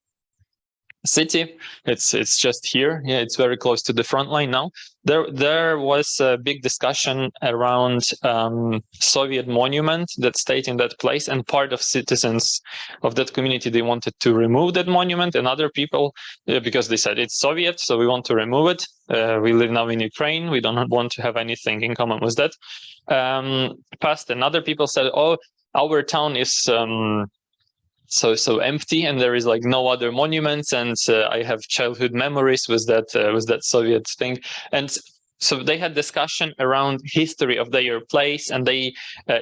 city, it's just here, yeah, it's very close to the front line now. There was a big discussion around Soviet monument that stayed in that place, and part of citizens of that community, they wanted to remove that monument, and other people, because they said it's Soviet, so we want to remove it. We live now in Ukraine, we don't want to have anything in common with that. Past, and other people said, oh, our town is so empty, and there is like no other monuments, and I have childhood memories with that Soviet thing. And so they had discussion around history of their place, and they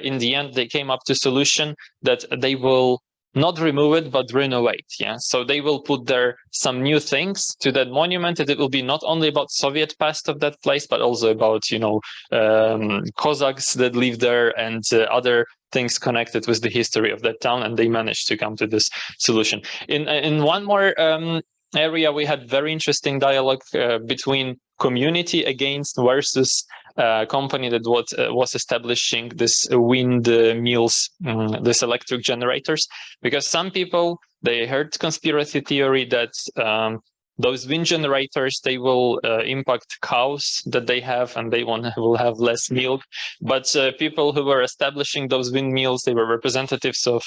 in the end they came up to solution that they will not remove it but renovate. Yeah, so they will put there some new things to that monument, and it will be not only about Soviet past of that place, but also about Cossacks that live there, and other things connected with the history of that town. And they managed to come to this solution. In one more area, we had very interesting dialogue between community against versus company that was establishing this windmills, this electric generators, because some people, they heard conspiracy theory that those wind generators, they will impact cows that they have, and they will have less milk. But people who were establishing those windmills, they were representatives of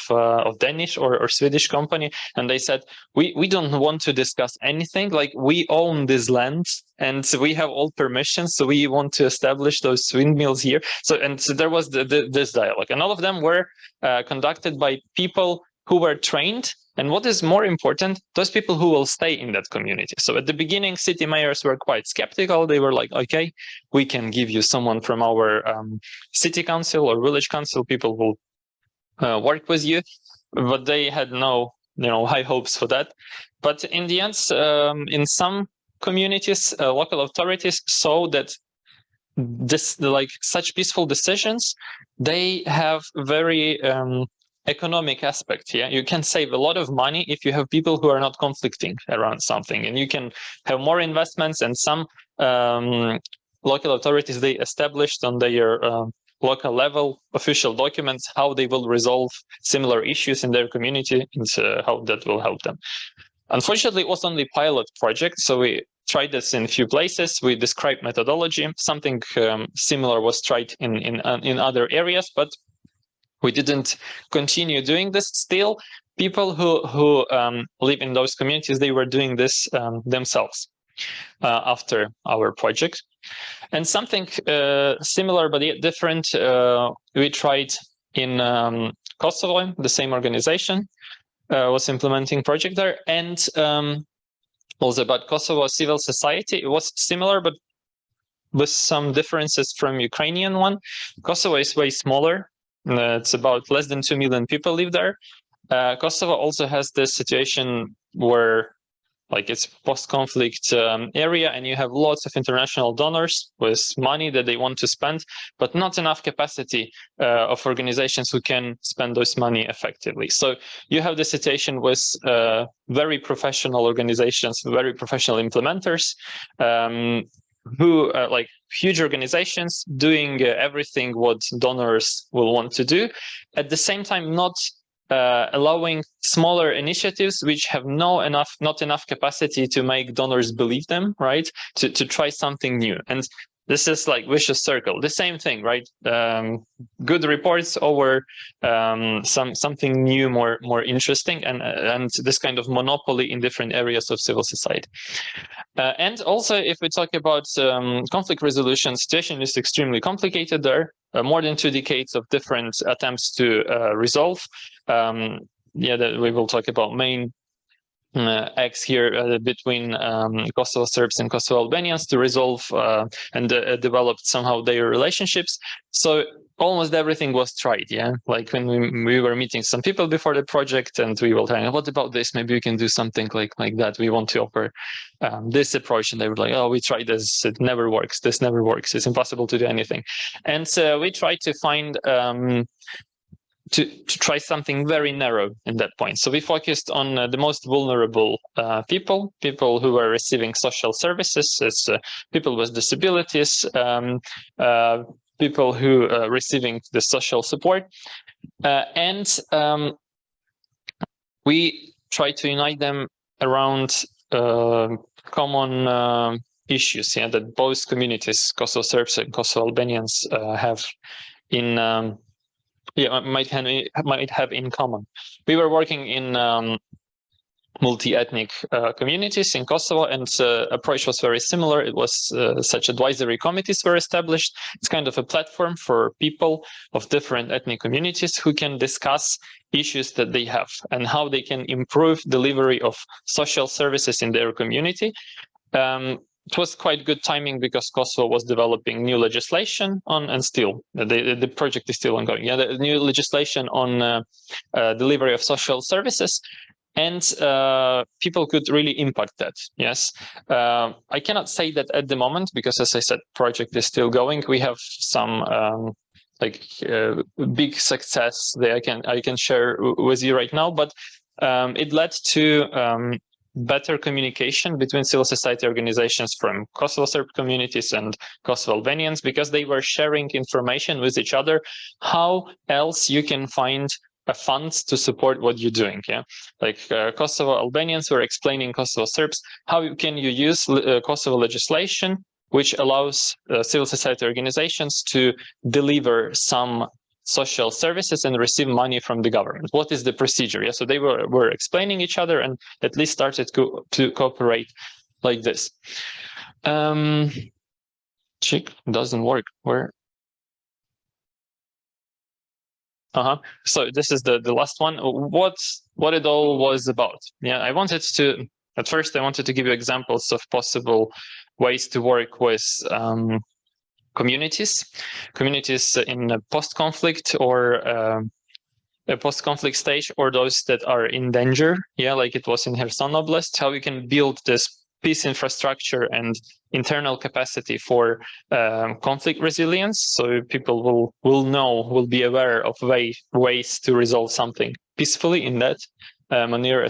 Danish or Swedish company, and they said, we don't want to discuss anything. Like, we own this land, and we have all permissions, so we want to establish those windmills here. So there was this dialogue, and all of them were conducted by people who were trained. And what is more important, those people who will stay in that community. So at the beginning, city mayors were quite skeptical. They were like, okay, we can give you someone from our city council or village council, people will work with you. But they had no high hopes for that. But in the end, in some communities, local authorities saw that such peaceful decisions, they have very economic aspect. Yeah, you can save a lot of money if you have people who are not conflicting around something, and you can have more investments. And some local authorities, they established on their local level official documents how they will resolve similar issues in their community, and how that will help them. Unfortunately, it was only pilot project, so we tried this in a few places. We described methodology. Something similar was tried in other areas, but we didn't continue doing this. Still, people who live in those communities, they were doing this themselves after our project. And something similar but yet different, we tried in Kosovo. The same organization was implementing project there. And also about Kosovo civil society, it was similar, but with some differences from Ukrainian one. Kosovo is way smaller. It's about less than 2 million people live there. Kosovo also has this situation where, like, it's post-conflict area, and you have lots of international donors with money that they want to spend, but not enough capacity of organizations who can spend those money effectively. So you have the situation with very professional organizations, very professional implementers, who like huge organizations doing everything what donors will want to do, at the same time not allowing smaller initiatives which have not enough capacity to make donors believe them, right, to try something new. And This is like vicious circle. The same thing, right? Good reports over something new, more interesting, and this kind of monopoly in different areas of civil society. And also, if we talk about conflict resolution, situation is extremely complicated there. More than 2 decades of different attempts to resolve. We will talk about main acts here between Kosovo Serbs and Kosovo Albanians to resolve and develop somehow their relationships. So almost everything was tried, yeah? Like when we were meeting some people before the project and we were telling, what about this? Maybe we can do something like that. We want to offer this approach. And they were like, oh, we tried this. It never works. This never works. It's impossible to do anything. And so we tried to find to try something very narrow in that point. So we focused on the most vulnerable people who were receiving social services, as people with disabilities, people who are receiving the social support. And we try to unite them around common issues, yeah, that both communities, Kosovo Serbs and Kosovo Albanians, have in might have in common. We were working in multi-ethnic communities in Kosovo, and approach was very similar. It was such advisory committees were established. It's kind of a platform for people of different ethnic communities who can discuss issues that they have and how they can improve delivery of social services in their community. It was quite good timing because Kosovo was developing new legislation on, and still the project is still ongoing. Yeah, the new legislation on delivery of social services, and people could really impact that. Yes, I cannot say that at the moment because, as I said, project is still going. We have some big success that I can share with you right now, but it led to better communication between civil society organizations from Kosovo Serb communities and Kosovo Albanians, because they were sharing information with each other. How else you can find funds to support what you're doing? Yeah, like Kosovo Albanians were explaining Kosovo Serbs how can you use Kosovo legislation, which allows civil society organizations to deliver some social services and receive money from the government. What is the procedure? Yeah, so they were explaining each other and at least started to cooperate like this. Chick doesn't work. Where? So this is the last one. What it all was about? Yeah, I wanted to give you examples of possible ways to work with communities in a post-conflict or a post-conflict stage, or those that are in danger, yeah, like it was in Kherson Oblast, how we can build this peace infrastructure and internal capacity for conflict resilience, so people will be aware of ways to resolve something peacefully in that manner,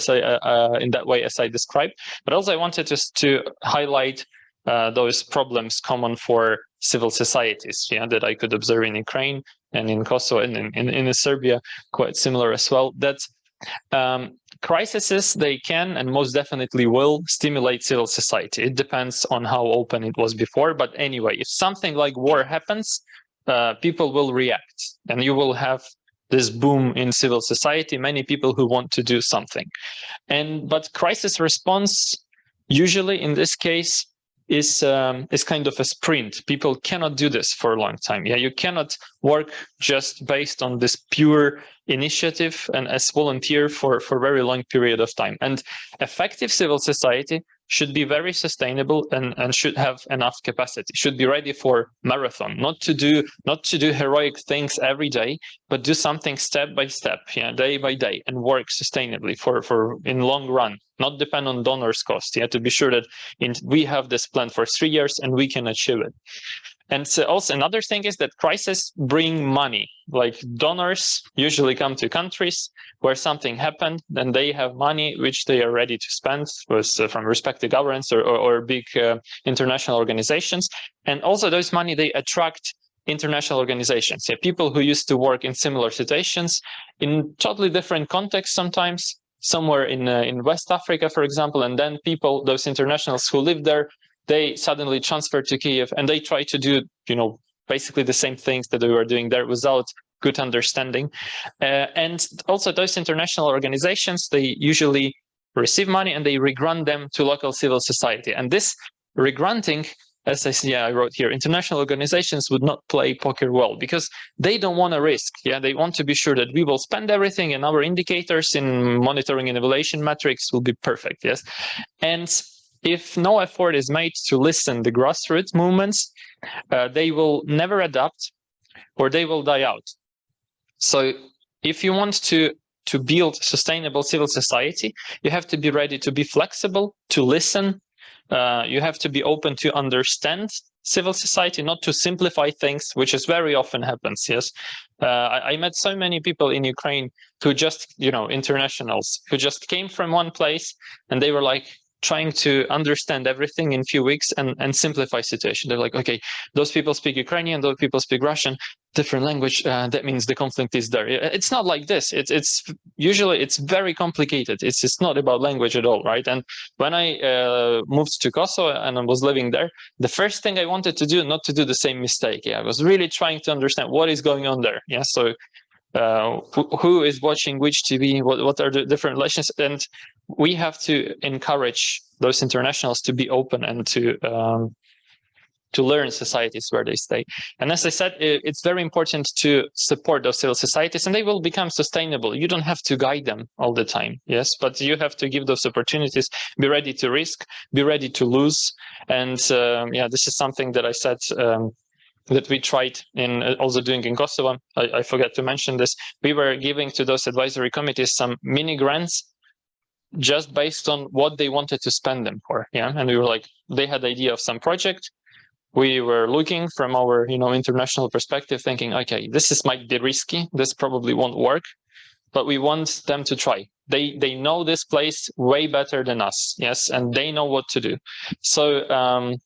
in that way as I described. But also I wanted just to highlight those problems common for civil societies, yeah, that I could observe in Ukraine and in Kosovo and in Serbia, quite similar as well. That crises, they can and most definitely will stimulate civil society. It depends on how open it was before. But anyway, if something like war happens, people will react, and you will have this boom in civil society, many people who want to do something. But crisis response, usually in this case, is kind of a sprint. People cannot do this for a long time. Yeah, you cannot work just based on this pure initiative and as volunteer for a very long period of time. And effective civil society should be very sustainable and should have enough capacity, should be ready for marathon, not to do heroic things every day, but do something step by step, yeah, day by day, and work sustainably for in long run, not depend on donors' cost. Yeah, to be sure that we have this plan for 3 years and we can achieve it. And so also another thing is that crises bring money. Like donors usually come to countries where something happened, and they have money which they are ready to spend from respective governments or big international organizations. And also those money, they attract international organizations, yeah, people who used to work in similar situations in totally different contexts sometimes, somewhere in West Africa, for example, and then those internationals who live there, they suddenly transfer to Kiev and they try to do, basically the same things that they were doing there without good understanding. And also those international organizations, they usually receive money and they regrant them to local civil society. And this regranting, as I wrote here, international organizations would not play poker well because they don't want to risk. They want to be sure that we will spend everything and our indicators in monitoring and evaluation metrics will be perfect. Yes. And if no effort is made to listen the grassroots movements, they will never adapt or they will die out. So if you want to build sustainable civil society, you have to be ready to be flexible, to listen. You have to be open to understand civil society, not to simplify things, which is very often happens. Yes, I met so many people in Ukraine who just, internationals who just came from one place and they were like trying to understand everything in a few weeks and simplify situation. They're like, okay, those people speak Ukrainian, those people speak Russian, different language. That means the conflict is there. It's not like this. It's usually it's very complicated. It's just not about language at all, right? And when I moved to Kosovo and I was living there, the first thing I wanted to do, not to do the same mistake. I was really trying to understand what is going on there. Yeah, so who is watching which TV? What are the different relations? And we have to encourage those internationals to be open and to learn societies where they stay. And as I said, it's very important to support those civil societies and they will become sustainable. You don't have to guide them all the time, yes, but you have to give those opportunities, be ready to risk, be ready to lose. And this is something that I said that we tried in also doing in Kosovo. I forgot to mention this. We were giving to those advisory committees some mini grants just based on what they wanted to spend them for. Yeah, and we were like, they had the idea of some project. We were looking from our international perspective, thinking, okay, this might be risky. This probably won't work, but we want them to try. They know this place way better than us. Yes, and they know what to do. So.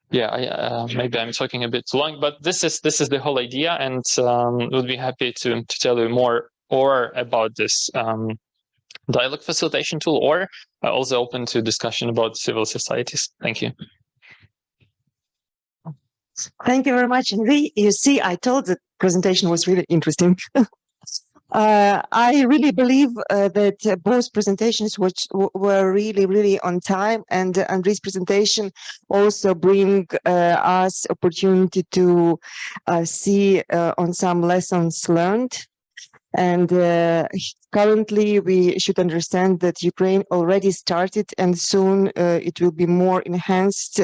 Maybe I'm talking a bit too long, but this is the whole idea, and would be happy to tell you more or about this dialogue facilitation tool, or also open to discussion about civil societies. Thank you. Thank you very much, Henry. You see, I told the presentation was really interesting. I really believe that both presentations were really on time, and this presentation also bring us opportunity to see on some lessons learned. And currently, we should understand that Ukraine already started, and soon it will be more enhanced.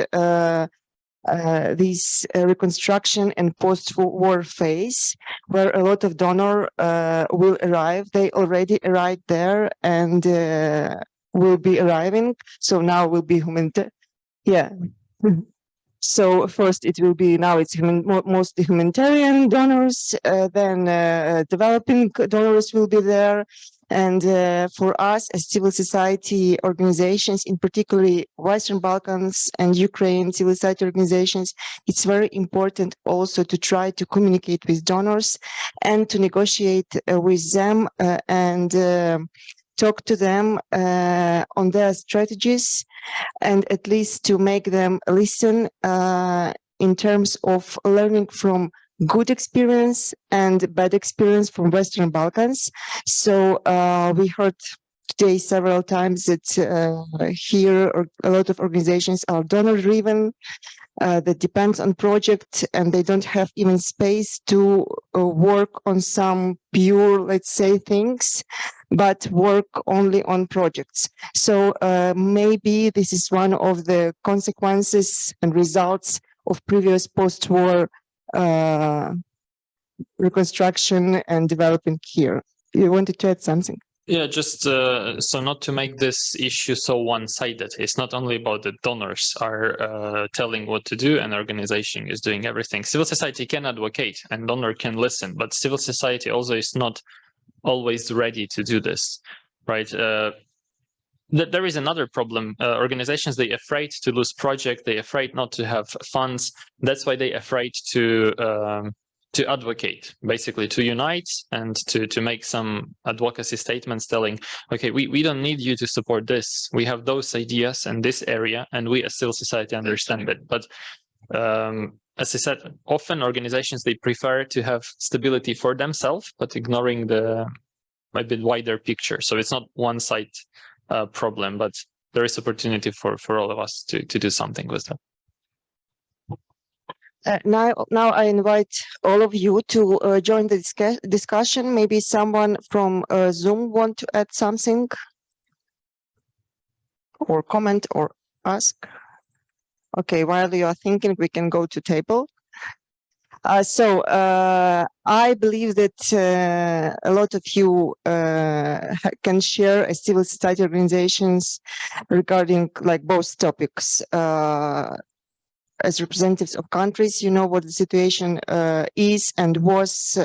This reconstruction and post-war phase, where a lot of donors will arrive. They already arrived there and will be arriving. So now will be humanitarian. Yeah. So first it will be, now it's mostly humanitarian donors, then developing donors will be there. And for us as civil society organizations, in particularly Western Balkans and Ukraine civil society organizations, it's very important also to try to communicate with donors and to negotiate with them and talk to them on their strategies, and at least to make them listen in terms of learning from good experience and bad experience from Western Balkans. So we heard today several times that here a lot of organizations are donor-driven, that depends on project, and they don't have even space to work on some pure, let's say, things, but work only on projects. So maybe this is one of the consequences and results of previous post-war reconstruction and development here. You wanted to add something? Yeah, just so not to make this issue so one-sided. It's not only about the donors are telling what to do and organization is doing everything. Civil society can advocate and donor can listen, but civil society also is not always ready to do this, right? There is another problem. Organizations, they're afraid to lose project. They're afraid not to have funds. That's why they're afraid to to advocate, basically to unite and to make some advocacy statements telling, okay, we don't need you to support this. We have those ideas in this area, and we as civil society understand it. But as I said, often organizations, they prefer to have stability for themselves, but ignoring the a bit wider picture. So it's not one side problem, but there is opportunity for all of us to do something with that. Now I invite all of you to join the discussion. Maybe someone from Zoom want to add something or comment or ask. Okay, while you are thinking, we can go to table. I believe that a lot of you can share as civil society organizations regarding like both topics. As representatives of countries, you know what the situation is and was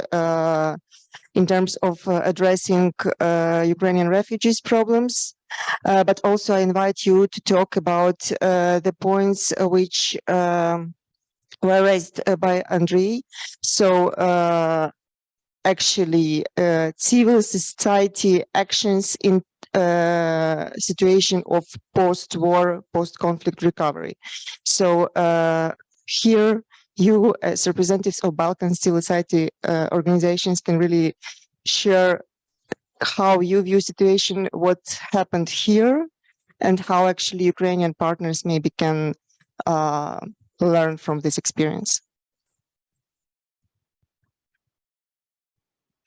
in terms of addressing Ukrainian refugees problems. But also I invite you to talk about the points which were raised by Andrei. So actually civil society actions in situation of post-war, post-conflict recovery. So here you as representatives of Balkan civil society organizations can really share how you view situation, what happened here, and how actually Ukrainian partners maybe can learn from this experience.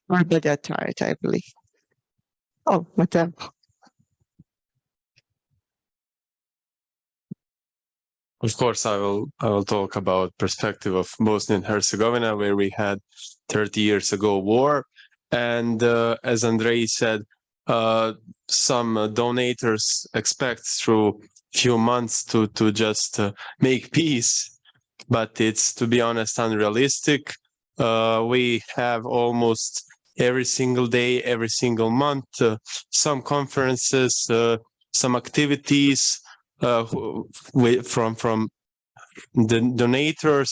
Or by that tired, I believe. Oh, Mateo. Of course, I will talk about perspective of Bosnia and Herzegovina, where we had 30 years ago war, and as Andrei said, some donators expect through few months to just make peace, but it's, to be honest, unrealistic. We have almost every single day, every single month, some conferences, some activities from the donators,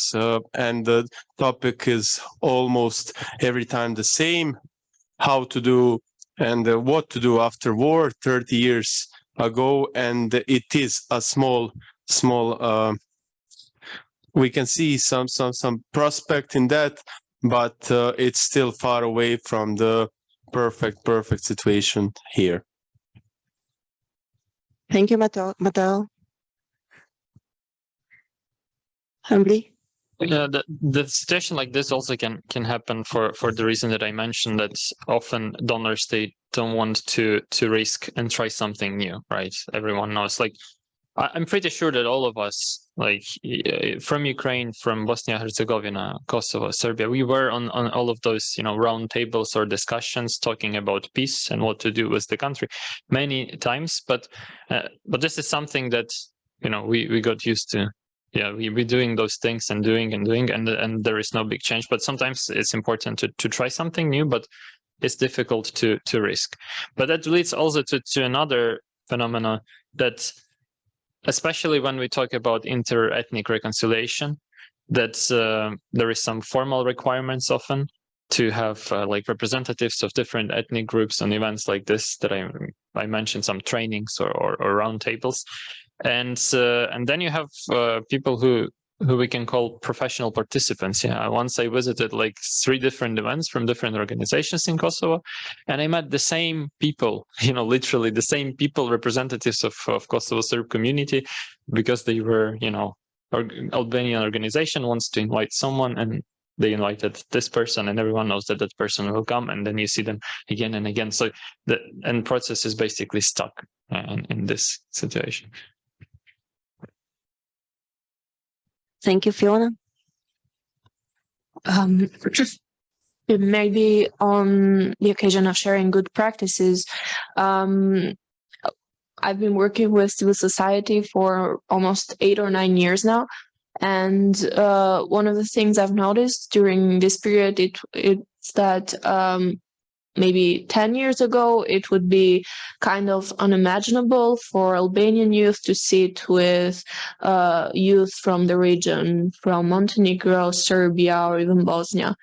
and the topic is almost every time the same: how to do and what to do after war 30 years ago. And it is a small we can see some prospect in that, but it's still far away from the perfect situation here. Thank you, Mateo. Humbly. Yeah, the situation like this also can happen for the reason that I mentioned, that often donors, they don't want to risk and try something new, right? Everyone knows, like, I'm pretty sure that all of us, like from Ukraine, from Bosnia and Herzegovina, Kosovo, Serbia, we were on all of those, round tables or discussions talking about peace and what to do with the country many times. But this is something that, we got used to. Yeah, we're doing those things and doing, and there is no big change. But sometimes it's important to try something new, but it's difficult to risk. But that leads also to another phenomena, that especially when we talk about inter-ethnic reconciliation, that there is some formal requirements often to have like representatives of different ethnic groups on events like this that I mentioned, some trainings or round tables. And then you have people who we can call professional participants. Yeah, once I visited like 3 different events from different organizations in Kosovo, and I met the same people, literally the same people, representatives of Kosovo Serb community, because they were, Albanian organization wants to invite someone, and they invited this person, and everyone knows that person will come, and then you see them again and again. So the process is basically stuck in this situation. Thank you, Fiona. Maybe on the occasion of sharing good practices, I've been working with civil society for almost 8 or 9 years now. And one of the things I've noticed during this period, it's that maybe 10 years ago, it would be kind of unimaginable for Albanian youth to sit with youth from the region, from Montenegro, Serbia, or even Bosnia.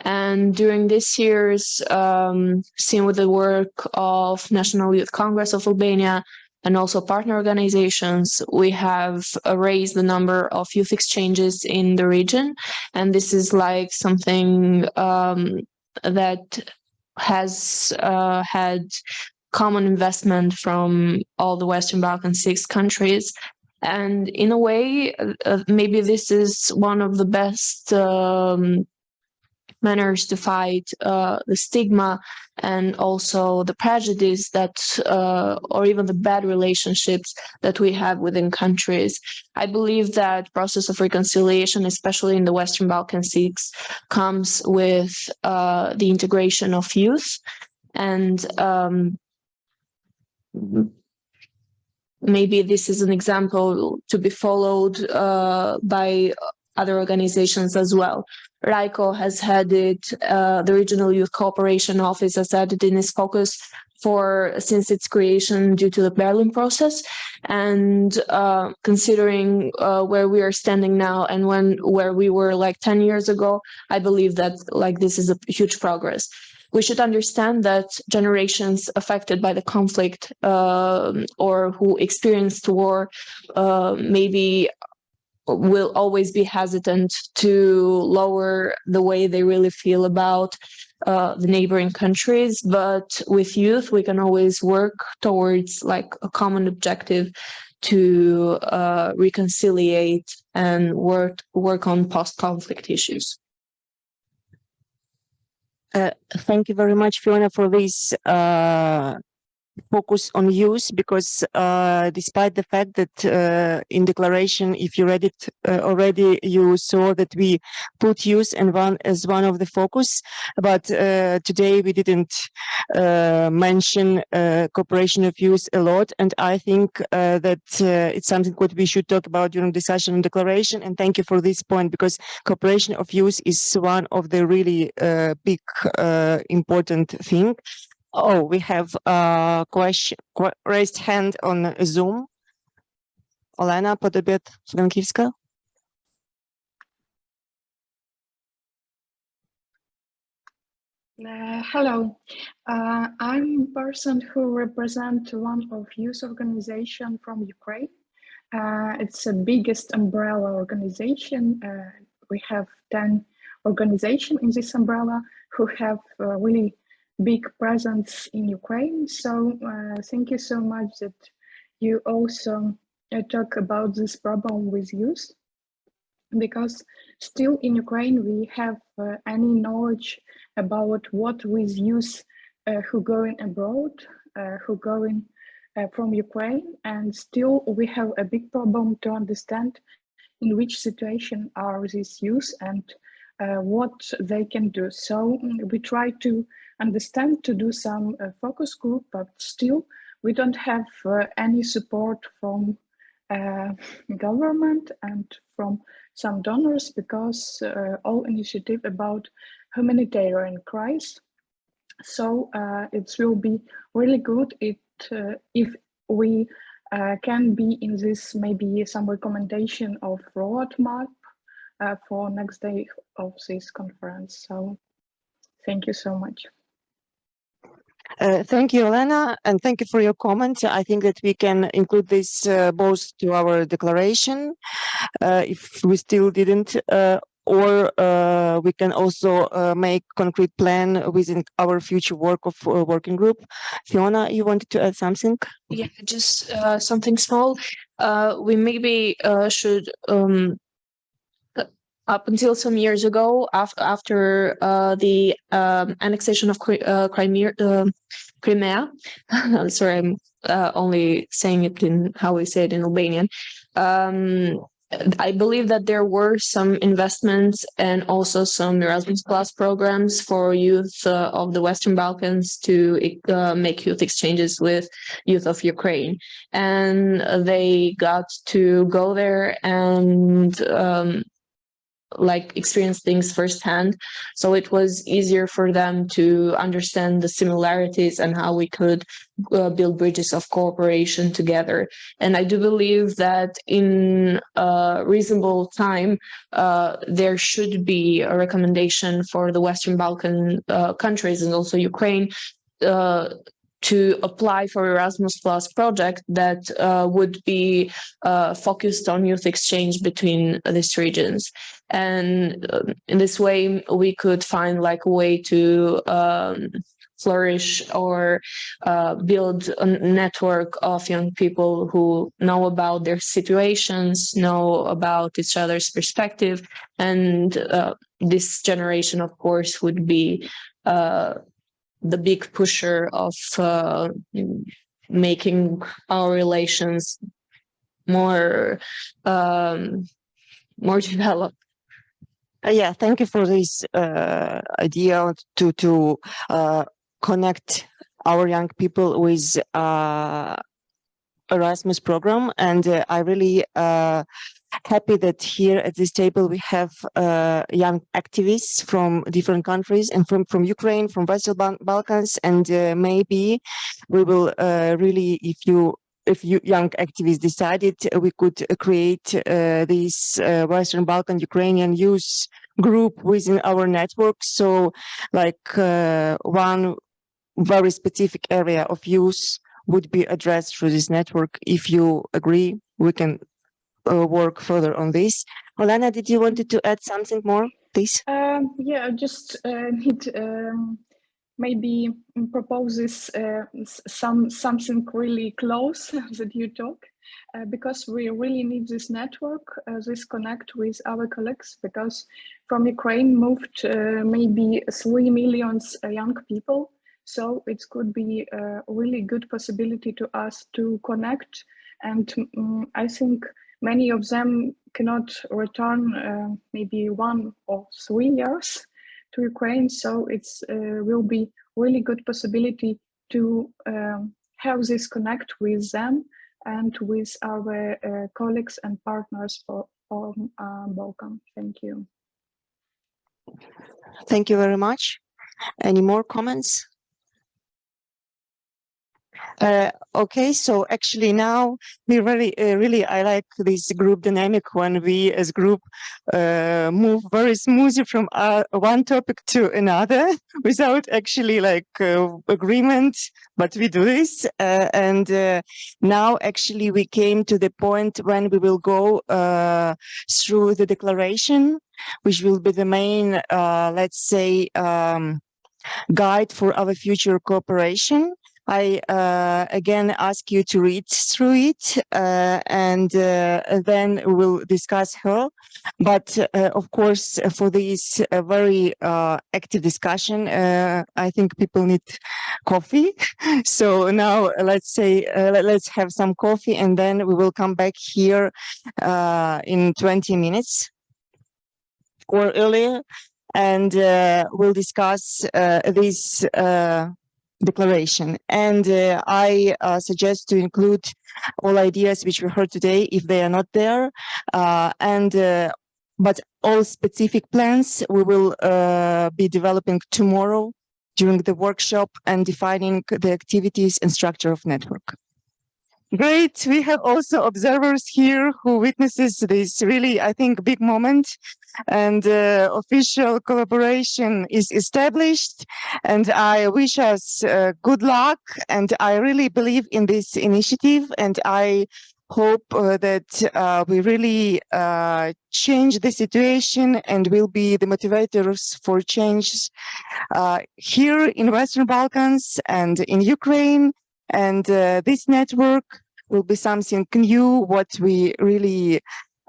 And during this year's, seen with the work of National Youth Congress of Albania and also partner organizations, we have raised the number of youth exchanges in the region. And this is like something that has had common investment from all the Western Balkan 6 countries. And in a way, maybe this is one of the best manners to fight the stigma and also the prejudice that, or even the bad relationships that we have within countries. I believe that process of reconciliation, especially in the Western Balkan 6, comes with the integration of youth, and maybe this is an example to be followed by other organizations as well. Rajko has had it, the Regional Youth Cooperation Office has had it in its focus since its creation due to the Berlin process. And considering where we are standing now and where we were like 10 years ago, I believe that like this is a huge progress. We should understand that generations affected by the conflict or who experienced war maybe will always be hesitant to lower the way they really feel about the neighboring countries. But with youth, we can always work towards like a common objective to reconciliate and work on post-conflict issues. Thank you very much, Fiona, for this focus on youth, because despite the fact that in declaration, if you read it already, you saw that we put youth as one of the focus, but today we didn't mention cooperation of youth a lot, and I think that it's something what we should talk about during the session and declaration. And thank you for this point, because cooperation of youth is one of the really big important thing. Oh, we have a question, raised hand on Zoom. Olena Podobet-Frankivska. Hello, I'm a person who represents one of youth organization from Ukraine. It's the biggest umbrella organization. We have 10 organizations in this umbrella who have really big presence in Ukraine. So thank you so much that you also talk about this problem with youth, because still in Ukraine we have any knowledge about what with youth who going abroad, who going from Ukraine, and still we have a big problem to understand in which situation are these youth and what they can do. So we try to understand, to do some focus group, but still we don't have any support from government and from some donors, because all initiative about humanitarian crisis. So it will be really good if we can be in this, maybe some recommendation of roadmap for next day of this conference. So thank you so much. Thank you, Elena, and thank you for your comments. I think that we can include this both to our declaration, if we still didn't, or we can also make concrete plan within our future work of working group. Fiona, you wanted to add something? Yeah, just something small. We maybe should up until some years ago, after the annexation of Crimea, sorry, I'm only saying it in how we say it in Albanian. I believe that there were some investments and also some Erasmus Plus programs for youth of the Western Balkans to make youth exchanges with youth of Ukraine. And they got to go there and like experienced things firsthand. So it was easier for them to understand the similarities and how we could build bridges of cooperation together. And I do believe that in a reasonable time, there should be a recommendation for the Western Balkan countries and also Ukraine to apply for Erasmus Plus project that would be focused on youth exchange between these regions. And in this way, we could find like a way to flourish or build a network of young people who know about their situations, know about each other's perspective. And this generation, of course, would be the big pusher of making our relations more more developed. Yeah, thank you for this idea to connect our young people with Erasmus program, and I really happy that here at this table we have young activists from different countries and from Ukraine, from Western Balkans, and maybe we will really, if you young activists decided, we could create this Western Balkan Ukrainian youth group within our network. So like one very specific area of youth would be addressed through this network. If you agree, we can work further on this. Olena, did you wanted to add something more, please? Yeah, I just need maybe proposes something really close that you talk, because we really need this network, this connect with our colleagues, because from Ukraine moved maybe 3 million young people. So it could be a really good possibility to us to connect. And I think many of them cannot return maybe 1 or 3 years to Ukraine. So it's will be really good possibility to have this connect with them and with our colleagues and partners from Balkan. Thank you. Thank you very much. Any more comments? Okay, so actually now we really I like this group dynamic when we as group move very smoothly from one topic to another without actually like agreement, but we do this, and now actually we came to the point when we will go through the declaration, which will be the main let's say guide for our future cooperation. I again ask you to read through it, and then we'll discuss her. But of course, for this very active discussion, I think people need coffee. So now let's say let's have some coffee, and then we will come back here in 20 minutes or earlier, and we'll discuss this declaration. And I suggest to include all ideas which we heard today if they are not there, but all specific plans we will be developing tomorrow during the workshop and defining the activities and structure of network. Great. We have also observers here who witnesses this really, I think, big moment, and official collaboration is established, and I wish us good luck, and I really believe in this initiative, and I hope that we really change the situation and will be the motivators for change here in Western Balkans and in Ukraine. And this network will be something new, what we really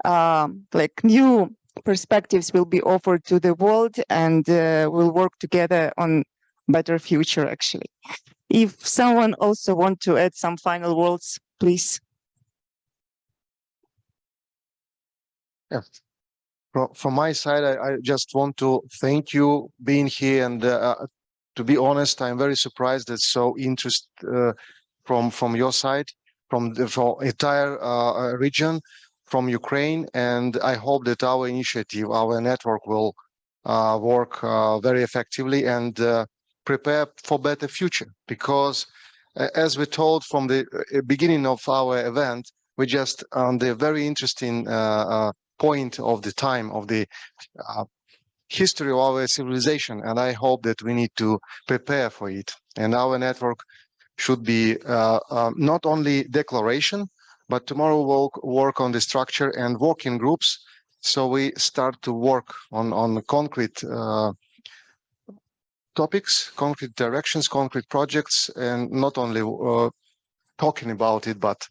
like new perspectives will be offered to the world, and we'll work together on better future actually. If someone also want to add some final words, please. Yeah. From my side, I just want to thank you being here, and to be honest, I'm very surprised that so interest from your side, from the entire region. from Ukraine, and I hope that our initiative, our network will work very effectively and prepare for better future. Because as we told from the beginning of our event, we're just on the very interesting point of the time of the history of our civilization, and I hope that we need to prepare for it. And our network should be not only declaration, but tomorrow we'll work on the structure and working groups. So we start to work on concrete topics, concrete directions, concrete projects, and not only talking about it, but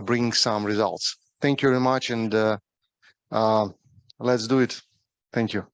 bringing some results. Thank you very much, and let's do it. Thank you.